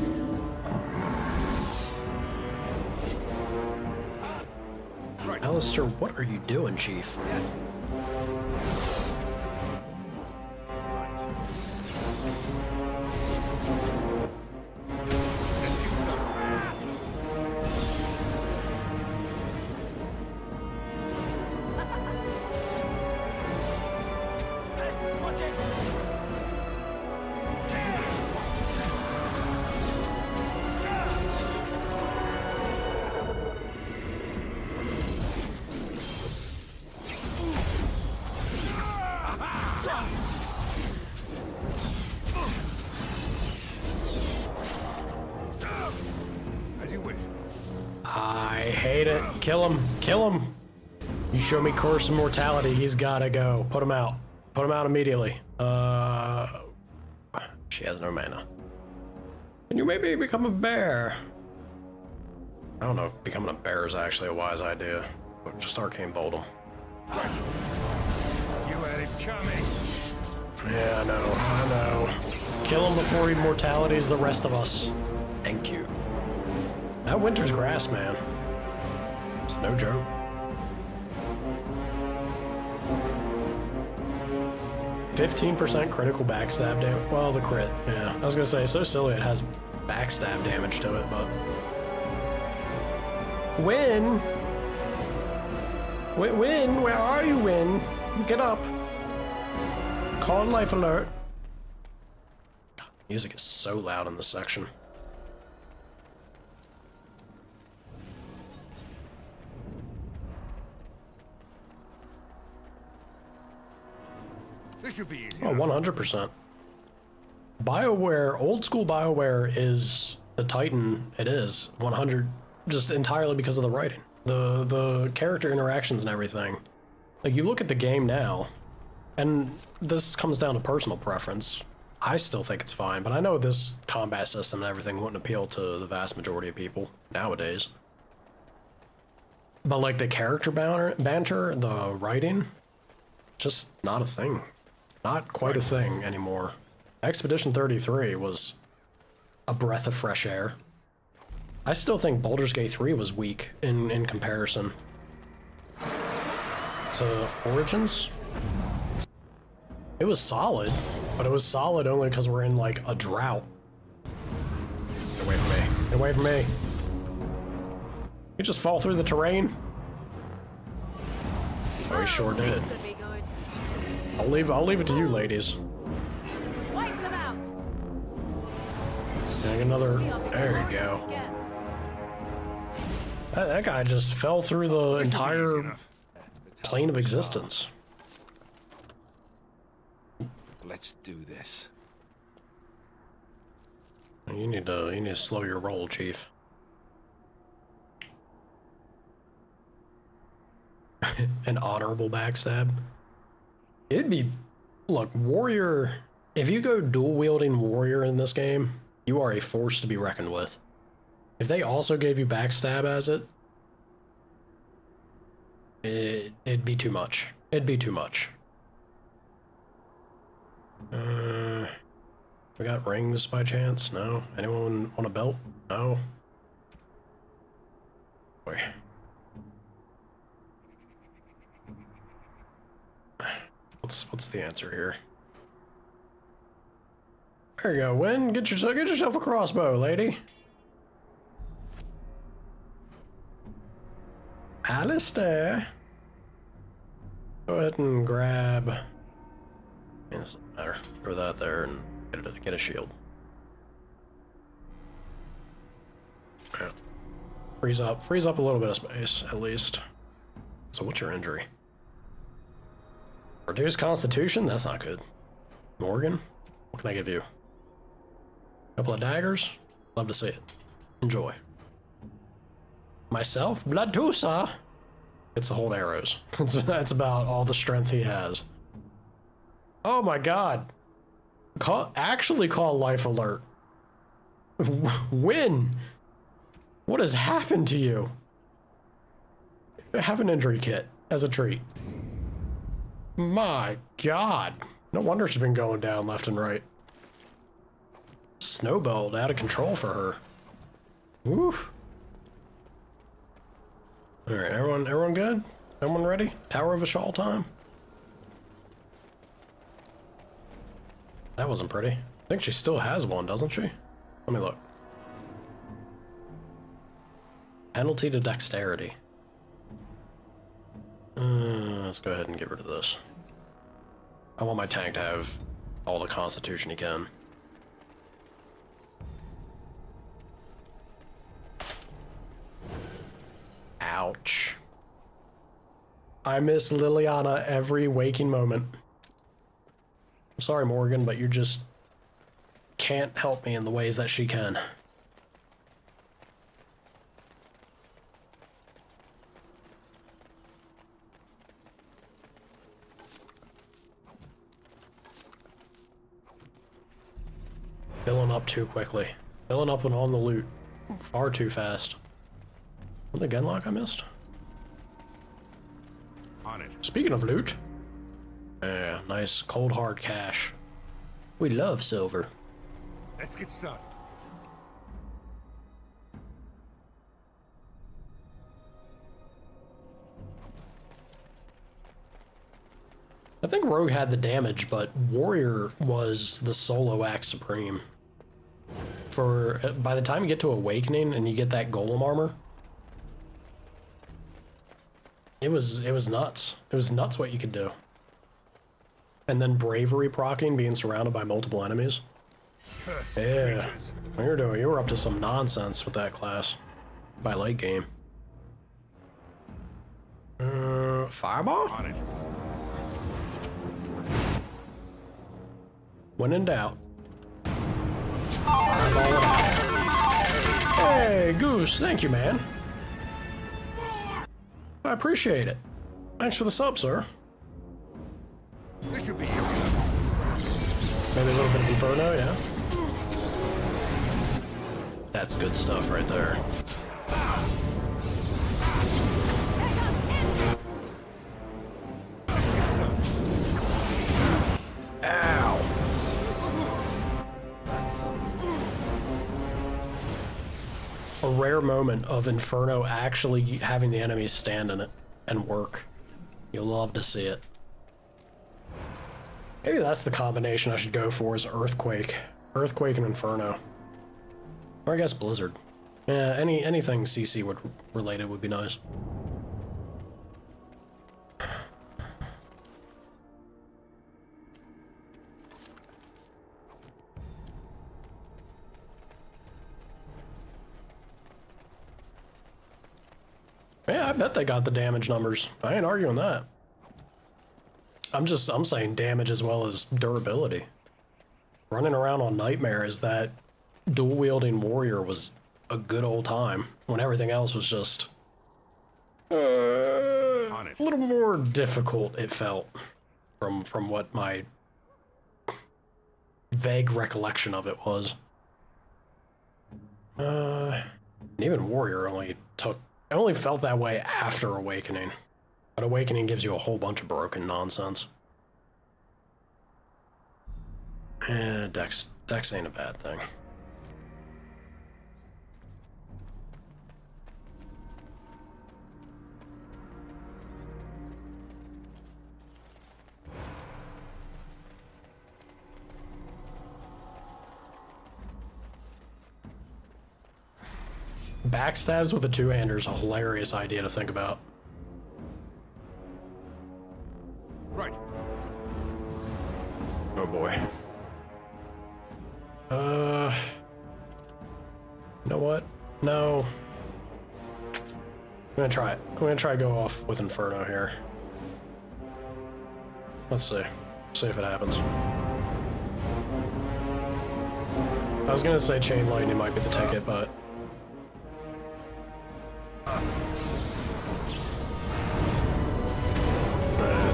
Alistair, what are you doing, Chief? I hate it. Kill him. Kill him. You show me Curse of Mortality, he's gotta go. Put him out. Put him out immediately. She has no mana. Can you maybe become a bear? I don't know if becoming a bear is actually a wise idea. But just Arcane Bolt him. You had it coming. Yeah, I know. Kill him before he mortalities the rest of us. Thank you. That Winter's Grass, man. It's no joke. %15 critical backstab damage. Well, the crit, yeah. I was gonna say, so silly it has backstab damage to it, but... Win! Win, where are you, Win? Get up. Call life alert. God, music is so loud in this section. This should be easy. Oh, 100%. BioWare, old school BioWare is the Titan it is. 100, just entirely because of the writing. The character interactions and everything. Like, you look at the game now, and this comes down to personal preference. I still think it's fine, but I know this combat system and everything wouldn't appeal to the vast majority of people nowadays. But like the character banter, the writing, just not a thing. Not quite a thing anymore. Expedition 33 was a breath of fresh air. I still think Baldur's Gate 3 was weak in comparison to Origins. It was solid, but it was solid only because we're in like a drought. Get away from me. Get away from me. You just fall through the terrain? Oh, he sure did. I'll leave it to you, ladies. Wipe them out. Getting another. There you go. That guy just fell through the entire plane of existence. Let's do this. You need to slow your roll, Chief. An honorable backstab. It'd be, look, warrior. If you go dual wielding warrior in this game, you are a force to be reckoned with. If they also gave you backstab as it, it'd be too much. It'd be too much. We got rings by chance? No. Anyone want a belt? No. Wait. What's the answer here? There you go, Win. Get yourself a crossbow, lady. Alistair. Go ahead and grab. It doesn't matter. Throw that there and get a shield. Yeah. Freeze up a little bit of space, at least. So what's your injury? Reduced constitution? That's not good. Morgan? What can I give you? Couple of daggers? Love to see it. Enjoy. Myself? Bloodtusa! It's to hold arrows. That's about all the strength he has. Oh my god. Actually call life alert. Win! What has happened to you? Have an injury kit as a treat. My god. No wonder she's been going down left and right. Snowballed out of control for her. Woof. Alright, everyone good? Everyone ready? Tower of Ashal time? That wasn't pretty. I think she still has one, doesn't she? Let me look. Penalty to dexterity. Let's go ahead and get rid of this. I want my tank to have all the constitution he can. Ouch. I miss Liliana every waking moment. I'm sorry, Morgan, but you just can't help me in the ways that she can. Filling up too quickly. Filling up on the loot. Far too fast. Was it Genlock I missed? On it. Speaking of loot. Yeah, nice cold hard cash. We love silver. Let's get started. I think Rogue had the damage, but Warrior was the solo act supreme. By the time you get to Awakening and you get that golem armor, it was nuts. It was nuts what you could do. And then bravery proccing, being surrounded by multiple enemies. Yeah, you were up to some nonsense with that class by late game. Fireball? On it. When in doubt. Fireball it out. Hey, Goose, thank you, man. I appreciate it. Thanks for the sub, sir. This should be Maybe a little bit of Inferno, yeah. That's good stuff right there. Ow. a rare moment of Inferno actually having the enemies stand in it and work. You'll love to see it. Maybe that's the combination I should go for, is Earthquake. Earthquake and Inferno. Or I guess Blizzard. Yeah, anything CC would related would be nice. Yeah, I bet they got the damage numbers. I ain't arguing that. I'm saying damage as well as durability. Running around on Nightmare as that dual-wielding warrior was a good old time, when everything else was just a little more difficult, it felt, from what my vague recollection of it was. And even warrior I only felt that way after Awakening. But Awakening gives you a whole bunch of broken nonsense. Dex ain't a bad thing. Backstabs with a two-hander is a hilarious idea to think about. Right. Oh boy. You know what? No. I'm gonna try it. I'm gonna try to go off with Inferno here. Let's see. See if it happens. I was gonna say Chain Lightning might be the ticket, but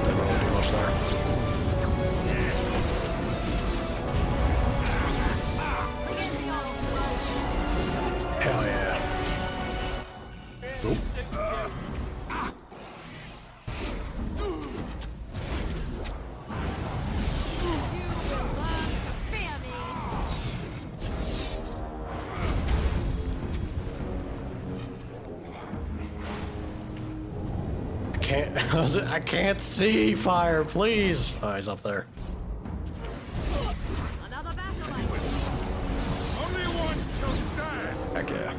definitely too much there. Hell yeah. Oop. I can't see fire, please. Oh, he's up there. Only one shall stand. Heck yeah.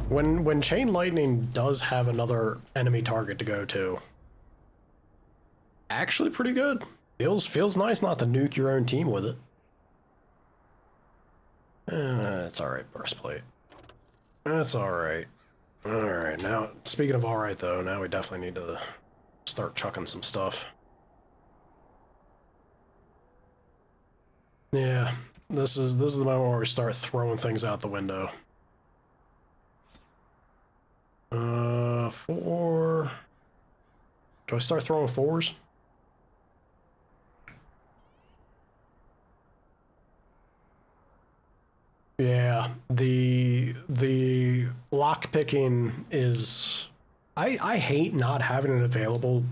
When Chain Lightning does have another enemy target to go to, actually pretty good. Feels nice not to nuke your own team with it. It's alright, Breastplate. That's alright. Alright, now, speaking of alright though, now we definitely need to start chucking some stuff. Yeah, this is the moment where we start throwing things out the window. 4... Do I start throwing 4s? Yeah, the lock picking is... I hate not having it available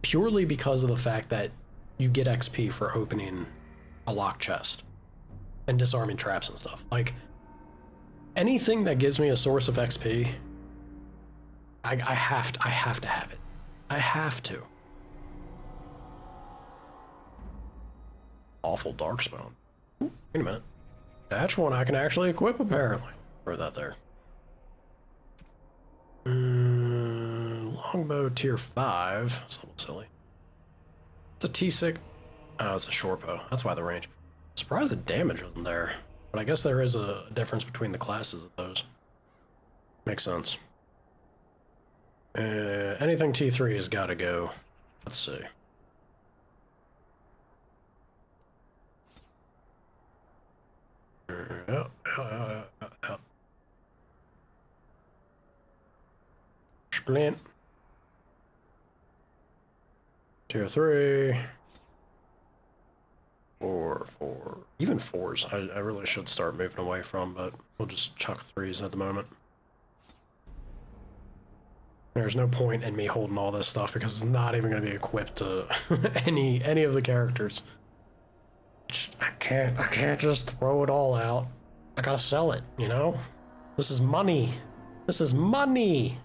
purely because of the fact that you get XP for opening a lock chest and disarming traps and stuff. Like, anything that gives me a source of XP, I have to have it. I have to. Awful Darkspawn. Ooh, wait a minute. That's one I can actually equip, apparently. Throw that there. Longbow tier 5. That's a little silly. It's a T6. Oh, it's a short bow. That's why the range. Surprised the damage wasn't there. But I guess there is a difference between the classes of those. Makes sense. Anything T3 has got to go. Let's see. Splint. Tier 3. 4. Even 4s I really should start moving away from, but we'll just chuck 3s at the moment. There's no point in me holding all this stuff because it's not even going to be equipped to any of the characters. I can't just throw it all out. I gotta sell it, you know? This is money. This is money!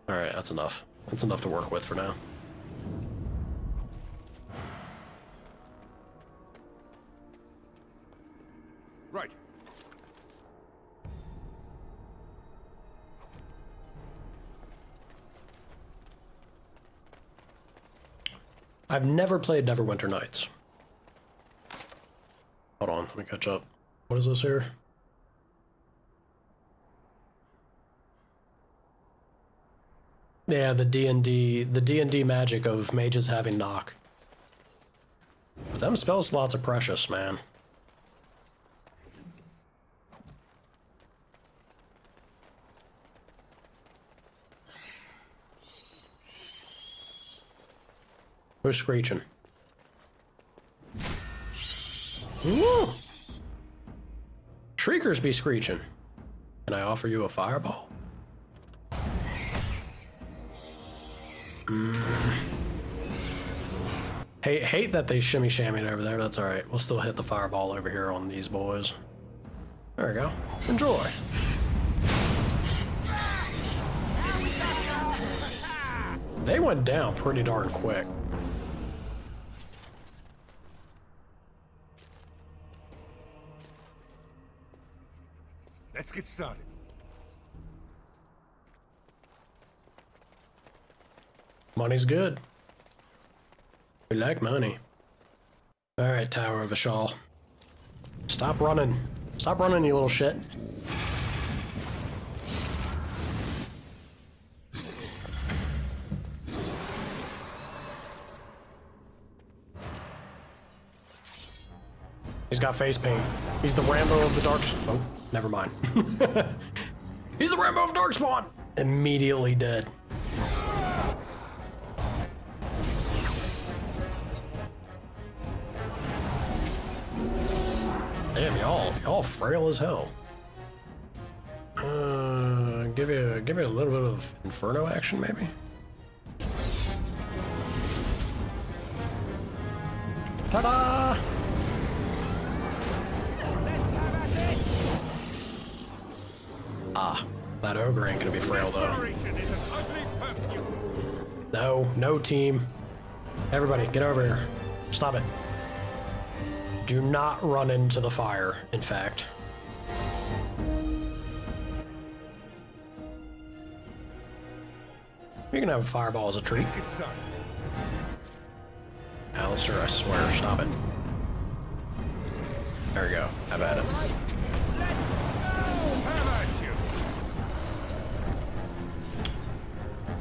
Alright, that's enough. That's enough to work with for now. Right. I've never played Neverwinter Nights. Hold on, let me catch up. What is this here? Yeah, the D&D magic of mages having knock. But them spell slots are precious, man. Who's screeching? Woo! Shriekers be screeching. Can I offer you a fireball? Hate that they shimmy shammied over there, but that's alright. We'll still hit the fireball over here on these boys. There we go. Enjoy. They went down pretty darn quick. Let's get started. Money's good. We like money. Alright, Tower of Ashal. Stop running. Stop running, you little shit. He's got face paint. He's the Rambo of the Dark... Oh, never mind. He's the Rambo of Darkspawn! Immediately dead. Damn, y'all frail as hell. Give you a little bit of Inferno action, maybe? Ta-da! Ah, that ogre ain't gonna be frail though. No team. Everybody, get over here. Stop it. Do not run into the fire, in fact. You can have a fireball as a treat. Alistair, I swear, stop it. There we go. Have at it.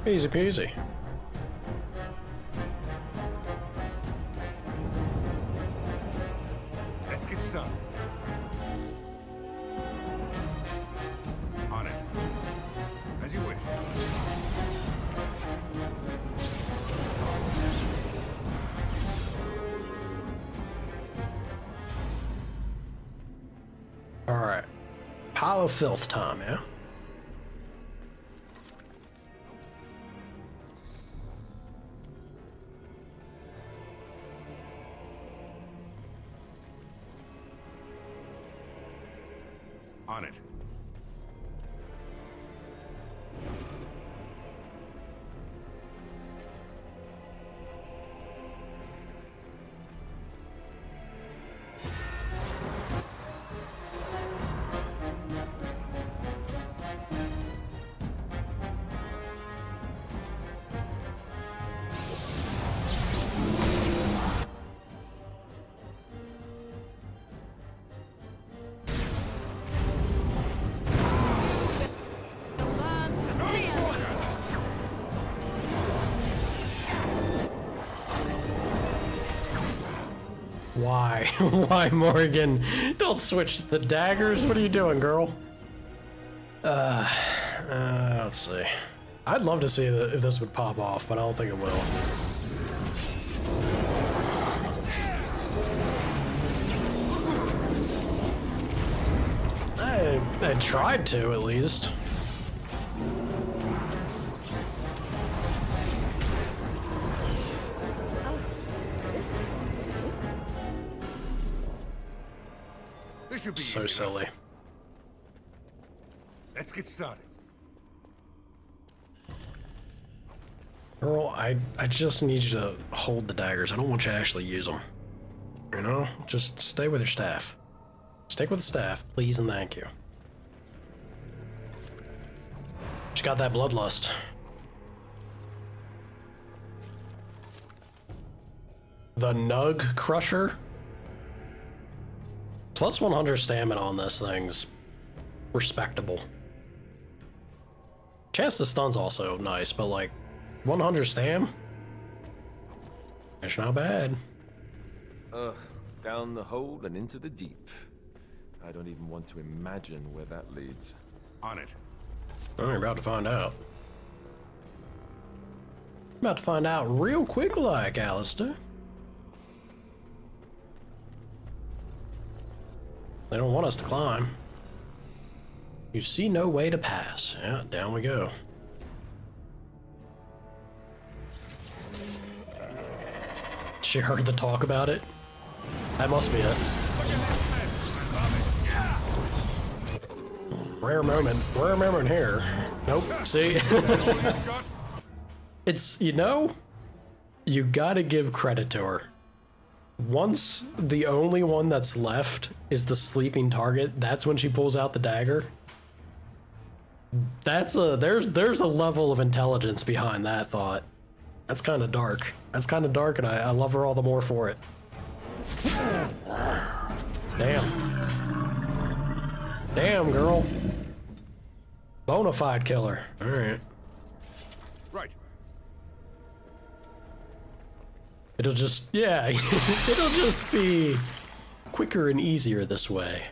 Easy peasy. Let's get started. On it. As you wish. Alright. Pile of filth time, yeah? On it. Why? Why, Morgan? Don't switch to the daggers. What are you doing, girl? Let's see. I'd love to see if this would pop off, but I don't think it will. I tried to, at least. So silly. Let's get started. Girl, I just need you to hold the daggers. I don't want you to actually use them. You know? Just stay with your staff. Stick with the staff, please and thank you. She got that bloodlust. The Nug Crusher. Plus 100 stamina on this thing's respectable. Chance to stun's also nice, but like 100 stam? It's not bad. Ugh, down the hole and into the deep. I don't even want to imagine where that leads. On it. Oh, you're about to find out. About to find out real quick like, Alistair. They don't want us to climb. You see no way to pass. Yeah, down we go. She heard the talk about it? That must be it. Rare moment here. Nope, see? It's, you know, you gotta give credit to her. Once the only one that's left is the sleeping target, that's when she pulls out the dagger. There's a level of intelligence behind that thought. That's kind of dark. That's kind of dark, and I love her all the more for it. Damn. Damn, girl. Bonafide killer. All right. Right. It'll just, yeah, it'll just be quicker and easier this way.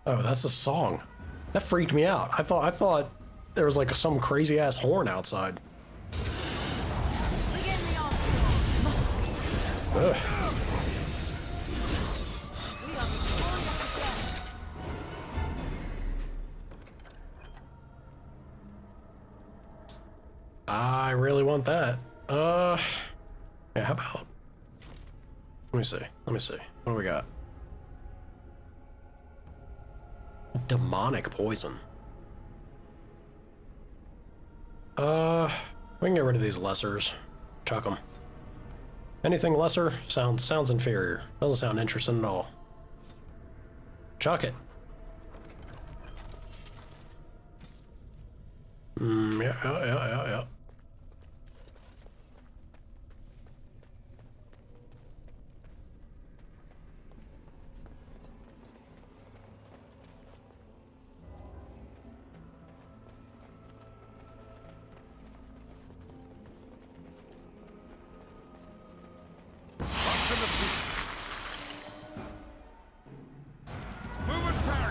Oh, that's a song. That freaked me out. I thought there was like some crazy ass horn outside. Ugh. I really want that. Yeah, how about? Let me see. What do we got? Demonic poison. We can get rid of these lessers. Chuck them. Anything lesser sounds inferior. Doesn't sound interesting at all. Chuck it. Yeah.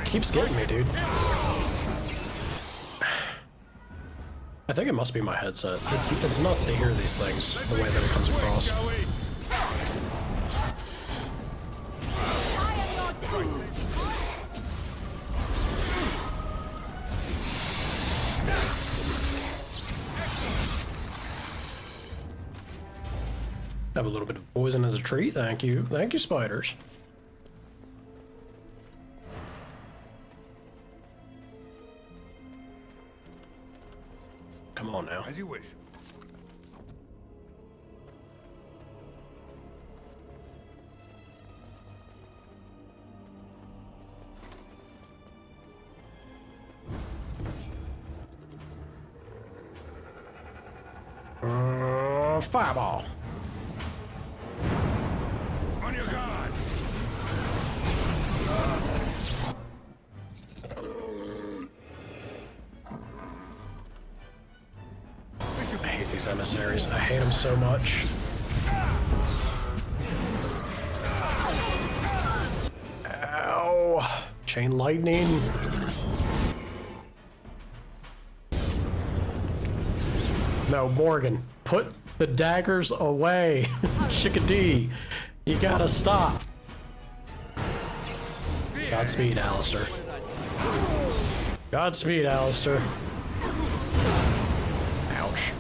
Keeps getting me, dude. I think it must be my headset. It's nuts to hear these things, the way that it comes across. Have a little bit of poison as a treat, thank you. Thank you, spiders. Come on now. As you wish. Fireball. On your guard. I hate these emissaries. I hate them so much. Ow. Chain lightning. No, Morgan, put the daggers away. Chickadee, you gotta stop. Godspeed, Alistair. Godspeed, Alistair. Ouch.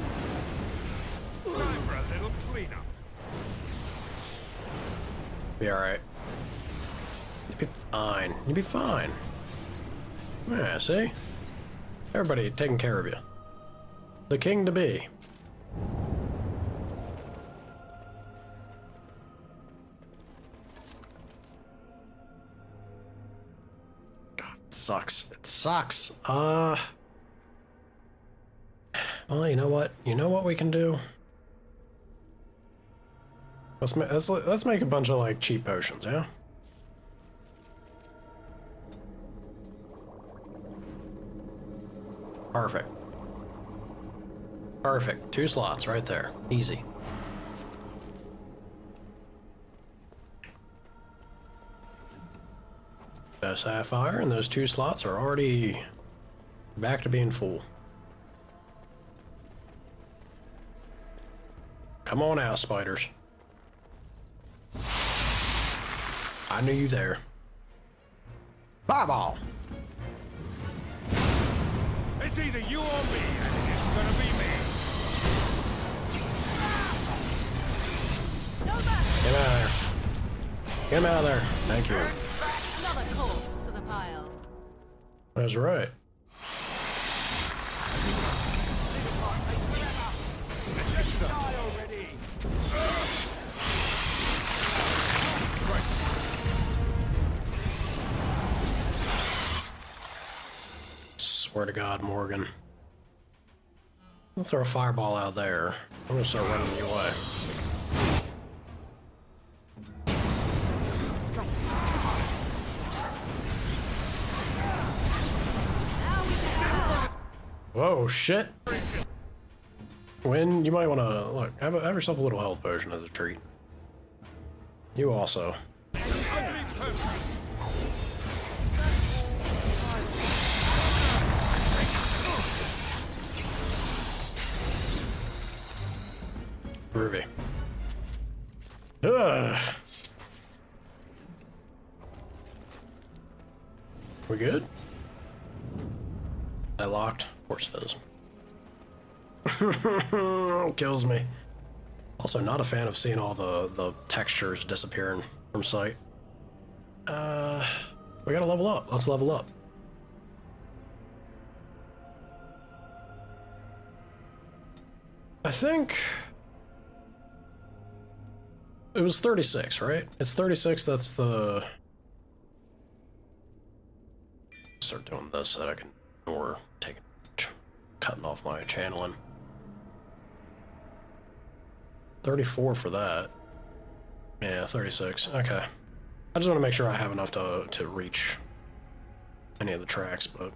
Time for a little cleanup. Be alright. You'll be fine. You'll be fine. Yeah, see? Everybody taking care of you. The king to be. God, it sucks. It sucks. Well, you know what? You know what we can do? Let's make a bunch of like cheap potions, yeah? Perfect. Perfect. 2 slots right there. Easy. A sapphire, and those 2 slots are already back to being full. Come on out, spiders. I knew you there. Fireball! It's either you or me, and it's gonna be me. Get him out of there. Get him out of there. Thank you. Another corpse for the pile. That's right. Swear to God, Morgan. I'll throw a fireball out there. I'm gonna start running you away. Whoa, shit. Win, you might want to, look, have yourself a little health potion as a treat. You also. Groovy. Ugh. We good? That locked? Of course it is. Kills me. Also, not a fan of seeing all the textures disappearing from sight. We gotta level up. Let's level up. I think it was 36, right? It's 36. That's the. Start doing this so that I can ignore cutting off my channeling. 34 for that. Yeah, 36. Okay. I just want to make sure I have enough to reach any of the tracks, but.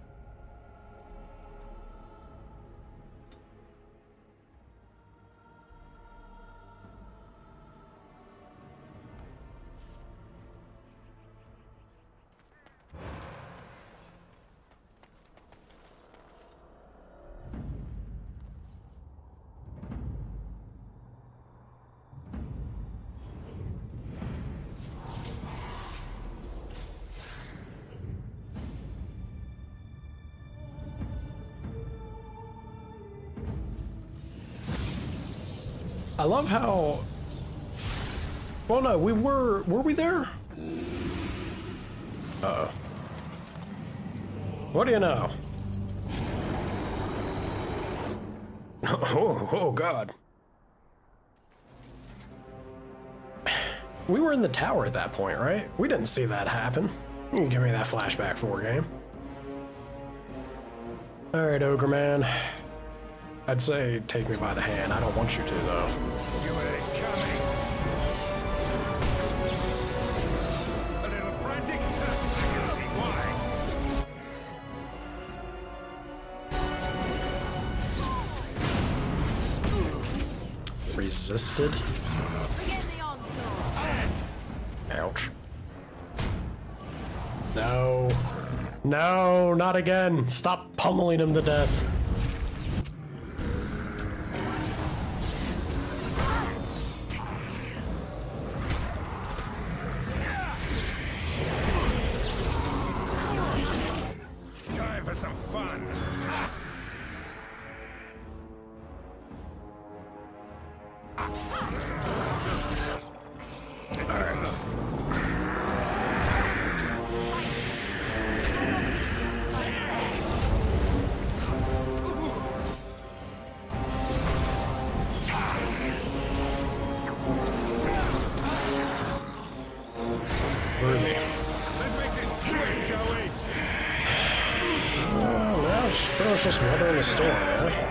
I love how. Well, no, were we there? Uh-oh. What do you know? Oh, God. We were in the tower at that point, right? We didn't see that happen. You can give me that flashback for a game. Alright, Ogre Man. I'd say take me by the hand. I don't want you to, though. You ain't coming. A little frantic? I can see why. Resisted? Ouch. No. No, not again. Stop pummeling him to death. Time for some fun. Ruby. Oh, now it's pretty much just weathering the storm, yeah?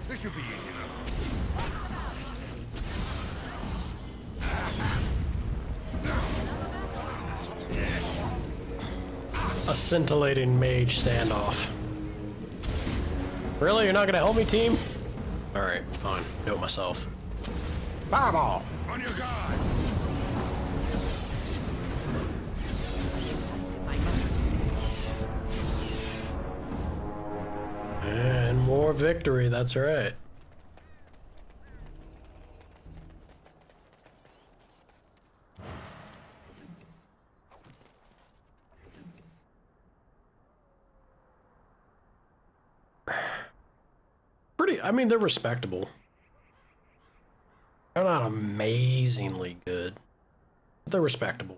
This should be easy enough. A scintillating mage standoff. Really? You're not gonna help me, team? Alright, fine. Do it myself. Fireball! On your guard! And more victory, that's right. I mean, they're respectable. They're not amazingly good, but they're respectable.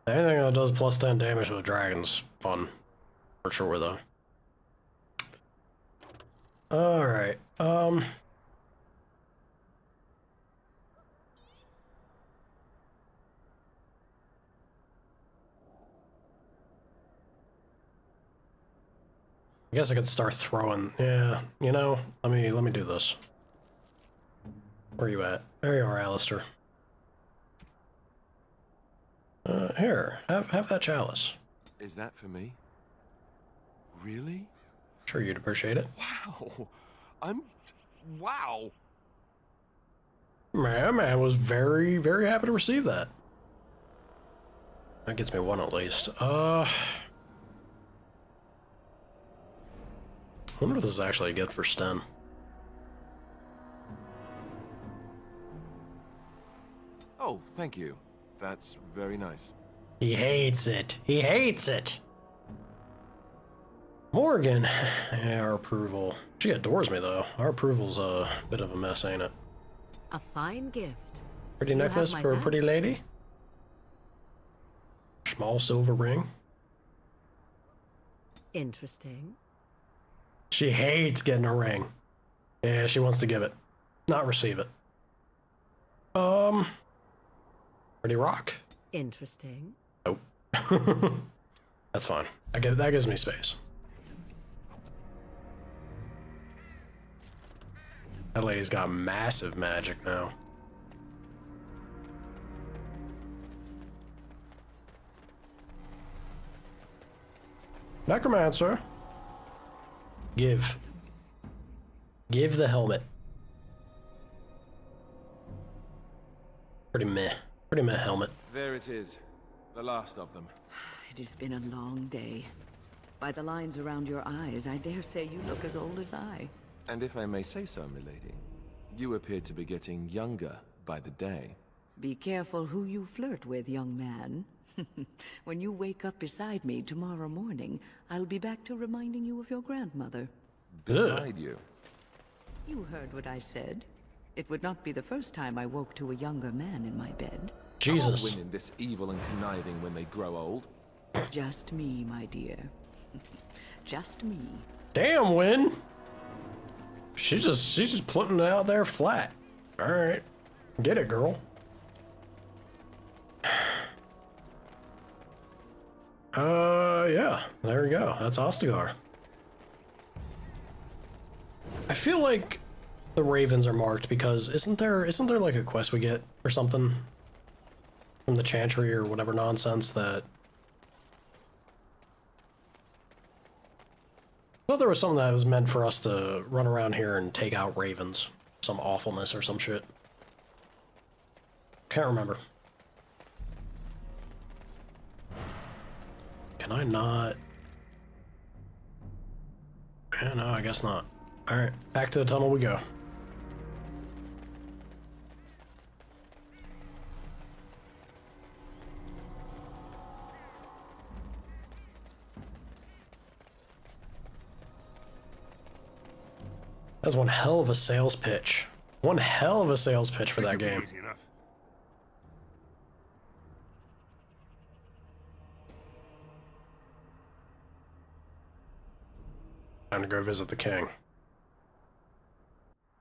Anything that does plus 10 damage to a dragon's fun, for sure, though. Alright, I guess I could start throwing. Yeah, you know, let me do this. Where are you at? There you are, Alistair. Here, have that chalice. Is that for me? Really? Sure, you'd appreciate it. Wow. Wow. Man was very, very happy to receive that. That gets me one at least. I wonder if this is actually a gift for Sten. Oh, thank you. That's very nice. He hates it. He hates it. Morgan. Yeah, our approval. She adores me, though. Our approval's a bit of a mess, ain't it? A fine gift. Pretty necklace for a pretty lady. Small silver ring. Interesting. She hates getting a ring. Yeah, she wants to give it, not receive it. Pretty rock. Interesting. Nope. That's fine. That gives me space. That lady's got massive magic now. Necromancer. Give the helmet. Pretty meh helmet. There it is. The last of them. It has been a long day. By the lines around your eyes, I dare say you look as old as I. And if I may say so, milady, you appear to be getting younger by the day. Be careful who you flirt with, young man. When you wake up beside me tomorrow morning, I'll be back to reminding you of your grandmother. Beside you? You heard what I said. It would not be the first time I woke to a younger man in my bed. Jesus. I'll win in this evil and conniving when they grow old. Just me, my dear. Just me. Damn, Win. She's just putting it out there flat. All right, get it, girl. Yeah, there we go. That's Ostagar. I feel like the ravens are marked because isn't there like a quest we get or something from the Chantry or whatever nonsense that I thought there was something that was meant for us to run around here and take out ravens. Some awfulness or some shit. Can't remember. Can I not? Yeah, no, I guess not. Alright, back to the tunnel we go. That's one hell of a sales pitch. One hell of a sales pitch for that game. go visit the king.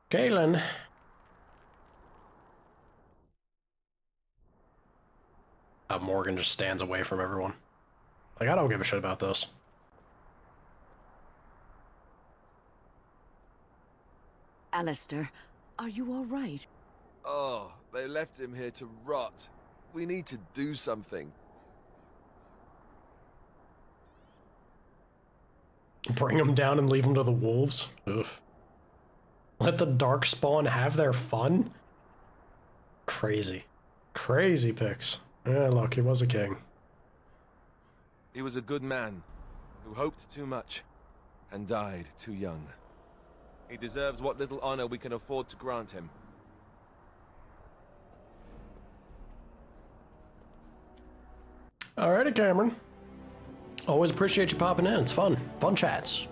Galen. Morgan just stands away from everyone. Like, I don't give a shit about this. Alistair, are you all right? Oh, they left him here to rot. We need to do something. Bring him down and leave him to the wolves? Ugh. Let the Darkspawn have their fun? Crazy. Crazy picks. Yeah, look, he was a king. He was a good man who hoped too much and died too young. He deserves what little honor we can afford to grant him. Alrighty, Cameron. Always appreciate you popping in. It's fun. Fun chats.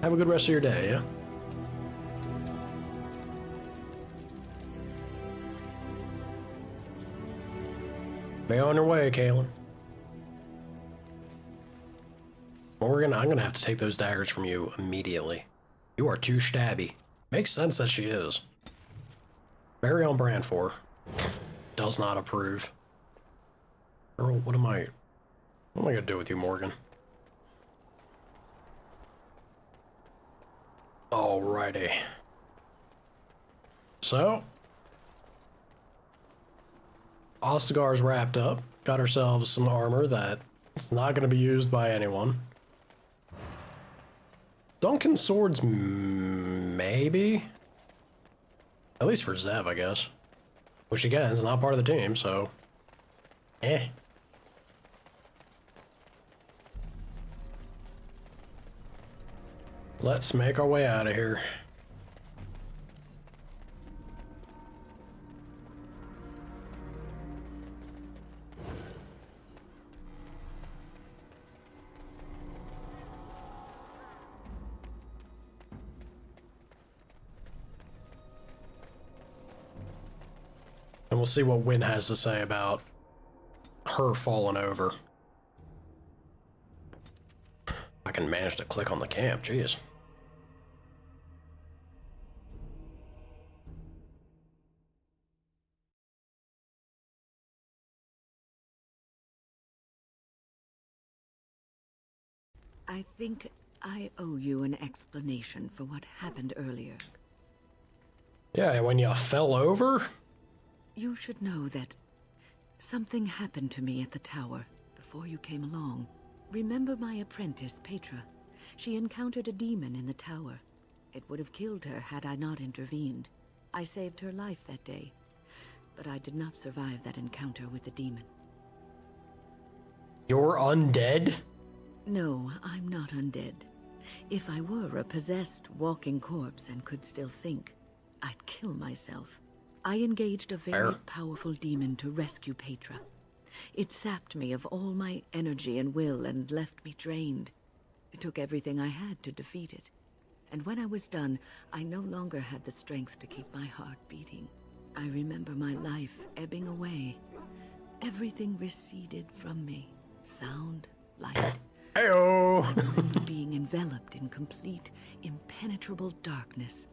Have a good rest of your day, yeah? Be on your way, Kaylin. Morgan, I'm gonna have to take those daggers from you immediately. You are too stabby. Makes sense that she is. Very on brand for her. Does not approve. Girl, what am I gonna do with you, Morgan? Alrighty. So, Ostagar's wrapped up. Got ourselves some armor that is not going to be used by anyone. Duncan swords, maybe? At least for Zev, I guess. Which again, is not part of the team, so... eh. Let's make our way out of here. And we'll see what Wynn has to say about her falling over. I can manage to click on the camp, jeez. I think I owe you an explanation for what happened earlier. Yeah, when you fell over? You should know that something happened to me at the tower before you came along. Remember my apprentice, Petra? She encountered a demon in the tower. It would have killed her had I not intervened. I saved her life that day, but I did not survive that encounter with the demon. You're undead? No, I'm not undead. If I were a possessed walking corpse and could still think, I'd kill myself. I engaged a very powerful demon to rescue Petra. It sapped me of all my energy and will and left me drained. It took everything I had to defeat it. And when I was done, I no longer had the strength to keep my heart beating. I remember my life ebbing away. Everything receded from me. Sound, light. Heyo! Being enveloped in complete, impenetrable darkness.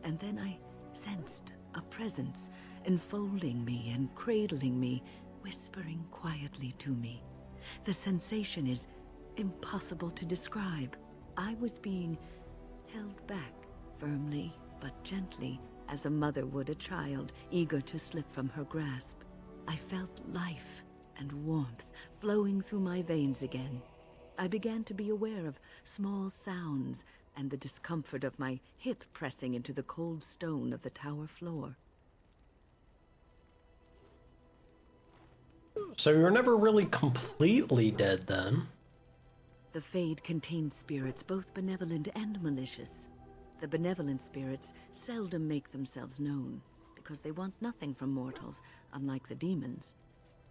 And then I sensed a presence enfolding me and cradling me, whispering quietly to me. The sensation is impossible to describe. I was being held back, firmly but gently, as a mother would a child, eager to slip from her grasp. I felt life and warmth flowing through my veins again. I began to be aware of small sounds and the discomfort of my hip pressing into the cold stone of the tower floor. So you're never really completely dead then? The Fade contains spirits both benevolent and malicious. The benevolent spirits seldom make themselves known, because they want nothing from mortals, unlike the demons.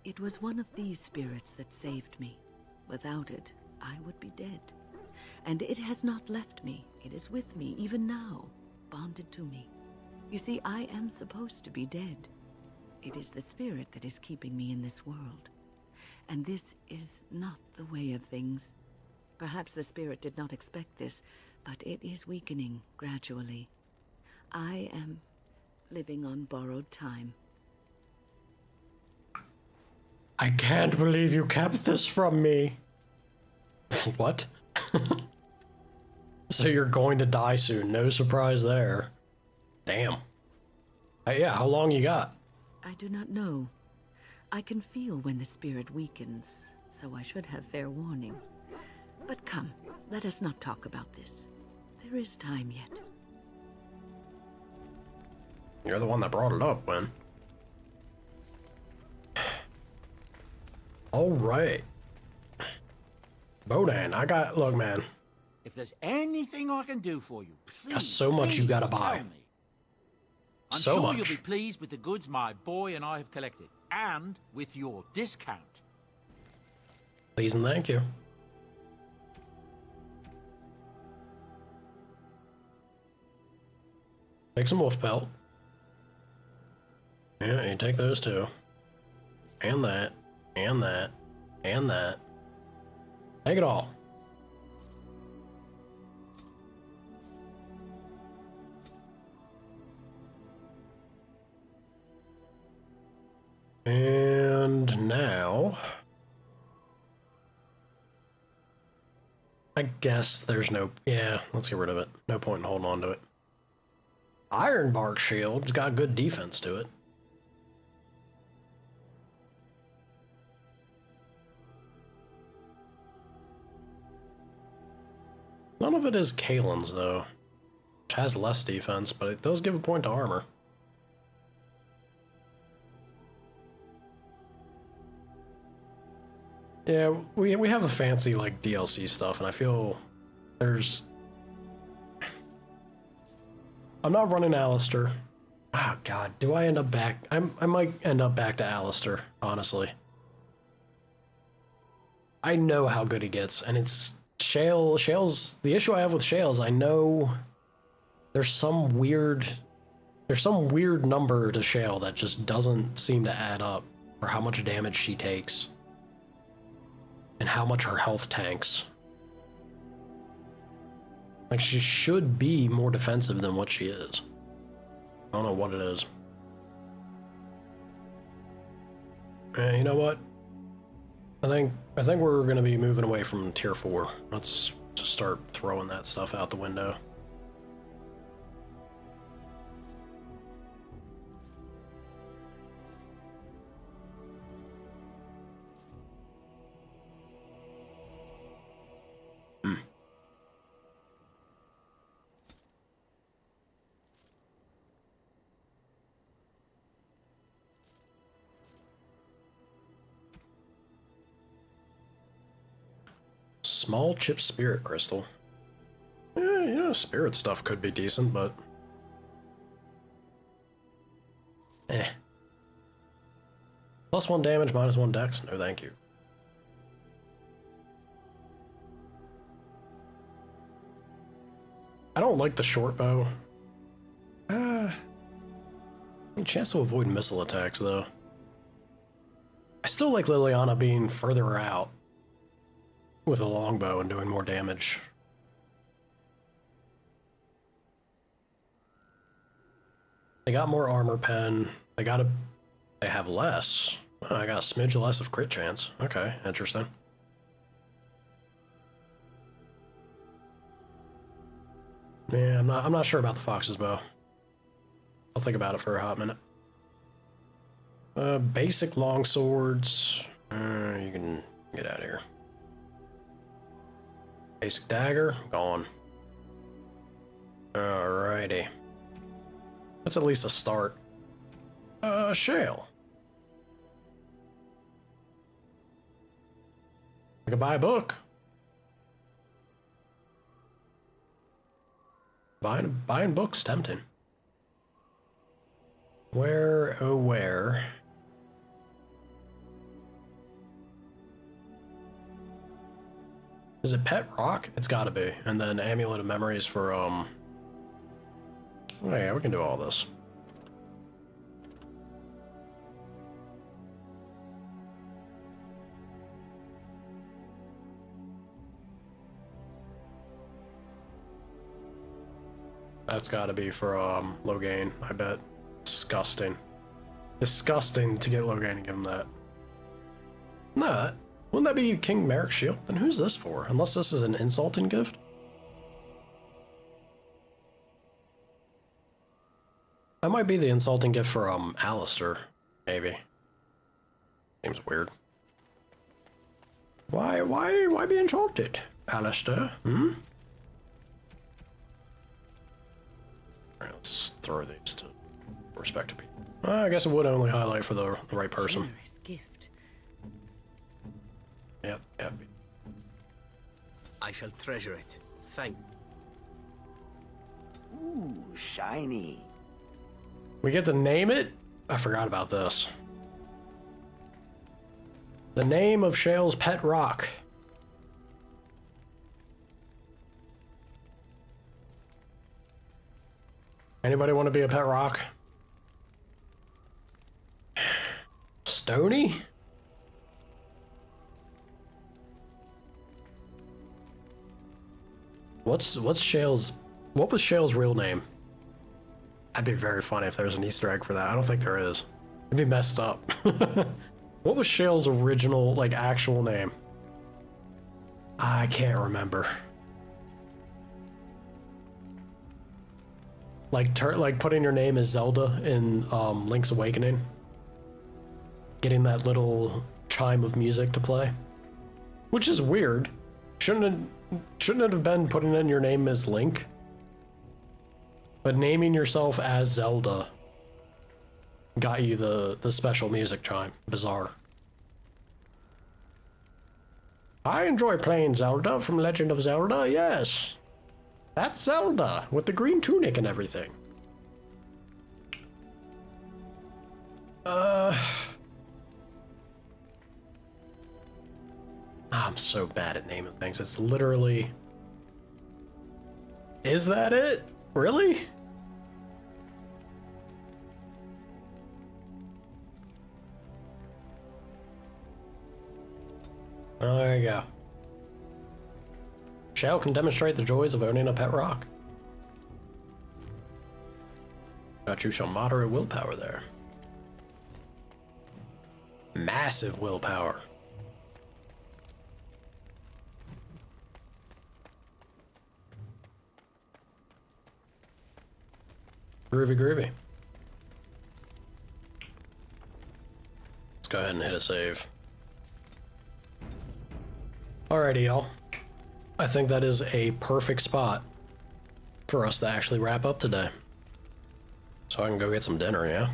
It was one of these spirits that saved me. Without it, I would be dead. And it has not left me. It is with me, even now, bonded to me. You see, I am supposed to be dead. It is the spirit that is keeping me in this world. And this is not the way of things. Perhaps the spirit did not expect this, but it is weakening gradually. I am living on borrowed time. I can't believe you kept this from me. What? So you're going to die soon. No surprise there. Damn. Yeah, how long you got? I do not know. I can feel when the spirit weakens, so I should have fair warning. But come, let us not talk about this. There is time yet. You're the one that brought it up, Win. All right. Bodan, look, man. If there's anything I can do for you, please, Got so much you gotta buy. tell me. I'm So sure much. you'll be pleased with the goods my boy and I have collected, and with your discount. Please and thank you. Take some wolf pelt. Yeah, you take those two. And that. And that. And that. Take it all. And now, I guess there's no, yeah, let's get rid of it. No point in holding on to it. Ironbark Shield's got good defense to it. None of it is Kalen's though, which has less defense, but it does give a point to armor. Yeah, we have the fancy, like, DLC stuff, and I feel there's... I'm not running Alistair. Oh, God, do I end up back? I might end up back to Alistair, honestly. I know how good he gets, and it's... Shale's... The issue I have with Shale's, I know there's some weird number to Shale that just doesn't seem to add up for how much damage she takes. And how much her health tanks. Like, she should be more defensive than what she is. I don't know what it is. You know what? I think we're gonna be moving away from tier 4. Let's just start throwing that stuff out the window. Small chip spirit crystal. Yeah, spirit stuff could be decent, but... +1 damage, -1 dex? No thank you. I don't like the short bow. Chance to avoid missile attacks, though. I still like Liliana being further out with a longbow and doing more damage. They got more armor pen. They have less. Oh, I got a smidge less of crit chance. Okay, interesting. Yeah, I'm not sure about the Fox's bow. I'll think about it for a hot minute. Basic long swords. You can get out of here. Basic dagger, gone. Alrighty. That's at least a start. Shale. I could buy a book. Buying books, tempting. Where, oh where? Is it Pet Rock? It's gotta be. And then Amulet of Memories for, oh yeah, we can do all this. That's gotta be for, Loghain, I bet. Disgusting. Disgusting to get Loghain and give him that. Nah, wouldn't that be King Merrick's shield? Then who's this for? Unless this is an insulting gift? That might be the insulting gift for, Alistair. Maybe. Seems weird. Why be insulted, Alistair? Hmm? Alright, let's throw these to respective people. I guess it would only highlight for the right person. Generous gift. Yep. I shall treasure it. Thank. Ooh, shiny. We get to name it? I forgot about this. The name of Shale's pet rock. Anybody want to be a pet rock? Stony? What was Shale's real name? That'd be very funny if there was an Easter egg for that. I don't think there is. It'd be messed up. What was Shale's original, like, actual name? I can't remember. Like putting your name as Zelda in Link's Awakening. Getting that little chime of music to play. Which is weird. Shouldn't it have been putting in your name as Link? But naming yourself as Zelda got you the special music chime. Bizarre. I enjoy playing Zelda from Legend of Zelda, yes. That's Zelda, with the green tunic and everything. I'm so bad at naming things. It's literally... Is that it? Really? Oh, there you go. Shale can demonstrate the joys of owning a pet rock. Got you some moderate willpower there. Massive willpower. Groovy. Let's go ahead and hit a save. Alrighty, y'all. I think that is a perfect spot for us to actually wrap up today. So I can go get some dinner, yeah?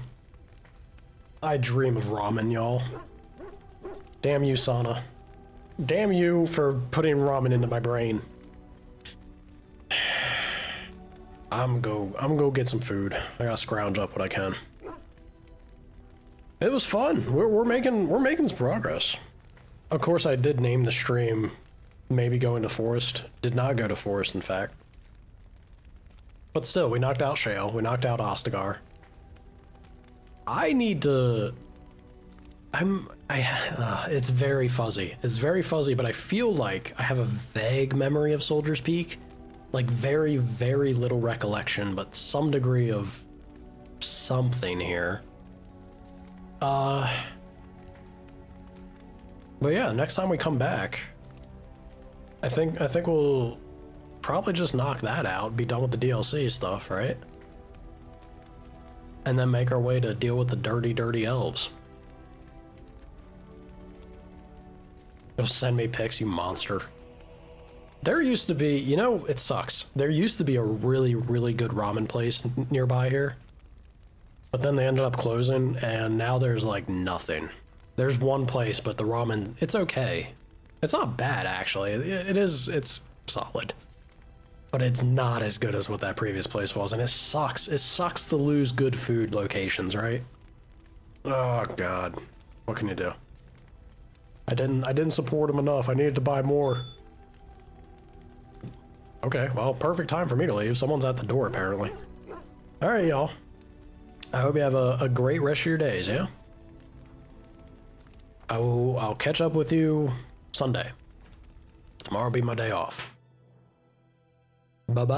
I dream of ramen, y'all. Damn you, Sana. Damn you for putting ramen into my brain. I'm go get some food. I gotta scrounge up what I can. It was fun. We're making some progress. Of course, I did name the stream maybe going to Forest. Did not go to Forest, in fact. But still, we knocked out Shale. We knocked out Ostagar. I need to... it's very fuzzy. It's very fuzzy, but I feel like I have a vague memory of Soldier's Peak. Like, very, very little recollection, but some degree of something here. But yeah, next time we come back, I think we'll probably just knock that out, be done with the DLC stuff, right? And then make our way to deal with the dirty elves. You'll send me pics, you monster. There used to be, you know, it sucks. There used to be a really, really good ramen place nearby here. But then they ended up closing, and now there's like nothing. There's one place, but the ramen, it's okay. It's not bad, actually. It's solid. But it's not as good as what that previous place was, and it sucks. It sucks to lose good food locations, right? Oh, God. What can you do? I didn't support him enough. I needed to buy more. Okay, well, perfect time for me to leave. Someone's at the door, apparently. Alright, y'all. I hope you have a great rest of your days, yeah? I'll catch up with you Sunday. Tomorrow will be my day off. Bye-bye.